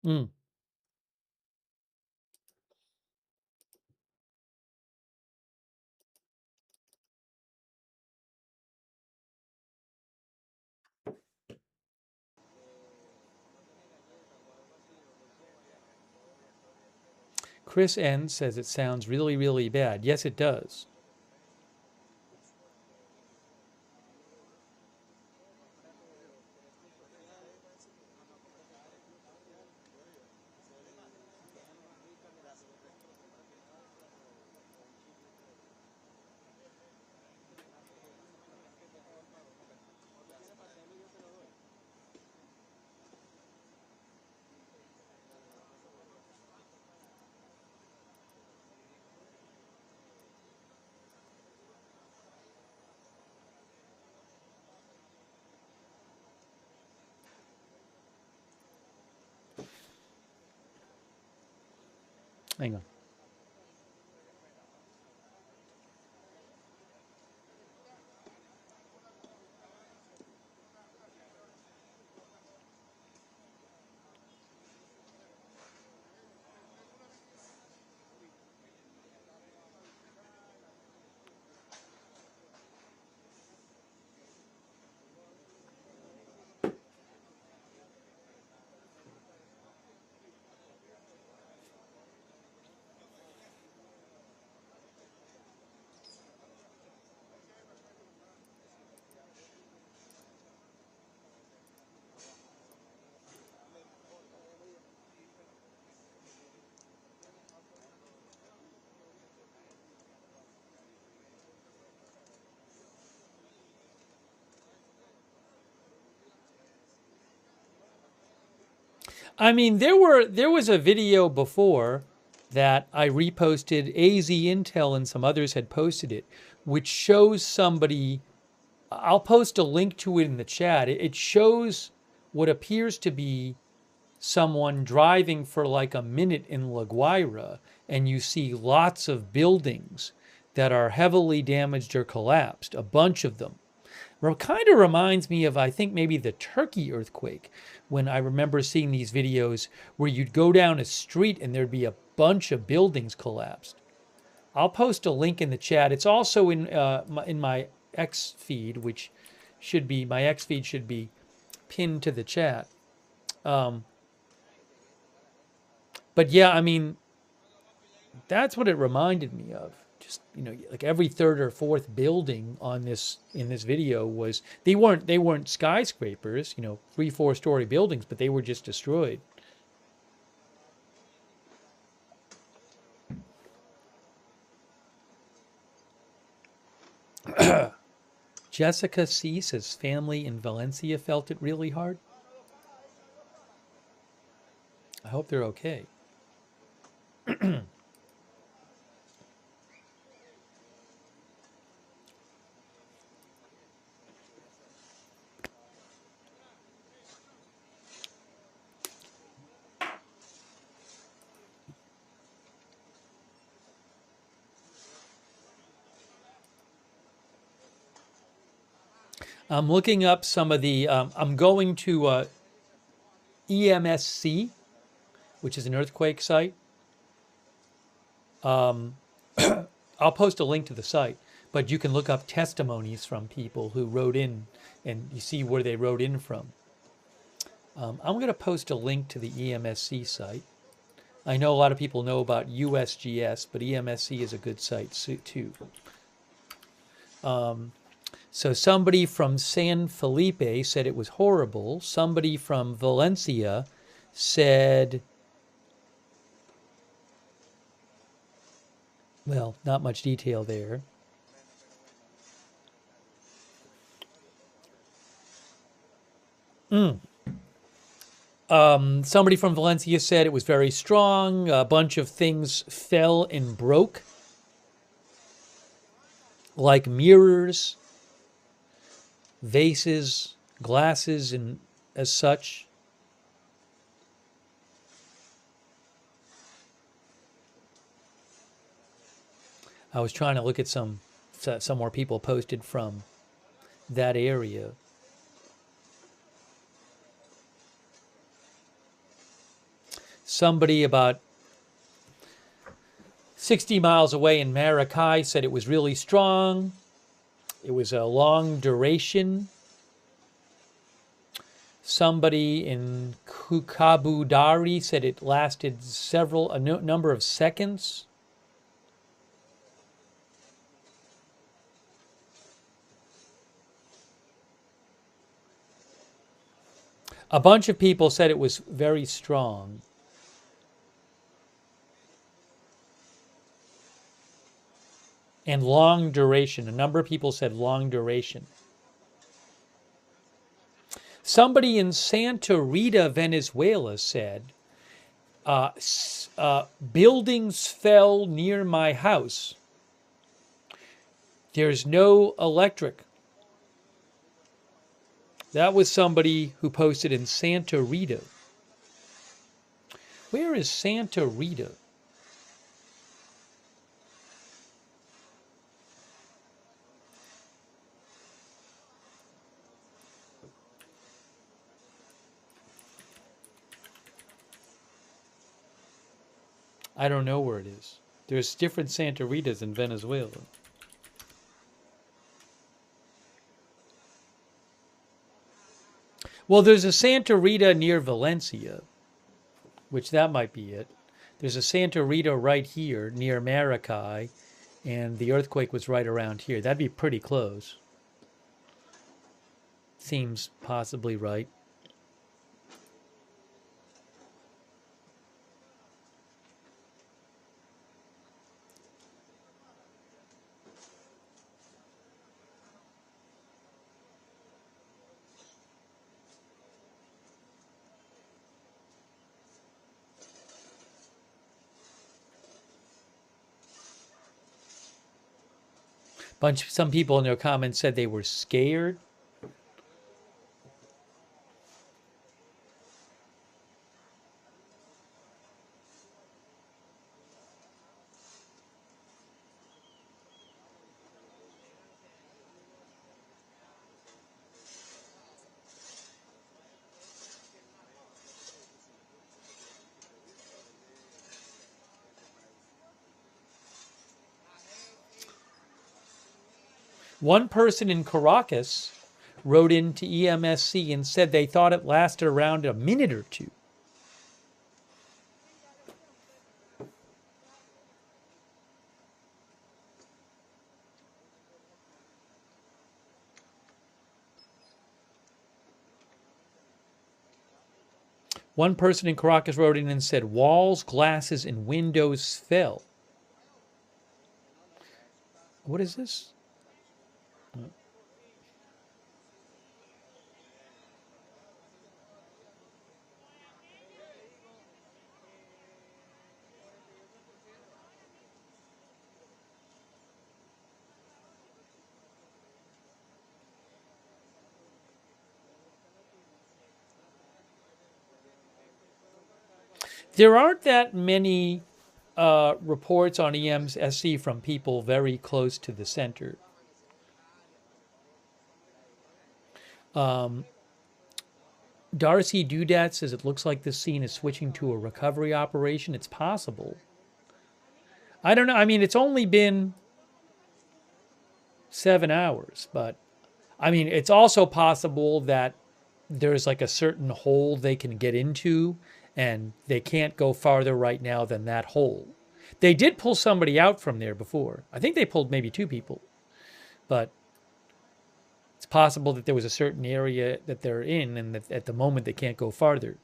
Mm. Chris N says it sounds really, really bad. Yes, it does. Hang on. I mean, there was a video before that I reposted. AZ Intel and some others had posted it, which shows somebody. I'll post a link to it in the chat. It shows what appears to be someone driving for like a minute in La Guaira, and you see lots of buildings that are heavily damaged or collapsed, a bunch of them. It kind of reminds me of, I think, maybe the Turkey earthquake, when I remember seeing these videos where you'd go down a street and there'd be a bunch of buildings collapsed. I'll post a link in the chat. It's also in my X feed, which should be, my X feed should be pinned to the chat. But yeah, I mean, that's what it reminded me of. Just, you know, like every third or fourth building on this, in this video was, they weren't skyscrapers, you know, 3-4 story buildings, but they were just destroyed. Jessica C says family in Valencia felt it really hard. I hope they're okay. I'm looking up some of the, I'm going to EMSC, which is an earthquake site. I'll post a link to the site, but you can look up testimonies from people who wrote in, and you see where they wrote in from. I'm going to post a link to the EMSC site. I know a lot of people know about USGS, but EMSC is a good site too. So somebody from San Felipe said it was horrible. Somebody from Valencia said, well, not much detail there. Somebody from Valencia said it was very strong. A bunch of things fell and broke, like mirrors, vases, glasses, and as such. I was trying to look at some more people posted from that area. Somebody about 60 miles away in Maracay said it was really strong. It was a long duration. Somebody in Hukabudari said it lasted a number of seconds. A bunch of people said it was very strong. And long duration. A number of people said long duration. Somebody in Santa Rita, Venezuela said, buildings fell near my house. There's no electric. That was somebody who posted in Santa Rita. Where is Santa Rita? I don't know where it is. There's different Santa Ritas in Venezuela. Well, there's a Santa Rita near Valencia, which that might be it. There's a Santa Rita right here near Maracay, and the earthquake was right around here. That'd be pretty close. Seems possibly right. Some people in their comments said they were scared. One person in Caracas wrote into EMSC and said they thought it lasted around a minute or two. One person in Caracas wrote in and said walls, glasses, and windows fell. What is this? There aren't that many reports on EMSC from people very close to the center. Darcy Dudat says it looks like this scene is switching to a recovery operation. It's possible. I don't know. I mean, it's only been 7 hours, but I mean, it's also possible that there's like a certain hole they can get into and they can't go farther right now than that hole. They did pull somebody out from there before. I think they pulled maybe 2 people, but it's possible that there was a certain area that they're in and that at the moment they can't go farther.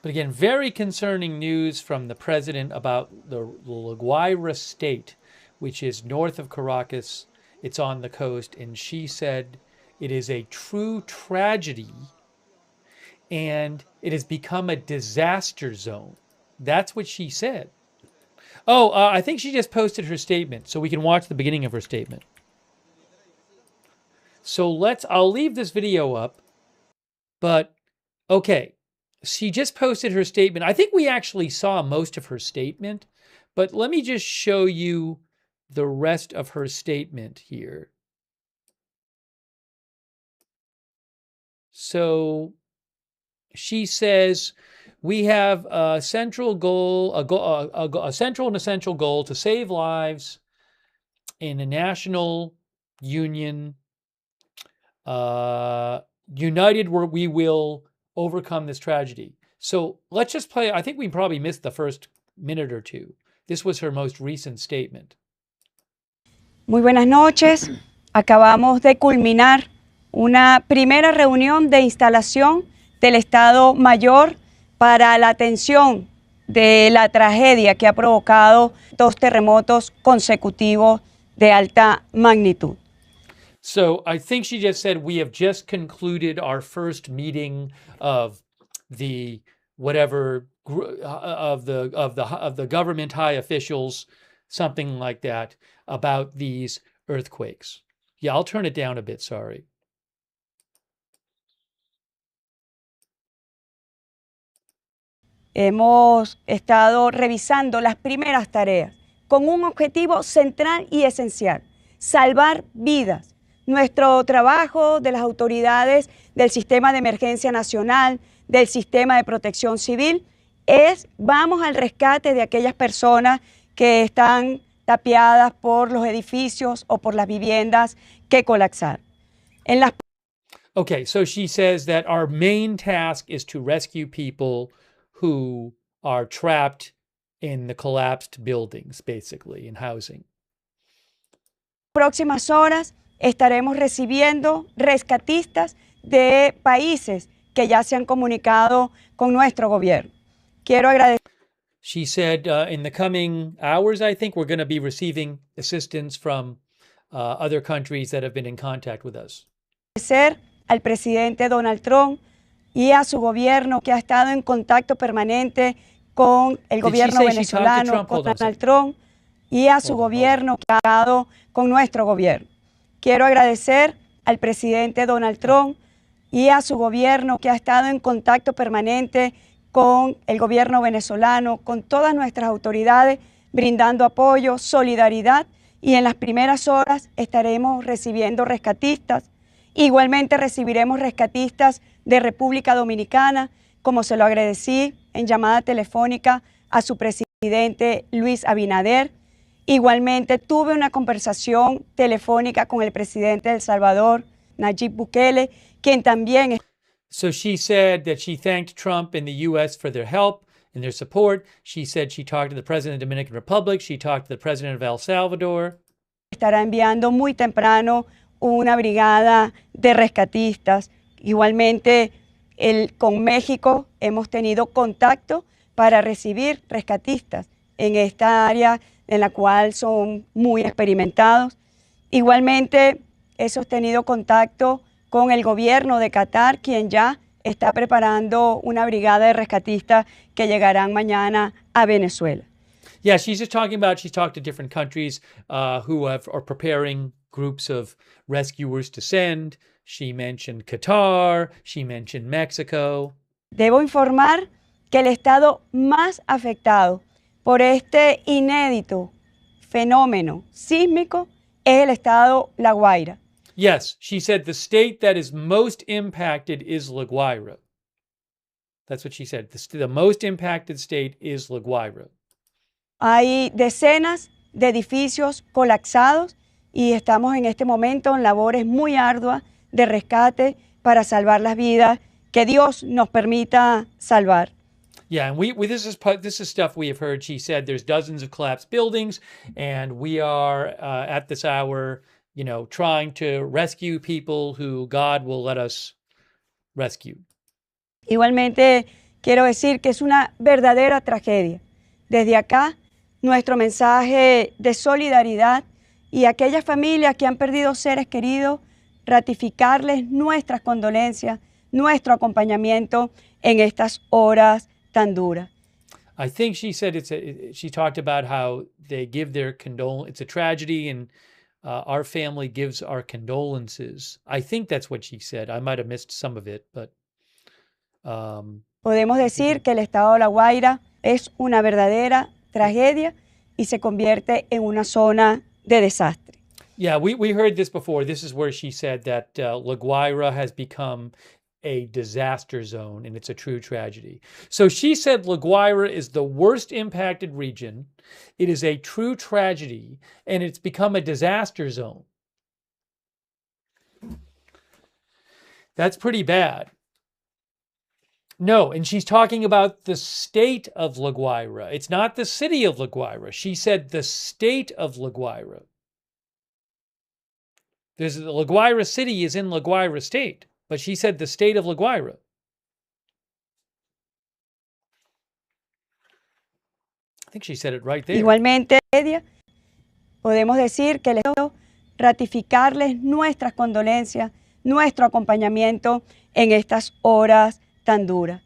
But again, very concerning news from the president about the La Guaira state, which is north of Caracas. It's on the coast. And she said it is a true tragedy and it has become a disaster zone. That's what she said. Oh, I think she just posted her statement, so we can watch the beginning of her statement. So I'll leave this video up, but okay. she just posted her statement. I think we actually saw most of her statement, but let me just show you the rest of her statement here. So she says, we have a central goal, a central and essential goal to save lives in a national union. United, we will overcome this tragedy. So let's just play. I think we probably missed the first minute or two. This was her most recent statement.
Muy buenas noches. Acabamos de culminar una primera reunión de instalación del Estado Mayor para la atención de la tragedia que ha provocado 2 terremotos consecutivos de alta magnitud.
So I think she just said we have just concluded our first meeting of the whatever of the government high officials, something like that, about these earthquakes. Yeah, I'll turn it down a bit, sorry.
Hemos estado revisando las primeras tareas con un objetivo central y esencial: salvar vidas. Nuestro trabajo de las autoridades del Sistema de Emergencia Nacional, del Sistema de Protección Civil, vamos al rescate de aquellas personas que están tapiadas por los edificios o por las viviendas que colapsaron.
Okay, so she says that our main task is to rescue people who are trapped in the collapsed buildings, basically, in housing.
Próximas horas estaremos recibiendo rescatistas de países que ya se han comunicado con nuestro gobierno. Quiero agradecer.
She said in the coming hours, I think, we're going to be receiving assistance from other countries that have been in contact with us.
Agradecer al presidente Donald Trump y a su gobierno que ha estado en contacto permanente con el gobierno venezolano, con Donald Trump y a su gobierno que ha estado con nuestro gobierno. Quiero agradecer al presidente Donald Trump y a su gobierno que ha estado en contacto permanente con el gobierno venezolano, con todas nuestras autoridades, brindando apoyo, solidaridad, y en las primeras horas estaremos recibiendo rescatistas. Igualmente recibiremos rescatistas de República Dominicana, como se lo agradecí en llamada telefónica a su presidente Luis Abinader. Igualmente tuve una conversación telefónica con el presidente de El Salvador, Nayib Bukele, quien también...
So she said that she thanked Trump and the U.S. for their help and their support. She said she talked to the president of the Dominican Republic. She talked to the president of El Salvador.
Estará enviando muy temprano una brigada de rescatistas. Igualmente, con México hemos tenido contacto para recibir rescatistas en esta área en la cual son muy experimentados. Igualmente, he sostenido contacto con el gobierno de Qatar, quien ya está preparando una brigada de rescatistas que llegarán mañana a Venezuela.
Yeah, she's just talking about, she's talked to different countries who are preparing groups of rescuers to send. She mentioned Qatar, she mentioned Mexico.
Debo informar que el estado más afectado por este inédito fenómeno sísmico es el estado La Guaira.
Yes, she said the state that is most impacted is La Guaira. That's what she said. The most impacted state is La Guaira.
Hay decenas de edificios colapsados y estamos en este momento en labores muy arduas de rescate para salvar las vidas que Dios nos permita salvar.
Yeah, and this is stuff we have heard. She said there's dozens of collapsed buildings, and we are at this hour, trying to rescue people who God will let us rescue.
Igualmente, quiero decir que es una verdadera tragedia. Desde acá, nuestro mensaje de solidaridad y a aquellas familias que han perdido seres queridos, ratificarles nuestras condolencias, nuestro acompañamiento en estas horas tan duras.
I think she said she talked about how they give their it's a tragedy, and our family gives our condolences. I think that's what she said. I might have missed some of it, but
Podemos decir que el estado de La Guaira es una verdadera tragedia y se convierte en una zona de desastre.
Yeah, we heard this before. This is where she said that La Guaira has become a disaster zone, and it's a true tragedy. So she said La Guaira is the worst impacted region. It is a true tragedy, and it's become a disaster zone. That's pretty bad. No, and she's talking about the state of La Guaira. It's not the city of La Guaira. She said the state of La Guaira. There's La Guaira city is in La Guaira state, but she said the state of La Guaira. I think she said it right there.
Igualmente, podemos decir que les quiero ratificarles nuestras condolencias, nuestro acompañamiento en estas horas tan duras.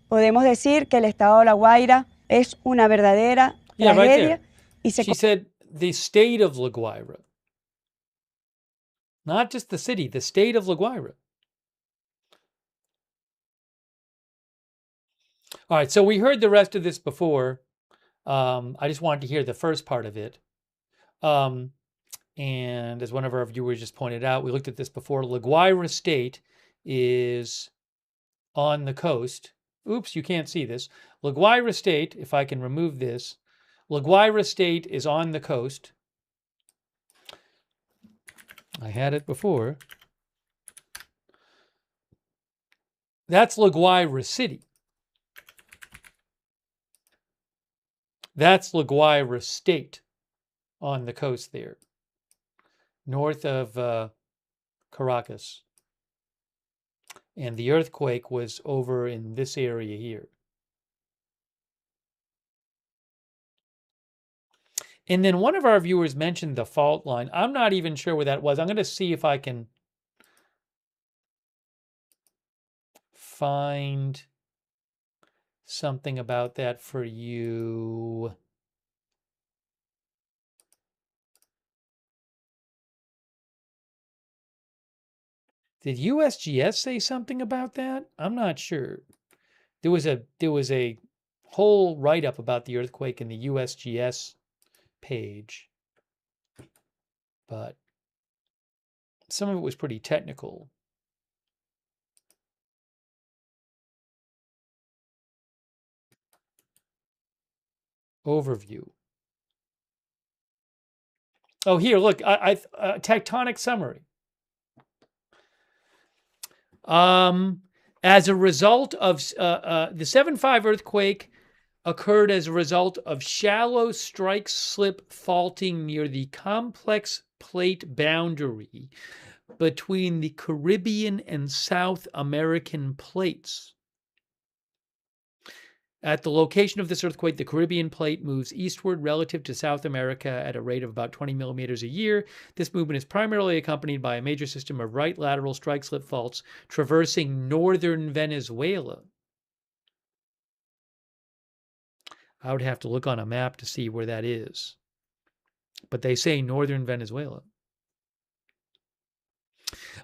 Podemos decir que el estado de La Guaira es una verdadera tragedia y
She said the state of La Guaira. Not just the city, the state of La Guaira. All right, so we heard the rest of this before. I just wanted to hear the first part of it. And as one of our viewers just pointed out, we looked at this before. La Guaira State is on the coast. Oops, you can't see this. La Guaira State, if I can remove this, La Guaira State is on the coast. I had it before. That's La Guaira City. That's La Guaira State on the coast there, north of Caracas. And the earthquake was over in this area here. And then one of our viewers mentioned the fault line. I'm not even sure where that was. I'm going to see if I can find something about that for you. Did USGS say something about that? I'm not sure. There was a whole write-up about the earthquake in the USGS page, but some of it was pretty technical. Overview. Oh, here, look, tectonic summary. As a result of the 7.5 earthquake occurred as a result of shallow strike-slip faulting near the complex plate boundary between the Caribbean and South American plates. At the location of this earthquake, the Caribbean plate moves eastward relative to South America at a rate of about 20 millimeters a year. This movement is primarily accompanied by a major system of right lateral strike-slip faults traversing northern Venezuela. I would have to look on a map to see where that is. But they say northern Venezuela.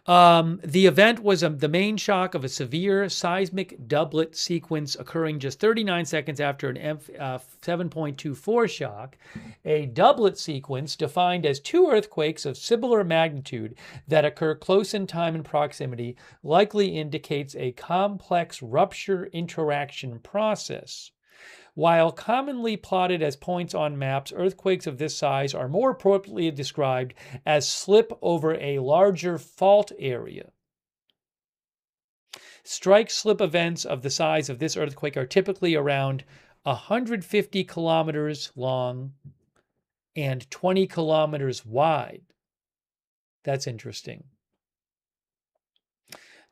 The event was the main shock of a severe seismic doublet sequence occurring just 39 seconds after an 7.24 shock. A doublet sequence, defined as two earthquakes of similar magnitude that occur close in time and proximity, likely indicates a complex rupture interaction process. While commonly plotted as points on maps, earthquakes of this size are more appropriately described as slip over a larger fault area. Strike-slip events of the size of this earthquake are typically around 150 kilometers long and 20 kilometers wide. That's interesting.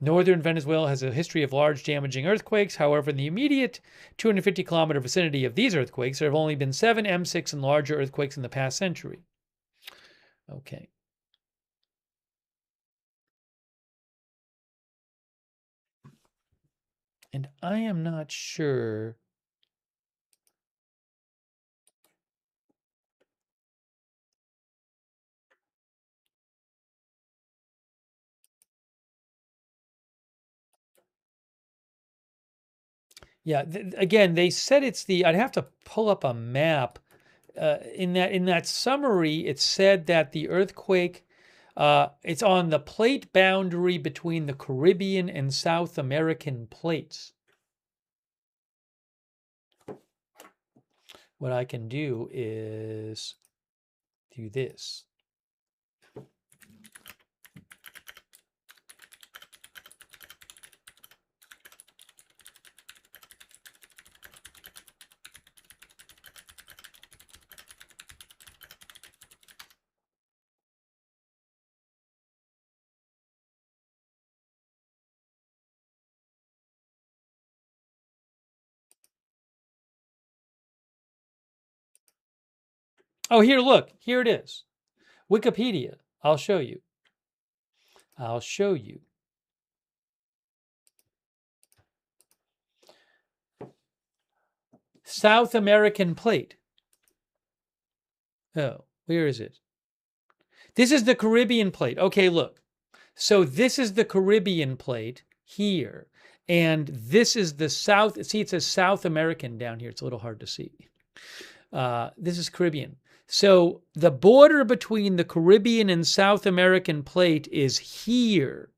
Northern Venezuela has a history of large damaging earthquakes. However, in the immediate 250-kilometer vicinity of these earthquakes, there have only been 7 EMSC and larger earthquakes in the past century. Okay. And I am not sure. Yeah, again, they said it's the, I'd have to pull up a map. In that summary, it said that the earthquake, it's on the plate boundary between the Caribbean and South American plates. What I can do is do this. Oh, here, look, here it is. Wikipedia. I'll show you. I'll show you. South American plate. Oh, where is it? This is the Caribbean plate. Okay, look. So this is the Caribbean plate here. And this is the South. See, it says South American down here. It's a little hard to see. This is Caribbean. So the border between the Caribbean and South American plate is here.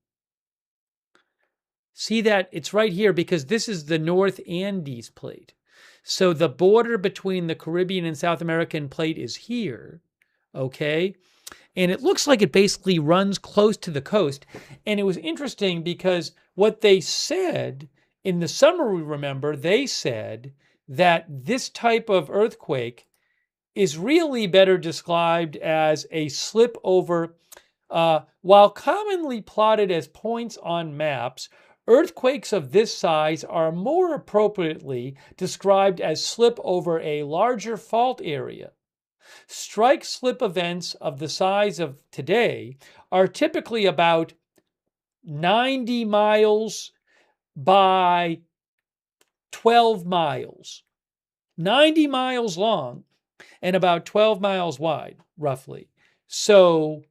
See that? It's right here because this is the North Andes plate. So the border between the Caribbean and South American plate is here. Okay? And it looks like it basically runs close to the coast. And it was interesting because what they said in the summary, remember, they said that this type of earthquake is really better described as a slip over. While commonly plotted as points on maps, earthquakes of this size are more appropriately described as slip over a larger fault area. Strike slip events of the size of today are typically about 90 miles by 12 miles. 90 miles long and about 12 miles wide, roughly. So,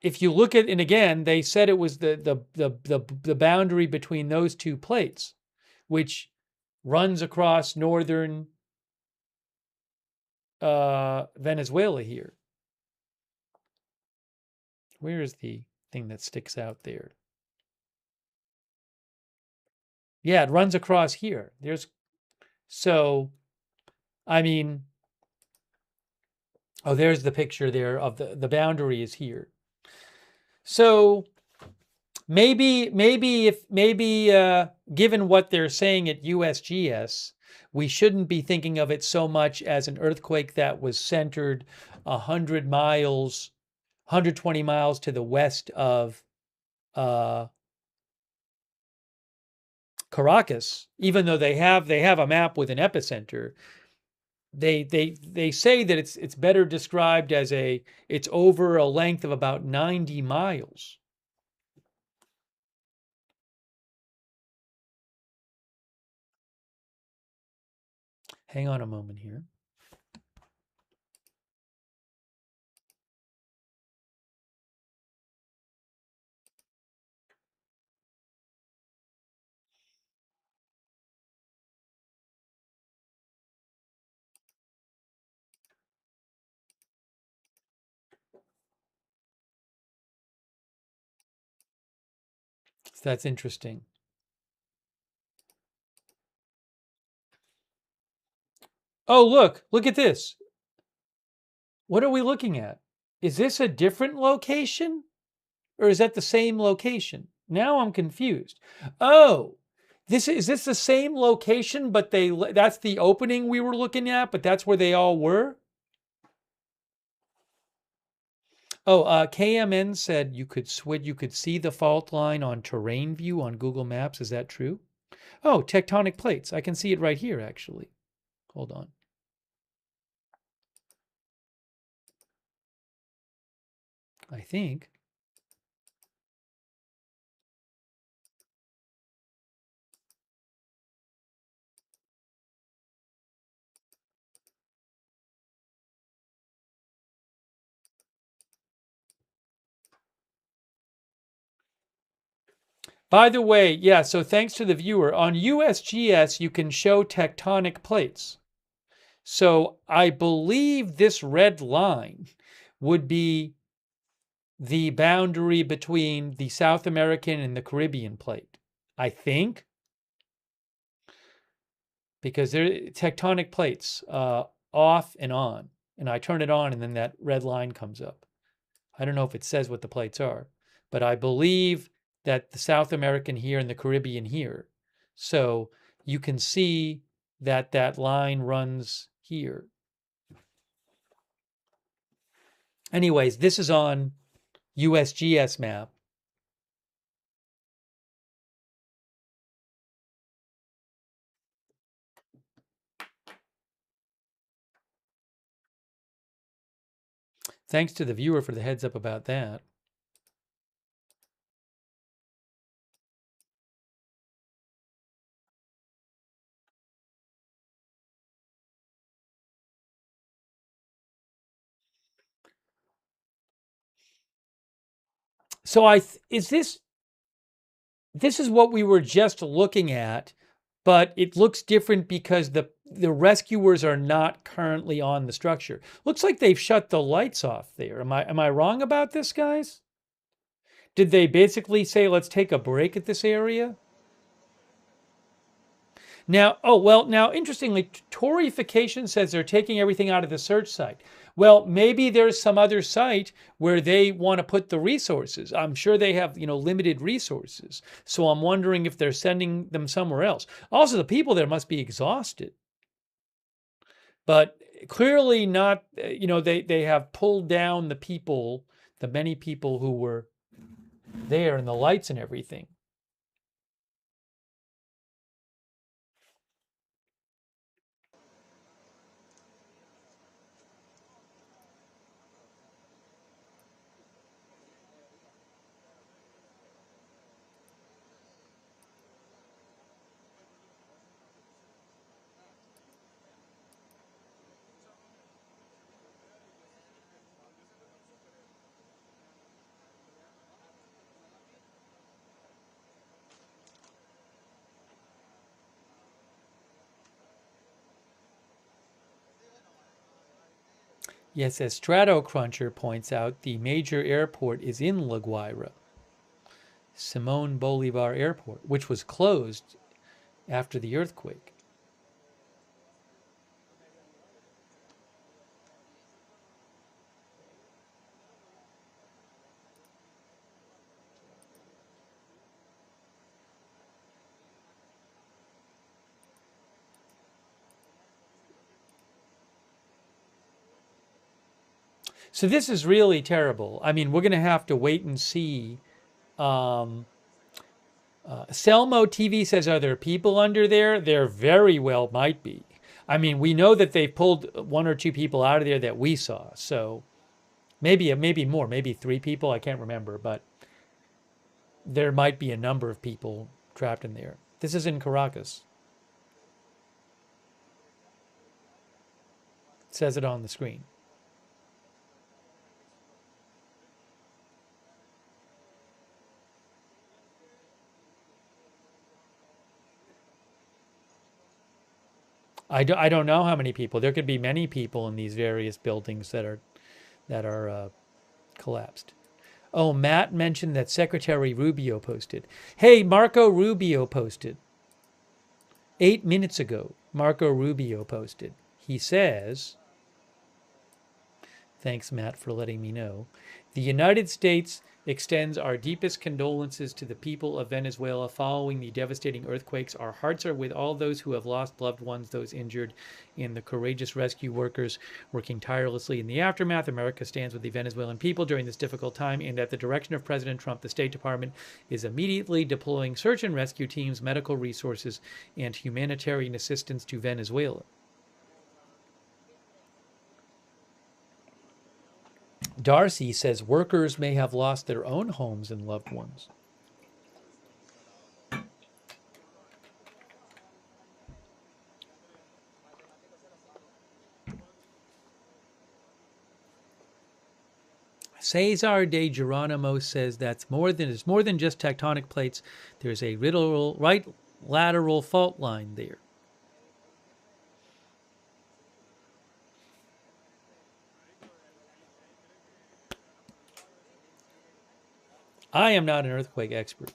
if you look at, and again, they said it was the boundary between those two plates, which runs across northern Venezuela here. Where is the thing that sticks out there? Yeah, it runs across here. So, I mean, oh, there's the picture there of the boundary is here. So maybe given what they're saying at USGS, we shouldn't be thinking of it so much as an earthquake that was centered 100 miles, 120 miles to the west of Caracas, even though they have a map with an epicenter. They say that it's better described as it's over a length of about 90 miles. Hang on a moment here. So that's interesting. Oh, look at this. What are we looking at? Is this a different location? Or is that the same location? Now I'm confused. Oh, is this the same location, but that's the opening we were looking at, but that's where they all were? Oh, KMN said you could see the fault line on terrain view on Google Maps. Is that true? Oh, tectonic plates. I can see it right here, actually. Hold on. I think. By the way, yeah, so thanks to the viewer, on USGS you can show tectonic plates. So I believe this red line would be the boundary between the South American and the Caribbean plate. I think. Because they're tectonic plates, off and on. And I turn it on and then that red line comes up. I don't know if it says what the plates are, but I believe that the South American here and the Caribbean here. So you can see that that line runs here. Anyways, this is on USGS map. Thanks to the viewer for the heads up about that. So is this is what we were just looking at, but it looks different because the rescuers are not currently on the structure. Looks like they've shut the lights off there. Am I wrong about this, guys? Did they basically say, let's take a break at this area? Now, now, interestingly, Torification says they're taking everything out of the search site. Well, maybe there's some other site where they want to put the resources. I'm sure they have, limited resources. So I'm wondering if they're sending them somewhere else. Also, the people there must be exhausted. But clearly not, they have pulled down the many people who were there and the lights and everything. Yes, as Strato Cruncher points out, the major airport is in La Guaira, Simón Bolívar Airport, which was closed after the earthquake. So this is really terrible. I mean, we're going to have to wait and see. Selmo TV says, are there people under there? There very well might be. I mean, we know that they pulled one or two people out of there that we saw. So maybe more, maybe 3 people. I can't remember, but there might be a number of people trapped in there. This is in Caracas. It says it on the screen. I don't know how many people. There could be many people in these various buildings that are collapsed. Oh, Matt mentioned that Secretary Rubio posted. Hey, Marco Rubio posted. 8 minutes ago, Marco Rubio posted. He says, thanks, Matt, for letting me know. The United States extends our deepest condolences to the people of Venezuela following the devastating earthquakes. Our hearts are with all those who have lost loved ones, those injured, and the courageous rescue workers working tirelessly in the aftermath. America stands with the Venezuelan people during this difficult time, and at the direction of President Trump, the State Department is immediately deploying search and rescue teams, medical resources, and humanitarian assistance to Venezuela. Darcy says workers may have lost their own homes and loved ones. Cesar de Geronimo says it's more than just tectonic plates. There's a right lateral fault line there. I am not an earthquake expert.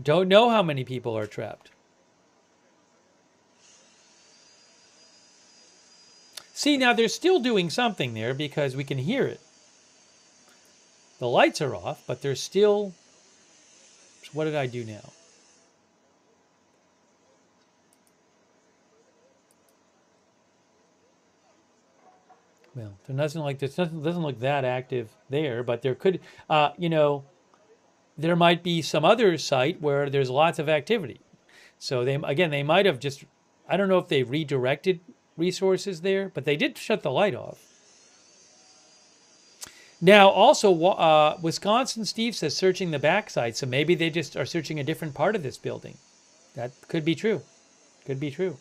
Don't know how many people are trapped. See, now they're still doing something there because we can hear it. The lights are off, but they're still... So what did I do now? Well, there doesn't look that active there, but there could, you know, there might be some other site where there's lots of activity. So they might have just, I don't know if they redirected resources there, but they did shut the light off. Now, also, Wisconsin Steve says searching the backside, so maybe they just are searching a different part of this building. That could be true. Could be true.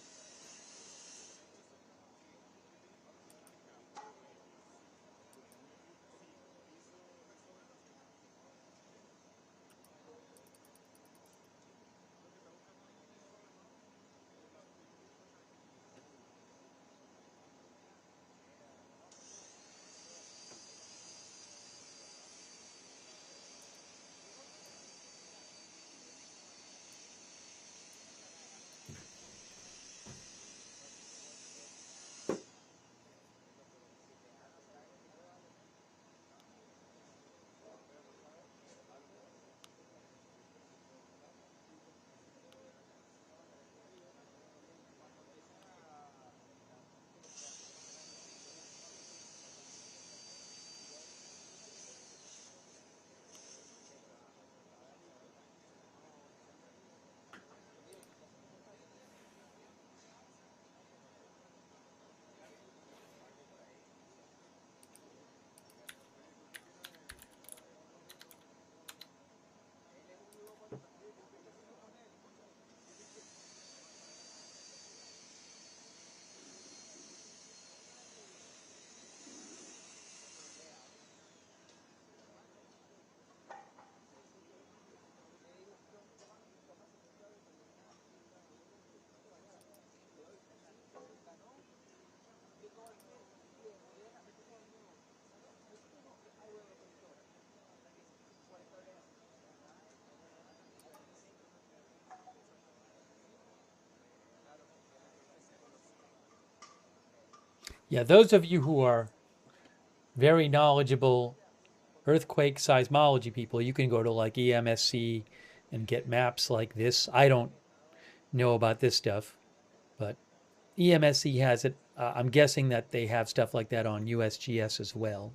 Yeah, those of you who are very knowledgeable earthquake seismology people, you can go to like EMSC and get maps like this. I don't know about this stuff, but EMSC has it. I'm guessing that they have stuff like that on USGS as well.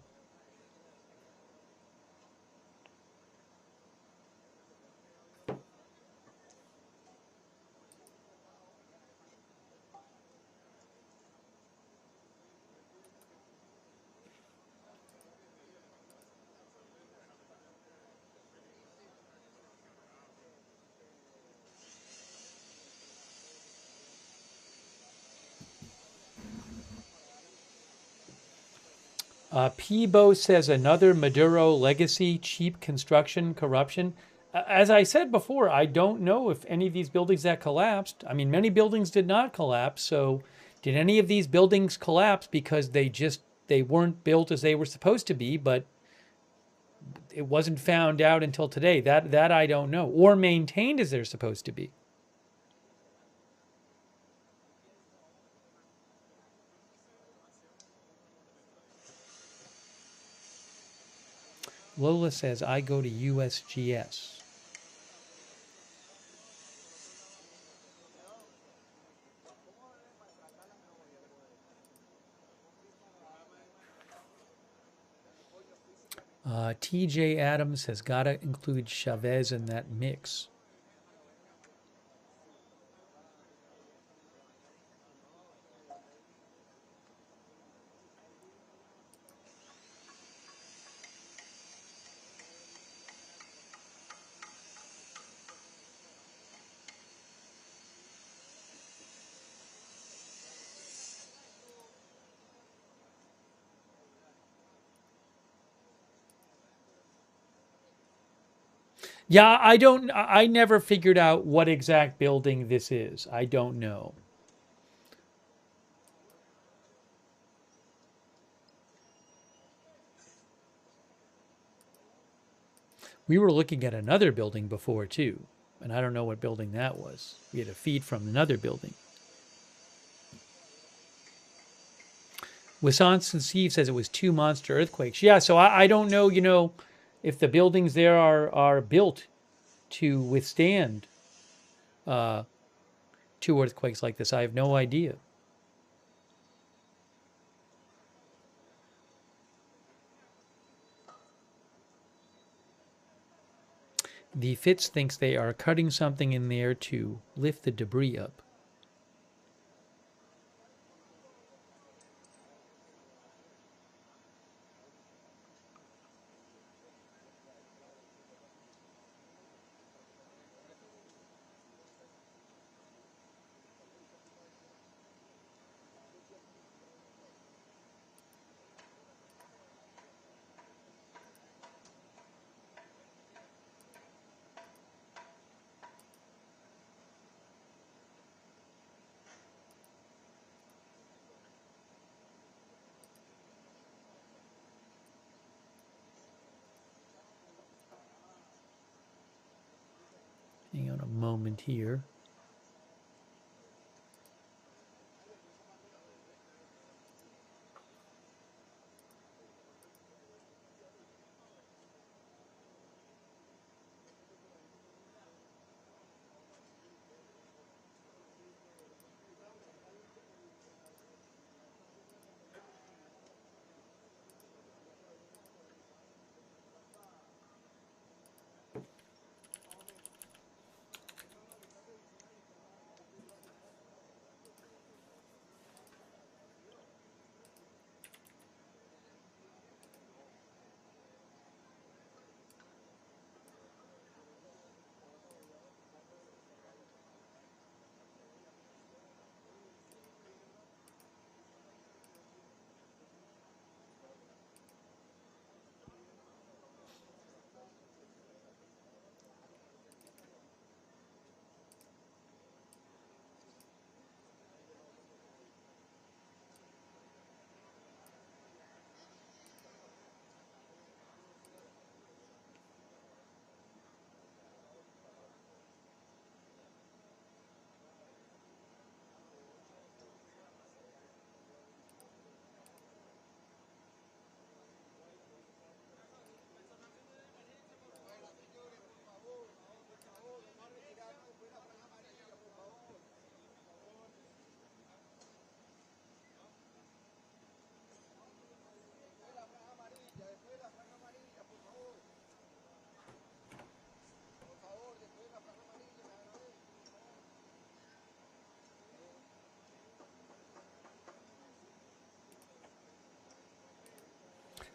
Peebo says another Maduro legacy, cheap construction, corruption. As I said before, I don't know if any of these buildings that collapsed, I mean, many buildings did not collapse. So did any of these buildings collapse because they weren't built as they were supposed to be, but it wasn't found out until today. That I don't know. Or maintained as they're supposed to be. Lola says, I go to USGS. TJ Adams has got to include Chavez in that mix. Yeah, I never figured out what exact building this is. I don't know. We were looking at another building before too, and I don't know what building that was. We had a feed from another building. Wisconsin Steve says it was 2 monster earthquakes. Yeah, so I don't know, if the buildings there are built to withstand 2 earthquakes like this. I have no idea. The Fitz thinks they are cutting something in there to lift the debris up. Hang on a moment here.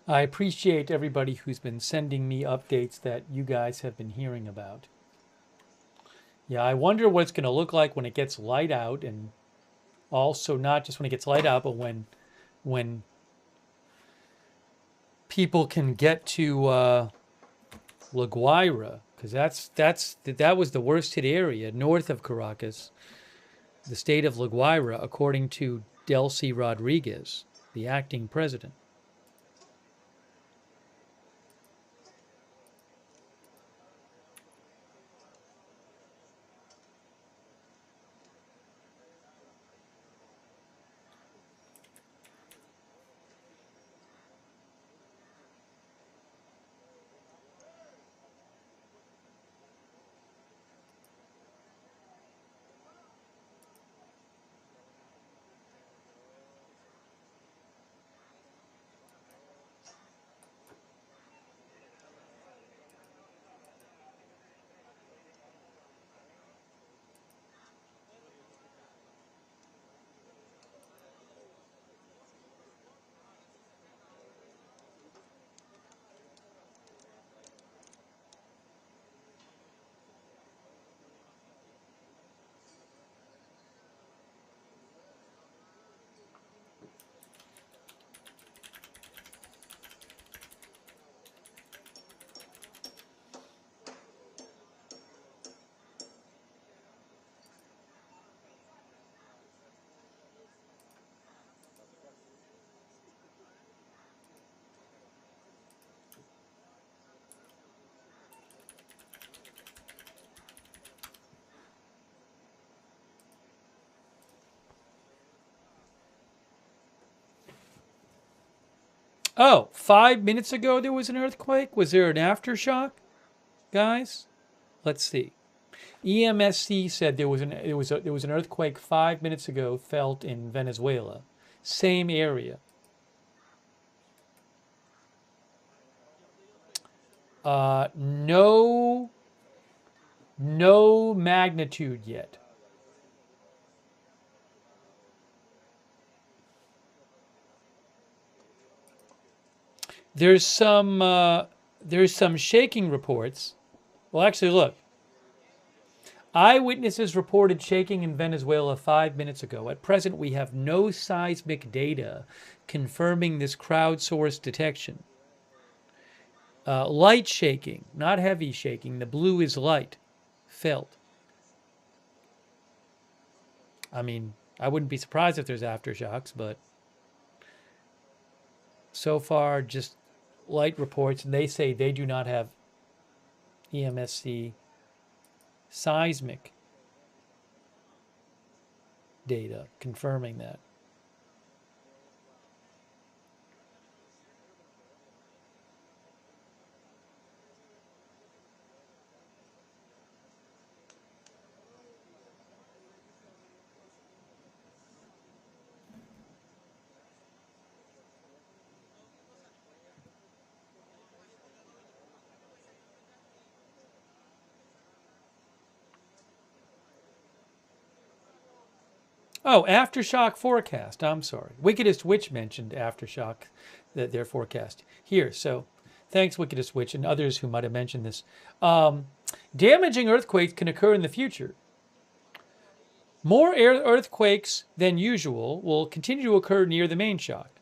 I appreciate everybody who's been sending me updates that you guys have been hearing about. Yeah, I wonder what it's going to look like when it gets light out, and also not just when it gets light out, but when people can get to La Guaira, because that was the worst hit area north of Caracas, the state of La Guaira, according to Delcy Rodriguez, the acting president. Oh, 5 minutes ago there was an earthquake? Was there an aftershock? Guys, let's see. EMSC said there was an earthquake 5 minutes ago felt in Venezuela. Same area. No magnitude yet. There's some shaking reports. Well, actually, look. Eyewitnesses reported shaking in Venezuela 5 minutes ago. At present, we have no seismic data confirming this crowdsourced detection. Light shaking, not heavy shaking. The blue is light, felt. I mean, I wouldn't be surprised if there's aftershocks, but so far just light reports, and they say they do not have EMSC seismic data confirming that. Oh, aftershock forecast. I'm sorry. Wickedest Witch mentioned aftershock, that their forecast here. So thanks, Wickedest Witch, and others who might have mentioned this. Damaging earthquakes can occur in the future. More earthquakes than usual will continue to occur near the main shock.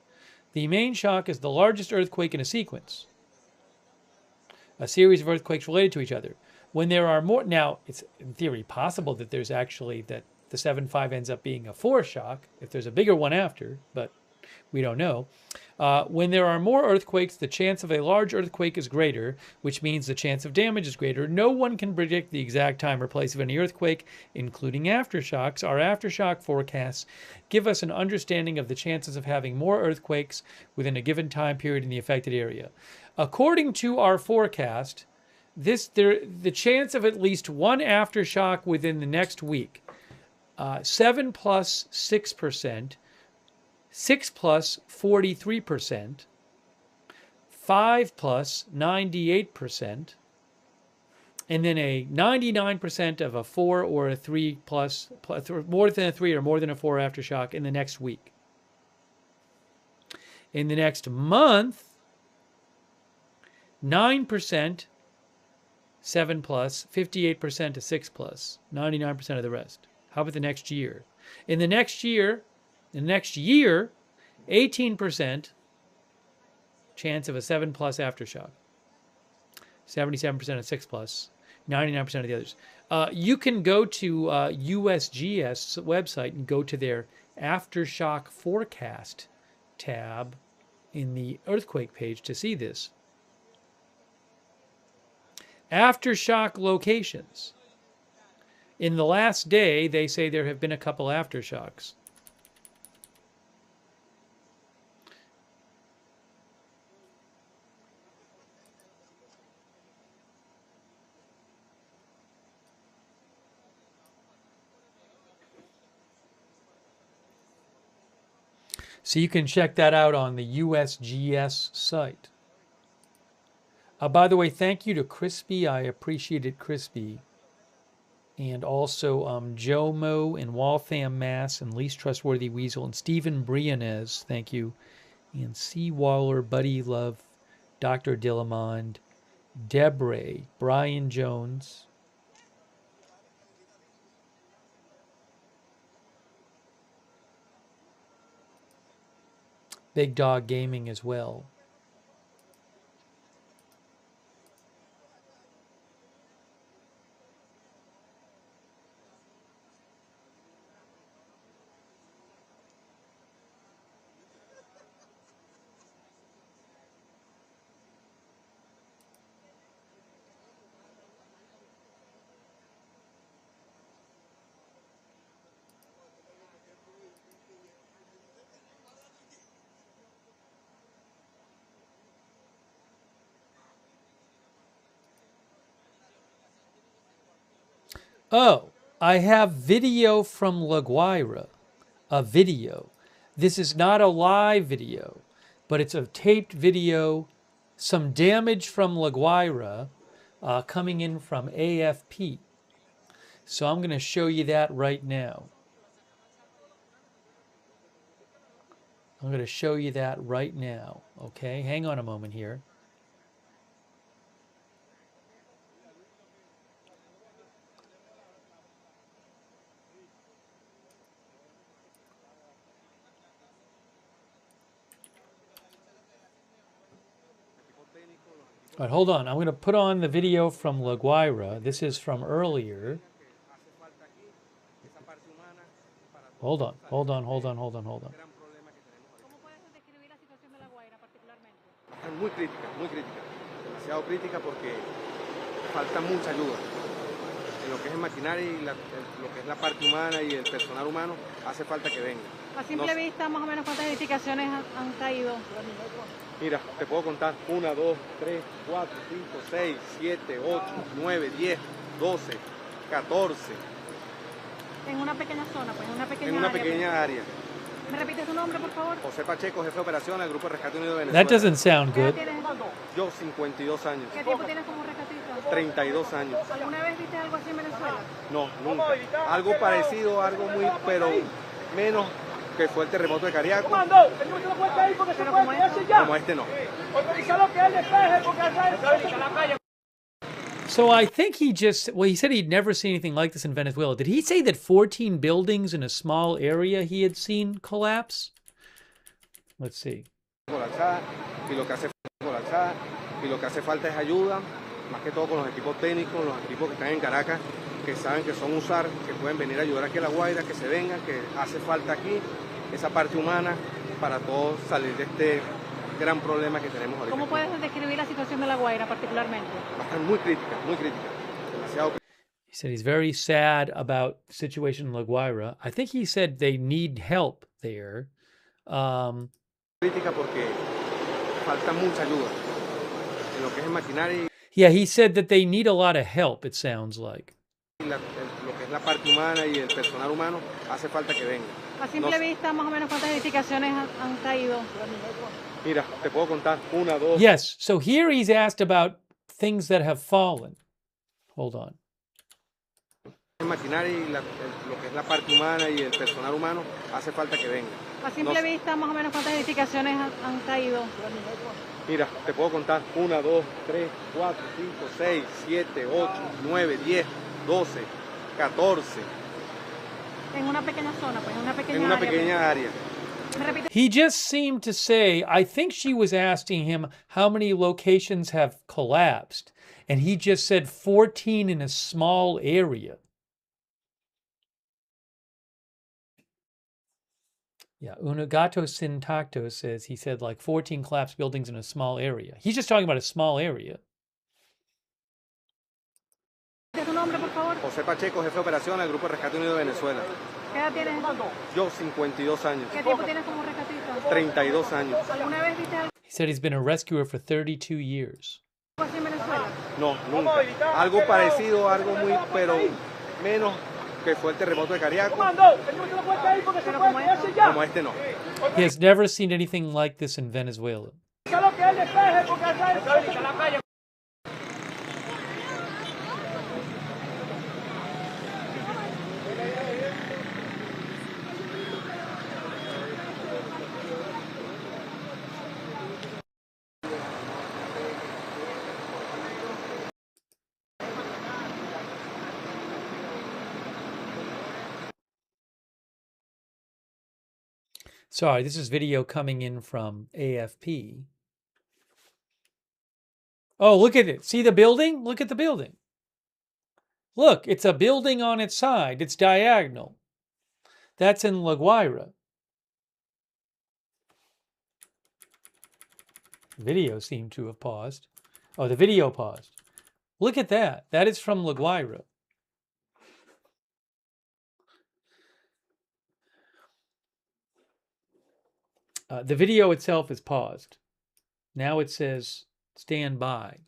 The main shock is the largest earthquake in a sequence, a series of earthquakes related to each other. When there are more, now it's in theory possible that there's actually that the 7.5 ends up being a foreshock if there's a bigger one after, but we don't know. When there are more earthquakes, the chance of a large earthquake is greater, which means the chance of damage is greater. No one can predict the exact time or place of any earthquake, including aftershocks. Our aftershock forecasts give us an understanding of the chances of having more earthquakes within a given time period in the affected area. According to our forecast, the chance of at least one aftershock within the next week, 7 plus 6%, 6 plus 43%, 5 plus 98%, and then a 99% of a 4 or a 3 plus, more than a 3 or more than a 4 aftershock in the next week. In the next month, 9%, 7 plus, 58% to 6 plus, 99% of the rest. How about the next year? In the next year, 18% chance of a 7 plus aftershock, 77% of 6 plus, 99% of the others. You can go to USGS website and go to their aftershock forecast tab in the earthquake page to see this. Aftershock locations. In the last day, they say there have been a couple aftershocks. So you can check that out on the USGS site. By the way, thank you to Crispy. I appreciate it, Crispy. And also Jomo in Waltham, Mass. And Least Trustworthy Weasel. And Stephen Briones, thank you. And C. Waller, Buddy Love, Dr. Dillamond, Debray, Brian Jones. Big Dog Gaming as well. Oh, I have video from La Guaira. A video. This is not a live video, but it's a taped video. Some damage from La Guaira coming in from AFP. So I'm going to show you that right now. I'm going to show you that right now. Okay, hang on a moment here. All right, hold on. I'm going to put on the video from La Guaira. This is from earlier. Hold on, hold on, hold on, hold on, hold on.
Muy crítica, muy crítica. Demasiado crítica porque falta mucha ayuda. En lo que es maquinaria y lo que es la parte humana y el personal humano, hace falta que venga.
A simple vista, más o menos, ¿cuántas edificaciones han caído?
Mira, te puedo contar 1, 2, 3, 4, 5, 6, 7, 8, 9, 10, 12, 14.
En una pequeña zona, pues,
En una pequeña área.
¿Me repite su nombre, por favor?
José Pacheco, jefe de operaciones del Grupo de Rescate Unido de
That
Venezuela.
doesn't sound good.
Yo, 52 años.
¿Qué tiempo tienes como rescatista?
32 años.
¿Alguna vez viste algo así en Venezuela?
No, nunca. Algo parecido, algo muy, pero menos que fue el terremoto de Caracas.
Pero
Como este no.
So I think he just, well, he said he'd never seen anything like this in Venezuela. Did he say that 14 buildings in a small area he had seen collapse? Let's see.
Colapsada, y lo que hace colapsada, y lo que hace falta es ayuda, más que todo con los equipos técnicos, los equipos que están en Caracas, que saben que son USAR, que pueden venir a ayudar aquí a La Guaira, que se vengan, que hace falta aquí esa parte humana para todos salir de este gran problema que tenemos ahorita.
¿Cómo puedes describir la situación de La Guaira particularmente?
Muy crítica, demasiado crítica.
He said he's very sad about the situation in La Guaira. I think he said they need help there.
Crítica porque falta mucha ayuda en lo que es maquinaria.
Yeah, he said that they need a lot of help, it sounds like.
Lo que es la parte humana y el personal humano, hace falta que venga.
A simple vista, más o menos, ¿cuántas edificaciones han caído?
Mira, te puedo contar 1, 2.
Yes, so here he's asked about things that have fallen. Hold on.
Maquinaria y lo que es la parte humana y el personal humano, hace falta que venga.
A simple vista, más o menos, ¿cuántas edificaciones han caído?
Mira, te puedo contar 1, 2, 3, 4, 5, 6, 7, 8, 9, 10, 12, 14.
En una pequeña zona, pues,
en una pequeña área.
He just seemed to say, I think she was asking him how many locations have collapsed, and he just said 14 in a small area. Yeah, Unagato Sintacto says, he said like 14 collapsed buildings in a small area. He's just talking about a small area.
¿Tu nombre, por favor?
José Pacheco, jefe de operaciones del Grupo de Rescate Unido de Venezuela.
¿Qué edad tienes?
Yo, 52 años.
¿Qué tiempo tienes como rescatista?
32 años.
¿Alguna vez viste algo
He said he's been a rescuer for 32 years.
así en Venezuela?
No, nunca. Algo parecido, algo muy, pero menos que fue el terremoto de Caracas. Como este no.
He has never seen anything like this in Venezuela. Sorry, this is video coming in from AFP. Oh, look at it. See the building? Look at the building. Look, it's a building on its side. It's diagonal. That's in La Guaira. Video seemed to have paused. Oh, the video paused. Look at that. That is from La Guaira. The video itself is paused. Now it says stand by.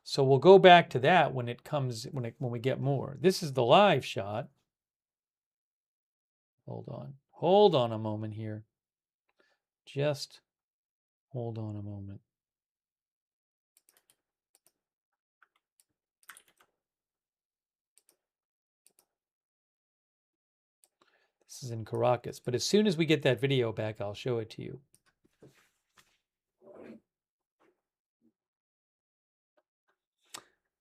So we'll go back to that when it comes, when we get more. This is the live shot. Hold on a moment here. Just hold on a moment. This is in Caracas, but as soon as we get that video back, I'll show it to you.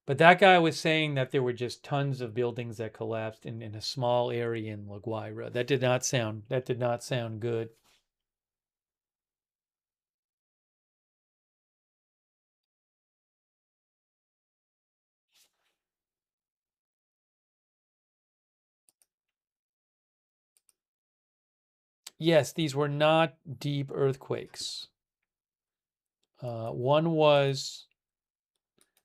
But that guy was saying that there were just tons of buildings that collapsed in a small area in La Guaira. That did not sound good. Yes, these were not deep earthquakes. One was,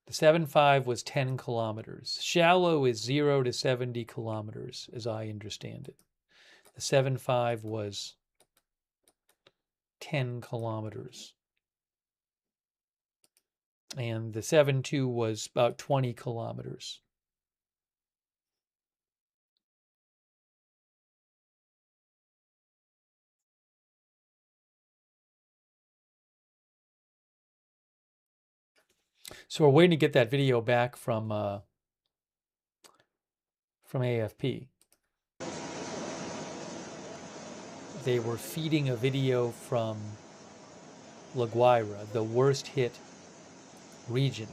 the 7.5 was 10 kilometers. Shallow is 0 to 70 kilometers, as I understand it. The 7.5 was 10 kilometers. And the 7.2 was about 20 kilometers. So we're waiting to get that video back from AFP. They were feeding a video from La Guaira, the worst hit region.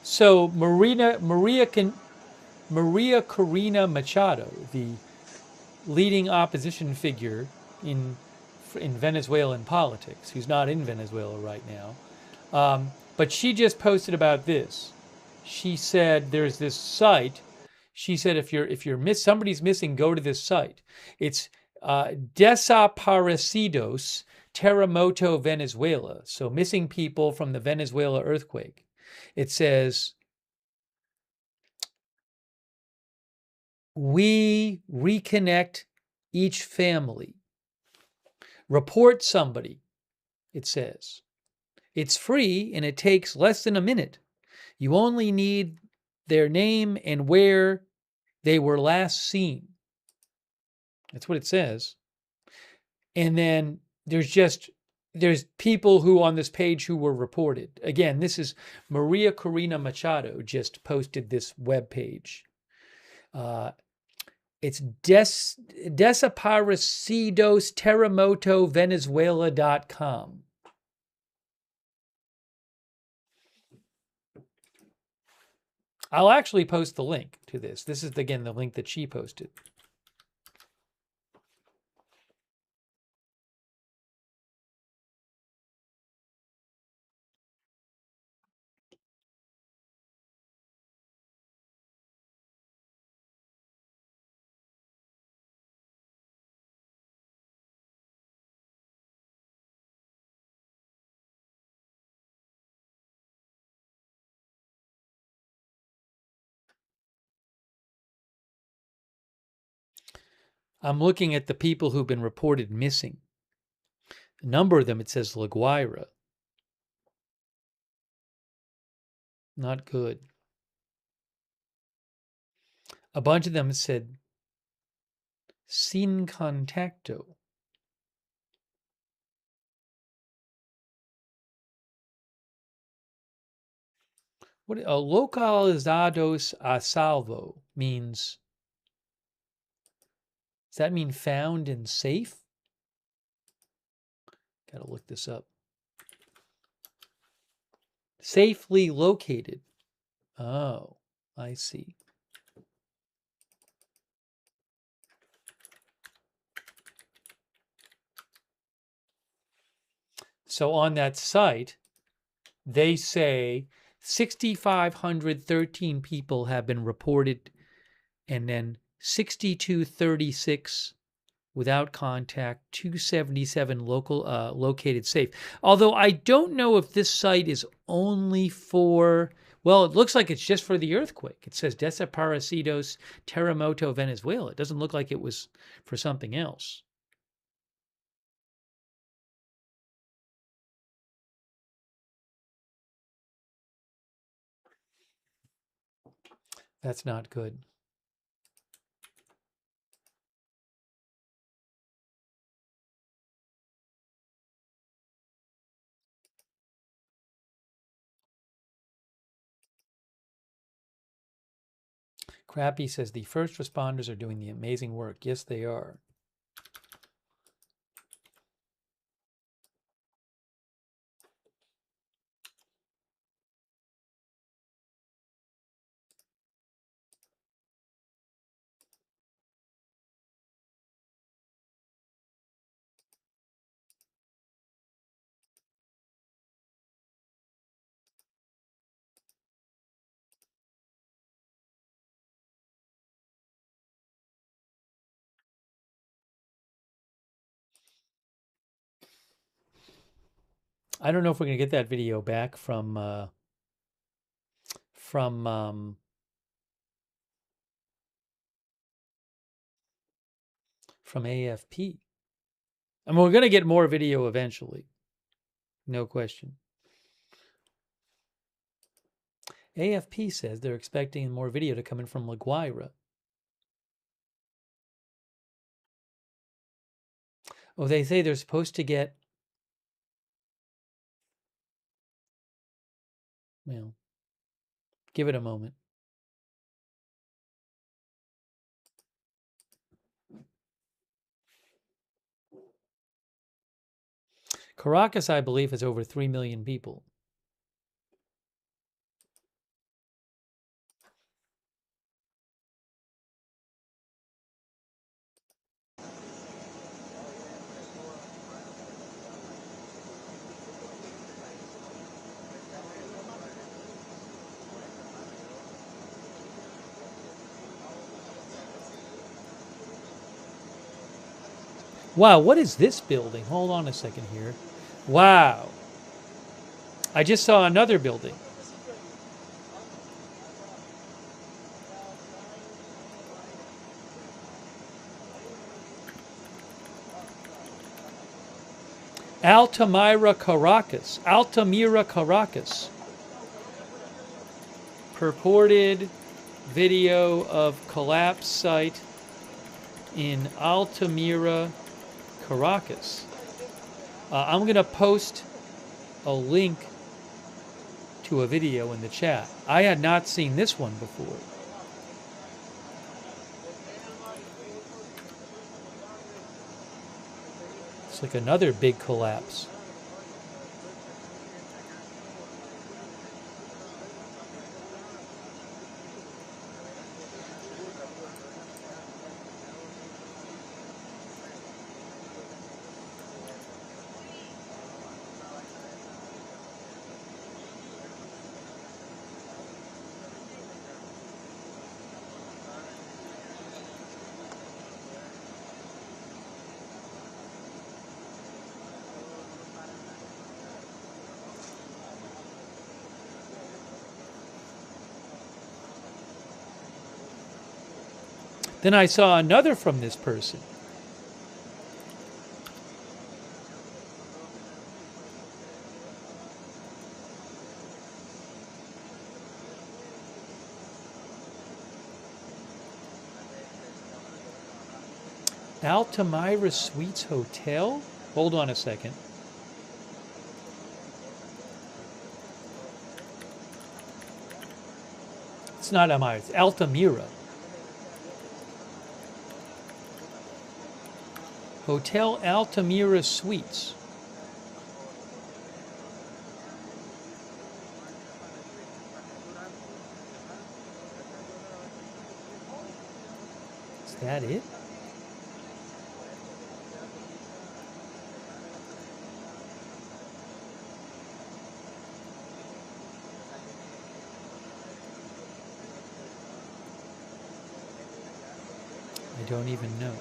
So Maria Corina Machado, the leading opposition figure in Venezuelan politics, who's not in Venezuela right now, but she just posted about this. She said there's this site. She said if somebody's missing, go to this site. It's Desaparecidos Terremoto Venezuela. So missing people from the Venezuela earthquake. It says, we reconnect each family. Report somebody, it says. It's free and it takes less than a minute. You only need their name and where they were last seen. That's what it says. And then there's people who on this page who were reported. Again, this is Maria Corina Machado just posted this web page. It's Desaparecidos Terremoto Venezuela.com. I'll actually post the link to this. This is, again, the link that she posted. I'm looking at the people who've been reported missing. A number of them, it says La Guaira. Not good. A bunch of them said sin contacto. What localizados a salvo means? Does that mean found and safe? Gotta look this up. Safely located. Oh, I see. So on that site, they say 6,513 people have been reported, and then 6,236 without contact, 277 located safe. Although I don't know if this site is only for, well, it looks like it's just for the earthquake. It says Desaparecidos, Terremoto, Venezuela. It doesn't look like it was for something else. That's not good. Crappy says the first responders are doing the amazing work. Yes, they are. I don't know if we're going to get that video back from AFP. I mean, we're going to get more video eventually. No question. AFP says they're expecting more video to come in from La Guaira. Oh, they say they're supposed to get, well, give it a moment. Caracas, I believe, has over 3 million people. Wow, what is this building? Hold on a second here. Wow. I just saw another building. Altamira, Caracas. Altamira, Caracas. Purported video of collapse site in Altamira, Caracas. I'm going to post a link to a video in the chat. I had not seen this one before. It's like another big collapse. Then I saw another from this person. Altamira Suites Hotel? Hold on a second. It's not Altamira, it's Altamira. Hotel Altamira Suites. Is that it? don't even know.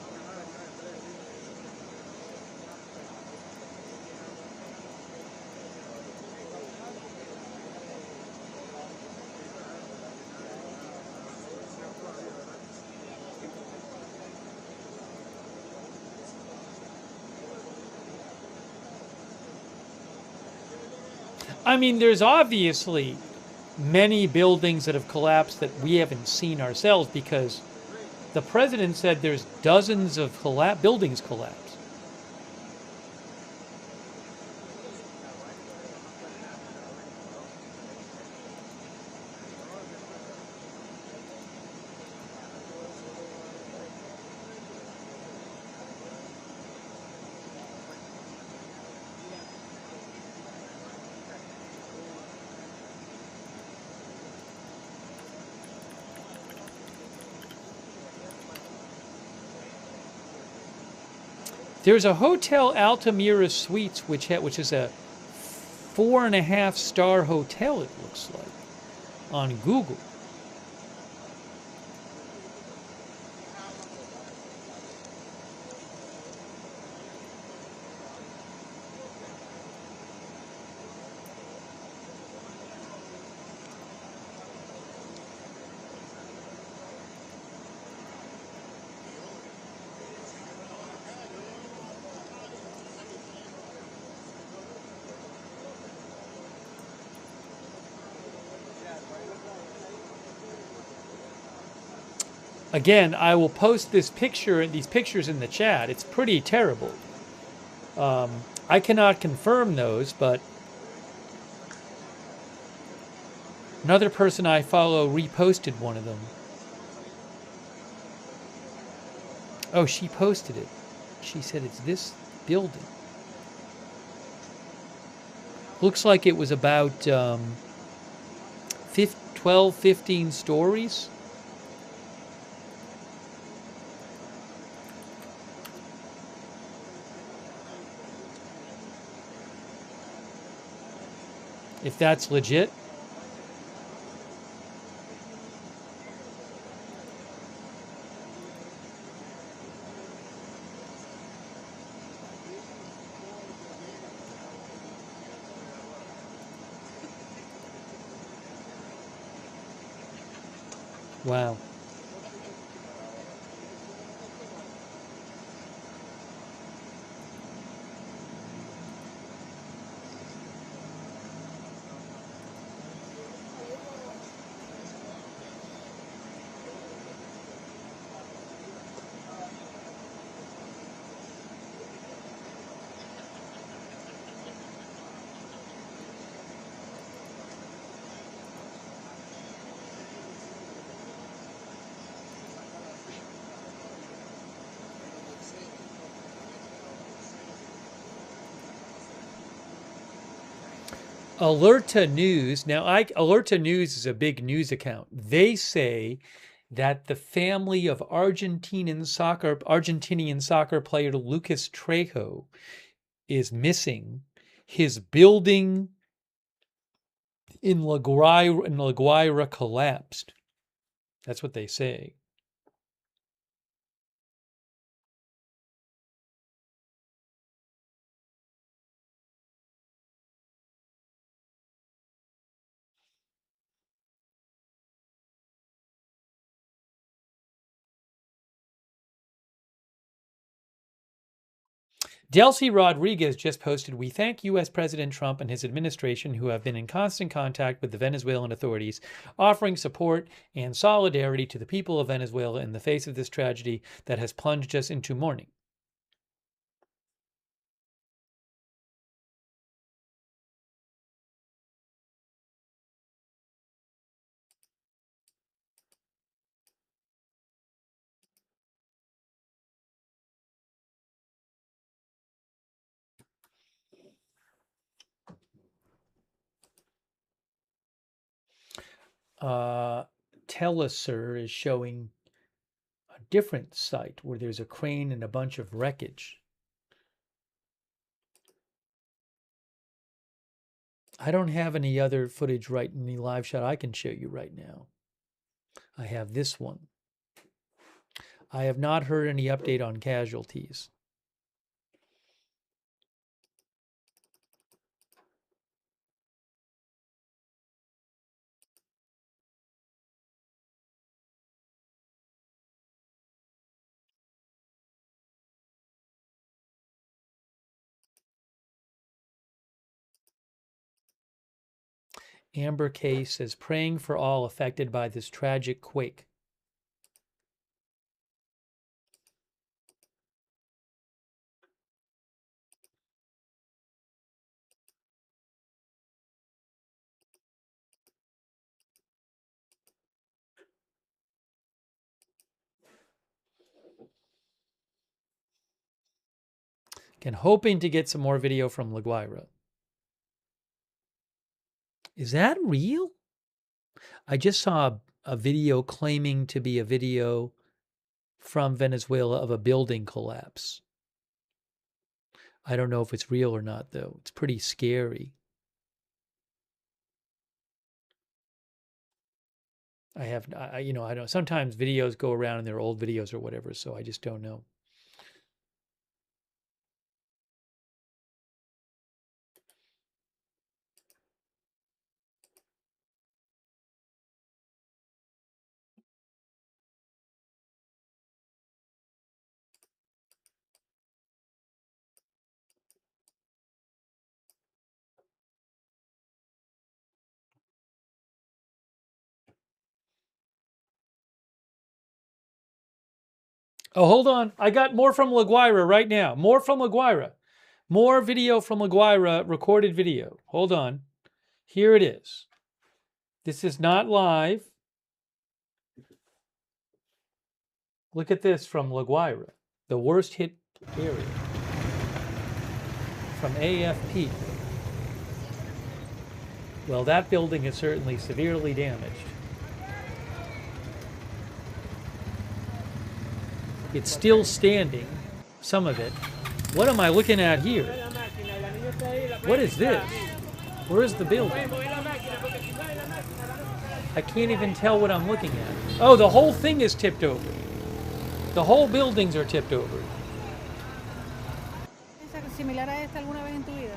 I mean, there's obviously many buildings that have collapsed that we haven't seen ourselves because the president said there's dozens of buildings collapsed. There's a Hotel Altamira Suites, which is a 4.5-star hotel, it looks like, on Google. Again, I will post these pictures in the chat. It's pretty terrible. I cannot confirm those, but another person I follow reposted one of them. Oh, she posted it. She said it's this building. Looks like it was about 12, 15 stories. If that's legit. Wow. Alerta News. Now, Alerta News is a big news account. They say that the family of Argentinian soccer player Lucas Trejo is missing. His building in La Guaira collapsed. That's what they say. Delcy Rodriguez just posted, "We thank U.S. President Trump and his administration who have been in constant contact with the Venezuelan authorities, offering support and solidarity to the people of Venezuela in the face of this tragedy that has plunged us into mourning." Telesur is showing a different site where there's a crane and a bunch of wreckage. I don't have any other footage right in the live shot I can show you right now. I have this one. I have not heard any update on casualties. Amber K says, praying for all affected by this tragic quake. Again, hoping to get some more video from La Guaira. Is that real? I just saw a video claiming to be a video from Venezuela of a building collapse. I don't know if it's real or not, though. It's pretty scary. I don't. Sometimes videos go around and they're old videos or whatever, so I just don't know. Oh, hold on. I got more from La Guaira right now. More from La Guaira. More video from La Guaira, recorded video. Hold on. Here it is. This is not live. Look at this from La Guaira, the worst hit area. From AFP. Well, that building is certainly severely damaged. It's still standing, some of it. What am I looking at here? What is this? Where is the building? I can't even tell what I'm looking at. Oh, the whole thing is tipped over. The whole buildings are tipped over.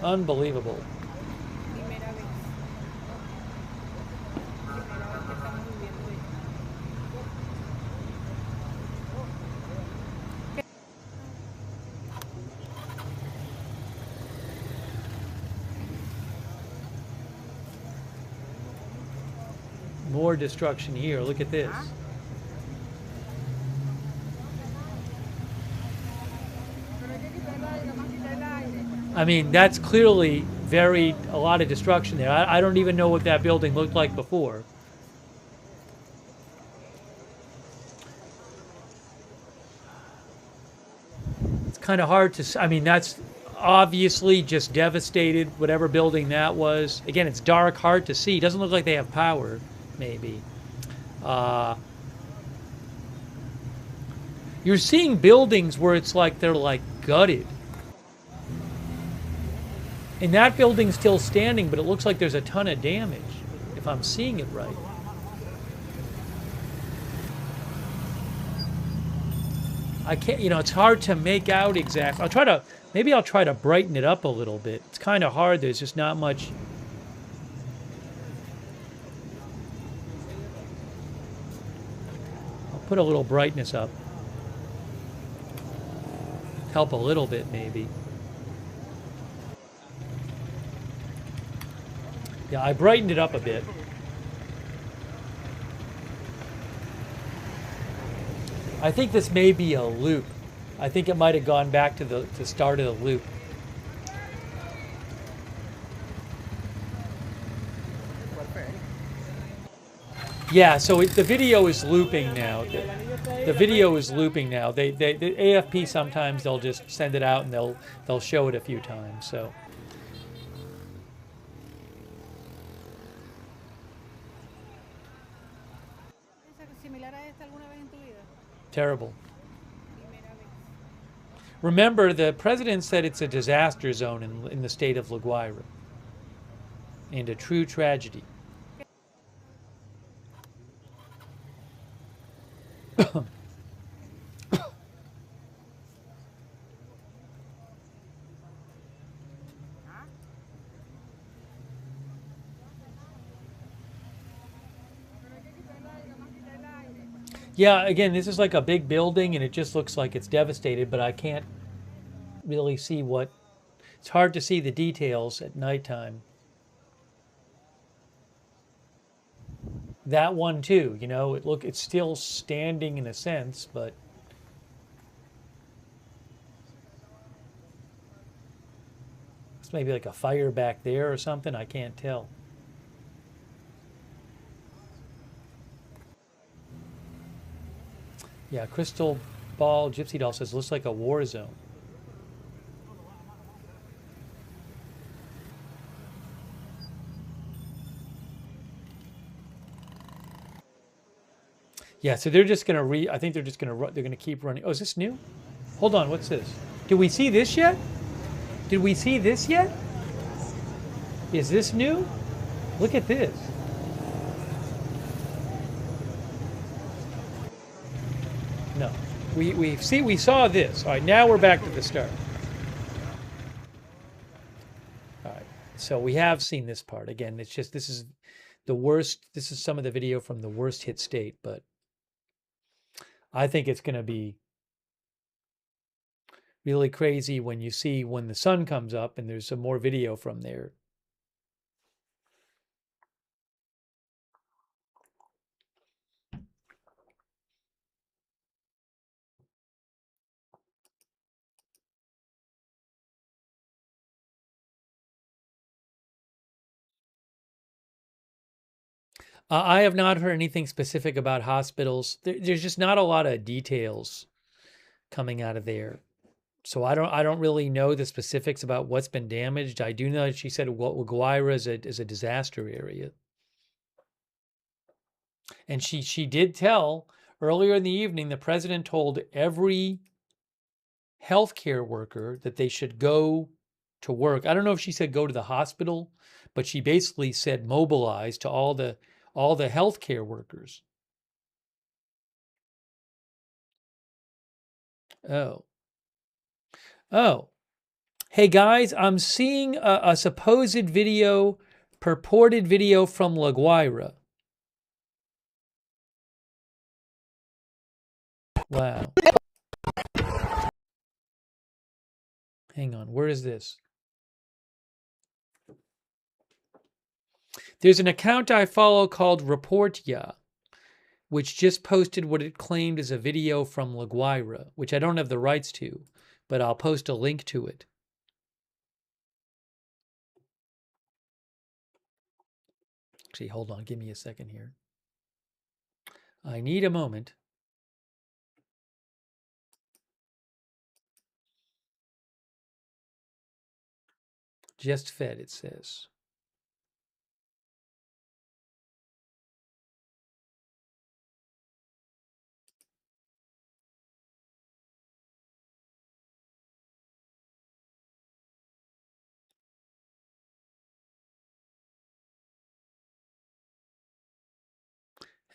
Unbelievable. More destruction here. Look at this. I mean, that's clearly a lot of destruction there. I don't even know what that building looked like before. It's kind of hard to, I mean, that's obviously just devastated, whatever building that was. Again, it's dark, hard to see. Doesn't look like they have power, maybe. You're seeing buildings where it's like they're like gutted. And that building's still standing, but it looks like there's a ton of damage, if I'm seeing it right. I can't, it's hard to make out exactly. Maybe I'll try to brighten it up a little bit. It's kind of hard. There's just not much. I'll put a little brightness up. Help a little bit, maybe. Yeah, I brightened it up a bit. I think this may be a loop. I think it might have gone back to the start of the loop. Yeah, so the video is looping now. The video is looping now. The AFP sometimes they'll just send it out and they'll show it a few times. So. Terrible. Remember, the president said it's a disaster zone in the state of La Guaira. And a true tragedy. Yeah, again, this is like a big building and it just looks like it's devastated, but I can't really see what, it's hard to see the details at nighttime. That one too, you know, it's still standing in a sense, but it's maybe like a fire back there or something. I can't tell. Yeah, Crystal Ball Gypsy Doll says looks like a war zone. Yeah, so they're just gonna I think they're just gonna they're gonna keep running. Oh, is this new? Hold on, what's this? Did we see this yet? Did we see this yet? Is this new? Look at this. No, we saw this. All right, now we're back to the start. All right, so we have seen this part again. It's just this is the worst. This is some of the video from the worst hit state, but I think it's going to be really crazy when you see when the sun comes up and there's some more video from there. I have not heard anything specific about hospitals. There's just not a lot of details coming out of there. So I don't really know the specifics about what's been damaged. I do know that she said Guaira is a disaster area. And she did tell earlier in the evening, the president told every healthcare worker that they should go to work. I don't know if she said go to the hospital, but she basically said mobilize to all the healthcare workers. Oh. Oh. Hey guys, I'm seeing a supposed video, purported video from La Guaira. Wow. Hang on, where is this? There's an account I follow called Reportia, which just posted what it claimed is a video from La Guaira, which I don't have the rights to, but I'll post a link to it. Actually, hold on, give me a second here. I need a moment. Just fed, it says.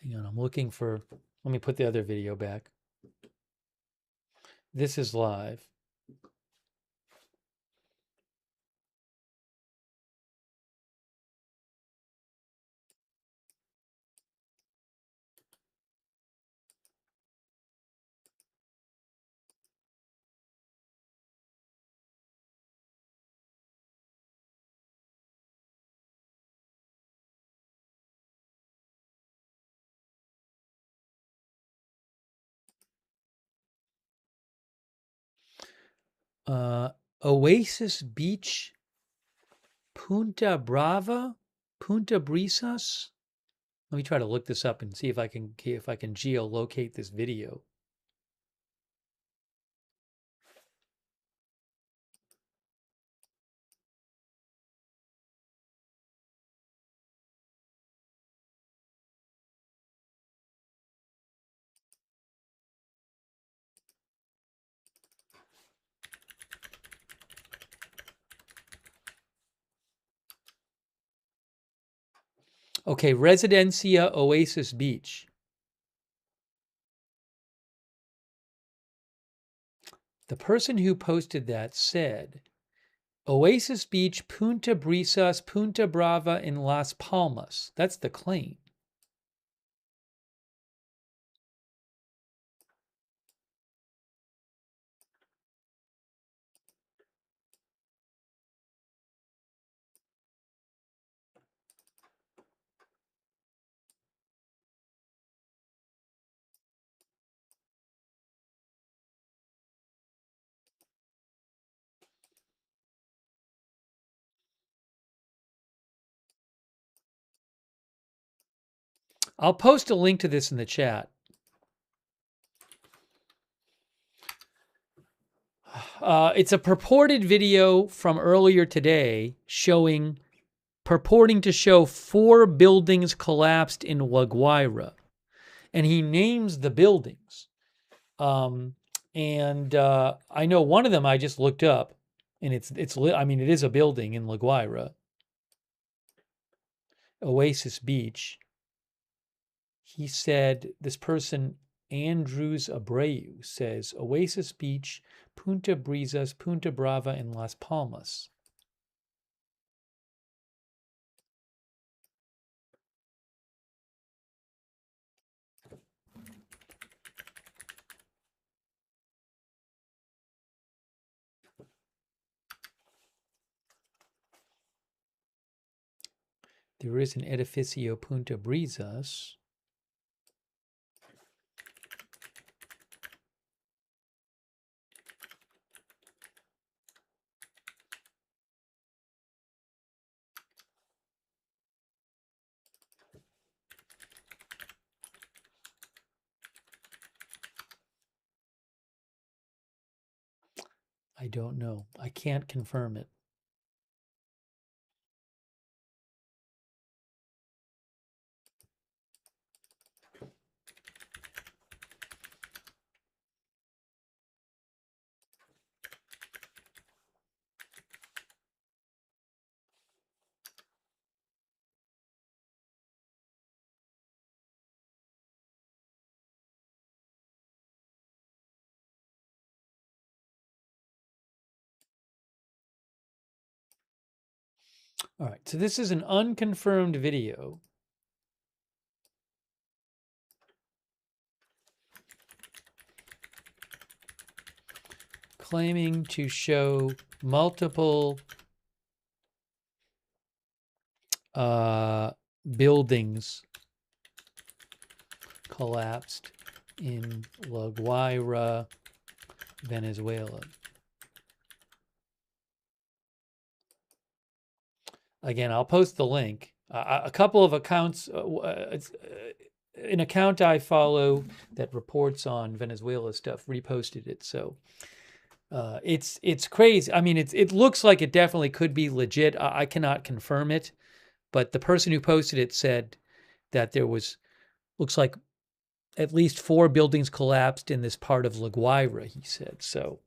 Hang on, I'm looking for, let me put the other video back. This is live. Oasis Beach, Punta Brava, Punta Brisas. Let me try to look this up and see if I can geolocate this video. Okay, Residencia Oasis Beach. The person who posted that said, Oasis Beach, Punta Brisas, Punta Brava in Las Palmas. That's the claim. I'll post a link to this in the chat. It's a purported video from earlier today purporting to show 4 buildings collapsed in La Guaira. And he names the buildings. I know one of them I just looked up, and it is a building in La Guaira. Oasis Beach. He said, this person, Andrews Abreu, says Oasis Beach, Punta Brisas, Punta Brava, and Las Palmas. There is an Edificio Punta Brisas. I don't know. I can't confirm it. All right, so this is an unconfirmed video. Claiming to show multiple buildings collapsed in La Guaira, Venezuela. Again, I'll post the link. A couple of accounts, an account I follow that reports on Venezuela stuff reposted it. So it's crazy. I mean, it looks like it definitely could be legit. I cannot confirm it, but the person who posted it said that looks like at least 4 buildings collapsed in this part of La Guaira, he said. So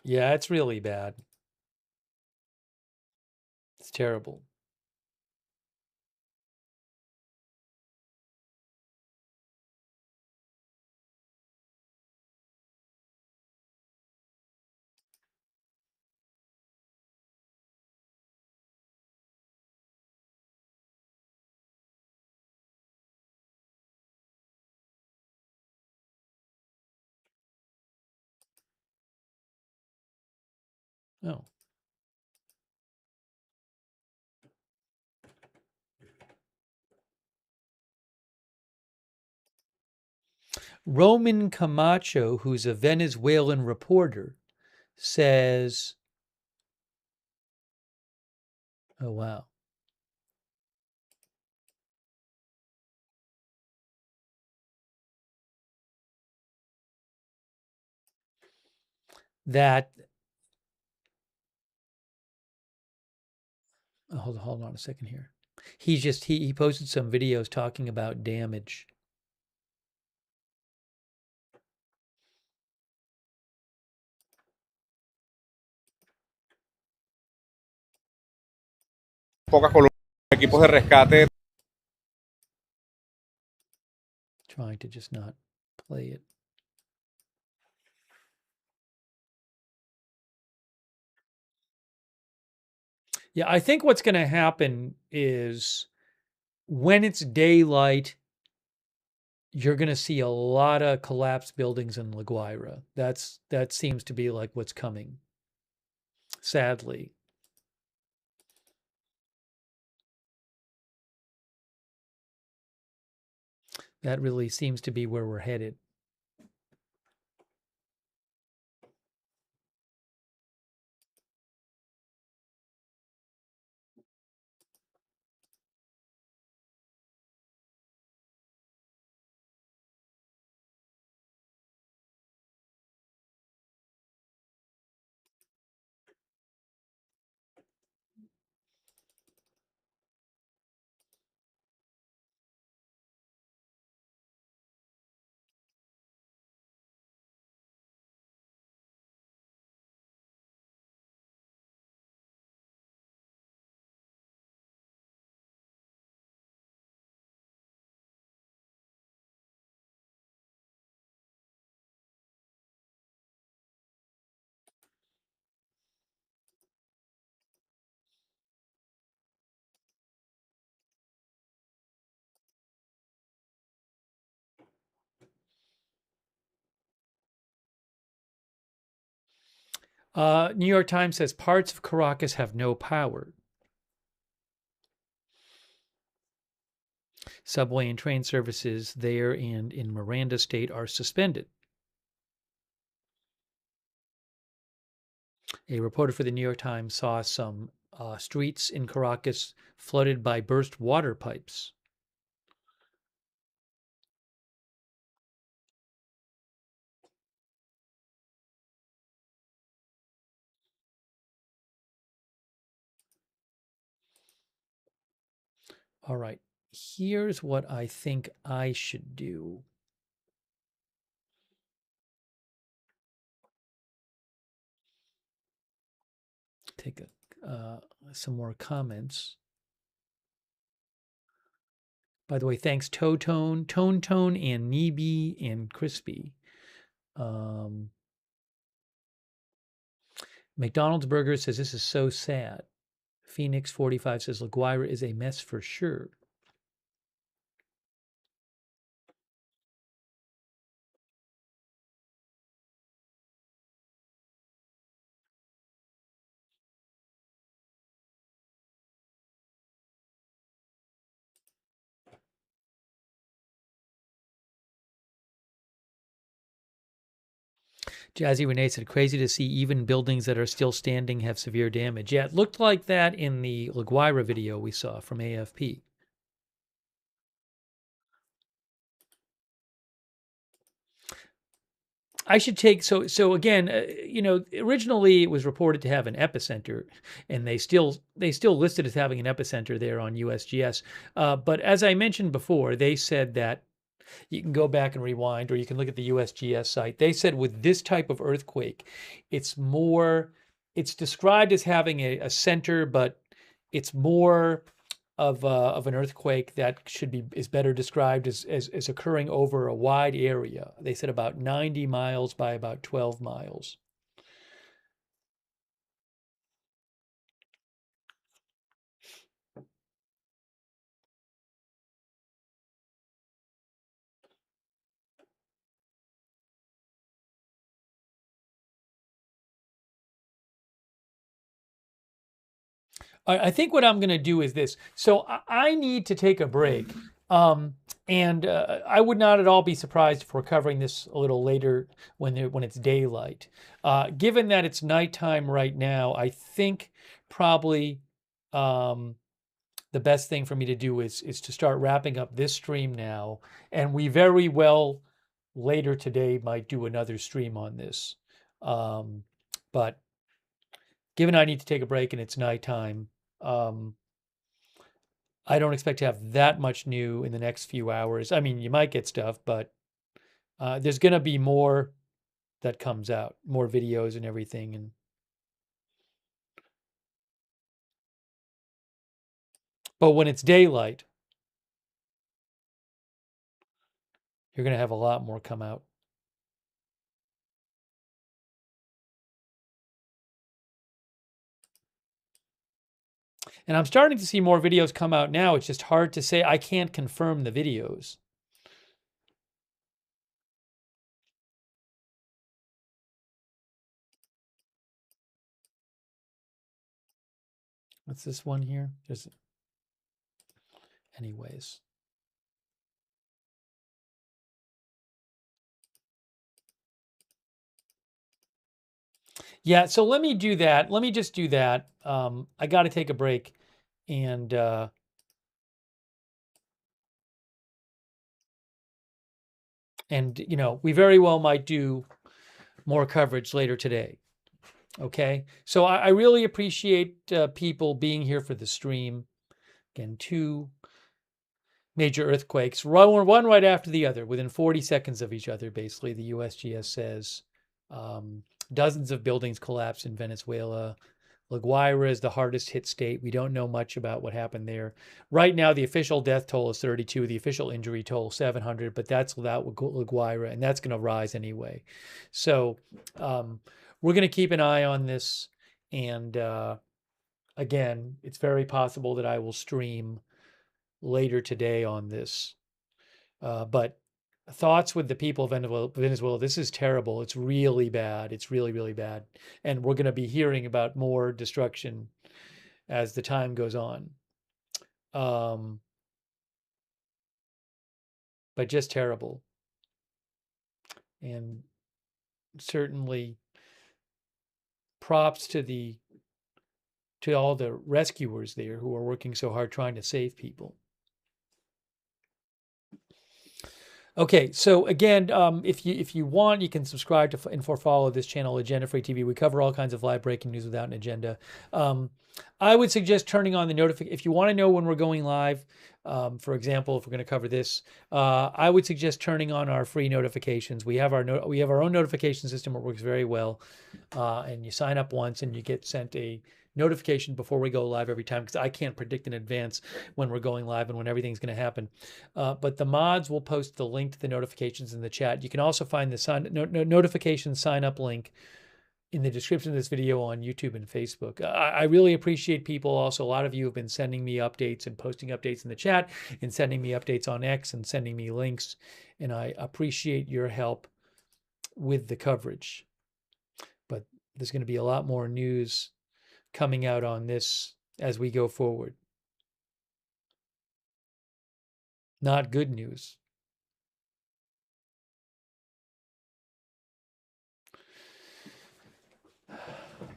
yeah, it's really bad. It's terrible. Oh. Roman Camacho, who's a Venezuelan reporter, says, oh, wow. That, hold on a second here. He posted some videos talking about damage.
Pocas columnas, equipos de rescate.
Trying to just not play it. Yeah, I think what's going to happen is when it's daylight, you're going to see a lot of collapsed buildings in La Guaira. That seems to be like what's coming, sadly. That really seems to be where we're headed. New York Times says parts of Caracas have no power. Subway and train services there and in Miranda State are suspended. A reporter for the New York Times saw some streets in Caracas flooded by burst water pipes. All right, here's what I think I should do. Take some more comments. By the way, thanks Tone, and Neeby, and Crispy. McDonald's Burger says this is so sad. Phoenix 45 says La Guaira is a mess for sure. Jazzy Renee said, crazy to see even buildings that are still standing have severe damage. Yeah, it looked like that in the La Guaira video we saw from AFP. I should take, so again, originally it was reported to have an epicenter, and they still listed as having an epicenter there on USGS. But as I mentioned before, they said that you can go back and rewind, or you can look at the USGS site. They said with this type of earthquake, it's described as having a center, but it's more of an earthquake that is better described as occurring over a wide area. They said about 90 miles by about 12 miles. I think what I'm going to do is this. So I need to take a break. And I would not at all be surprised if we're covering this a little later when it's daylight. Given that it's nighttime right now, I think probably the best thing for me to do is to start wrapping up this stream now. And we very well later today might do another stream on this. But given I need to take a break and it's nighttime, I don't expect to have that much new in the next few hours. I mean, you might get stuff, but there's going to be more that comes out, more videos and everything. But when it's daylight, you're going to have a lot more come out. And I'm starting to see more videos come out now. It's just hard to say. I can't confirm the videos. What's this one here? Anyways. Yeah, so let me do that. Let me just do that. I got to take a break, and you know, we very well might do more coverage later today. Okay, so I really appreciate people being here for the stream. Again, 2 major earthquakes, one right after the other, within 40 seconds of each other, basically, the USGS says. Dozens of buildings collapsed in Venezuela. La Guaira is the hardest hit state. We don't know much about what happened there. Right now, the official death toll is 32, the official injury toll 700, but that's without La Guaira, and that's going to rise anyway. So we're going to keep an eye on this. And again, it's very possible that I will stream later today on this. But thoughts with the people of Venezuela, this is terrible. It's really bad. It's really, really bad. And we're going to be hearing about more destruction as the time goes on. But just terrible. And certainly props to all the rescuers there who are working so hard trying to save people. Okay, so again, if you want, you can subscribe to and follow this channel, Agenda Free TV. We cover all kinds of live breaking news without an agenda. I would suggest turning on the notification if you want to know when we're going live. For example, if we're going to cover this, I would suggest turning on our free notifications. We have our own notification system that works very well, and you sign up once and you get sent a notification before we go live every time, because I can't predict in advance when we're going live and when everything's going to happen. But the mods will post the link to the notifications in the chat. You can also find the notification sign up link in the description of this video on YouTube and Facebook. I really appreciate people. Also, a lot of you have been sending me updates and posting updates in the chat and sending me updates on X and sending me links. And I appreciate your help with the coverage. But there's going to be a lot more news coming out on this as we go forward. Not good news.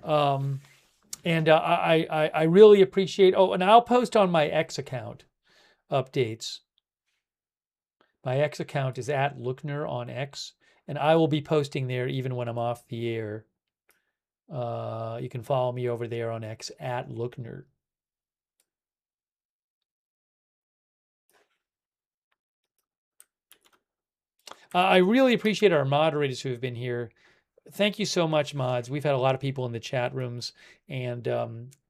And I really appreciate, and I'll post on my X account updates. My X account is @Lookner on X, and I will be posting there even when I'm off the air. You can follow me over there on X @Lookner. I really appreciate our moderators who have been here. Thank you so much, mods. We've had a lot of people in the chat rooms, and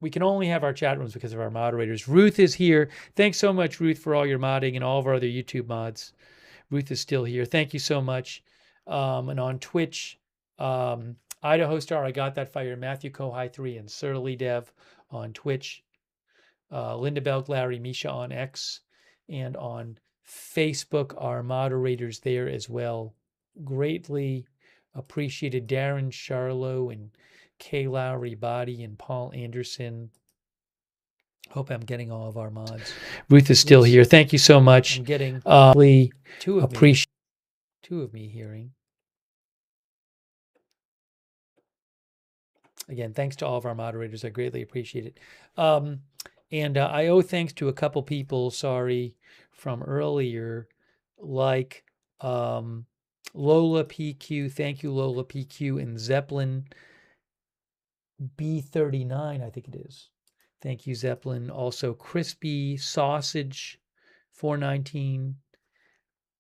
we can only have our chat rooms because of our moderators. Ruth is here. Thanks so much, Ruth, for all your modding and all of our other YouTube mods. Ruth is still here. Thank you so much. And on Twitch, Idaho Star, I Got That Fire, Matthew Kohai 3, and Surly Dev on Twitch. Linda Belk, Larry, Misha on X, and on Facebook, our moderators there as well. Greatly appreciated. Darren Charlo and Kay Lowry Body and Paul Anderson. Hope I'm getting all of our mods. Ruth is still here. Thank you so much. I'm getting two of me hearing. Again, thanks to all of our moderators. I greatly appreciate it. And I owe thanks to a couple people, sorry, from earlier, like Lola PQ. Thank you, Lola PQ, and Zeppelin B39, I think it is. Thank you, Zeppelin. Also, Crispy Sausage 419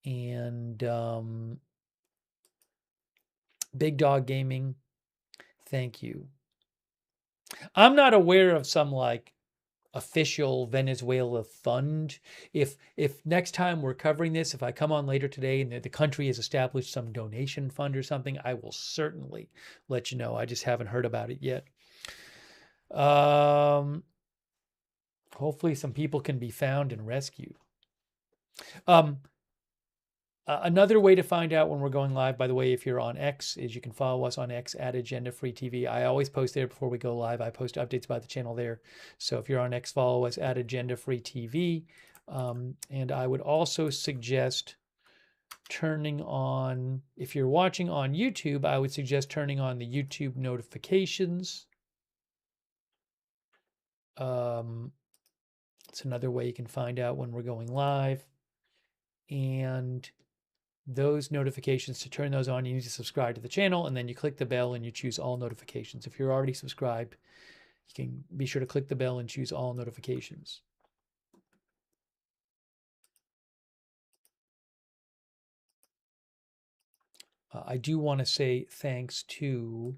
and Big Dog Gaming. Thank you. I'm not aware of some like official Venezuela fund. If next time we're covering this, if I come on later today and the country has established some donation fund or something, I will certainly let you know. I just haven't heard about it yet. Hopefully some people can be found and rescued. Another way to find out when we're going live, by the way, if you're on X, is you can follow us on X @AgendaFreeTV. I always post there before we go live. I post updates about the channel there. So if you're on X, follow us @AgendaFreeTV. And I would also suggest turning on, if you're watching on YouTube, I would suggest turning on the YouTube notifications. It's another way you can find out when we're going live. And those notifications, to turn those on, you need to subscribe to the channel, and then you click the bell and you choose all notifications. If you're already subscribed, you can be sure to click the bell and choose all notifications. I do want to say thanks to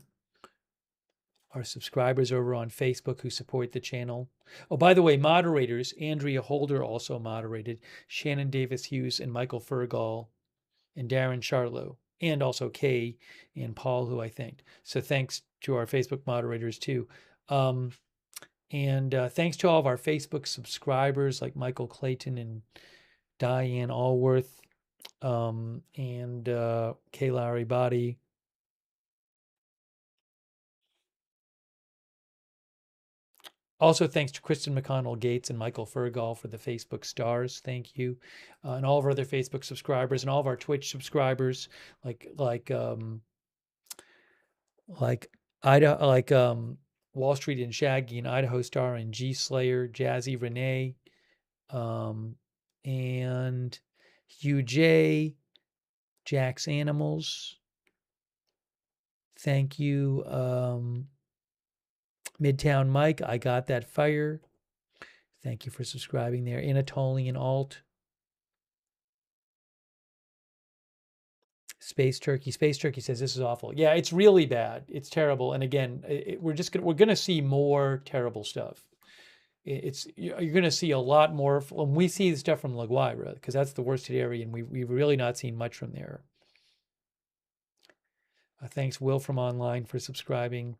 our subscribers over on Facebook who support the channel. Oh, by the way, moderators, Andrea Holder also moderated, Shannon Davis Hughes and Michael Fergal and Darren Charlo, and also Kay and Paul, who I thanked. So thanks to our Facebook moderators too. And thanks to all of our Facebook subscribers like Michael Clayton and Diane Allworth, and Kay Larry Body. Also, thanks to Kristen McConnell Gates and Michael Fergal for the Facebook stars. Thank you. And all of our other Facebook subscribers and all of our Twitch subscribers, like Wall Street and Shaggy and Idaho Star and G Slayer, Jazzy Renee, and Hugh J, Jack's Animals. Thank you. Midtown Mike, I Got That Fire. Thank you for subscribing there. Anatolian Alt. Space Turkey. Space Turkey says this is awful. Yeah, it's really bad. It's terrible. And again, we're gonna see more terrible stuff. You're gonna see a lot more when we see the stuff from La Guaira, because that's the worst hit area, and we've really not seen much from there. Thanks Will from online for subscribing.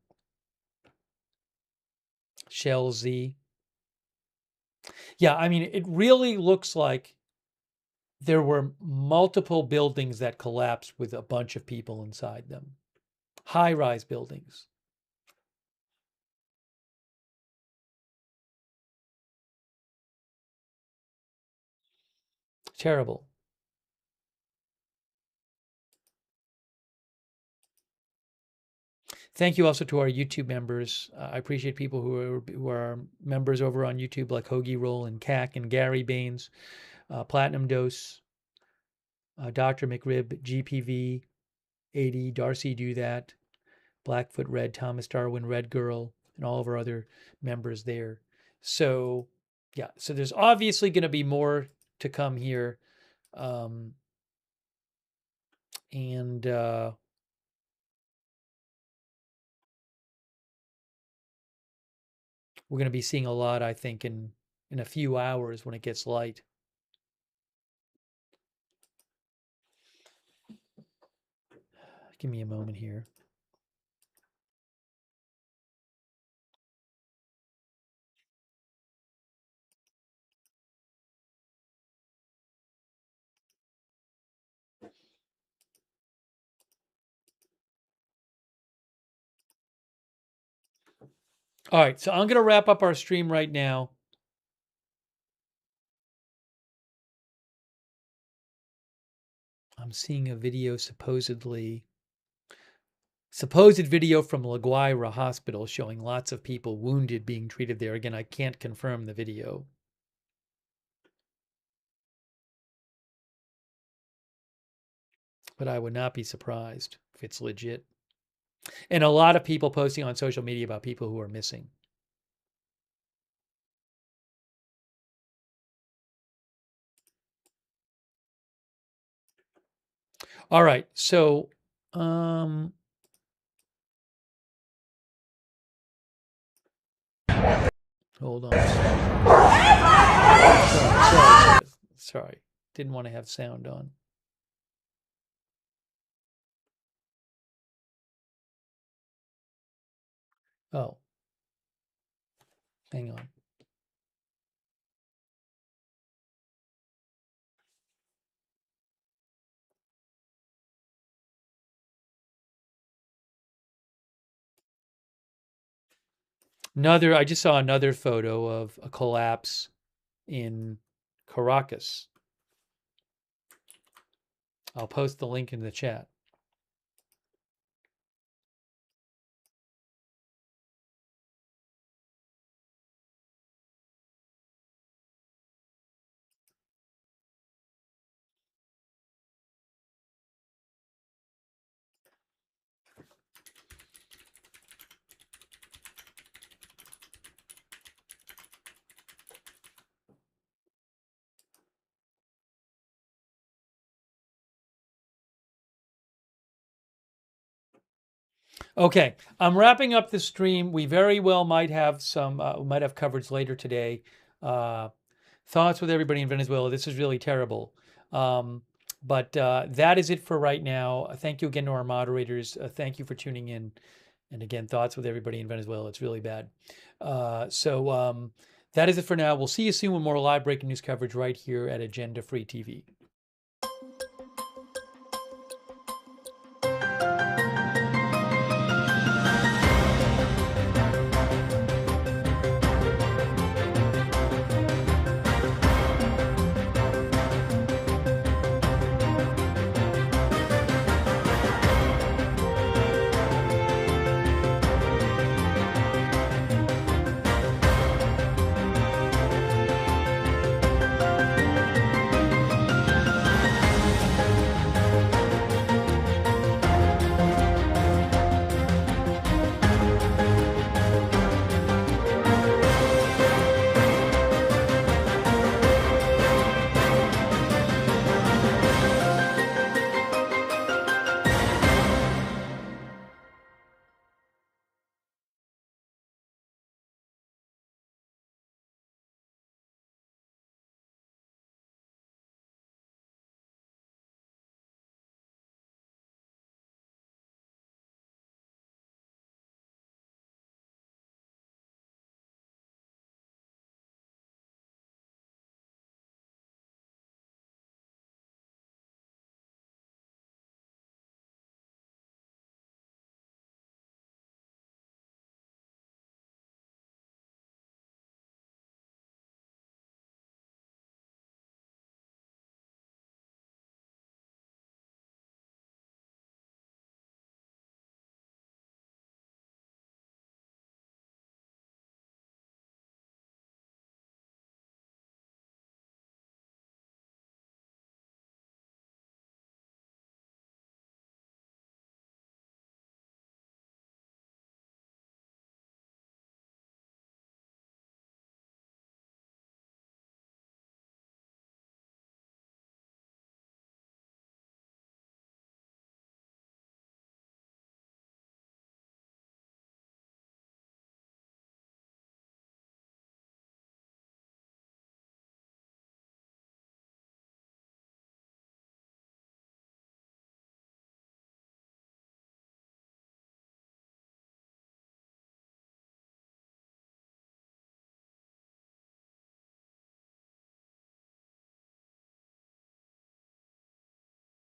Shell Z. Yeah, I mean, it really looks like there were multiple buildings that collapsed with a bunch of people inside them. High-rise buildings. Terrible. Thank you also to our YouTube members. I appreciate people who are members over on YouTube, like Hoagie Roll and Cac and Gary Baines, Platinum Dose, Dr. McRib, GPV 80, Darcy Do That, Blackfoot Red, Thomas Darwin, Red Girl, and all of our other members there. So yeah, so there's obviously going to be more to come here. We're going to be seeing a lot, I think, in a few hours when it gets light. Give me a moment here. All right, so I'm going to wrap up our stream right now. I'm seeing a video supposed video from La Guaira Hospital showing lots of people wounded being treated there. Again, I can't confirm the video. But I would not be surprised if it's legit. And a lot of people posting on social media about people who are missing. All right, so hold on. Sorry. Didn't want to have sound on. Oh. Hang on. I just saw another photo of a collapse in Caracas. I'll post the link in the chat. Okay, I'm wrapping up the stream. We very well might have some, might have coverage later today. Thoughts with everybody in Venezuela. This is really terrible. But that is it for right now. Thank you again to our moderators. Thank you for tuning in. And again, thoughts with everybody in Venezuela. It's really bad. So that is it for now. We'll see you soon with more live breaking news coverage right here at Agenda Free TV.